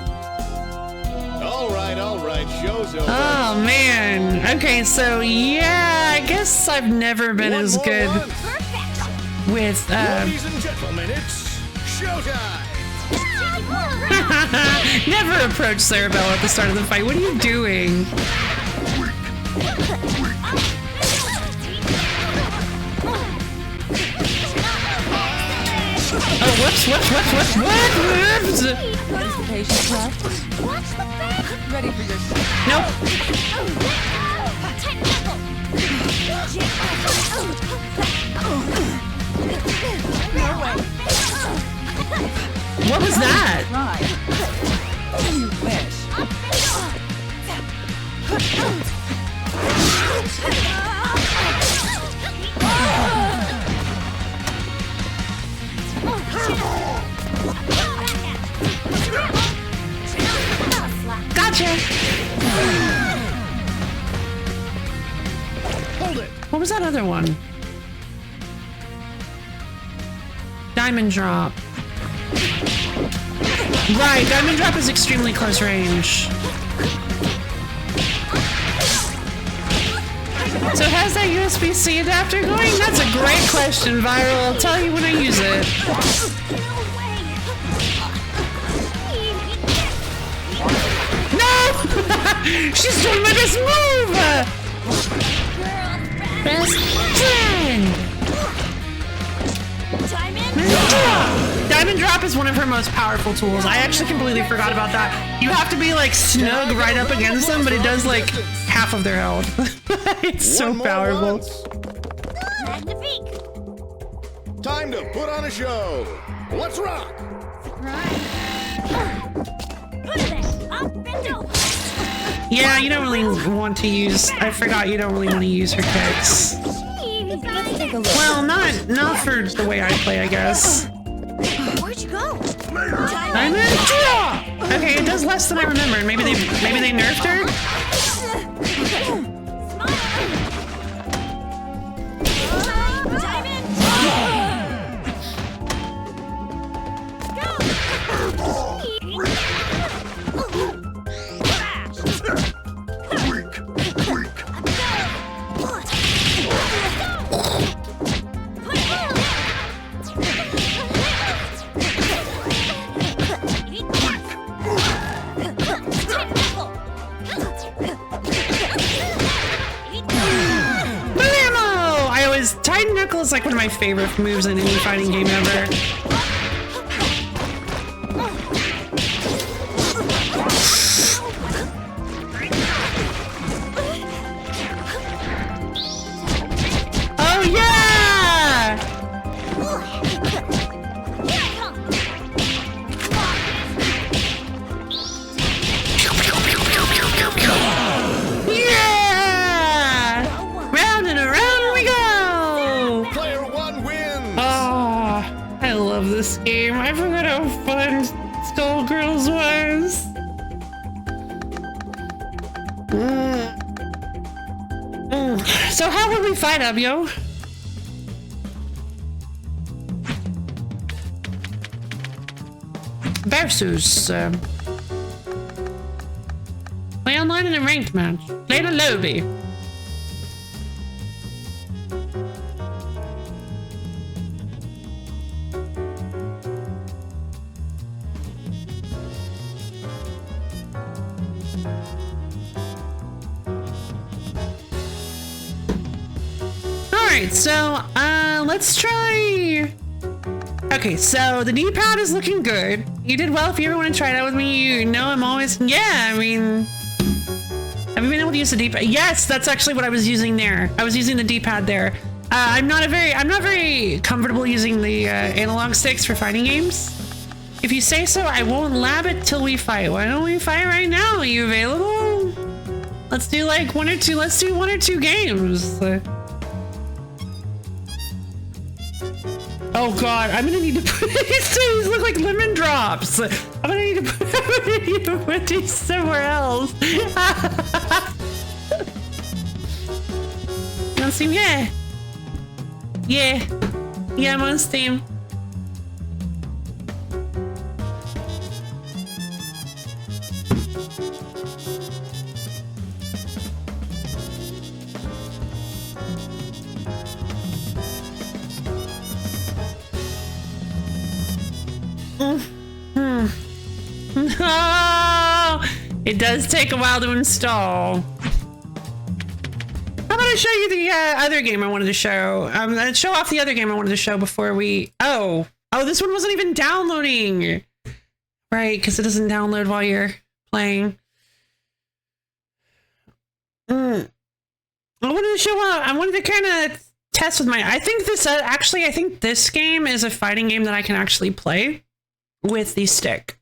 Alright, show's over. Oh, man. Okay, so, yeah, I guess I've never been as good with, Ladies and gentlemen, it's showtime! Never approach Cerebella at the start of the fight. What are you doing? Oh, whoops. Anticipation check. Watch the back! Ready for your shot. Nope. No way. What was that? Right. You wish. Gotcha. Hold it. What was that other one? Diamond drop. Right, diamond drop is extremely close range. So how's that USB-C adapter going? That's a great question, Viral. I'll tell you when I use it. No! She's doing my best move! Best friend! Diamond drop is one of her most powerful tools. I actually completely forgot about that. You have to be like snug right up against them, but it does like half of their health. It's so powerful. Time to put on a show. Let's rock. Yeah, you don't really want to use. I forgot you don't really want to use her kicks. Well, not for the way I play, I guess. Where'd you go? Diamond drop. Okay, it does less than I remembered. Maybe they nerfed her. Titan Knuckle is like one of my favorite moves in any fighting game ever. Oh yeah! Yeah! Round and around we go! Player one wins. Oh, I love this game. I forgot how fun Skullgirls was. So how would we fight, Abyo? Versus play online in a ranked match. Play in a lobby. Alright, so let's try. Okay, so the D-pad is looking good. You did well. If you ever want to try it out with me, you know I'm always, yeah, I mean, have you been able to use the D-pad? Yes, that's actually what I was using there. I was using the D-pad there. I'm not very comfortable using the analog sticks for fighting games. If you say so, I won't lab it till we fight. Why don't we fight right now? Are you available? Let's do like one or two games. Oh god, I'm gonna need to put these look like lemon drops. I'm gonna need to put these somewhere else. You on Steam? Yeah. Yeah, I'm on Steam. No! It does take a while to install. How about I show you the other game I wanted to show? Let's show off the other game I wanted to show before we... Oh, this one wasn't even downloading. Right, because it doesn't download while you're playing. I wanted to show up. I wanted to kind of test with my. I think this actually. I think this game is a fighting game that I can actually play with the stick.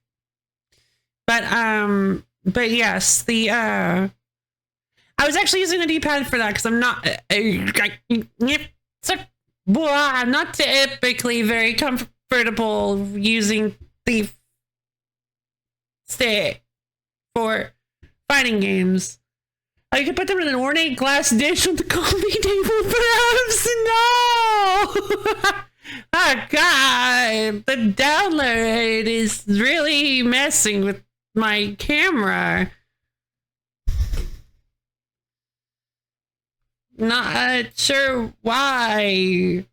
But yes, the I was actually using the D-pad for that because I'm not. I'm not typically very comfortable using the stick for fighting games. I could put them in an ornate glass dish on the coffee table, perhaps. No! Oh, God. The download is really messing with my camera. Not sure why.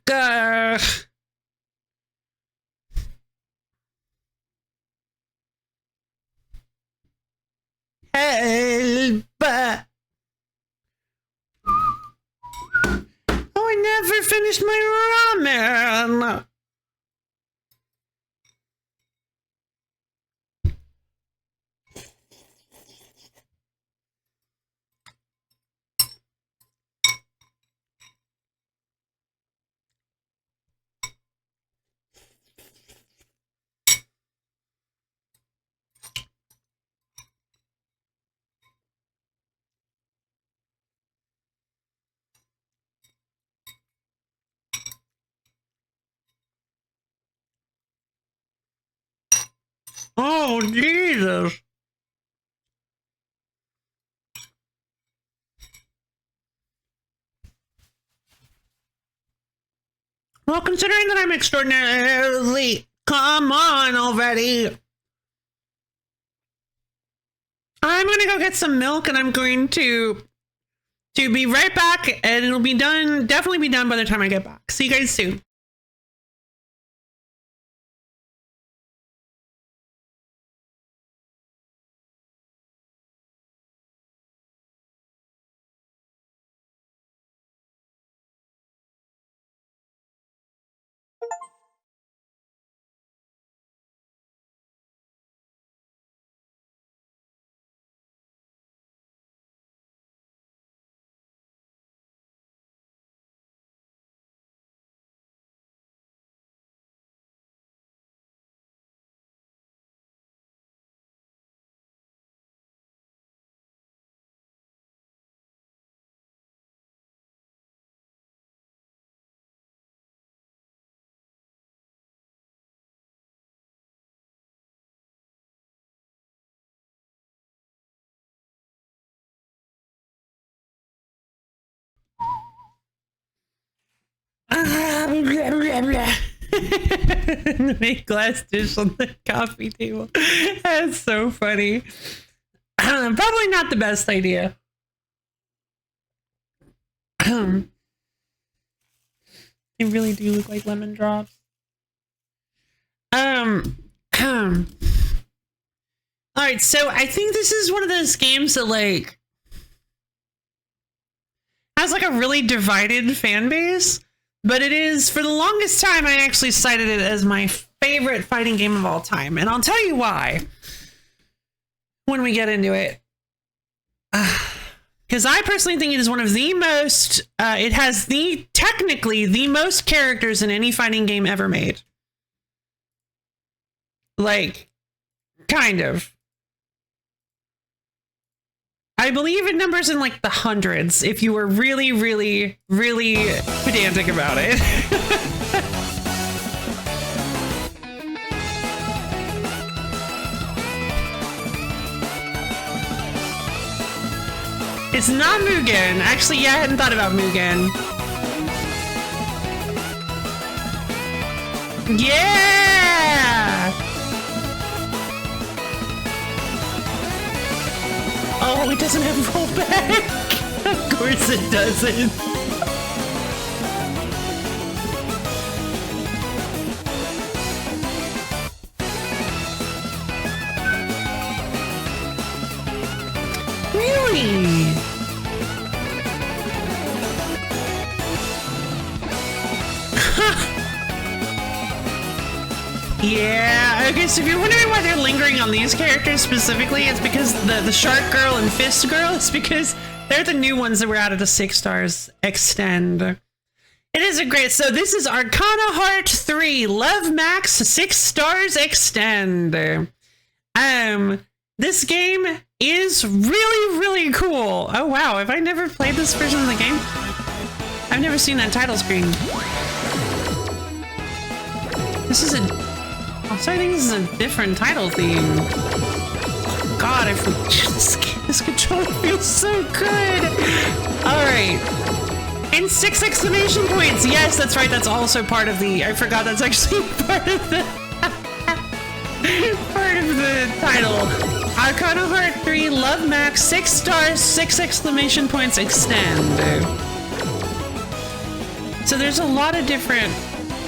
Gah. Help! Oh, I never finished my ramen. Oh, Jesus. Well, considering that I'm extraordinarily... Come on already. I'm gonna go get some milk and I'm going to be right back, and it'll be done, definitely be done by the time I get back. See you guys soon. Make glass dish on the coffee table. That's so funny. Probably not the best idea. They really do look like lemon drops. All right, so I think this is one of those games that like has like a really divided fan base. But it is, for the longest time, I actually cited it as my favorite fighting game of all time. And I'll tell you why when we get into it. Because I personally think it is one of the most, it has technically the most characters in any fighting game ever made. Like, kind of. I believe it numbers in like the hundreds if you were really, really, really pedantic about it. It's not Mugen. Actually, yeah, I hadn't thought about Mugen. Yeah! Oh, it doesn't have rollback. Of course it doesn't. Really? Yeah, okay, so if you're wondering why they're lingering on these characters specifically, it's because the Shark Girl and Fist Girl, it's because they're the new ones that were added to 6 stars extend. It is a great, so this is Arcana Heart 3, Love Max 6 stars extend. This game is really, really cool. Oh wow, have I never played this version of the game? I've never seen that title screen. This is I think this is a different title theme. God, this controller feels so good. All right. And 6 exclamation points. Yes, that's right. That's also part of the, I forgot that's actually part of the, part of the title. Arcana Heart 3, Love Max, 6 stars, 6 exclamation points, extend. So there's a lot of different,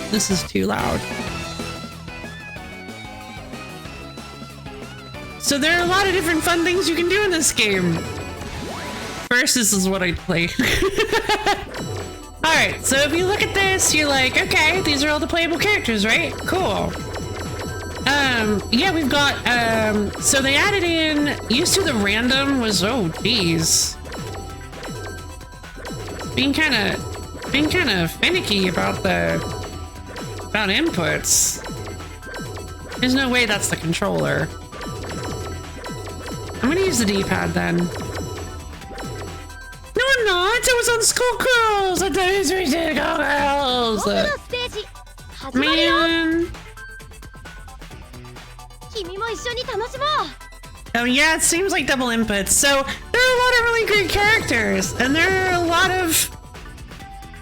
this is too loud. So there are a lot of different fun things you can do in this game. First, this is what I'd play. Alright, so if you look at this, you're like, okay, these are all the playable characters, right? Cool. Yeah, we've got, so they added in, used to the random was, oh, geez. Being kind of finicky about inputs. There's no way that's the controller. I'm gonna use the D-pad then. No, I'm not! I was on Skullgirls! I thought it was Skullgirls! Man! Oh yeah, it seems like double inputs. So, there are a lot of really great characters, and there are a lot of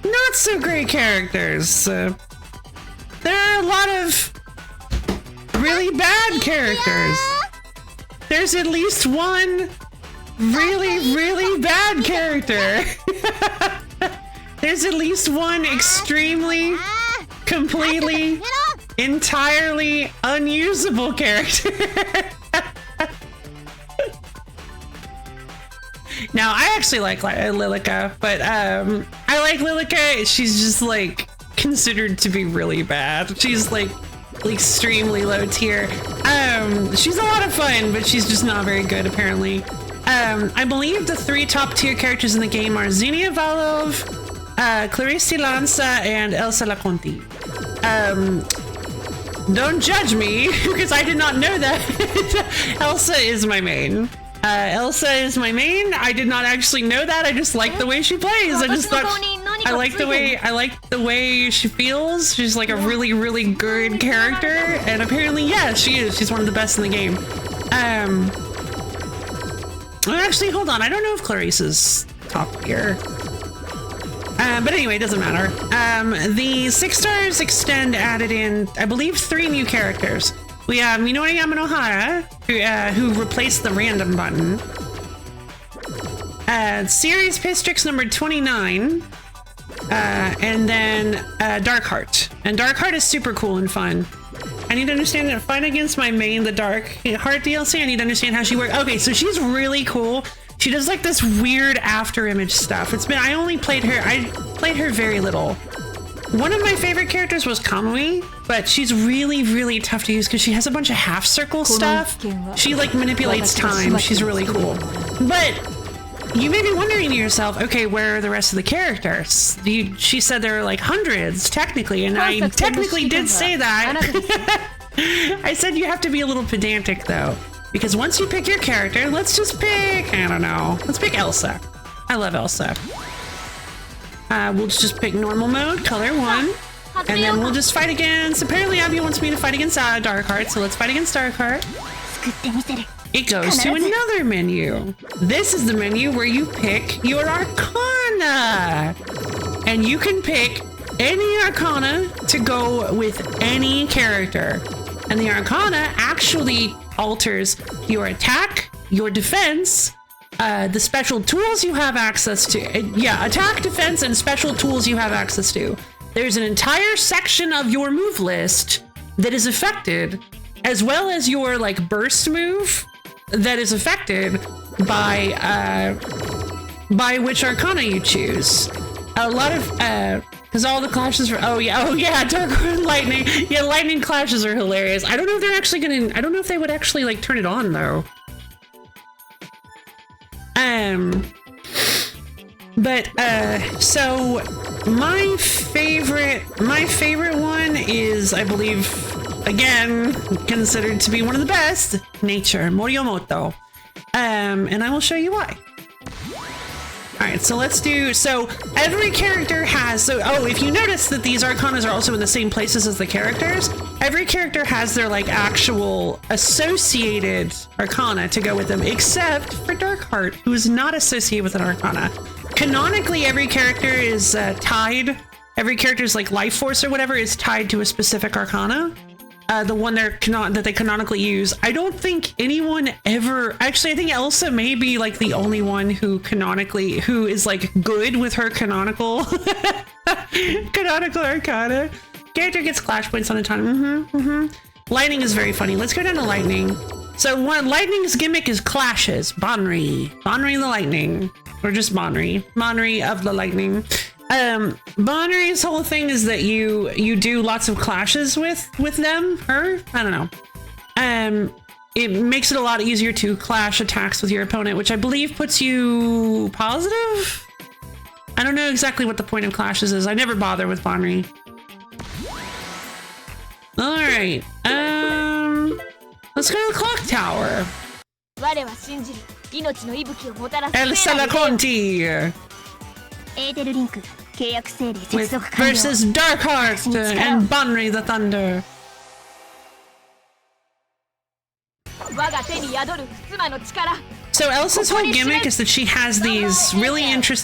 not so great characters. There are a lot of really bad characters. There's at least one really, really bad character. There's at least one extremely, completely, entirely unusable character. Now, I actually like Lilica, but I like Lilica. She's just like considered to be really bad. She's like extremely low tier. She's a lot of fun, but she's just not very good apparently. I believe the 3 top tier characters in the game are Xenia Valov, Clarice Lanza, and Elsa Laconti. Don't judge me because I did not know that. Elsa is my main. Elsa is my main. I did not actually know that. I just like the way she plays. I just thought I like the way she feels. She's like a really, really good character, and apparently, yeah, she is. She's one of the best in the game. Actually, hold on. I don't know if Clarice is top tier. But anyway, it doesn't matter. The 6 stars extend added in, I believe, 3 new characters. We have Minori Yamanohara, who replaced the random button. Series Pistrix number 29. And then Darkheart. And Darkheart is super cool and fun. I need to understand that fight against my main, the Darkheart DLC. I need to understand how she works. Okay, so she's really cool. She does like this weird after image stuff. I played her very little. One of my favorite characters was Kamui, but she's really, really tough to use because she has a bunch of half circle stuff. She like manipulates time. She's really cool. But you may be wondering to yourself, okay, where are the rest of the characters? She said there are like hundreds technically, and I technically did say that. I said you have to be a little pedantic though, because once you pick your character, let's just pick, I don't know, let's pick Elsa. I love Elsa. We'll just pick normal mode, color 1, and then we'll just fight against, apparently Abby wants me to fight against Darkheart, so let's fight against Darkheart. It goes to another menu. This is the menu where you pick your Arcana. And you can pick any Arcana to go with any character. And the Arcana actually alters your attack, your defense, the special tools you have access to. Attack, defense, and special tools you have access to. There's an entire section of your move list that is affected, as well as your like burst move that is affected by which Arcana you choose. A lot of Because all the clashes are, oh yeah, dark and lightning. Yeah, lightning clashes are hilarious. I don't know if they're actually gonna, I don't know if they would actually like turn it on though. But so my favorite one is, I believe, again, considered to be one of the best, Nature, Moriomoto. And I will show you why. All right, so let's do, so every character has, so, oh, if you notice that these arcanas are also in the same places as the characters, every character has their like actual associated arcana to go with them, except for Darkheart, who is not associated with an arcana. Canonically, every character is tied, every character's like life force or whatever is tied to a specific arcana. The one that they canonically use. I don't think anyone ever, actually I think Elsa may be like the only one who is like good with her canonical arcana. Character gets clash points on a time. Lightning is very funny. Let's go down to lightning. So lightning's gimmick is clashes. Bonri the lightning, or just Bonri of the lightning. Bonri's whole thing is that you do lots of clashes with them, her, I don't know. It makes it a lot easier to clash attacks with your opponent, which I believe puts you positive? I don't know exactly what the point of clashes is. I never bother with Bonri. All right, let's go to the clock tower. Elsa La Conti versus Darkheart and Bonri the Thunder. So Elsa's whole gimmick is that she has these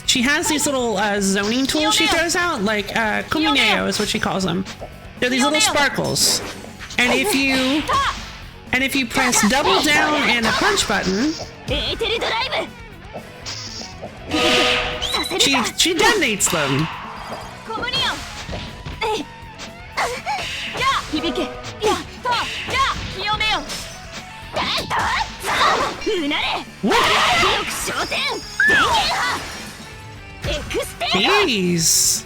she has these little zoning tools she throws out, like Kumineo is what she calls them. They're these little sparkles. And if you press double down and a punch button, she detonates them. Jeez.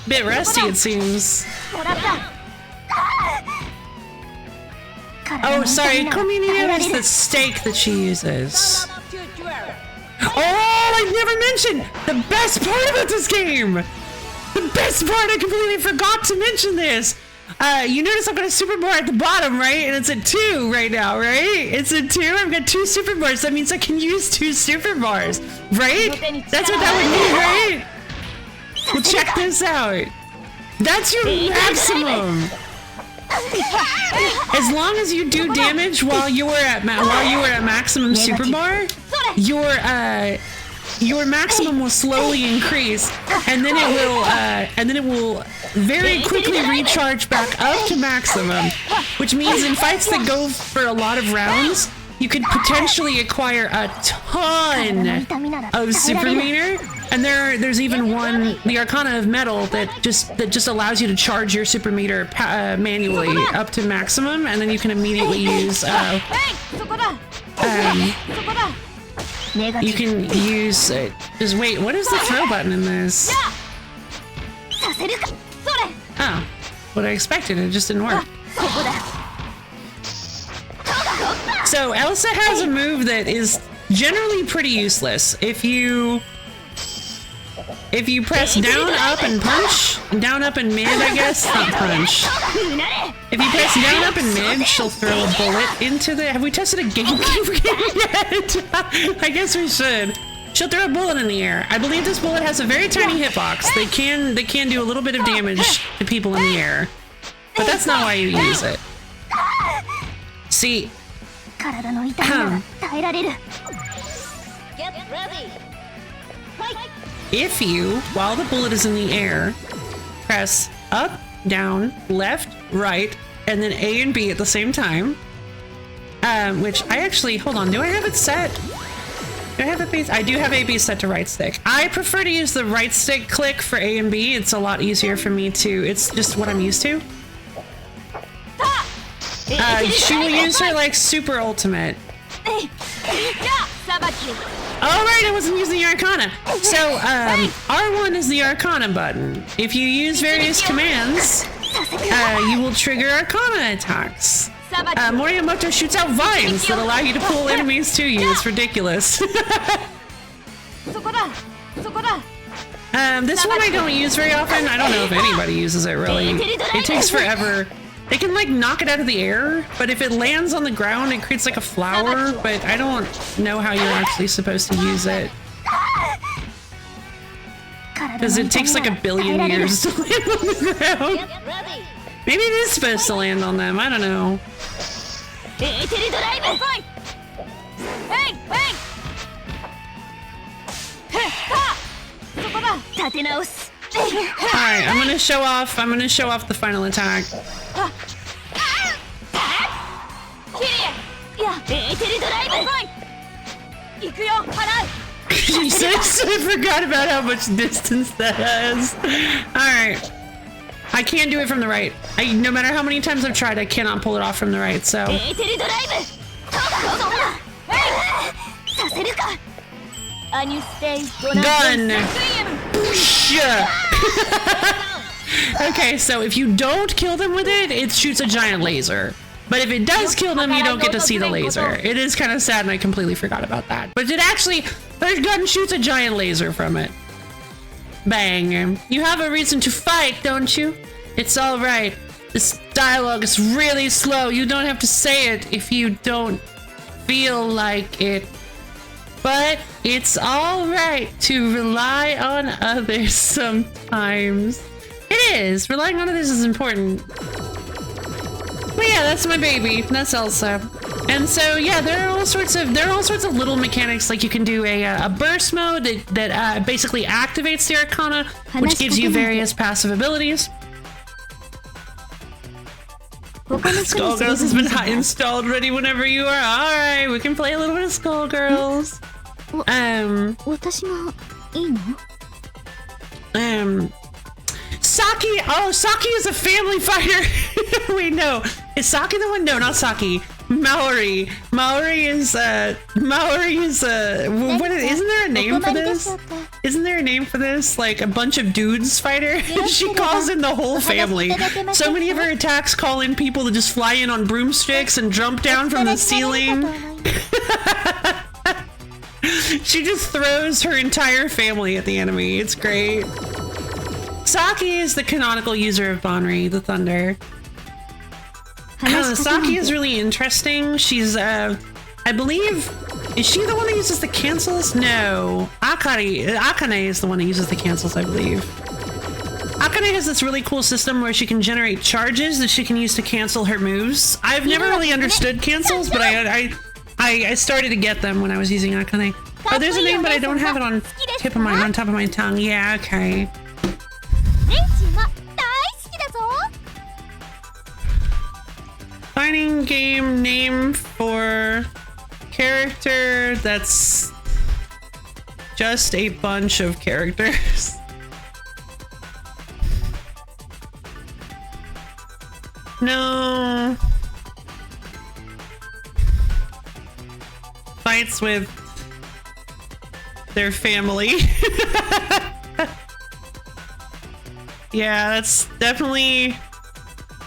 Bit rusty, it seems. Oh, sorry, Kumineo is the stake that she uses. Oh, I never mentioned the best part about this game! The best part, I completely forgot to mention this! You notice I've got a super bar at the bottom, right? And it's at 2 right now, right? It's at 2, I've got 2 super bars. That means I can use 2 super bars, right? That's what that would mean, right? Well, check this out. That's your maximum! As long as you do damage while you were at maximum super bar, your maximum will slowly increase, and then it will very quickly recharge back up to maximum, which means in fights that go for a lot of rounds, you could potentially acquire a ton of super meter. And there's even one, the Arcana of Metal, that just allows you to charge your super meter manually up to maximum, and then you can immediately use you can use just wait, what is the throw button in this? Oh, what I expected, it just didn't work. So Elsa has a move that is generally pretty useless. If you press down, up, and punch, down, up, and mid, I guess, not punch. If you press down, up, and mid, she'll throw a bullet into the... Have we tested a GameCube game yet? I guess we should. She'll throw a bullet in the air. I believe this bullet has a very tiny hitbox. They can do a little bit of damage to people in the air. But that's not why you use it. See... If you, while the bullet is in the air, press up, down, left, right, and then A and B at the same time, which I actually, hold on, do I have it set? Do I have it B? I do have A, B set to right stick. I prefer to use the right stick click for A and B. It's a lot easier for me to, it's just what I'm used to. She will use her like super ultimate. Alright, I wasn't using the Arcana. So, R1 is the Arcana button. If you use various commands, you will trigger Arcana attacks. Morimoto shoots out vines that allow you to pull enemies to you. It's ridiculous. This one I don't use very often. I don't know if anybody uses it really. It takes forever. They can like knock it out of the air, but if it lands on the ground, it creates like a flower, but I don't know how you're actually supposed to use it. Because it takes like a billion years to land on the ground. Maybe it is supposed to land on them, I don't know. Alright, I'm gonna show off the final attack. Jesus, I forgot about how much distance that has. Alright. I can't do it from the right. No matter how many times I've tried, I cannot pull it off from the right, so. Gun! Okay, so if you don't kill them with it, it shoots a giant laser. But if it does kill them, you don't get to see the laser. It is kind of sad and I completely forgot about that. But it actually, their gun shoots a giant laser from it. Bang. You have a reason to fight, don't you? It's alright. This dialogue is really slow. You don't have to say it if you don't feel like it. But it's alright to rely on others sometimes. It is. Relying on others is important. But yeah, that's my baby. That's Elsa. And so yeah, there are all sorts of little mechanics, like you can do a burst mode that basically activates the Arcana, which gives you various passive abilities. Skullgirls has been installed ready whenever you are. Alright, we can play a little bit of Skullgirls. Saki! Oh, Saki is a family fighter! Wait, no. Is Saki the one? No, not Saki. Maori. Maori is, isn't there a name for this? Isn't there a name for this? Like a bunch of dudes fighter? She calls in the whole family. So many of her attacks call in people that just fly in on broomsticks and jump down from the ceiling. She just throws her entire family at the enemy. It's great. Saki is the canonical user of Banri, the Thunder. Saki is really interesting. She's, I believe, is she the one that uses the cancels? No. Akane is the one that uses the cancels, I believe. Akane has this really cool system where she can generate charges that she can use to cancel her moves. I've never really understood cancels, but I started to get them when I was using Akane. Oh, there's a name, but I don't have it on top of my tongue. Yeah, okay. Fighting game name for character that's just a bunch of characters. No. Fights with their family. Yeah, that's definitely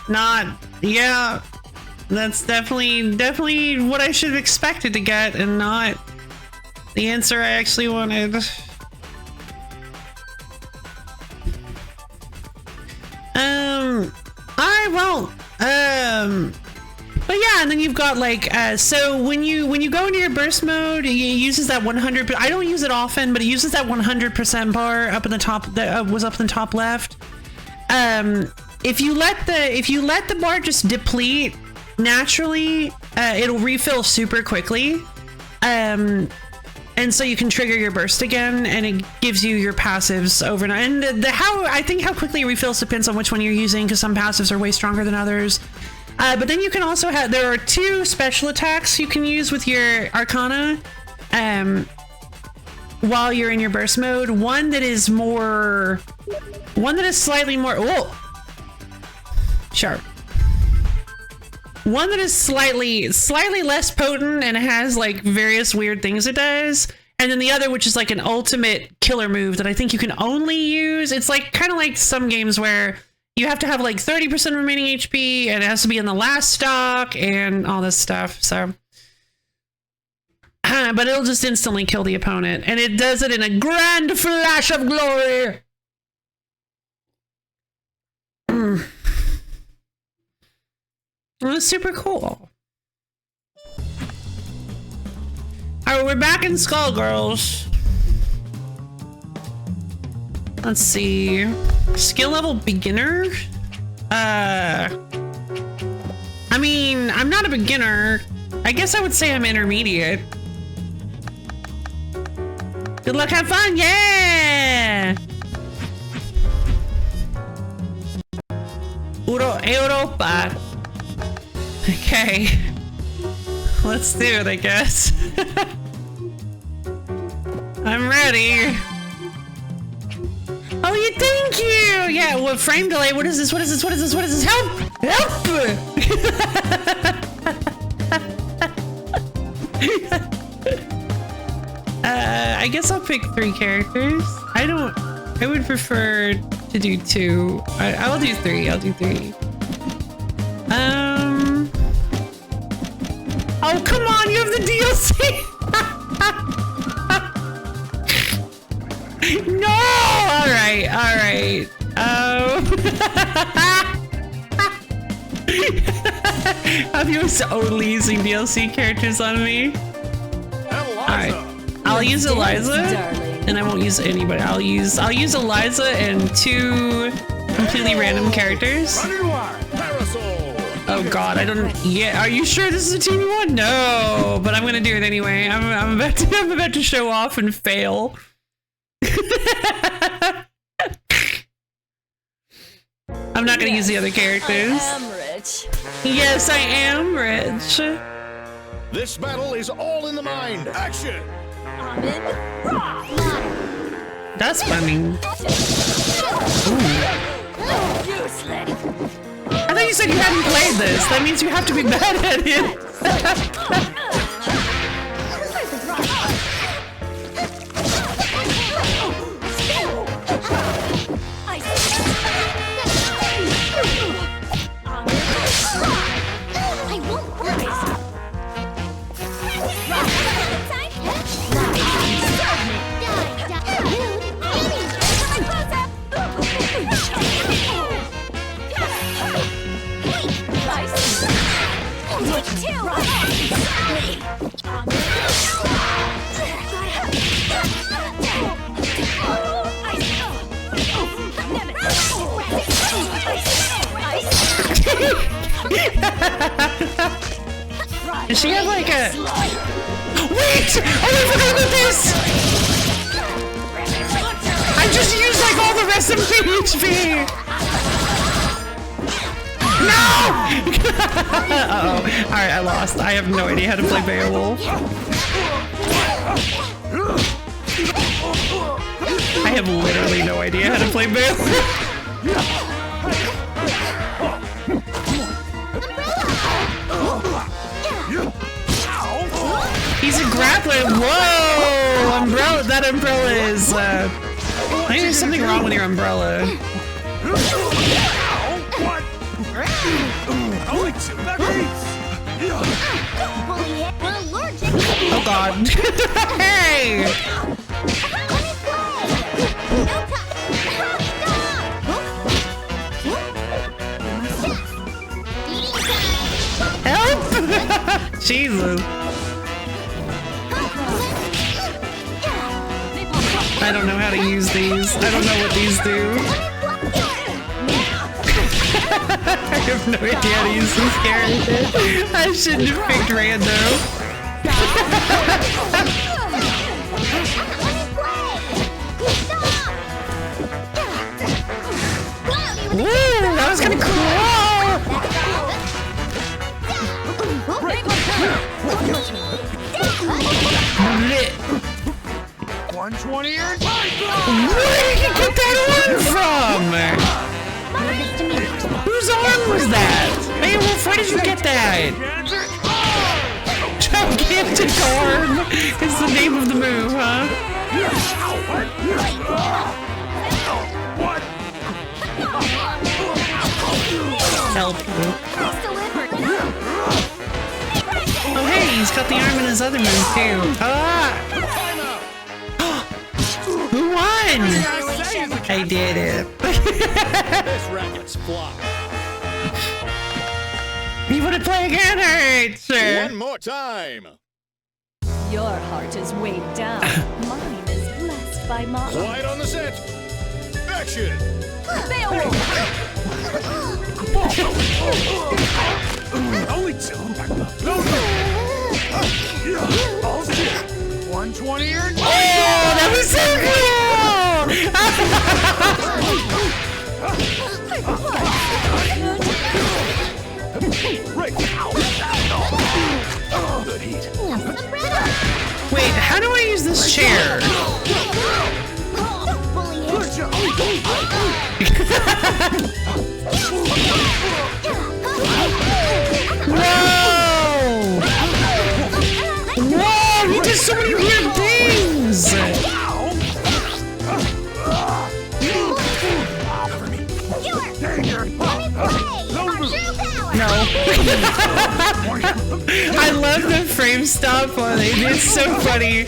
not. Yeah, that's definitely what I should have expected to get, and not the answer I actually wanted. Alright, well, but yeah, and then you've got like, so when you go into your burst mode, it uses that 100, I don't use it often, but it uses that 100% bar up in the top, that was up in the top left. If you let the bar just deplete naturally, it'll refill super quickly. And so you can trigger your burst again, and it gives you your passives overnight. And I think how quickly it refills depends on which one you're using, because some passives are way stronger than others. But then you can also have, there are 2 special attacks you can use with your Arcana while you're in your burst mode. One that is slightly more, whoa, sharp. one that is slightly less potent and it has like various weird things it does, and then the other which is like an ultimate killer move that I think you can only use. It's like kind of like some games where you have to have like 30% remaining HP and it has to be in the last stock and all this stuff. So but it'll just instantly kill the opponent, and it does it in a grand flash of glory. It was super cool. Alright, we're back in Skullgirls. Let's see. Skill level beginner? I mean, I'm not a beginner. I guess I would say I'm intermediate. Good luck, have fun, yeah! Europa. Okay. Let's do it, I guess. I'm ready. Oh, you thank you! Yeah, what frame delay? What is this? What is this? What is this? What is this? Help! Help! I guess I'll pick 3 characters. I would prefer to do 2. I'll do 3. I'll do 3. Oh, come on, you have the DLC! No! Alright, alright. Have you only using DLC characters on me? Alright. I'll use Eliza, and I won't use anybody. I'll use Eliza and 2 completely random characters. Oh god, I don't. Yeah, are you sure this is a team you want? No, but I'm gonna do it anyway. I'm about to show off and fail. I'm not gonna use the other characters. I am rich. Yes, I am rich. This battle is all in the mind. Action! That's funny. I thought you said you hadn't played this. That means you have to be bad at it. Does she have like a... Wait! Oh, I forgot about this! I just used like all the rest of my HP! No! Uh-oh. Alright, I lost. I have no idea how to play Beowulf. I have literally no idea how to play Beowulf. He's a grappler. Whoa! Umbrella. That umbrella is. I think there's something wrong with your umbrella. Oh God! Hey! Help! Jesus. I don't know how to use these. I don't know what these do. I have no idea how to use this character. I shouldn't have picked random. Woo! That was kind of cool! 120 or Where did you get that arm from? Whose arm was that? Beowulf, where did you get that? Gigantic arm is the name of the move, huh? Help you. Oh hey, he's got the arm in his other move too. Ah! Who won? I did it. This racket's flop. You want to play again? Alright, sure. One more time. Your heart is weighed down. Mine is blessed by mine. Quiet on the set. Action. Only two. No. Oh shit. 120 or Oh, that was so Right. Good heat. Wait, how do I use this chair? Whoa! Whoa! He does so many weird things! No. I love the frame stop on it. It's so funny.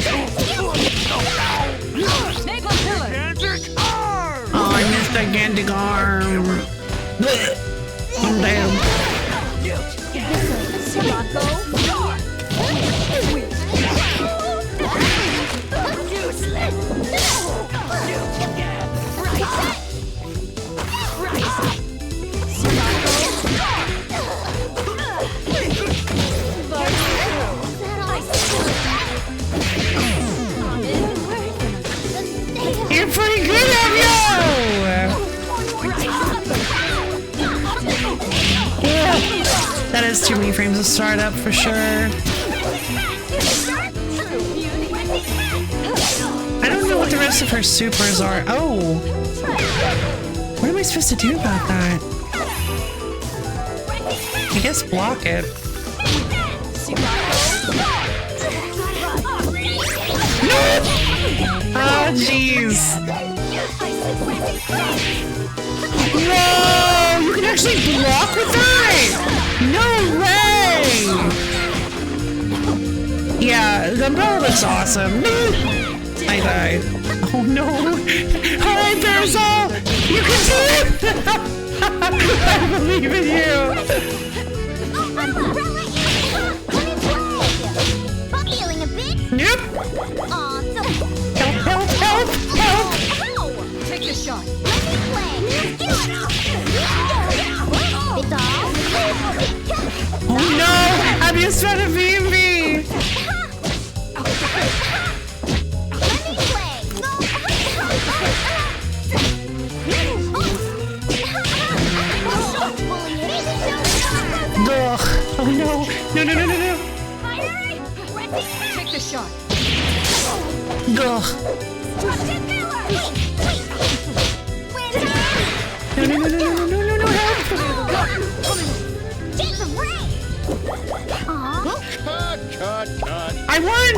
Oh, I missed gigantic arm. I'm down. You're pretty good at yo! That is too many frames of startup for sure. I don't know what the rest of her supers are. Oh! What am I supposed to do about that? I guess block it. No! Oh, jeez. Whoa! You can actually block with that? No way! Yeah, the umbrella looks awesome. I died. Oh no! Alright, Parasol! You can do it! I believe in you! Nope! Help, help, help, help! Take the shot. Oh no! I'm just trying to beat me! Ugh. Oh no! No, no, no, no, no! Take the shot. Ugh. No, no, no, no, no, no, no, no, help! Cut. I won!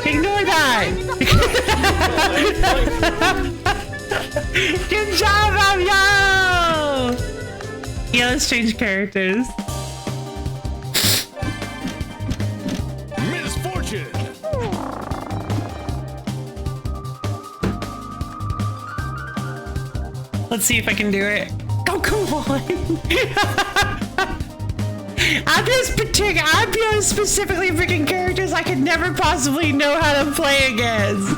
Ignore that! Good job, Avyo! Yeah, let's change characters. Misfortune. Let's see if I can do it. Oh, come on! I'm just specifically picking characters I could never possibly know how to play against.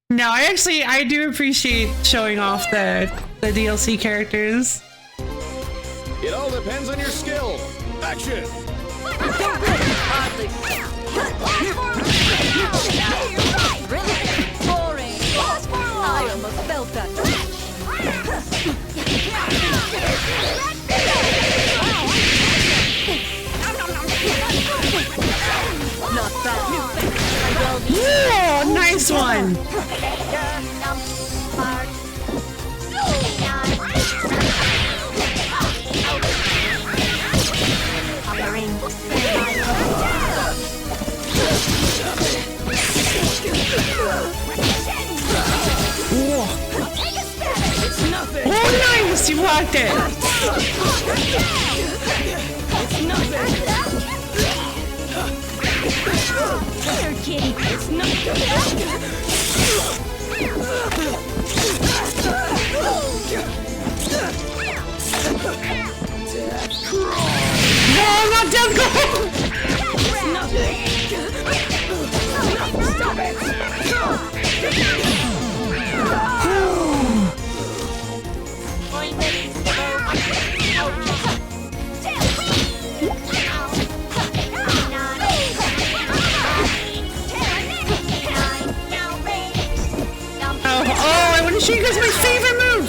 No, I do appreciate showing off the DLC characters. It all depends on your skill. Action. Boring. I almost felt that. Not bad. Yeah, nice one. blocked it. It's nothing. Here, kitty. It's nothing. No, not dead girl. Stop it. Oh, I want to show you guys my favorite move.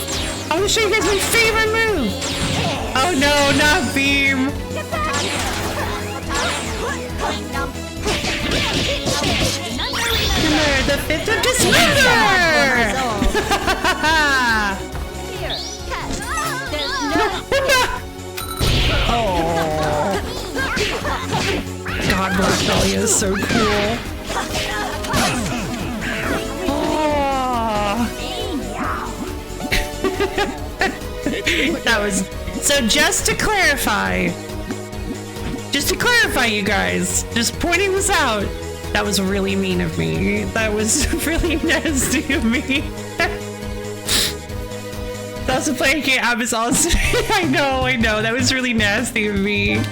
I want to show you guys my favorite move. Oh no, not beam. Remember the 5th of December. Oh. God, Marcelia is so cool. That was so. Just to clarify, you guys, just pointing this out. That was really mean of me. That was really nasty of me. That's a playing game. I was also. I know. That was really nasty of me.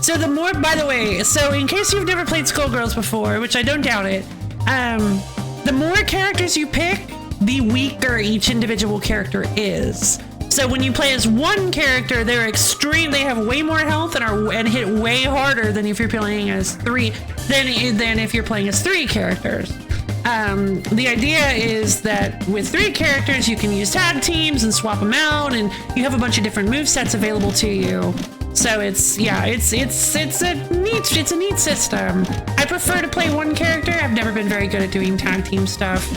So the more, by the way, so in case you've never played Skullgirls before, which I don't doubt it, the more characters you pick, the weaker each individual character is. So when you play as one character, they're extreme. They have way more health and hit way harder than if you're playing as than if you're playing as 3 characters. The idea is that with 3 characters, you can use tag teams and swap them out, and you have a bunch of different movesets available to you. So it's a neat system. I prefer to play one character. I've never been very good at doing tag team stuff.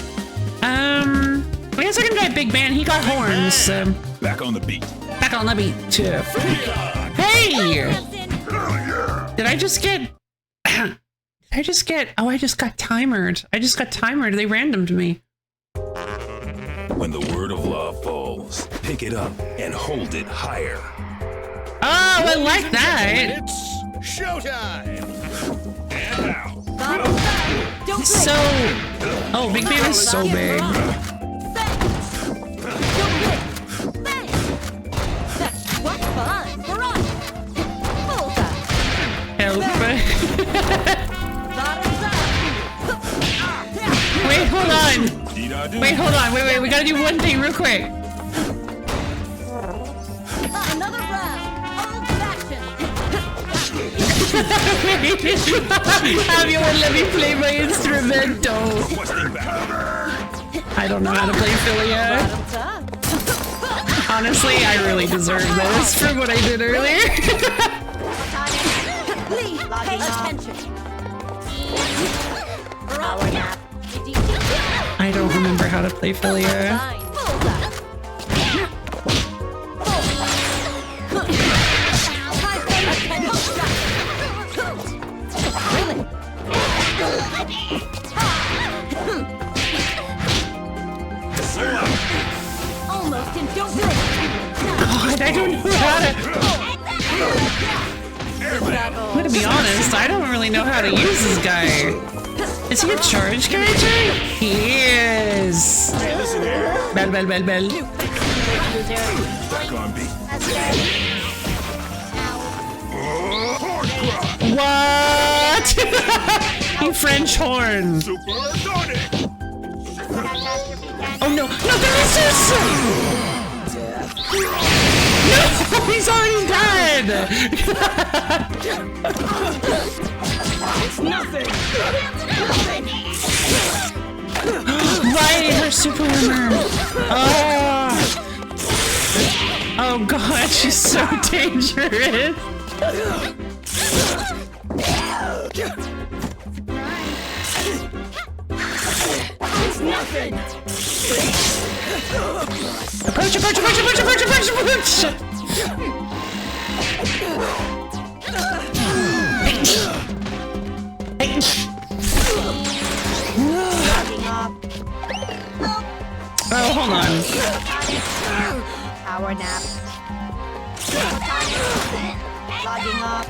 I guess I can try Big Man. He got horns. So. Back on the beat. Back on the beat too. Hey! Did I just get? Oh, I just got timered. They randomed me. When the word of law falls, pick it up and hold it higher. Oh, I like that. It's showtime. And now. So, oh, Big Man is so big. What fun! We're on. Help. Wait, hold on. Wait. We gotta do one thing real quick. Another round. Old fashioned. Have you let me play my instrumental? I don't know how to play Philia. Honestly, I really deserve this for what I did earlier. Please pay attention. I don't remember how to play Philia. Almost and don't blink. God, I don't know how to. I'm gonna be honest, I don't really know how to use this guy. Is he a charge character? He is. Hey, listen here. Bell. Back on beat. What? You French horn. Supersonic. Oh no, Nemesis! No, he's already dead! It's nothing. Right, her super armor. Oh god, she's so dangerous. It's nothing. Approach! hold on. Power nap. Logging off.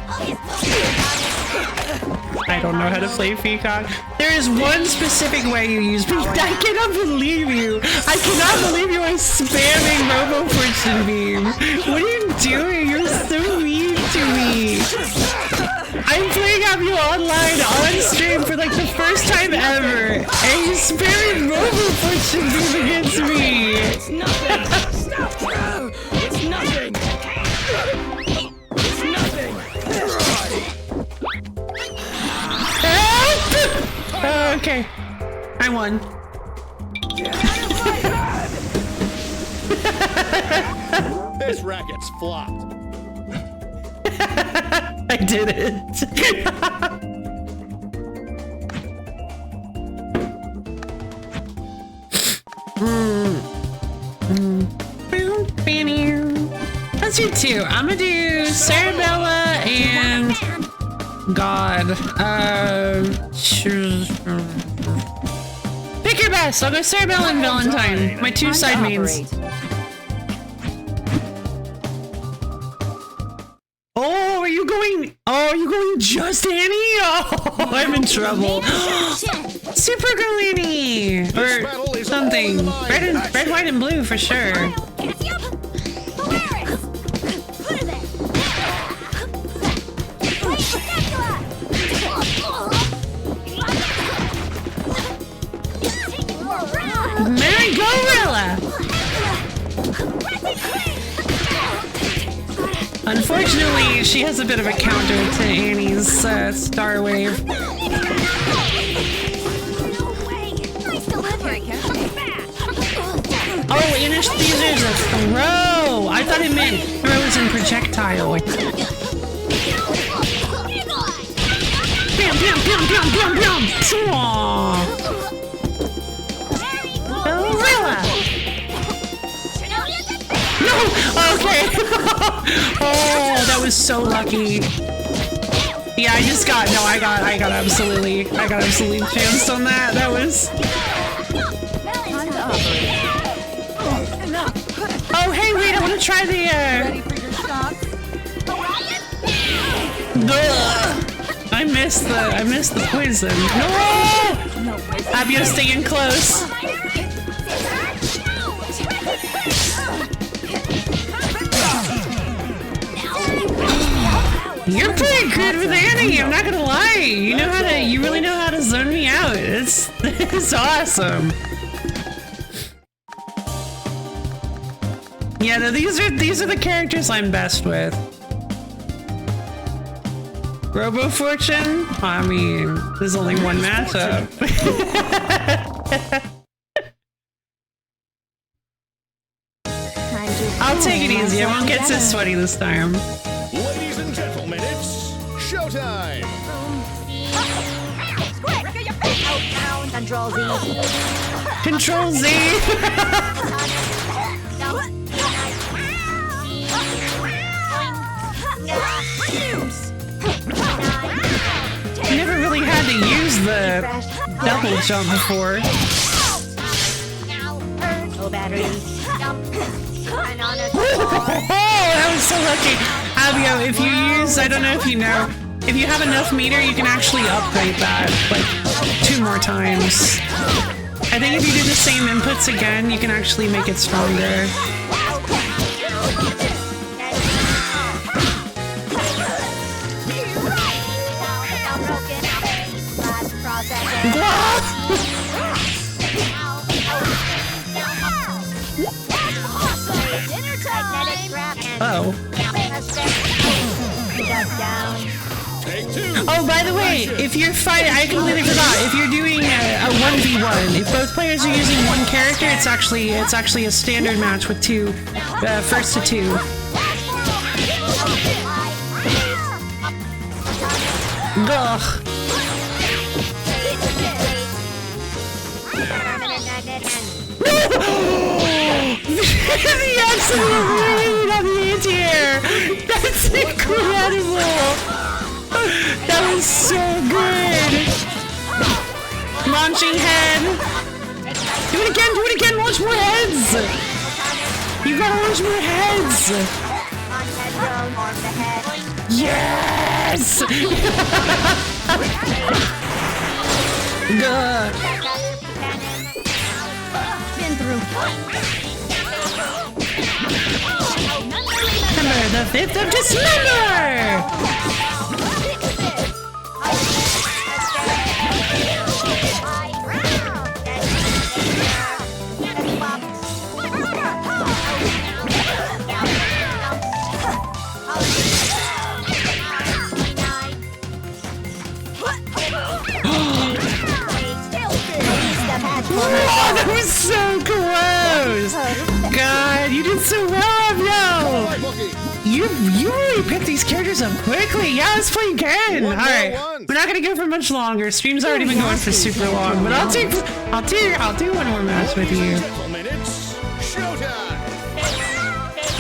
I don't know how to play Peacock. There is one specific way you use Peacock. I cannot believe you. I cannot believe you are spamming Robo Fortune Beam. What are you doing? You're so mean to me. I'm playing up you online on stream for like the first time ever, and you're spamming Robo Fortune Beam against me. It's nothing. Stop. It's nothing. It's nothing. Oh, okay. I won. This racket's flopped. I did it. Let's do two. I'm gonna do Sarabella and God. Pick your best. I'll go Sarabella and Valentine. My two side mains. Oh, are you going? Oh, are you going just Annie? Oh, I'm in trouble. Super Girl Annie or something. Red, white, and blue for sure. Mary Gorilla! Unfortunately, she has a bit of a counter to Annie's Star Wave. Oh, anesthesia's a throw! I thought it meant throws and projectile. Bam, bam, bam, bam, bam, bam! Aww. Gorilla! No! Okay! Oh, that was so lucky. Yeah, I just got, no, I got absolutely chanced on that. That was... Oh, hey, wait, I want to try the, I missed the poison. No! Abio staying close. You're pretty good with Annie, I'm not gonna lie. You really know how to zone me out. It's awesome. Yeah, no, these are the characters I'm best with. Robo Fortune? I mean, there's only one matchup. I'll take it easy. I won't get so sweaty this time. Ladies and gentlemen, it's showtime. Control Z. Control Z. I never really had to use the double jump before. No battery. That was so lucky. Abio, if you use, I don't know if you know, if you have enough meter, you can actually upgrade that like 2 more times. I think if you do the same inputs again, you can actually make it stronger. Oh. Oh, by the way, if you're fighting, I completely forgot. If you're doing a 1v1, if both players are using one character, it's actually a standard match with two, first to two. Ugh. The absolute raid on the anti-air! That's incredible! That was so good! Launching head! Do it again, do it again, launch more heads! You gotta launch more heads! Yes! Good. Been through. December, the 5th of December! Oh, that was so close! God, you did so well, yo! You really picked these characters up quickly. Yeah, let's play again. All right, we're not gonna go for much longer. Stream's already been going for super long, but I'll do one more match with you.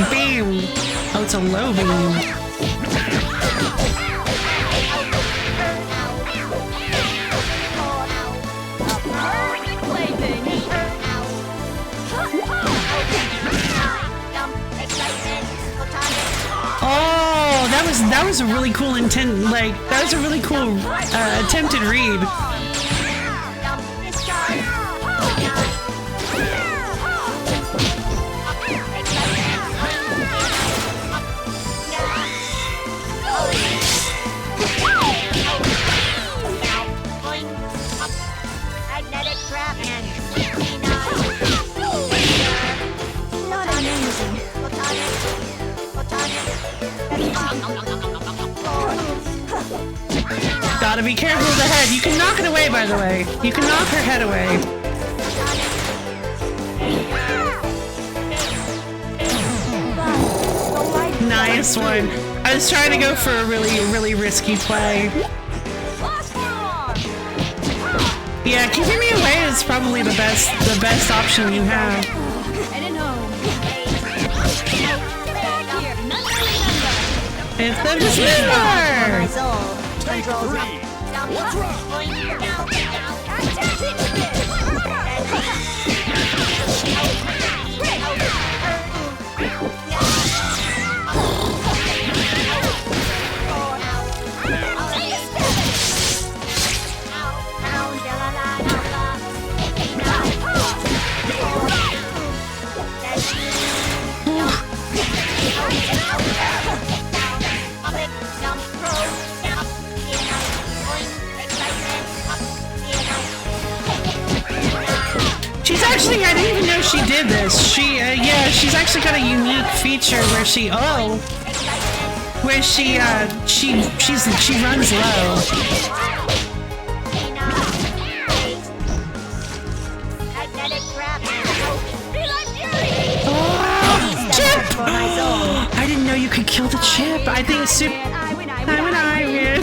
Beam. Oh, it's a low beam. Oh, that was a really cool intent. Like that was a really cool attempted read. Gotta be careful with the head. You can knock it away, by the way. You can knock her head away. Nice one. I was trying to go for a really risky play. Yeah, keeping me away is probably the best option you have. It's the December! What's wrong? She's actually, I didn't even know she did this. Yeah, she's actually got a unique feature where she runs low. Oh, chip! I didn't know you could kill the chip. I think it's super. I win.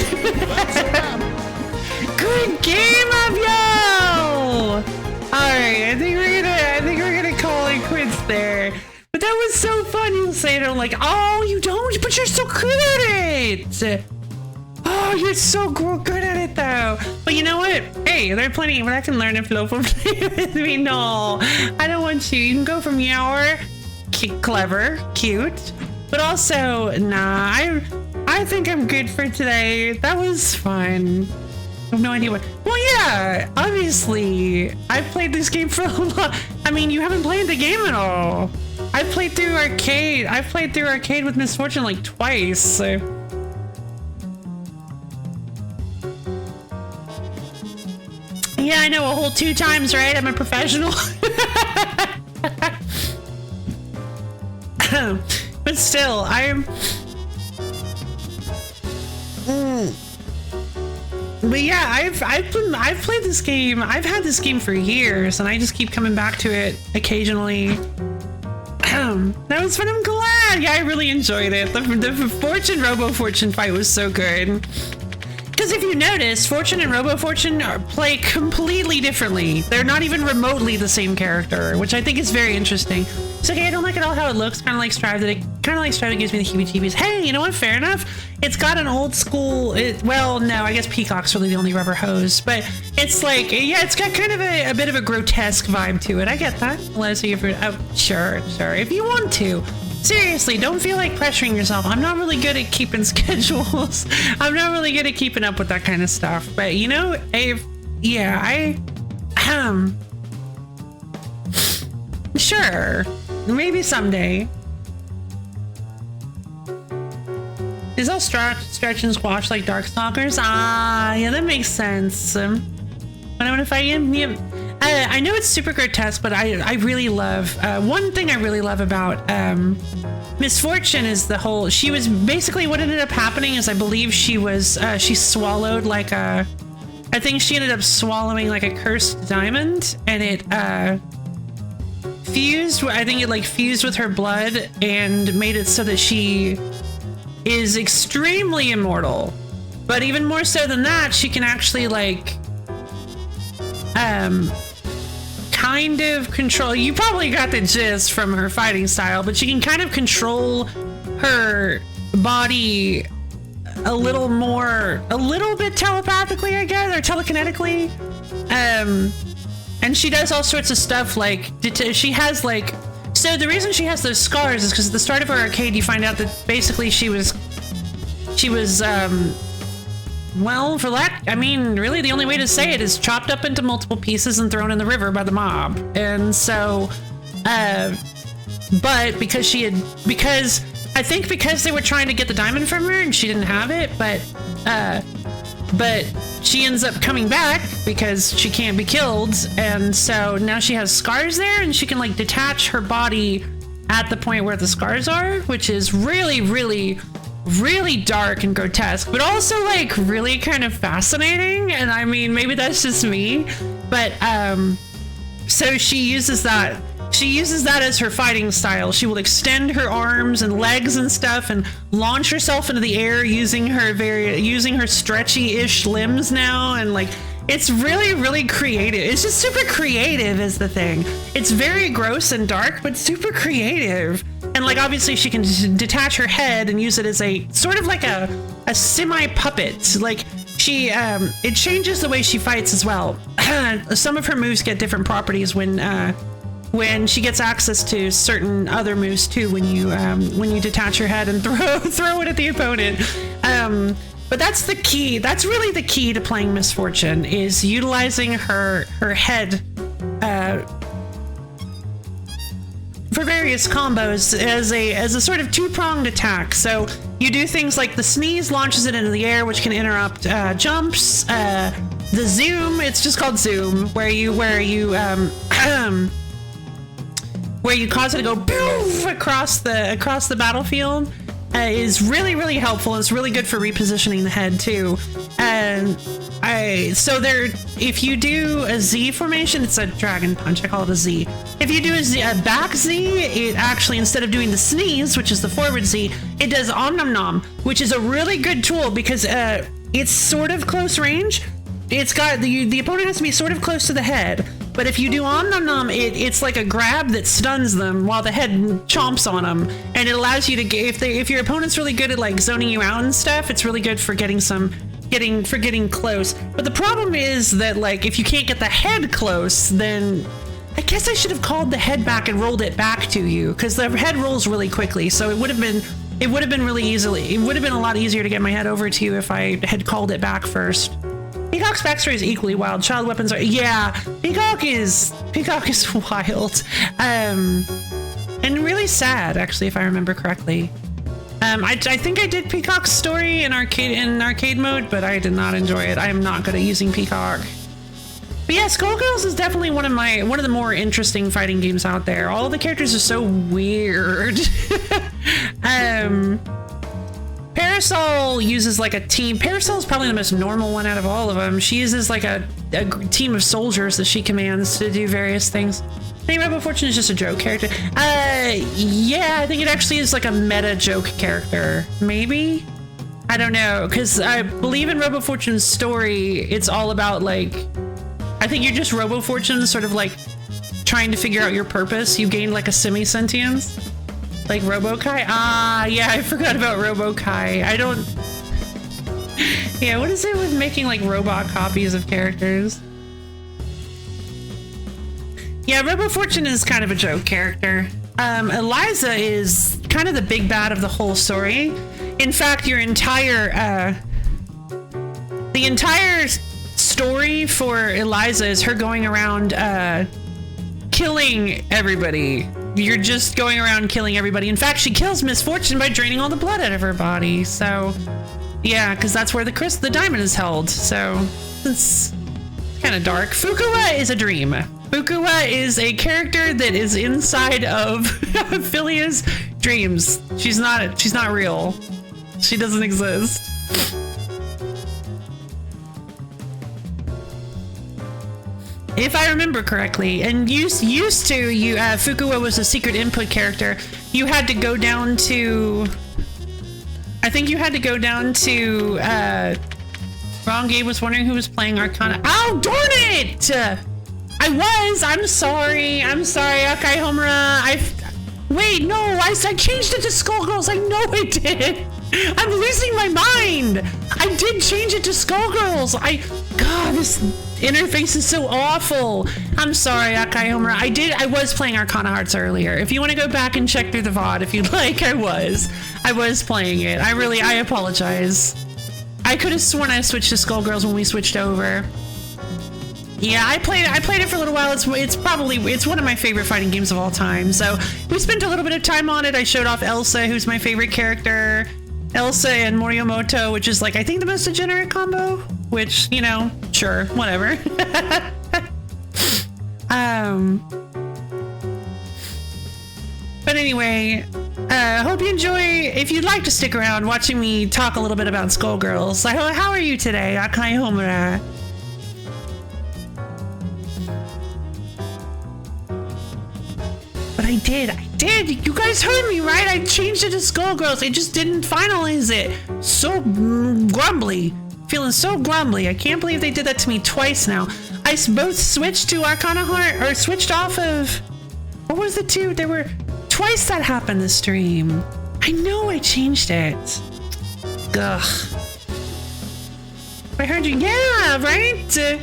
Good game of yo! Alright, I think we're gonna call it quits there. But that was so fun. You'll say it, I'm like, oh, you don't, but you're so good at it. Oh, you're so good at it though. But you know what? Hey, there are plenty, but I can learn if Lofa play with me. No, I don't want you. You can go from Yower, clever, cute, but also, nah, I think I'm good for today. That was fun. I have no idea what. Well, yeah, obviously, I've played this game for a lot. I mean, you haven't played the game at all. I've played through arcade. I've played through arcade with Misfortune like twice. So. Yeah, I know, a whole 2 times, right? I'm a professional. But still, I'm. But yeah, I've played this game. I've had this game for years, and I just keep coming back to it occasionally. That was fun. I'm glad. Yeah, I really enjoyed it. The Fortune Robo Fortune fight was so good. Because if you notice, Fortune and Robo Fortune play completely differently. They're not even remotely the same character, which I think is very interesting. It's okay, I don't like it all how it looks, kind of like Strive. That it kind of like Strive, it gives me the heebie-jeebies. Hey, you know what? Fair enough. It's got an old school. Well, no, I guess Peacock's really the only rubber hose, but it's like, yeah, it's got kind of a bit of a grotesque vibe to it. I get that. Let's see if you're, sure. If you want to. Seriously, don't feel like pressuring yourself. I'm not really good at keeping schedules. I'm not really good at keeping up with that kind of stuff. But you know, sure, maybe someday. Is all stretch and squash like Darkstalkers? Ah, yeah, that makes sense. But I want to fight him. Yeah. I know it's super grotesque, but I really love one thing I really love about Misfortune is the whole. She was basically what ended up happening is I believe she was she swallowed like a. I think she ended up swallowing like a cursed diamond, and it fused. I think it like fused with her blood and made it so that she is extremely immortal. But even more so than that, she can actually like kind of control. You probably got the gist from her fighting style, but she can kind of control her body a little bit telepathically, I guess, or telekinetically. And she does all sorts of stuff like she has like. So the reason she has those scars is because at the start of her arcade, you find out that basically she was well, for that, I mean, really the only way to say it is chopped up into multiple pieces and thrown in the river by the mob. And so, but because they were trying to get the diamond from her and she didn't have it, but she ends up coming back because she can't be killed. And so now she has scars there and she can like detach her body at the point where the scars are, which is really, really, really dark and grotesque, but also like really kind of fascinating. And I mean, maybe that's just me, but so she uses that as her fighting style. She will extend her arms and legs and stuff and launch herself into the air using her stretchy-ish limbs now. And like, it's really, really creative. It's just super creative is the thing. It's very gross and dark, but super creative. And like, obviously she can detach her head and use it as a sort of like a semi-puppet. Like she, it changes the way she fights as well. Some of her moves get different properties when she gets access to certain other moves too, when you detach her head and throw it at the opponent. But that's the key. That's really the key to playing Misfortune, is utilizing her head for various combos as a sort of two-pronged attack. So you do things like the sneeze launches it into the air, which can interrupt jumps. The zoom, it's just called zoom, where you cause it to go poof across the battlefield. Is really, really helpful. It's really good for repositioning the head too. And if you do a Z formation, it's a dragon punch. I call it a Z. If you do a back Z, it actually, instead of doing the sneeze, which is the forward Z, it does Om Nom Nom, which is a really good tool because it's sort of close range. It's got the opponent has to be sort of close to the head. But if you do Om Nom Nom, it's like a grab that stuns them while the head chomps on them, and it allows you to if your opponent's really good at like zoning you out and stuff, it's really good for getting close. But the problem is that like if you can't get the head close, then I guess I should have called the head back and rolled it back to you, because the head rolls really quickly. So it would have been really easily. It would have been a lot easier to get my head over to you if I had called it back first. Peacock's backstory is equally wild. Child weapons are, yeah, Peacock is wild. And really sad, actually, if I remember correctly. I think I did Peacock's story in arcade mode, but I did not enjoy it. I am not good at using Peacock. But yeah, Skullgirls is definitely one of the more interesting fighting games out there. All the characters are so weird. Parasol uses like a team. Parasol is probably the most normal one out of all of them. She uses like a team of soldiers that she commands to do various things. I think Rebel Fortune is just a joke character. Yeah, I think it actually is like a meta joke character. Maybe? I don't know, because I believe in Robo Fortune's story, it's all about like, I think you're just Robo Fortune, sort of like trying to figure out your purpose. You gained like a semi-sentience, like Robo-Kai. Ah, yeah, I forgot about Robo-Kai. I don't. Yeah, what is it with making like robot copies of characters? Yeah, Robo Fortune is kind of a joke character. Eliza is kind of the big bad of the whole story. In fact, your entire, the entire story for Eliza is her going around, killing everybody. You're just going around killing everybody. In fact, she kills Miss Fortune by draining all the blood out of her body. So, yeah, because that's where the diamond is held. So, it's kind of dark. Fukuwa is a dream. Fukuwa is a character that is inside of Philia's dreams. She's not real. She doesn't exist. If I remember correctly, and used to, Fukuwa was a secret input character. You had to go down to, I think you had to go down to, Wrong Gabe was wondering who was playing Arcana. Oh, darn it! I'm sorry, Akai Homura. Wait, no, I changed it to Skullgirls. I know I did. I'm losing my mind. I did change it to Skullgirls. God, this interface is so awful. I'm sorry, Akai Homura. I was playing Arcana Hearts earlier. If you want to go back and check through the VOD, if you'd like, I was playing it. I apologize. I could have sworn I switched to Skullgirls when we switched over. Yeah, I played it for a little while. It's one of my favorite fighting games of all time. So we spent a little bit of time on it. I showed off Elsa, who's my favorite character. Elsa and Morimoto, which is like, I think the most degenerate combo, which, you know, sure, whatever. But anyway, hope you enjoy. If you'd like to stick around watching me talk a little bit about Skullgirls. How are you today, Akai Homura? But I did. You guys heard me, right? I changed it to Skullgirls. I just didn't finalize it. So grumbly. Feeling so grumbly. I can't believe they did that to me twice now. I both switched to Arcana Heart, or switched off of... What was the two? There were... Twice that happened this stream. I know I changed it. Ugh. I heard you. Yeah, right?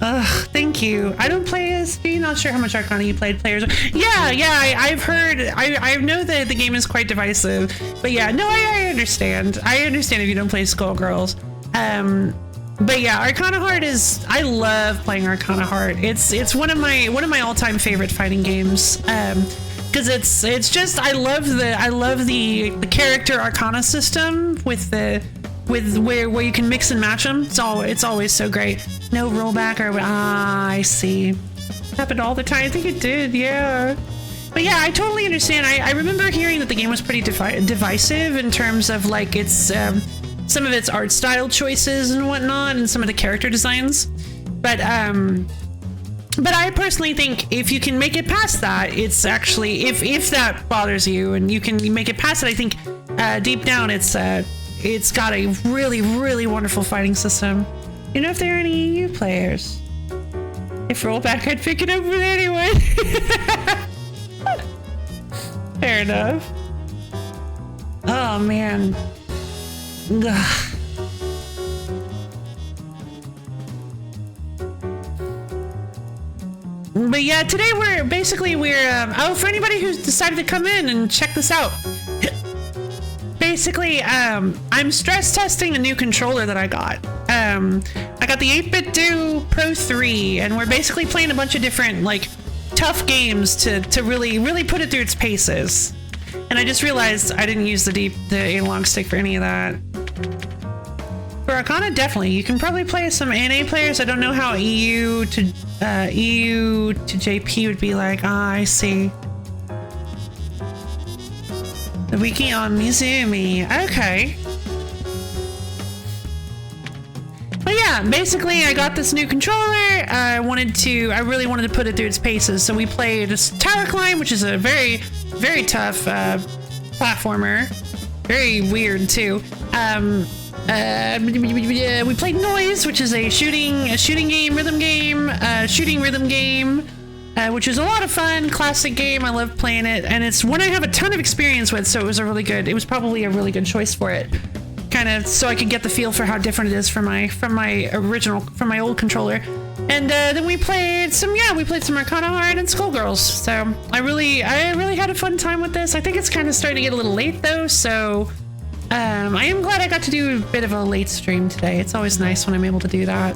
Ugh, thank you. I don't play ASB. Not sure how much Arcana you played. Players. Yeah. I've heard. I know that the game is quite divisive. But yeah, no, I understand. I understand if you don't play Skullgirls. But yeah, Arcana Heart is. I love playing Arcana Heart. It's one of my all-time favorite fighting games. Because it's just I love the character Arcana system with where you can mix and match them. It's always so great. No rollback or I see. Happened all the time. I think it did, yeah. But yeah, I totally understand. I remember hearing that the game was pretty divisive in terms of like its some of its art style choices and whatnot, and some of the character designs. But I personally think if you can make it past that, it's actually if that bothers you and you can make it past it, I think deep down it's got a really, really wonderful fighting system. You know, if there are any EU players, if rollback, I'd pick it up with anyone. Fair enough. Oh man. Ugh. But yeah, today we're oh, for anybody who's decided to come in and check this out. Basically, I'm stress testing a new controller that I got. I got the 8-Bit Do Pro 3, and we're basically playing a bunch of different, like, tough games to really put it through its paces. And I just realized I didn't use the analog stick for any of that. For Arcana, definitely. You can probably play some NA players. I don't know how EU to JP would be like. Ah, I see. The wiki on Mizumi. Okay. But yeah, basically I got this new controller. I really wanted to put it through its paces. So we played TowerClimb, which is a very, very tough platformer. Very weird too. We played NOISZ, which is a shooting game, rhythm game, which is a lot of fun. Classic game. I love playing it, and it's one I have a ton of experience with. So it was probably a really good choice for it. Kind of so I could get the feel for how different it is from my old controller. And then we played some Arcana Heart and Skullgirls. So I really had a fun time with this. I think it's kind of starting to get a little late though, so I am glad I got to do a bit of a late stream today. It's always nice when I'm able to do that.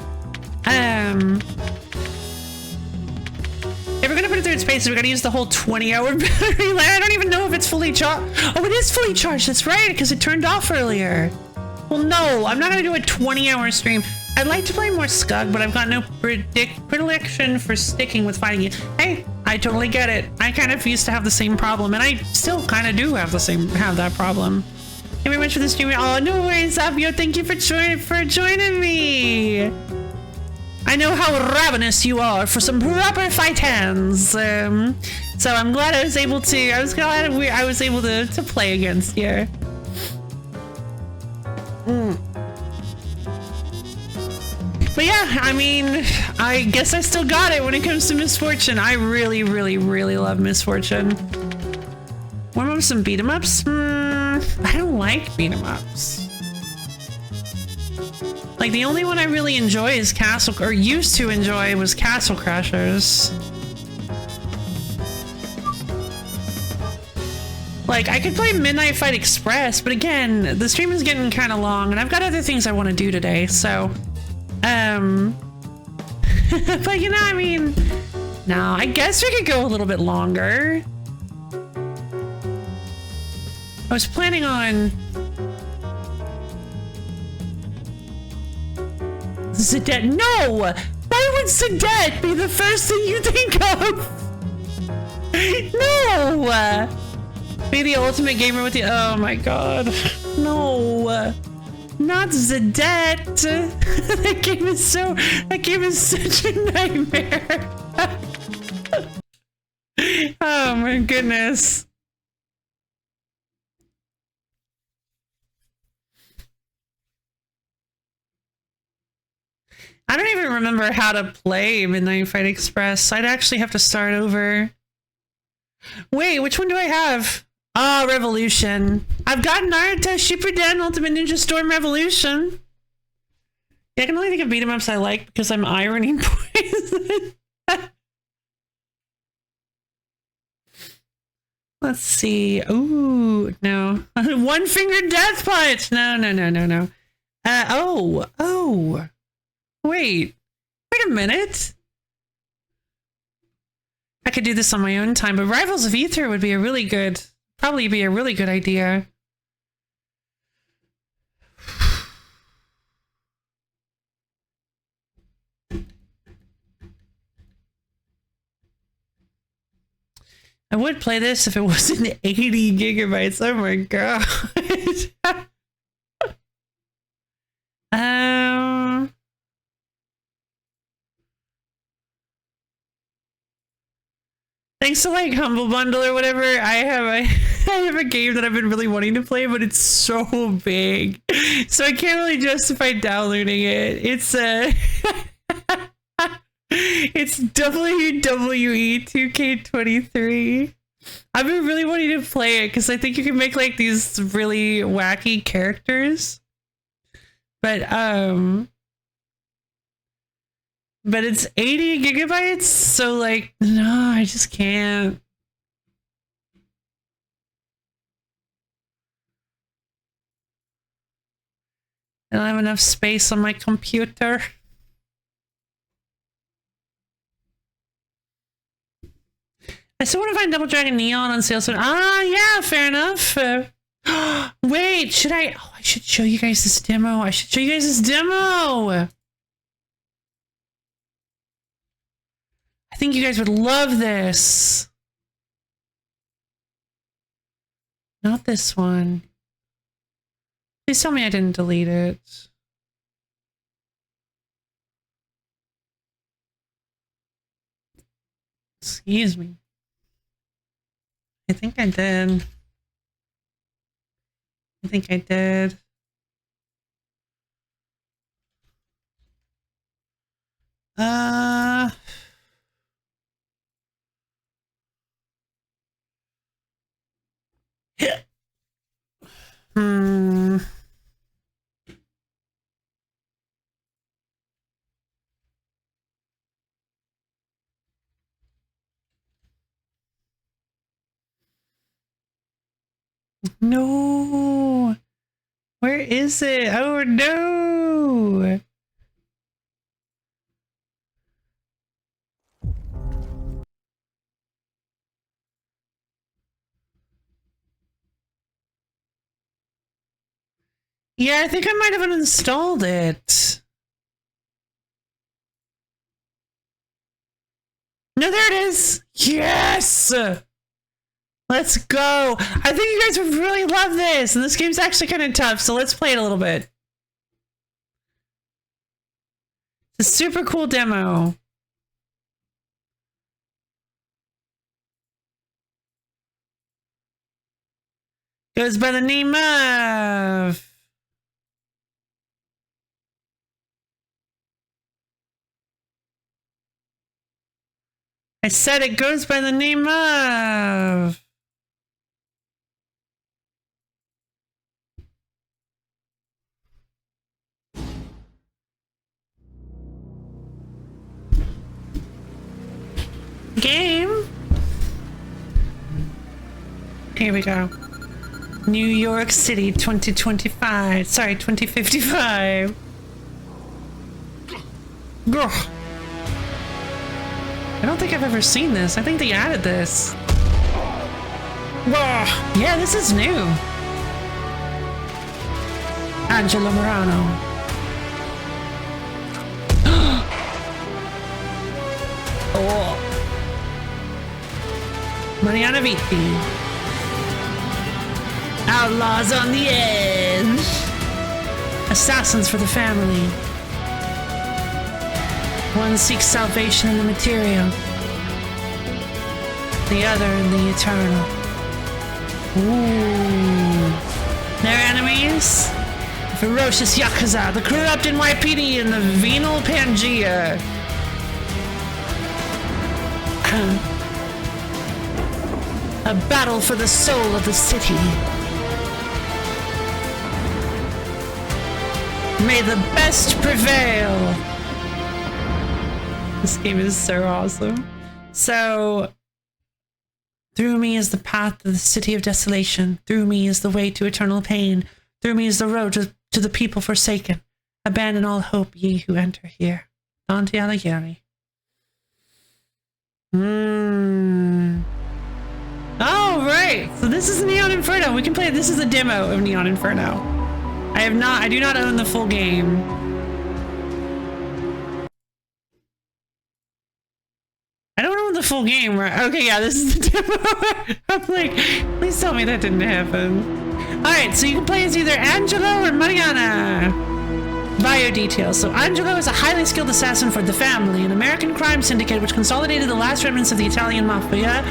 If we're gonna put it through its paces, we're gonna use the whole 20-hour battery. I don't even know if it's fully charged. Oh, it is fully charged. That's right, because it turned off earlier. Well, no, I'm not gonna do a 20-hour stream. I'd like to play more Scug, but I've got no predilection for sticking with fighting it. Hey, I totally get it. I kind of used to have the same problem, and I still kind of do have that problem. Thank you very much for the stream. Oh, no worries, Zapio. Thank you for joining me. I know how ravenous you are for some proper fight hands. So I'm glad I was able to. I was able to play against you. But yeah, I mean, I guess I still got it when it comes to Misfortune. I really, really, really love Misfortune. What about some beat 'em ups? I don't like beat 'em ups. Like, the only one I really enjoy is used to enjoy was Castle Crashers. Like, I could play Midnight Fight Express, but again, the stream is getting kind of long, and I've got other things I want to do today, so... but you know, I mean... No, I guess we could go a little bit longer. I was planning on... Zadette, no! Why would Zadette be the first thing you think of? No! Be the ultimate gamer with the... Oh my god. No. Not Zadette. That game is such a nightmare. Oh my goodness. I don't even remember how to play Midnight Fight Express. I'd actually have to start over. Wait, which one do I have? Oh, Revolution. I've got Naruto Shippuden Ultimate Ninja Storm Revolution. Yeah, I can only think of beat 'em ups I like because I'm ironing poison. Let's see. Ooh, no. One Finger Death Punch. No. Oh. Wait a minute. I could do this on my own time, but Rivals of Ether would be probably be a really good idea. I would play this if it wasn't 80 gigabytes. Oh my god. Thanks to like Humble Bundle or whatever, I have a game that I've been really wanting to play, but it's so big, so I can't really justify downloading it. It's it's WWE 2K23. I've been really wanting to play it because I think you can make like these really wacky characters, but it's 80 gigabytes, so like, no, I just can't. I don't have enough space on my computer. I still want to find Double Dragon Neon on sale soon. Ah, yeah, fair enough. Wait, should I? Oh, I should show you guys this demo. I think you guys would love this. Not this one. Please tell me I didn't delete it. Excuse me. I think I did. I think I did. Hmm. No. Where is it? Oh no. Yeah, I think I might have uninstalled it. No, there it is. Yes. Let's go. I think you guys would really love this. And this game's actually kind of tough, so let's play it a little bit. It's a super cool demo. Goes by the name of... I said it goes by the name of... Game. Here we go. New York City 2025. Sorry, 2055. Ugh. I don't think I've ever seen this. I think they added this. Ugh. Yeah, this is new. Angelo Morano. Oh. Mariana Vitti. Outlaws on the edge. Assassins for the family. One seeks salvation in the material. The other in the eternal. Ooh. Their enemies? The ferocious Yakuza, the corrupt NYPD, and the venal Pangea. A battle for the soul of the city. May the best prevail. This game is so awesome. So, through me is the path to the city of desolation. Through me is the way to eternal pain. Through me is the road to the people forsaken. Abandon all hope, ye who enter here. Dante Alighieri. Oh, right. So this is Neon Inferno. We can play it. This is a demo of Neon Inferno. I do not own the full game. I don't own the full game, right? Okay, yeah, this is the demo. I'm like, please tell me that didn't happen. Alright, so you can play as either Angelo or Mariana. Bio details. So Angelo is a highly skilled assassin for the family, an American crime syndicate which consolidated the last remnants of the Italian mafia,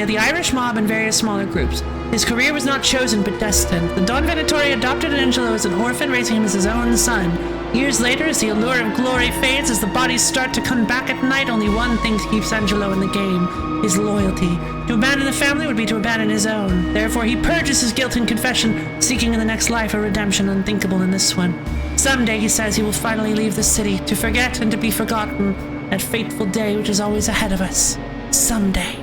the Irish mob, and various smaller groups. His career was not chosen but destined. The Don Venatori adopted Angelo as an orphan, raising him as his own son. Years later, as the allure of glory fades, as the bodies start to come back at night, only one thing keeps Angelo in the game: his loyalty. To abandon the family would be to abandon his own. Therefore, he purges his guilt in confession, seeking in the next life a redemption unthinkable in this one. Someday, he says, he will finally leave the city, to forget and to be forgotten. That fateful day which is always ahead of us. Someday.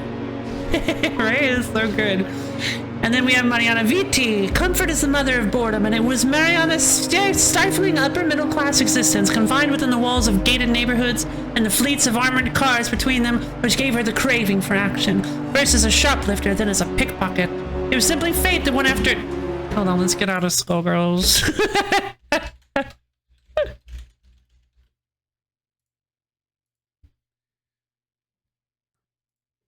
Right? It's so good. And then we have Mariana Vitti. Comfort is the mother of boredom, and it was Mariana's stifling upper-middle-class existence, confined within the walls of gated neighborhoods and the fleets of armored cars between them, which gave her the craving for action. First as a shoplifter, then as a pickpocket. It was simply fate that went after... Hold on, let's get out of Skullgirls.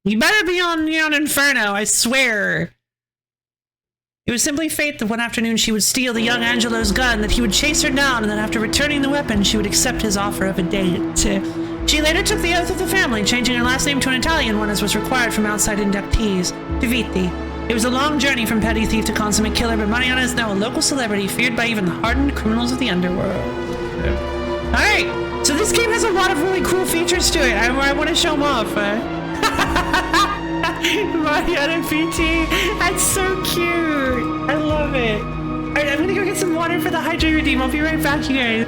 You better be on Neon Inferno, I swear. It was simply fate that one afternoon she would steal the young Angelo's gun, that he would chase her down, and that after returning the weapon, she would accept his offer of a date. She later took the oath of the family, changing her last name to an Italian one as was required from outside inductees, to Vitti. It was a long journey from petty thief to consummate killer, but Mariana is now a local celebrity, feared by even the hardened criminals of the underworld. Alright, so this game has a lot of really cool features to it. I want to show them off. Mariana PT, that's so cute. I love it. Alright, I'm gonna go get some water for the hydrate redeem. I'll be right back, you guys.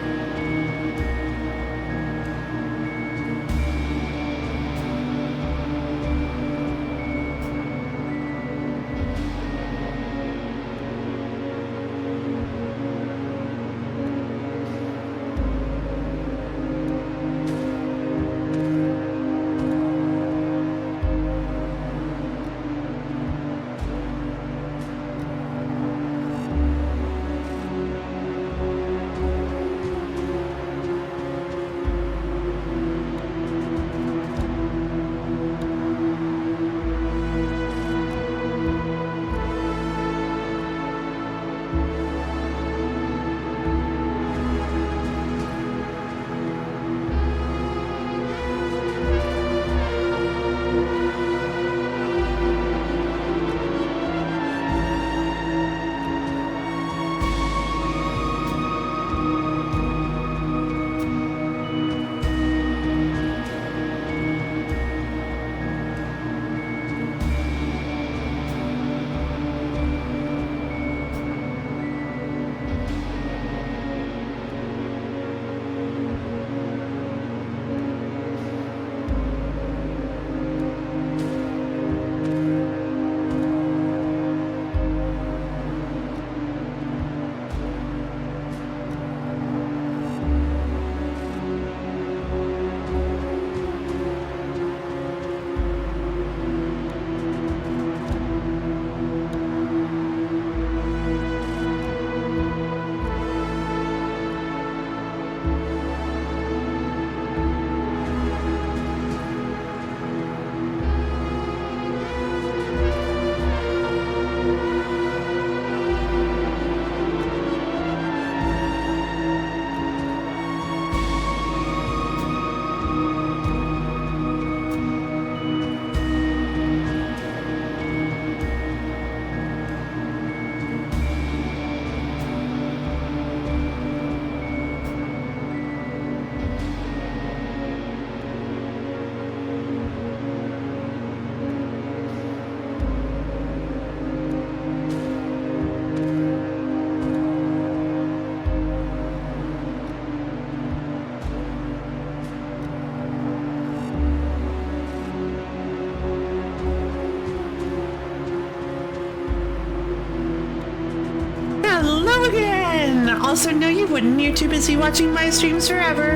Also, no, you wouldn't. You're too busy watching my streams forever.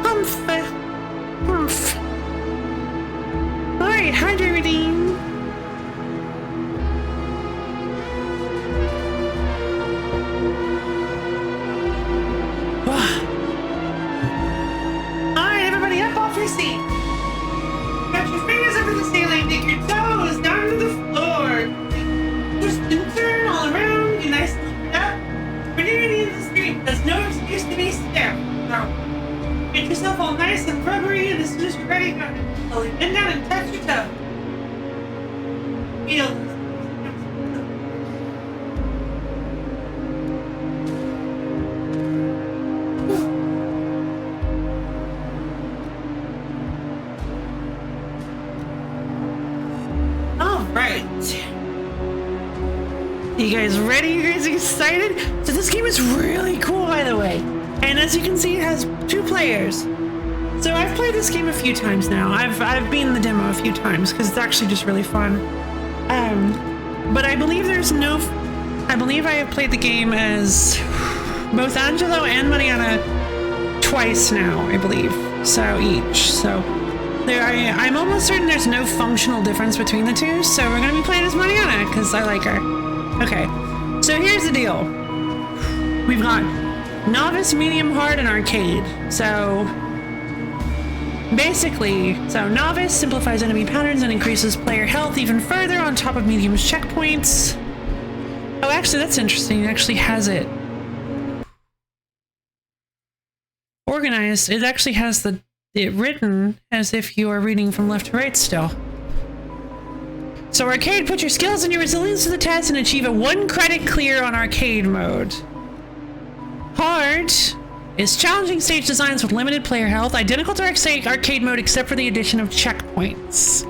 Humph. Alright, hydrate redeem. Alright, everybody up off your seat. Got your fingers up to the ceiling, dig your toes down to the floor. Twist and turn all around, get nice and lift up. When you're in the street, there's no excuse to be stiff. So, get yourself all nice and rubbery, and as soon as you're ready, go ahead. Slowly bend down and touch your toe. Feel this. You guys ready? You guys excited? So this game is really cool, by the way. And as you can see, it has 2 players. So I've played this game a few times now. I've beaten the demo a few times because it's actually just really fun. But I believe I believe I have played the game as both Angelo and Mariana twice now, I believe. So each. So I'm almost certain there's no functional difference between the two. So we're gonna be playing as Mariana because I like her. Okay, so here's the deal. We've got Novice, Medium, Hard, and Arcade. So basically, Novice simplifies enemy patterns and increases player health even further on top of Medium's checkpoints. Oh, actually, that's interesting. It actually has it organized. It actually has it written as if you are reading from left to right still. So arcade, put your skills and your resilience to the test and achieve a 1 credit clear on arcade mode. Hard is challenging stage designs with limited player health, identical to arcade mode except for the addition of checkpoints.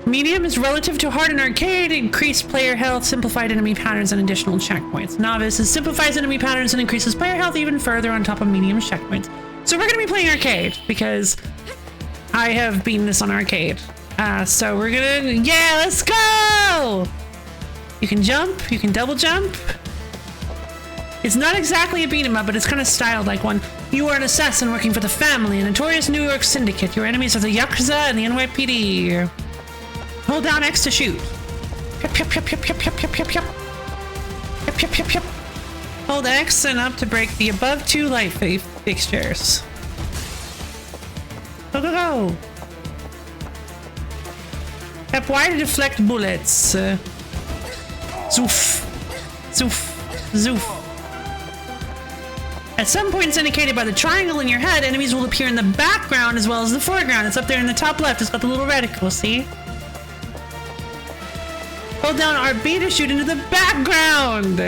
Medium is relative to hard and arcade, increased player health, simplified enemy patterns, and additional checkpoints. Novice is simplifies enemy patterns and increases player health even further on top of medium checkpoints. So we're gonna be playing arcade because I have beaten this on arcade. So we're gonna, yeah, let's go! You can jump, you can double jump. It's not exactly a beat 'em up, but it's kind of styled like one. You are an assassin working for the family, a notorious New York syndicate. Your enemies are the Yakuza and the NYPD. Hold down X to shoot. Yep, yep, yep, yep, yep, yep, yep, yep, yep. Yep, yep, yep, yep. Hold X and up to break the above 2 light fixtures. Go, go, go. Tap Y to deflect bullets. Zoof. Zoof. Zoof. At some points indicated by the triangle in your head, enemies will appear in the background as well as the foreground. It's up there in the top left. It's got the little reticle, see? Hold down RB to shoot into the background.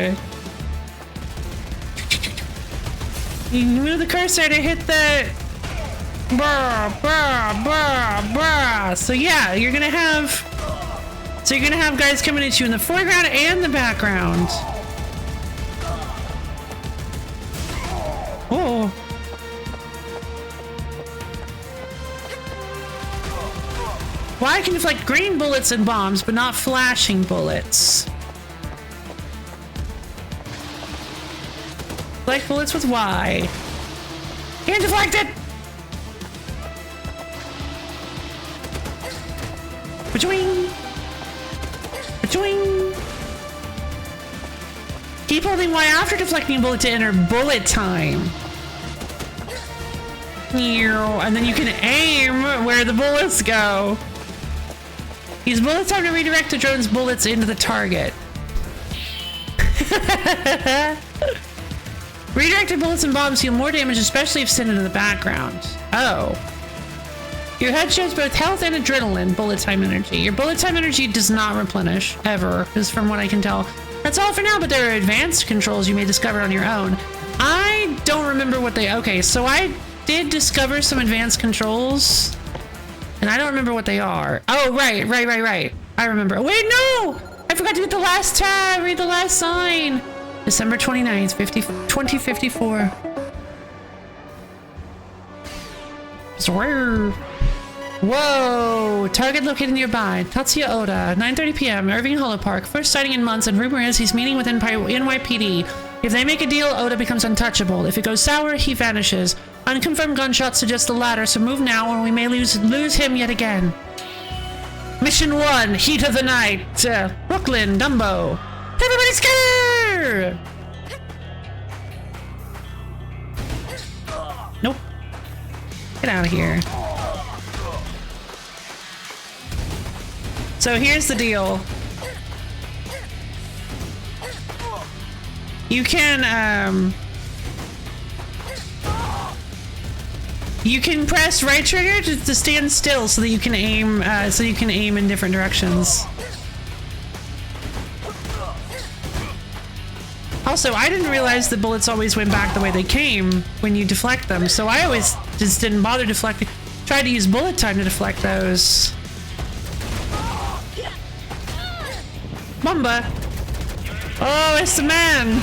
You move the cursor to hit the... Brr, brr, brr, brr. So yeah, you're gonna have... So you're gonna have guys coming at you in the foreground and the background. Oh. Why can deflect green bullets and bombs, but not flashing bullets? Deflect bullets with Y. Can't deflect it! Ba-choing! Ba-choing! Keep holding Y after deflecting a bullet to enter bullet time. And then you can aim where the bullets go. Use bullet time to redirect the drone's bullets into the target. Redirected bullets and bombs deal more damage, especially if sent into the background. Oh. Your head shows both health and adrenaline bullet time energy. Your bullet time energy does not replenish, ever, is from what I can tell. That's all for now, but there are advanced controls you may discover on your own. I don't remember what they... Okay, so I did discover some advanced controls, and I don't remember what they are. Oh, right. I remember. Wait, no! I forgot to get the last tab, read the last sign. December 29th, 2054. Swear. Whoa! Target located nearby. Tatsuya Oda, 9:30 p.m. Irving Hollow Park. First sighting in months, and rumor is he's meeting with NYPD. If they make a deal, Oda becomes untouchable. If it goes sour, he vanishes. Unconfirmed gunshots suggest the latter, so move now or we may lose him yet again. Mission 1, Heat of the Night. Brooklyn, Dumbo. Everybody scatter! Nope. Get out of here. So here's the deal. You can press right trigger to stand still so that you can aim in different directions. Also, I didn't realize the bullets always went back the way they came when you deflect them, so I always just didn't bother deflecting. Tried to use bullet time to deflect those. Mamba! Oh, it's the man!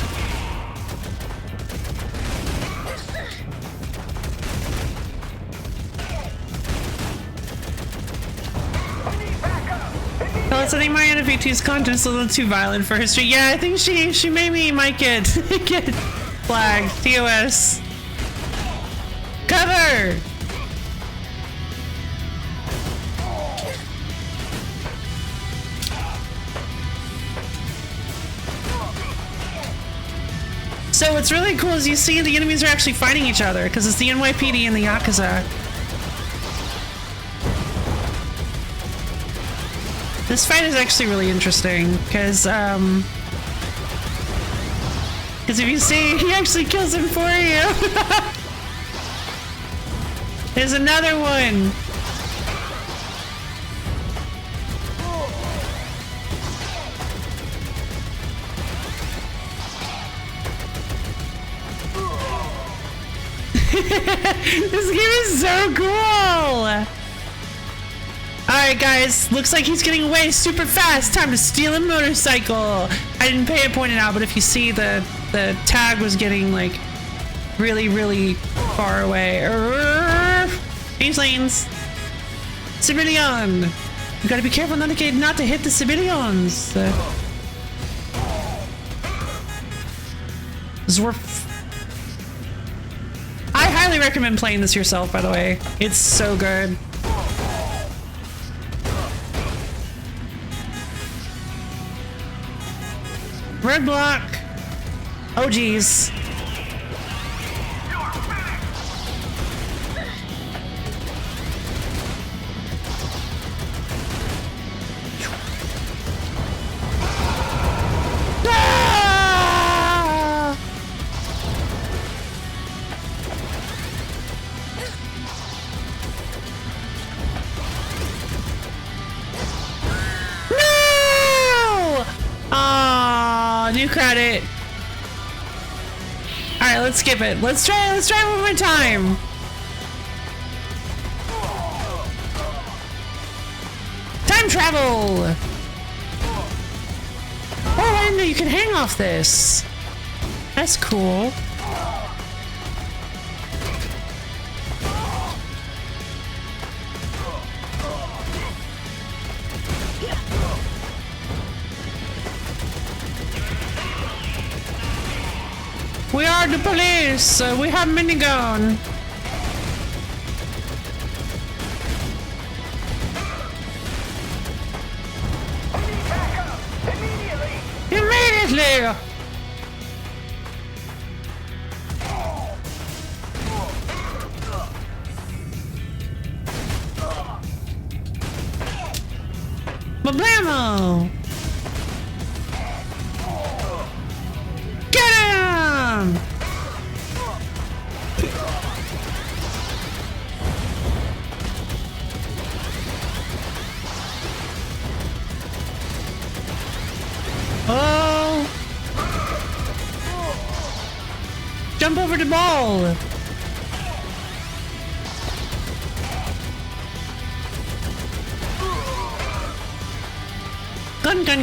Well, I think Mariana VT's content is a little too violent for history. Yeah, I think she maybe might get flagged. TOS. Cover! So what's really cool is you see the enemies are actually fighting each other because it's the NYPD and the Yakuza. This fight is actually really interesting because if you see, he actually kills him for you. There's another one. This game is so cool! Alright guys, looks like he's getting away super fast. Time to steal a motorcycle. I didn't pay it pointed out, but if you see the tag was getting like really far away. Change lanes. Civilian! You gotta be careful not to hit the civilians. Zwerf. I highly recommend playing this yourself, by the way. It's so good. Roadblock. Oh geez. Ah! No! Ah, new credit. All right, let's skip it. Let's try one more time. Time travel. Oh, I didn't know you could hang off this. That's cool. We are the police. We have minigun. Immediately. Mablamo. Get him! Oh! Jump over the ball!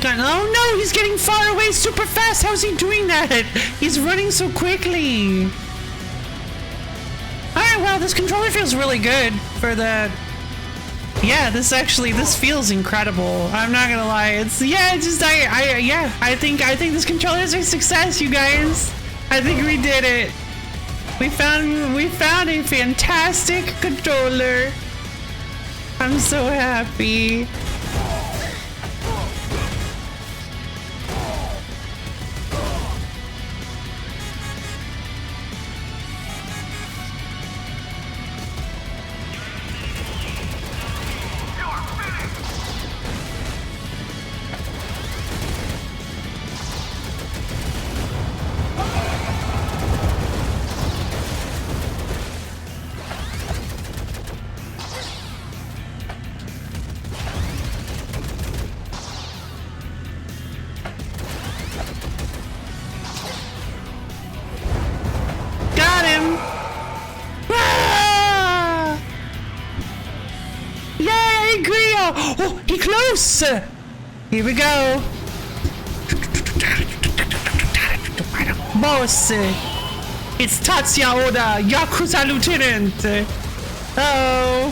Gun. Oh no, he's getting far away super fast. How's he doing that? He's running so quickly. Alright, well, this controller feels really good for the... Yeah, this feels incredible. I'm not gonna lie. I think this controller is a success, you guys. I think we did it. We found a fantastic controller. I'm so happy. Oh, he close! Here we go. Boss, it's Tatsuya Oda, Yakuza Lieutenant. Oh,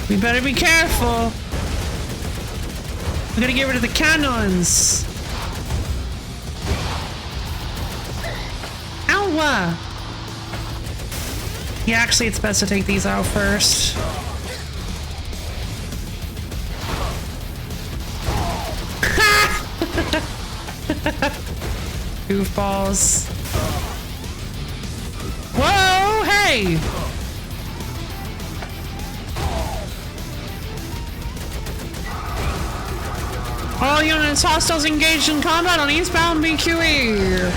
we better be careful. We gotta get rid of the cannons. Ow! Yeah, actually, it's best to take these out first. Goofballs. Whoa, hey! All units hostiles engaged in combat on eastbound BQE.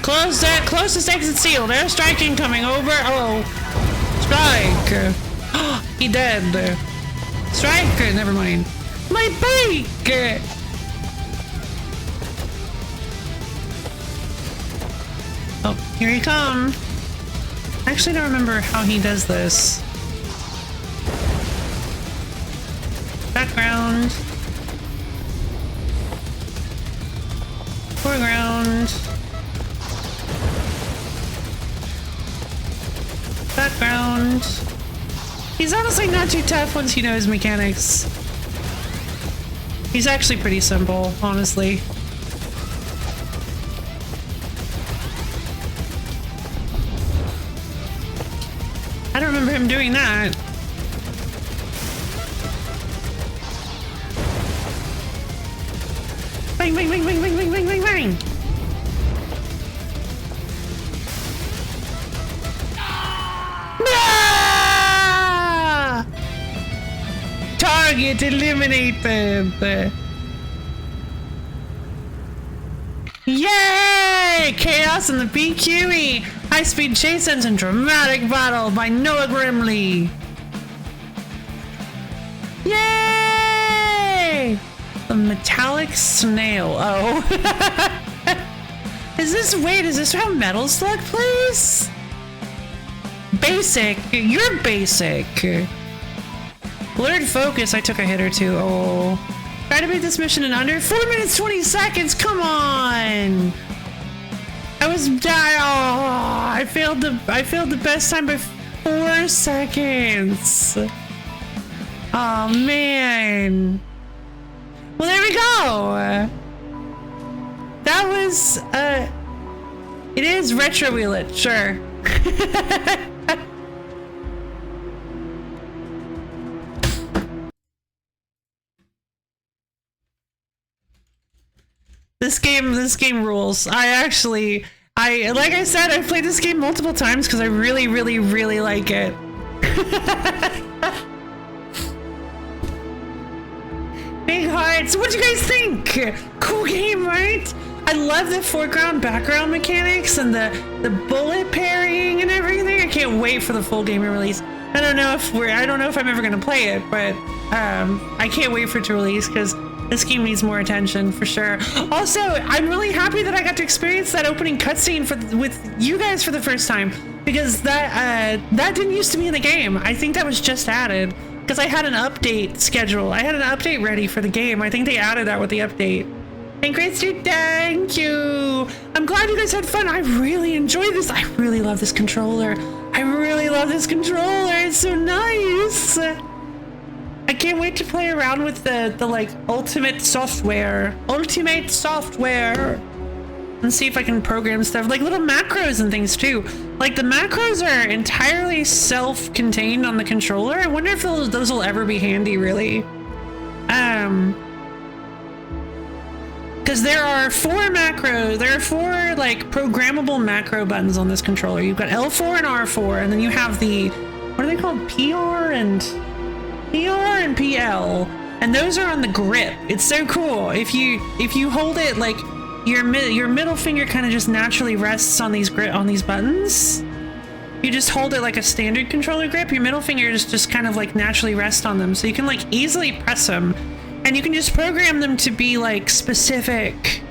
Closest exit sealed. Airstrike incoming. Over. Oh. Strike. He dead. Strike. Never mind. My bike! Oh, here he come. I actually don't remember how he does this. Background. Foreground. Background. He's honestly not too tough once you know his mechanics. He's actually pretty simple, honestly. I don't remember him doing that. Bang, bang, bang, bang, bang, bang, bang, bang, bang. Ah! Target eliminated. Yay! Chaos in the BQE. High-speed chase ends in dramatic battle by Noah Grimley. Yay! The metallic snail. Oh. Is this how metals look, please? Basic. You're basic. Blurred focus. I took a hit or two. Oh. Try to beat this mission in under 4 minutes 20 seconds. Come on. I failed the best time by 4 seconds. Oh man. Well, there we go. That was it is retro wheel it, sure. This game rules. Like I said, I've played this game multiple times because I really, really, really like it. Big hearts. What do you guys think? Cool game, right? I love the foreground background mechanics and the bullet parrying and everything. I can't wait for the full game release. I don't know if I'm ever gonna play it, but I can't wait for it to release because this game needs more attention for sure. Also, I'm really happy that I got to experience that opening cutscene with you guys for the first time because that didn't used to be in the game. I think that was just added because I had an update schedule. I had an update ready for the game. I think they added that with the update. And great dude, thank you. I'm glad you guys had fun. I really enjoyed this. I really love this controller. It's so nice. I can't wait to play around with the like ultimate software and see if I can program stuff like little macros and things too. Like the macros are entirely self-contained on the controller. I wonder if those will ever be handy really. Because there are 4 macros, there are 4 like programmable macro buttons on this controller. You've got L4 and R4, and then you have the, what are they called? PR and PL, and those are on the grip. It's so cool. If you hold it like your middle finger kind of just naturally rests on these buttons. You just hold it like a standard controller grip. Your middle finger just kind of like naturally rests on them, so you can like easily press them, and you can just program them to be like specific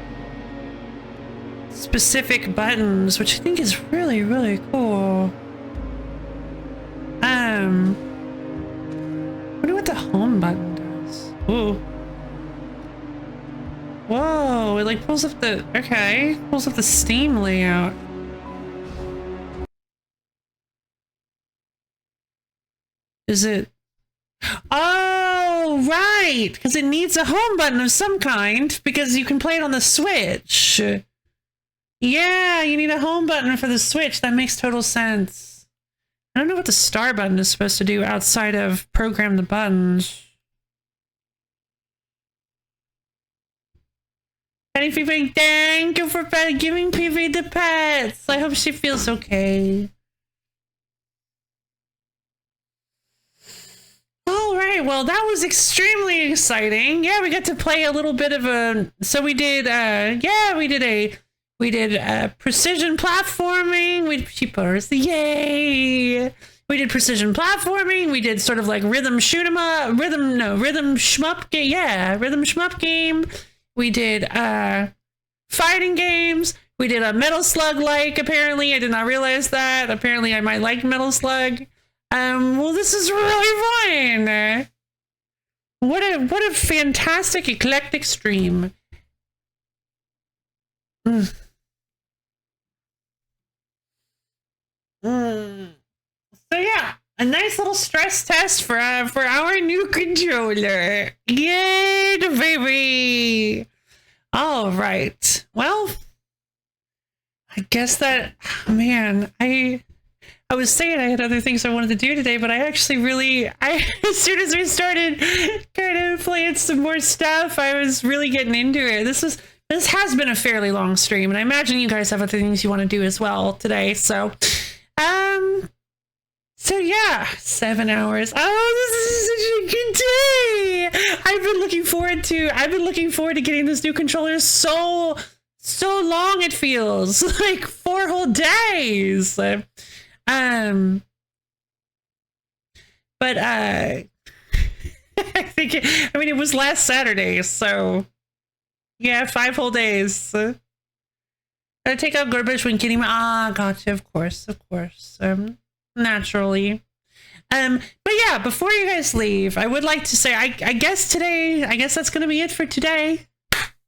buttons, which I think is really, really cool. I wonder what the home button does. Ooh. Whoa, it like pulls up the Steam layout. Is it? Oh, right, because it needs a home button of some kind because you can play it on the Switch. Yeah, you need a home button for the Switch. That makes total sense. I don't know what the star button is supposed to do outside of program the buttons. Penny Fifi, thank you for giving Fifi the pets. I hope she feels okay. All right, well, that was extremely exciting. Yeah, we got to play a little bit of a. So we did. We did precision platforming. Cheapers, yay! We did precision platforming. We did sort of like rhythm shmup game. Yeah, rhythm shmup game. We did fighting games. We did a Metal Slug like, apparently. I did not realize that. Apparently I might like Metal Slug. Well, this is really fun. What a fantastic eclectic stream. So yeah, a nice little stress test for our new controller. Yay, baby! All right. Well, I guess that, man, I was saying I had other things I wanted to do today, but I actually really, as soon as we started kind of playing some more stuff, I was really getting into it. This has been a fairly long stream, and I imagine you guys have other things you want to do as well today. So yeah, 7 hours. Oh, this is such a good day. I've been looking forward to getting this new controller so long. It feels like 4 whole days. But I think it was last Saturday, so yeah, 5 whole days. Gotta take out garbage when kidding me. Ah, gotcha. Of course. Naturally. But yeah, before you guys leave, I would like to say, I guess that's gonna be it for today.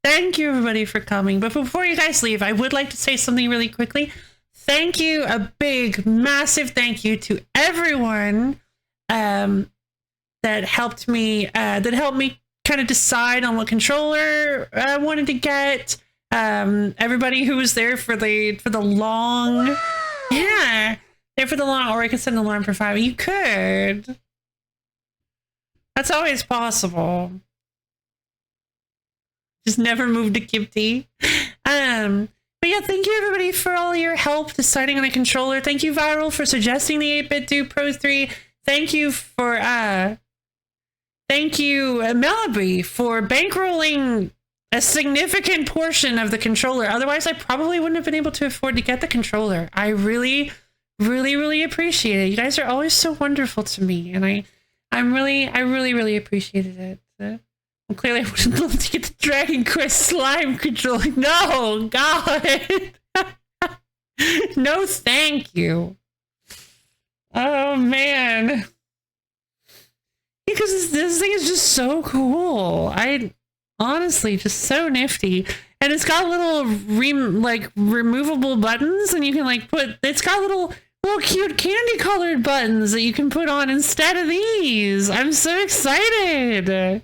Thank you everybody for coming. But before you guys leave, I would like to say something really quickly. Thank you, a big, massive thank you to everyone that helped me kind of decide on what controller I wanted to get. Everybody who was there for the long, yeah, there for the long, or I could set an alarm for 5. You could. That's always possible. Just never moved to Kipti. But yeah, thank you everybody for all your help deciding on a controller. Thank you, Viral, for suggesting the 8-Bit Do Pro 3. Thank you, Melaby, for bankrolling a significant portion of the controller. Otherwise, I probably wouldn't have been able to afford to get the controller. I really appreciate it. You guys are always so wonderful to me, and I really appreciated it. Well, clearly, I would love to get the Dragon Quest slime controller. No, God, no, thank you. Oh man, because this thing is just so cool. Honestly, just so nifty. And it's got little removable buttons, and you can it's got little cute candy colored buttons that you can put on instead of these. I'm so excited.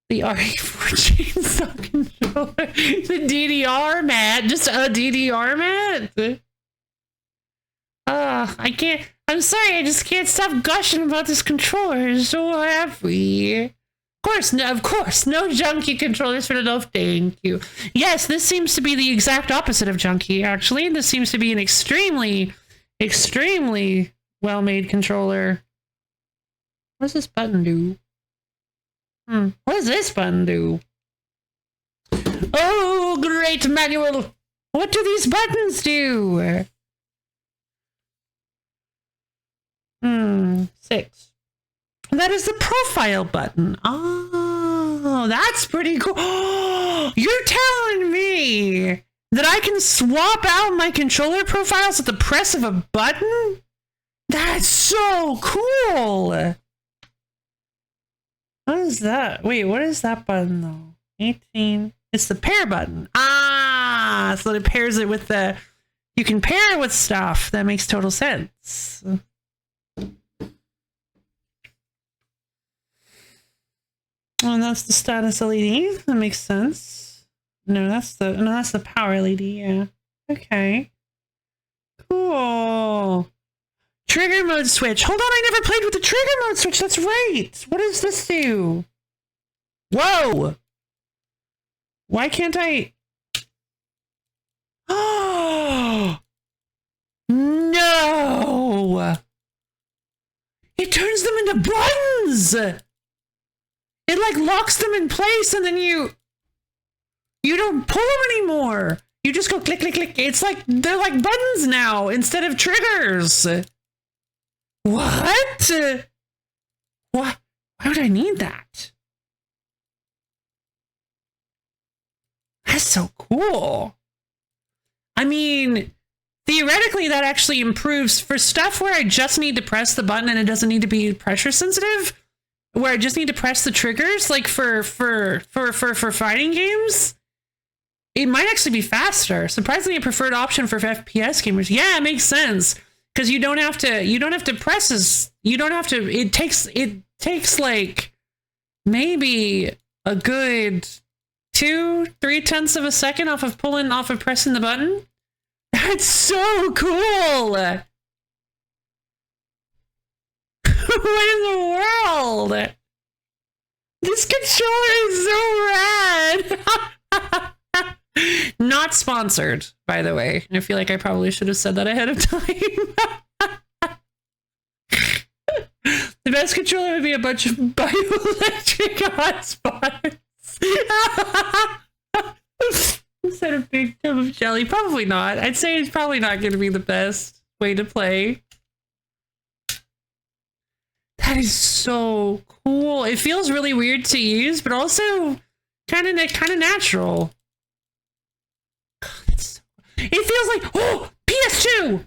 The RE4 chainsaw controller. The DDR mat. Just a DDR mat. I can't. I'm sorry, I just can't stop gushing about this controller. It's so happy. Of course, no junky controllers for the thank you. Yes, this seems to be the exact opposite of junky, actually. This seems to be an extremely well-made controller. What does this button do? What does this button do? Oh, great manual! What do these buttons do? 6. That is the profile button. Oh, that's pretty cool. You're telling me that I can swap out my controller profiles at the press of a button? That's so cool. What is that? Wait, what is that button though? 18. It's the pair button. Ah, so it pairs it with you can pair it with stuff. That makes total sense. Oh, that's the status LED. That makes sense. No, that's the power LED. Yeah. Okay. Cool. Trigger mode switch. Hold on, I never played with the trigger mode switch. That's right. What does this do? Whoa. Why can't I? Oh no! It turns them into buttons. It locks them in place, and then you don't pull them anymore. You just go click, click, click. It's like they're like buttons now instead of triggers. What? What? Why would I need that? so cool. I mean, theoretically, that actually improves for stuff where I just need to press the button and it doesn't need to be pressure sensitive, where I just need to press the triggers, like for fighting games. It might actually be faster. Surprisingly, a preferred option for FPS gamers. Yeah, it makes sense because you don't have to press as you don't have to. It takes like maybe a good 2-3 tenths of a second off of pressing the button. That's so cool. What in the world? This controller is so rad. Not sponsored, by the way. I feel like I probably should have said that ahead of time. The best controller would be a bunch of bioelectric hotspots. Instead of big tub of jelly. Probably not. I'd say it's probably not going to be the best way to play. That is so cool. It feels really weird to use, but also kind of natural. It feels like, oh, PS2.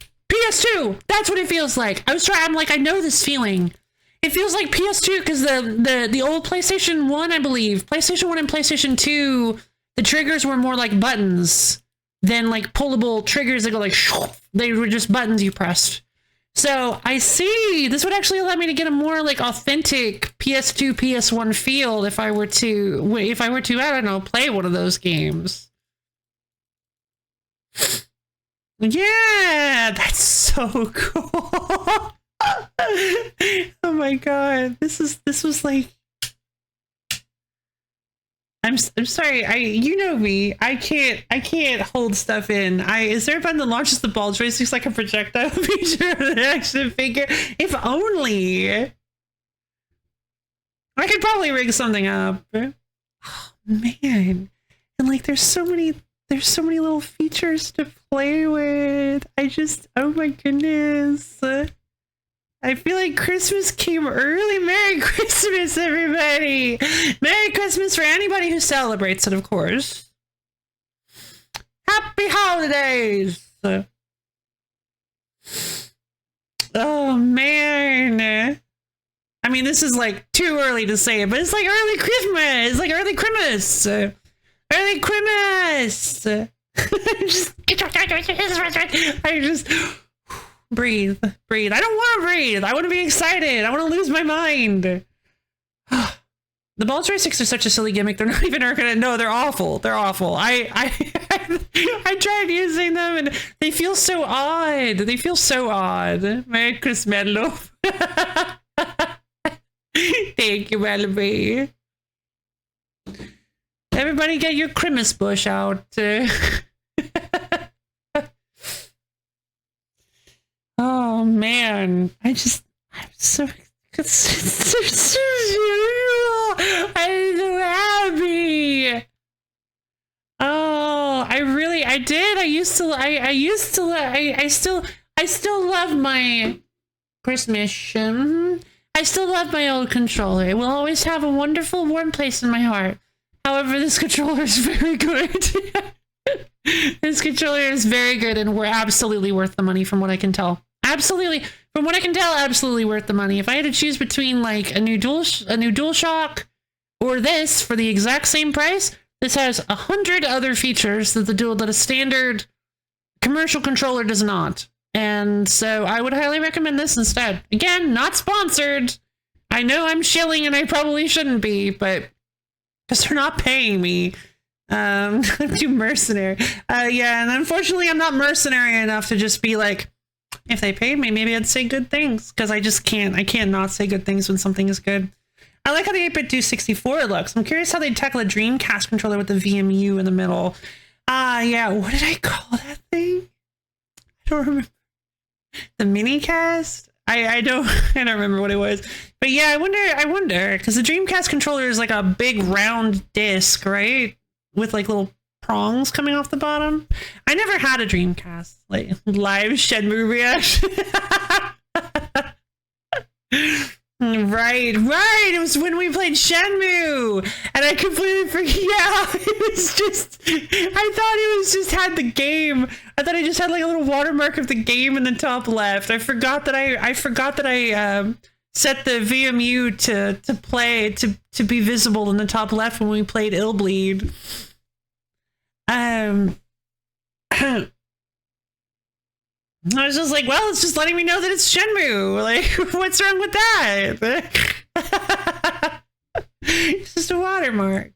That's what it feels like. I'm like, I know this feeling. It feels like PS2 because the old PlayStation 1, I believe, PlayStation 1 and PlayStation 2, the triggers were more like buttons than like pullable triggers that go like, they were just buttons you pressed. So I see this would actually allow me to get a more like authentic PS2, PS1 feel if I were to, I don't know, play one of those games. Yeah, that's so cool. Oh my god, this was like, I'm sorry, you know me, I can't hold stuff in. Is there a button that launches the ball joysticks like a projectile feature of the action figure? If only. I could probably rig something up. Oh man, and like there's so many little features to play with. Oh my goodness. I feel like Christmas came early. Merry Christmas, everybody. Merry Christmas for anybody who celebrates it, of course. Happy holidays. Oh, man. I mean, this is like too early to say it, but it's like early Christmas. It's like early Christmas. Early Christmas. I just breathe. I don't want to breathe. I want to be excited. I want to lose my mind. The ball joysticks are such a silly gimmick. They're not even gonna. No, they're awful. They're awful. I tried using them and they feel so odd. Merry Christmas, love. Thank you, Melody. Everybody get your Christmas bush out. Oh man, I'm so I'm so happy. Oh, I still love my Christmas. I still love my old controller. It will always have a wonderful warm place in my heart. However, this controller is very good. This controller is very good and we're absolutely worth the money from what I can tell. Absolutely. From what I can tell, absolutely worth the money. If I had to choose between like a new DualShock or this for the exact same price, this has 100 other features that a standard commercial controller does not. And so I would highly recommend this instead. Again, not sponsored. I know I'm shilling and I probably shouldn't be, but because they're not paying me. I'm too mercenary. Yeah, and unfortunately I'm not mercenary enough to just be like, if they paid me, maybe I'd say good things. Because I just can't. I can't not say good things when something is good. I like how the 8-bit 264 looks. I'm curious how they tackle a Dreamcast controller with the VMU in the middle. Yeah, what did I call that thing? I don't remember. The Minicast? I don't remember what it was. But yeah, I wonder, because the Dreamcast controller is like a big round disc, right? With like little prongs coming off the bottom. I never had a Dreamcast. Like live Shenmue reaction. Right. It was when we played Shenmue, and I completely forgot. Yeah, it was just. I thought it was just had the game. I thought I just had like a little watermark of the game in the top left. I forgot that I set the VMU to play to be visible in the top left when we played Illbleed. I was just like, well, it's just letting me know that it's Shenmue. Like, what's wrong with that? It's just a watermark.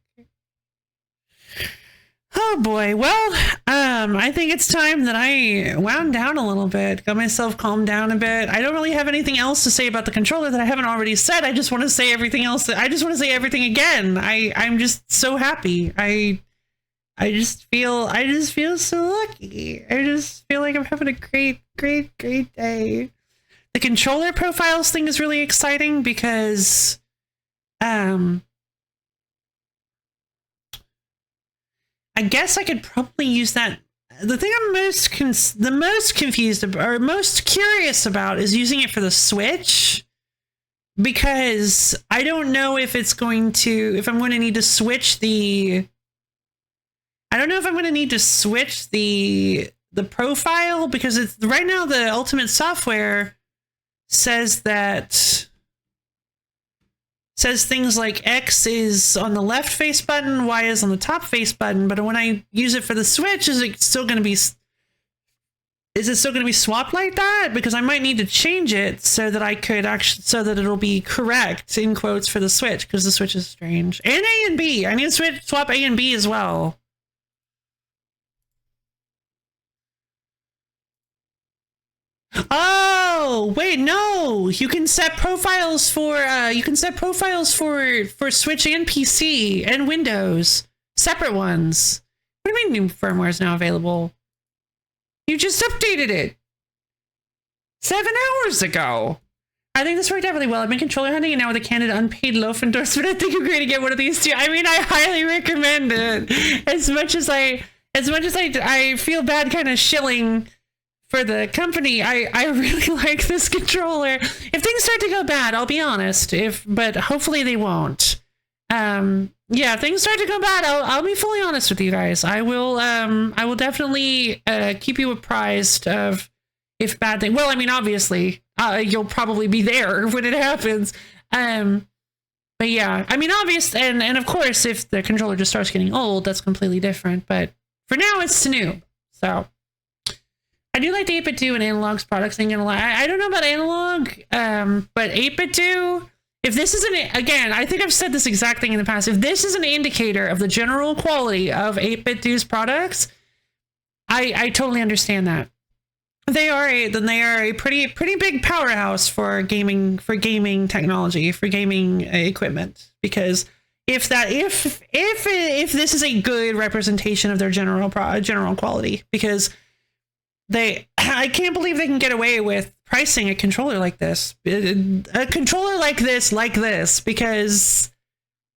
Oh boy. Well, I think it's time that I wound down a little bit, got myself calmed down a bit. I don't really have anything else to say about the controller that I haven't already said. I just want to say everything else. I just want to say everything again. I'm just so happy. I just feel so lucky. I just feel like I'm having a great day. The controller profiles thing is really exciting because I guess I could probably use that. The thing I'm most confused about, or most curious about, is using it for the Switch, because I don't know if I'm going to need to switch the. I don't know if I'm going to need to switch the profile, because it's right now the Ultimate software says things like X is on the left face button, Y is on the top face button, but when I use it for the Switch, is it still going to be swapped like that? Because I might need to change it so that so that it'll be correct in quotes for the Switch, because the Switch is strange. And A and B. I need to swap A and B as well. Oh, wait, no. You can set profiles for for Switch and PC and Windows. Separate ones. What do you mean new firmware is now available? You just updated it 7 hours ago. I think this worked out really well. I've been controller hunting, and now with a candid unpaid loaf endorsement, I think I'm going to get one of these too. I mean, I highly recommend it. As much as I feel bad kind of shilling for the company, I really like this controller. If things start to go bad, I'll be honest. But hopefully they won't. Yeah, if things start to go bad, I'll be fully honest with you guys. I will definitely keep you apprised of if bad thing. Well, I mean, obviously, you'll probably be there when it happens. But yeah, I mean, and of course, if the controller just starts getting old, that's completely different. But for now, it's new. So I do like the 8BitDo and Analog's products. Ain't gonna lie. I don't know about Analog, but 8BitDo. If this is again, I think I've said this exact thing in the past. If this is an indicator of the general quality of 8BitDo's products, I totally understand that. They are a pretty big powerhouse for gaming technology, for gaming equipment. Because if this is a good representation of their general quality, because I can't believe they can get away with pricing a controller like this, because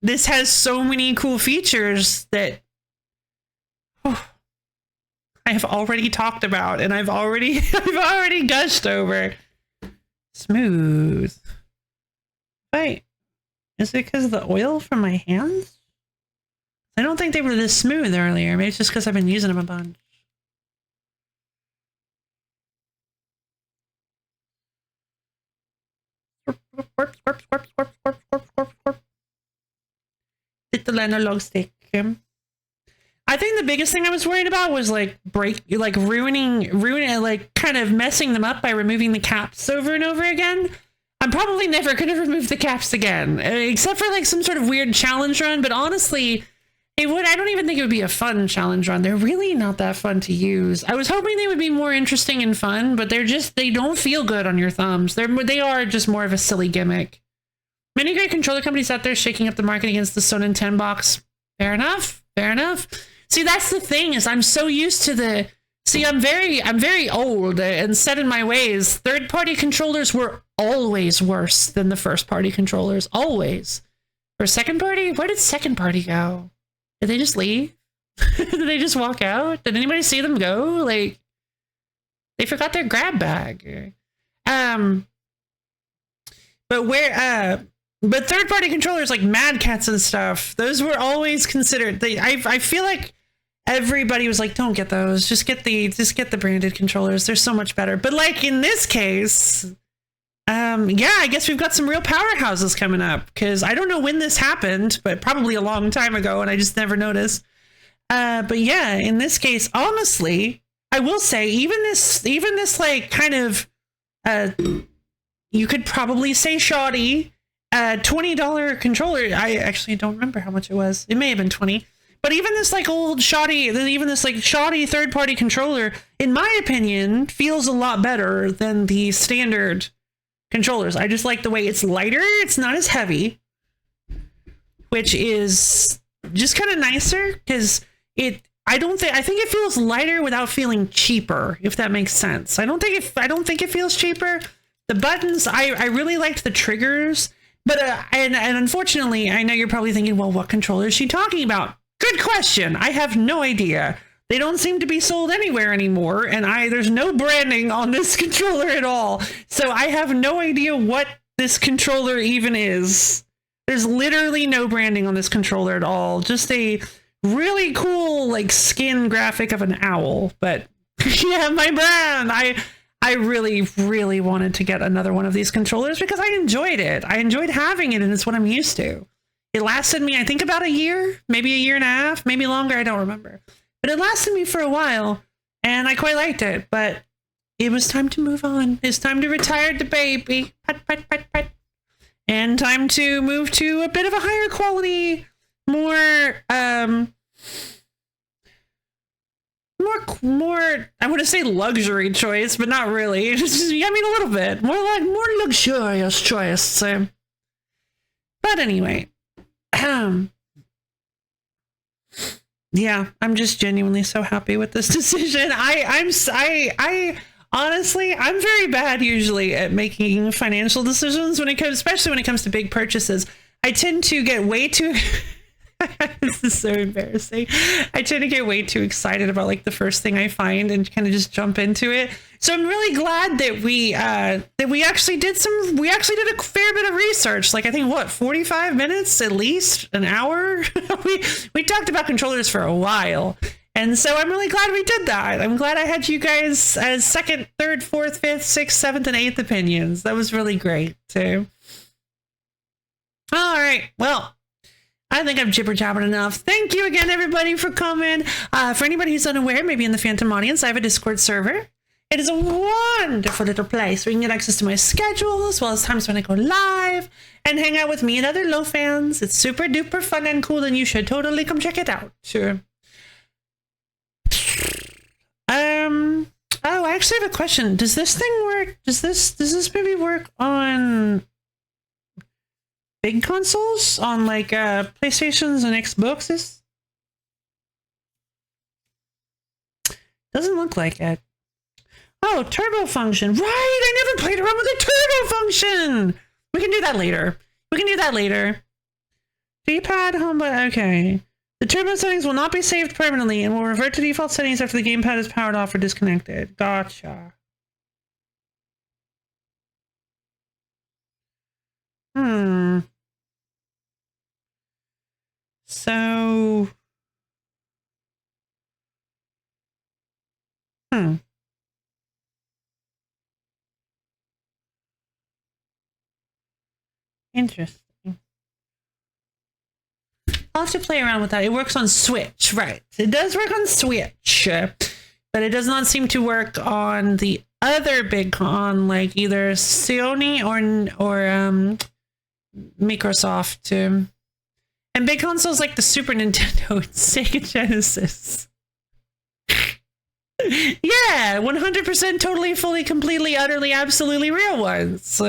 this has so many cool features that I have already talked about, and I've already gushed over. Smooth. Wait, is it because of the oil from my hands? I don't think they were this smooth earlier. Maybe it's just because I've been using them a bunch. Hit the analog stick. I think the biggest thing I was worried about was ruining, like kind of messing them up by removing the caps over and over again. I'm probably never going to remove the caps again, except for like some sort of weird challenge run. But honestly, I don't even think it would be a fun challenge run. They're really not that fun to use. I was hoping they would be more interesting and fun, but they don't feel good on your thumbs. They are just more of a silly gimmick. Many great controller companies out there shaking up the market against the Sonnen 10 box. Fair enough. See, that's the thing, is I'm so used to I'm very old and set in my ways. Third-party controllers were always worse than the first-party controllers. Always. For second-party? Where did second-party go? Did they just leave? Did they just walk out? Did anybody see them go? Like, they forgot their grab bag. But third-party controllers like Mad Cats and stuff, those were always considered. I feel like everybody was like, don't get those. Just get the branded controllers. They're so much better. But like in this case, yeah, I guess we've got some real powerhouses coming up, because I don't know when this happened, but probably a long time ago, and I just never noticed. But yeah, in this case, honestly, I will say even this like kind of you could probably say shoddy $20 controller. I actually don't remember how much it was. It may have been 20. But even this like old shoddy, third-party controller, in my opinion, feels a lot better than the standard controllers. I just like the way it's lighter. It's not as heavy, which is just kind of nicer, because I think it feels lighter without feeling cheaper, if that makes sense. I don't think it feels cheaper. The buttons, I really liked the triggers, but and unfortunately, I know you're probably thinking, well, what controller is she talking about? Good question. I have no idea. They don't seem to be sold anywhere anymore, and there's no branding on this controller at all. So I have no idea what this controller even is. There's literally no branding on this controller at all. Just a really cool like skin graphic of an owl. But yeah, my brand. I really, really wanted to get another one of these controllers because I enjoyed it. I enjoyed having it, and it's what I'm used to. It lasted me, I think, about a year, maybe a year and a half, maybe longer. I don't remember. But it lasted me for a while, and I quite liked it. But it was time to move on. It's time to retire the baby. Pat, pat, pat, pat. And time to move to a bit of a higher quality, more, I want to say luxury choice, but not really. Just, I mean, a little bit more luxurious choice. So. But anyway, yeah, I'm just genuinely so happy with this decision. I honestly, I'm very bad usually at making financial decisions especially when it comes to big purchases. I tend to get way too. This is so embarrassing. I tend to get way too excited about like the first thing I find and kind of just jump into it. So I'm really glad that we actually did a fair bit of research. Like I think 45 minutes, at least an hour. we talked about controllers for a while. And so I'm really glad we did that. I'm glad I had you guys as second, third, fourth, fifth, sixth, seventh, and eighth opinions. That was really great too. All right. Well, I think I've jibber-jabbered enough. Thank you again, everybody, for coming. For anybody who's unaware, maybe in the Phantom audience, I have a Discord server. It is a wonderful little place where you can get access to my schedule, as well as times when I go live, and hang out with me and other low fans. It's super duper fun and cool, and you should totally come check it out. Sure. Oh, I actually have a question. Does this thing work? Does this maybe work on big consoles, on like PlayStations and Xboxes? Doesn't look like it. Oh, turbo function. Right, I never played around with the turbo function. We can do that later. D-pad, home button. Okay. The turbo settings will not be saved permanently and will revert to default settings after the gamepad is powered off or disconnected. Gotcha. So, interesting. I'll have to play around with that. It works on Switch, right? It does work on Switch, but it does not seem to work on the other on like either Sony or Microsoft. And big consoles like the Super Nintendo and Sega Genesis. Yeah, 100% totally, fully, completely, utterly, absolutely real ones.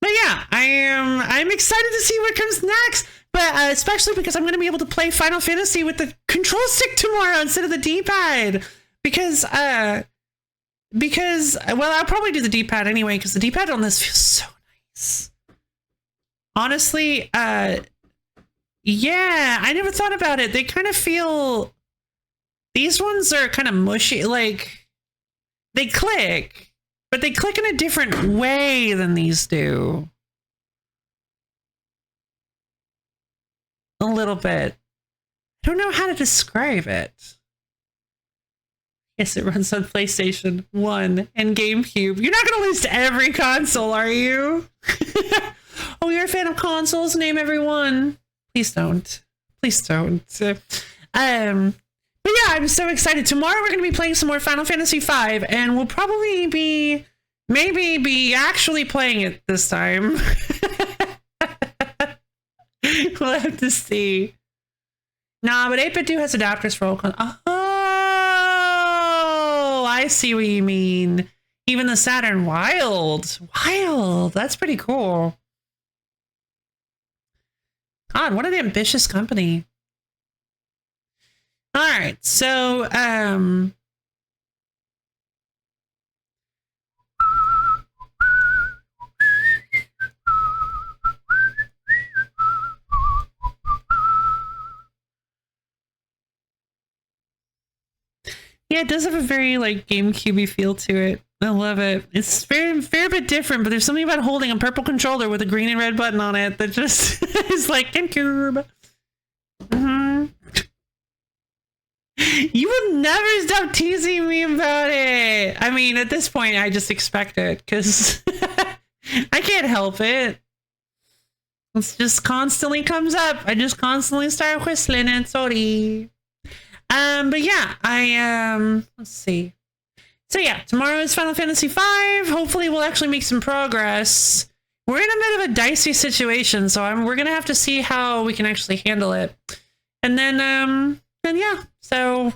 But yeah, I'm excited to see what comes next. But especially because I'm going to be able to play Final Fantasy with the control stick tomorrow instead of the D-pad. Because well, I'll probably do the D-pad anyway, because the D-pad on this feels so nice. Honestly, yeah, I never thought about it. They kind of feel, these ones are kind of mushy, like they click. but they click in a different way than these do. A little bit. I don't know how to describe it. Yes, it runs on PlayStation 1 and GameCube. You're not going to list every console, are you? Oh, you're a fan of consoles? Name every one. Please don't. Please don't. But yeah, I'm so excited. Tomorrow we're going to be playing some more Final Fantasy V, and we'll probably maybe be actually playing it this time. We'll have to see. Nah, but 8BitDo has adapters for all consoles. Oh, I see what you mean. Even the Saturn. Wild. That's pretty cool. God, what an ambitious company. All right, so yeah, it does have a very like GameCube-y feel to it. I love it. It's fair bit different, but there's something about holding a purple controller with a green and red button on it that just is like GameCube. You will never stop teasing me about it. I mean, at this point, I just expect it because I can't help it. It just constantly comes up. I just constantly start whistling it. Sorry. But yeah, let's see. So yeah, tomorrow is Final Fantasy V. Hopefully we'll actually make some progress. We're in a bit of a dicey situation, so we're gonna have to see how we can actually handle it. And then yeah, so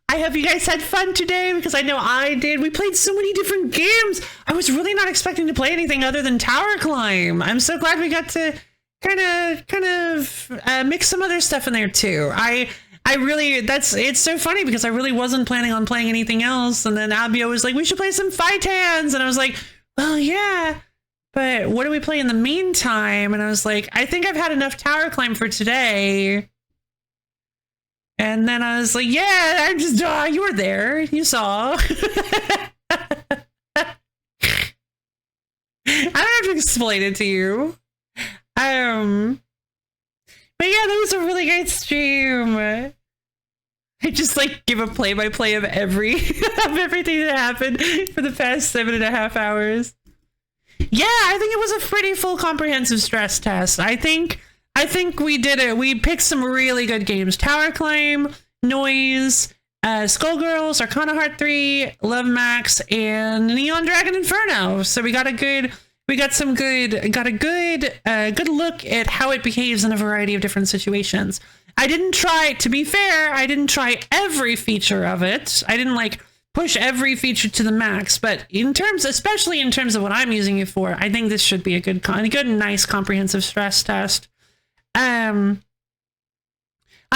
I hope you guys had fun today because I know I did. We played so many different games. I was really not expecting to play anything other than TowerClimb. I'm so glad we got to kind of mix some other stuff in there too. I really, it's so funny because I really wasn't planning on playing anything else. And then Abio was like, we should play some Fight Hands. And I was like, well, yeah, but what do we play in the meantime? And I was like, I think I've had enough TowerClimb for today. And then I was like, yeah, I'm just, you were there. You saw. I don't have to explain it to you. But yeah, that was a really great stream. I just like give a play-by-play of everything that happened for the past 7.5 hours. Yeah, I think it was a pretty full comprehensive stress test. I think we did it. We picked some really good games. TowerClimb, NOISZ, Skullgirls, Arcana Heart 3, Love Max, and Neon Dragon Inferno. So we got a good look at how it behaves in a variety of different situations. To be fair, I didn't try every feature of it. I didn't like push every feature to the max, but especially in terms of what I'm using it for, I think this should be a good, nice, comprehensive stress test. I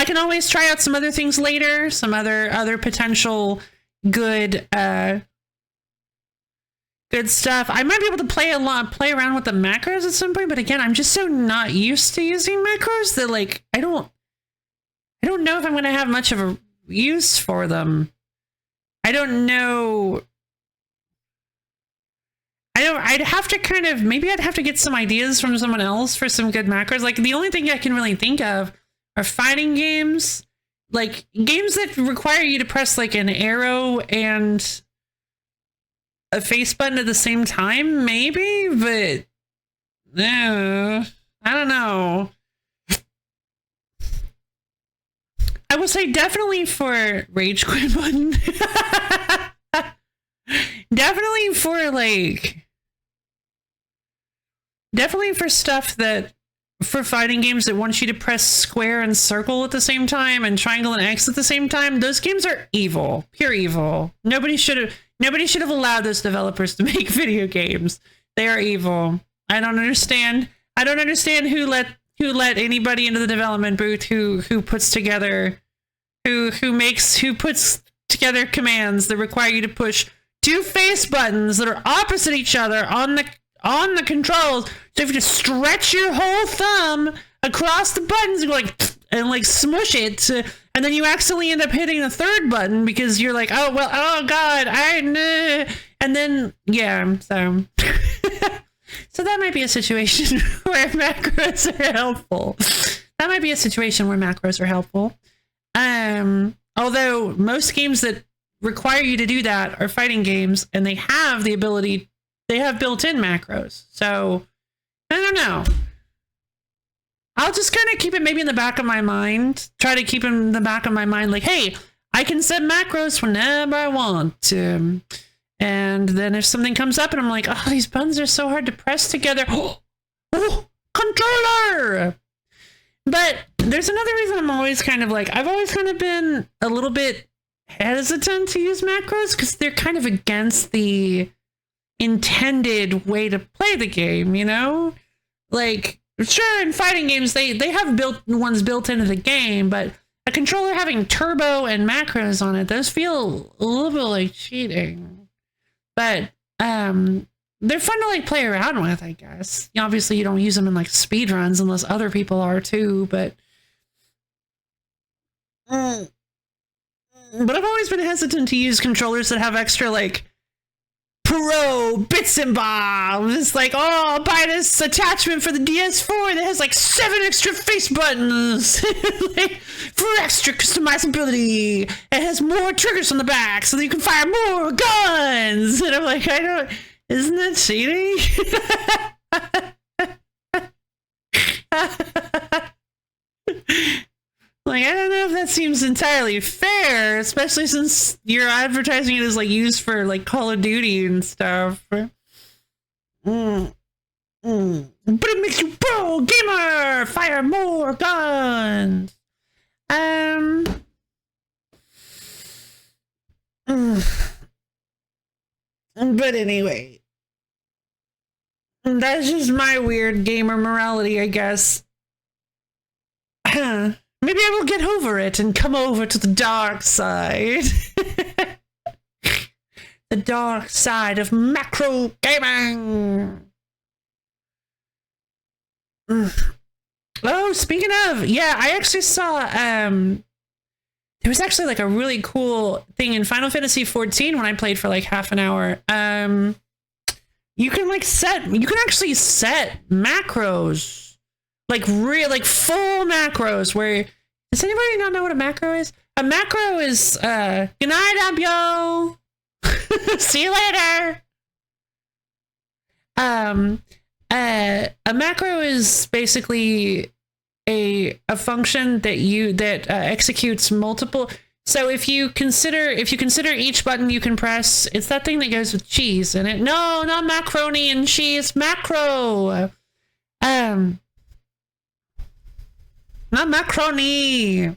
can always try out some other things later, some other potential good stuff. I might be able to play around with the macros at some point, but again, I'm just so not used to using macros that like I don't know if I'm going to have much of a use for them. I don't know. I'd have to maybe I'd have to get some ideas from someone else for some good macros. Like the only thing I can really think of are fighting games, like games that require you to press like an arrow and a face button at the same time, maybe, but I don't know. I will say definitely for rage quit button. Definitely for stuff for fighting games that want you to press square and circle at the same time and triangle and X at the same time. Those games are evil, pure evil. Nobody should have allowed those developers to make video games. They are evil. I don't understand who let anybody into the development booth who puts together commands that require you to push two face buttons that are opposite each other on the controls. So if you just stretch your whole thumb across the buttons and go like smush it, and then you accidentally end up hitting the third button because you're like, oh well, oh god, and And then, yeah, so so that might be a situation where macros are helpful. That might be a situation where macros are helpful. Although most games that require you to do that are fighting games, and they have the ability, they have built-in macros. So I don't know. I'll just kind of keep it maybe in the back of my mind. Try to keep in the back of my mind, like, hey, I can set macros whenever I want to. And then if something comes up and I'm like, oh, these buttons are so hard to press together. Oh, controller! But there's another reason I'm always kind of like, I've always kind of been a little bit hesitant to use macros because they're kind of against the intended way to play the game, you know? Like, sure, in fighting games, they have ones built into the game, but a controller having turbo and macros on it, those feel a little bit like cheating. But they're fun to like play around with, I guess. Obviously, you don't use them in like speed runs unless other people are too, but I've always been hesitant to use controllers that have extra like pro bits and bobs. It's like, oh, I'll buy this attachment for the DS4 that has like 7 extra face buttons like, for extra customizability. It has more triggers on the back so that you can fire more guns. And I'm like, I don't, isn't that cheating? Like, I don't know if that seems entirely fair, especially since you're advertising it as like used for like Call of Duty and stuff. But it makes you pro gamer, fire more guns. But anyway, that's just my weird gamer morality, I guess. Maybe I will get over it and come over to the dark side. The dark side of macro gaming. Oh, speaking of, yeah, I actually saw, there was actually like a really cool thing in Final Fantasy 14 when I played for like half an hour. You can actually set macros. Like real, like full macros where, does anybody not know what a macro is? A macro is, good night, Abyo. See you later. A macro is basically a function that executes multiple. So if you consider each button you can press, it's that thing that goes with cheese in it. No, not macaroni and cheese, macro. Not macaroni.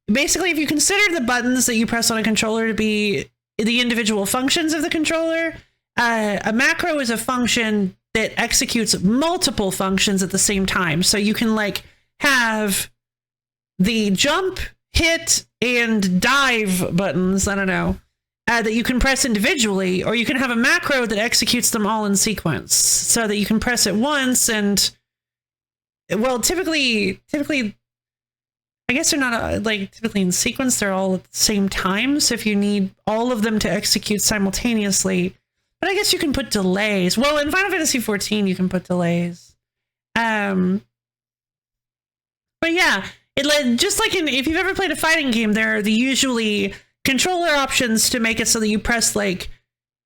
Basically, if you consider the buttons that you press on a controller to be the individual functions of the controller, a macro is a function that executes multiple functions at the same time. So you can like have the jump, hit, and dive buttons, I don't know, that you can press individually, or you can have a macro that executes them all in sequence so that you can press it once and, well, typically, I guess they're not typically in sequence, they're all at the same time. So if you need all of them to execute simultaneously, but I guess you can put delays. Well, in Final Fantasy 14, you can put delays. But yeah, just like if you've ever played a fighting game, there are the usually controller options to make it so that you press like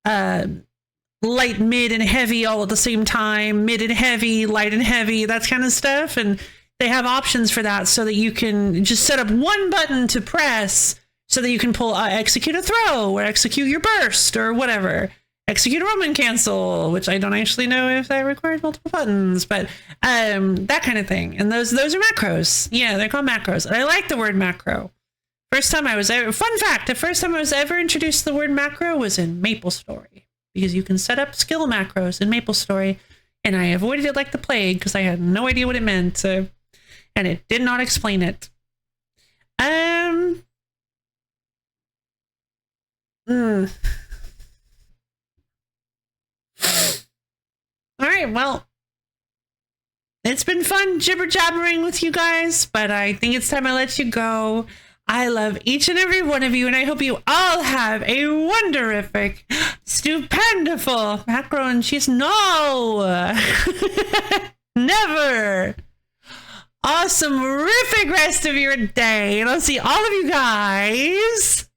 light, mid, and heavy all at the same time, mid and heavy, light and heavy, that kind of stuff. And they have options for that so that you can just set up one button to press so that you can pull execute a throw or execute your burst or whatever. Execute a Roman cancel, which I don't actually know if that requires multiple buttons, but that kind of thing. And those are macros. Yeah, they're called macros. And I like the word macro. Fun fact, the first time I was ever introduced to the word macro was in MapleStory, because you can set up skill macros in MapleStory, and I avoided it like the plague because I had no idea what it meant, and it did not explain it. All right, well, it's been fun jibber jabbering with you guys, but I think it's time I let you go. I love each and every one of you, and I hope you all have a wonderific, stupendiful macro and cheese. No! Never! Awesome, terrific rest of your day, and I'll see all of you guys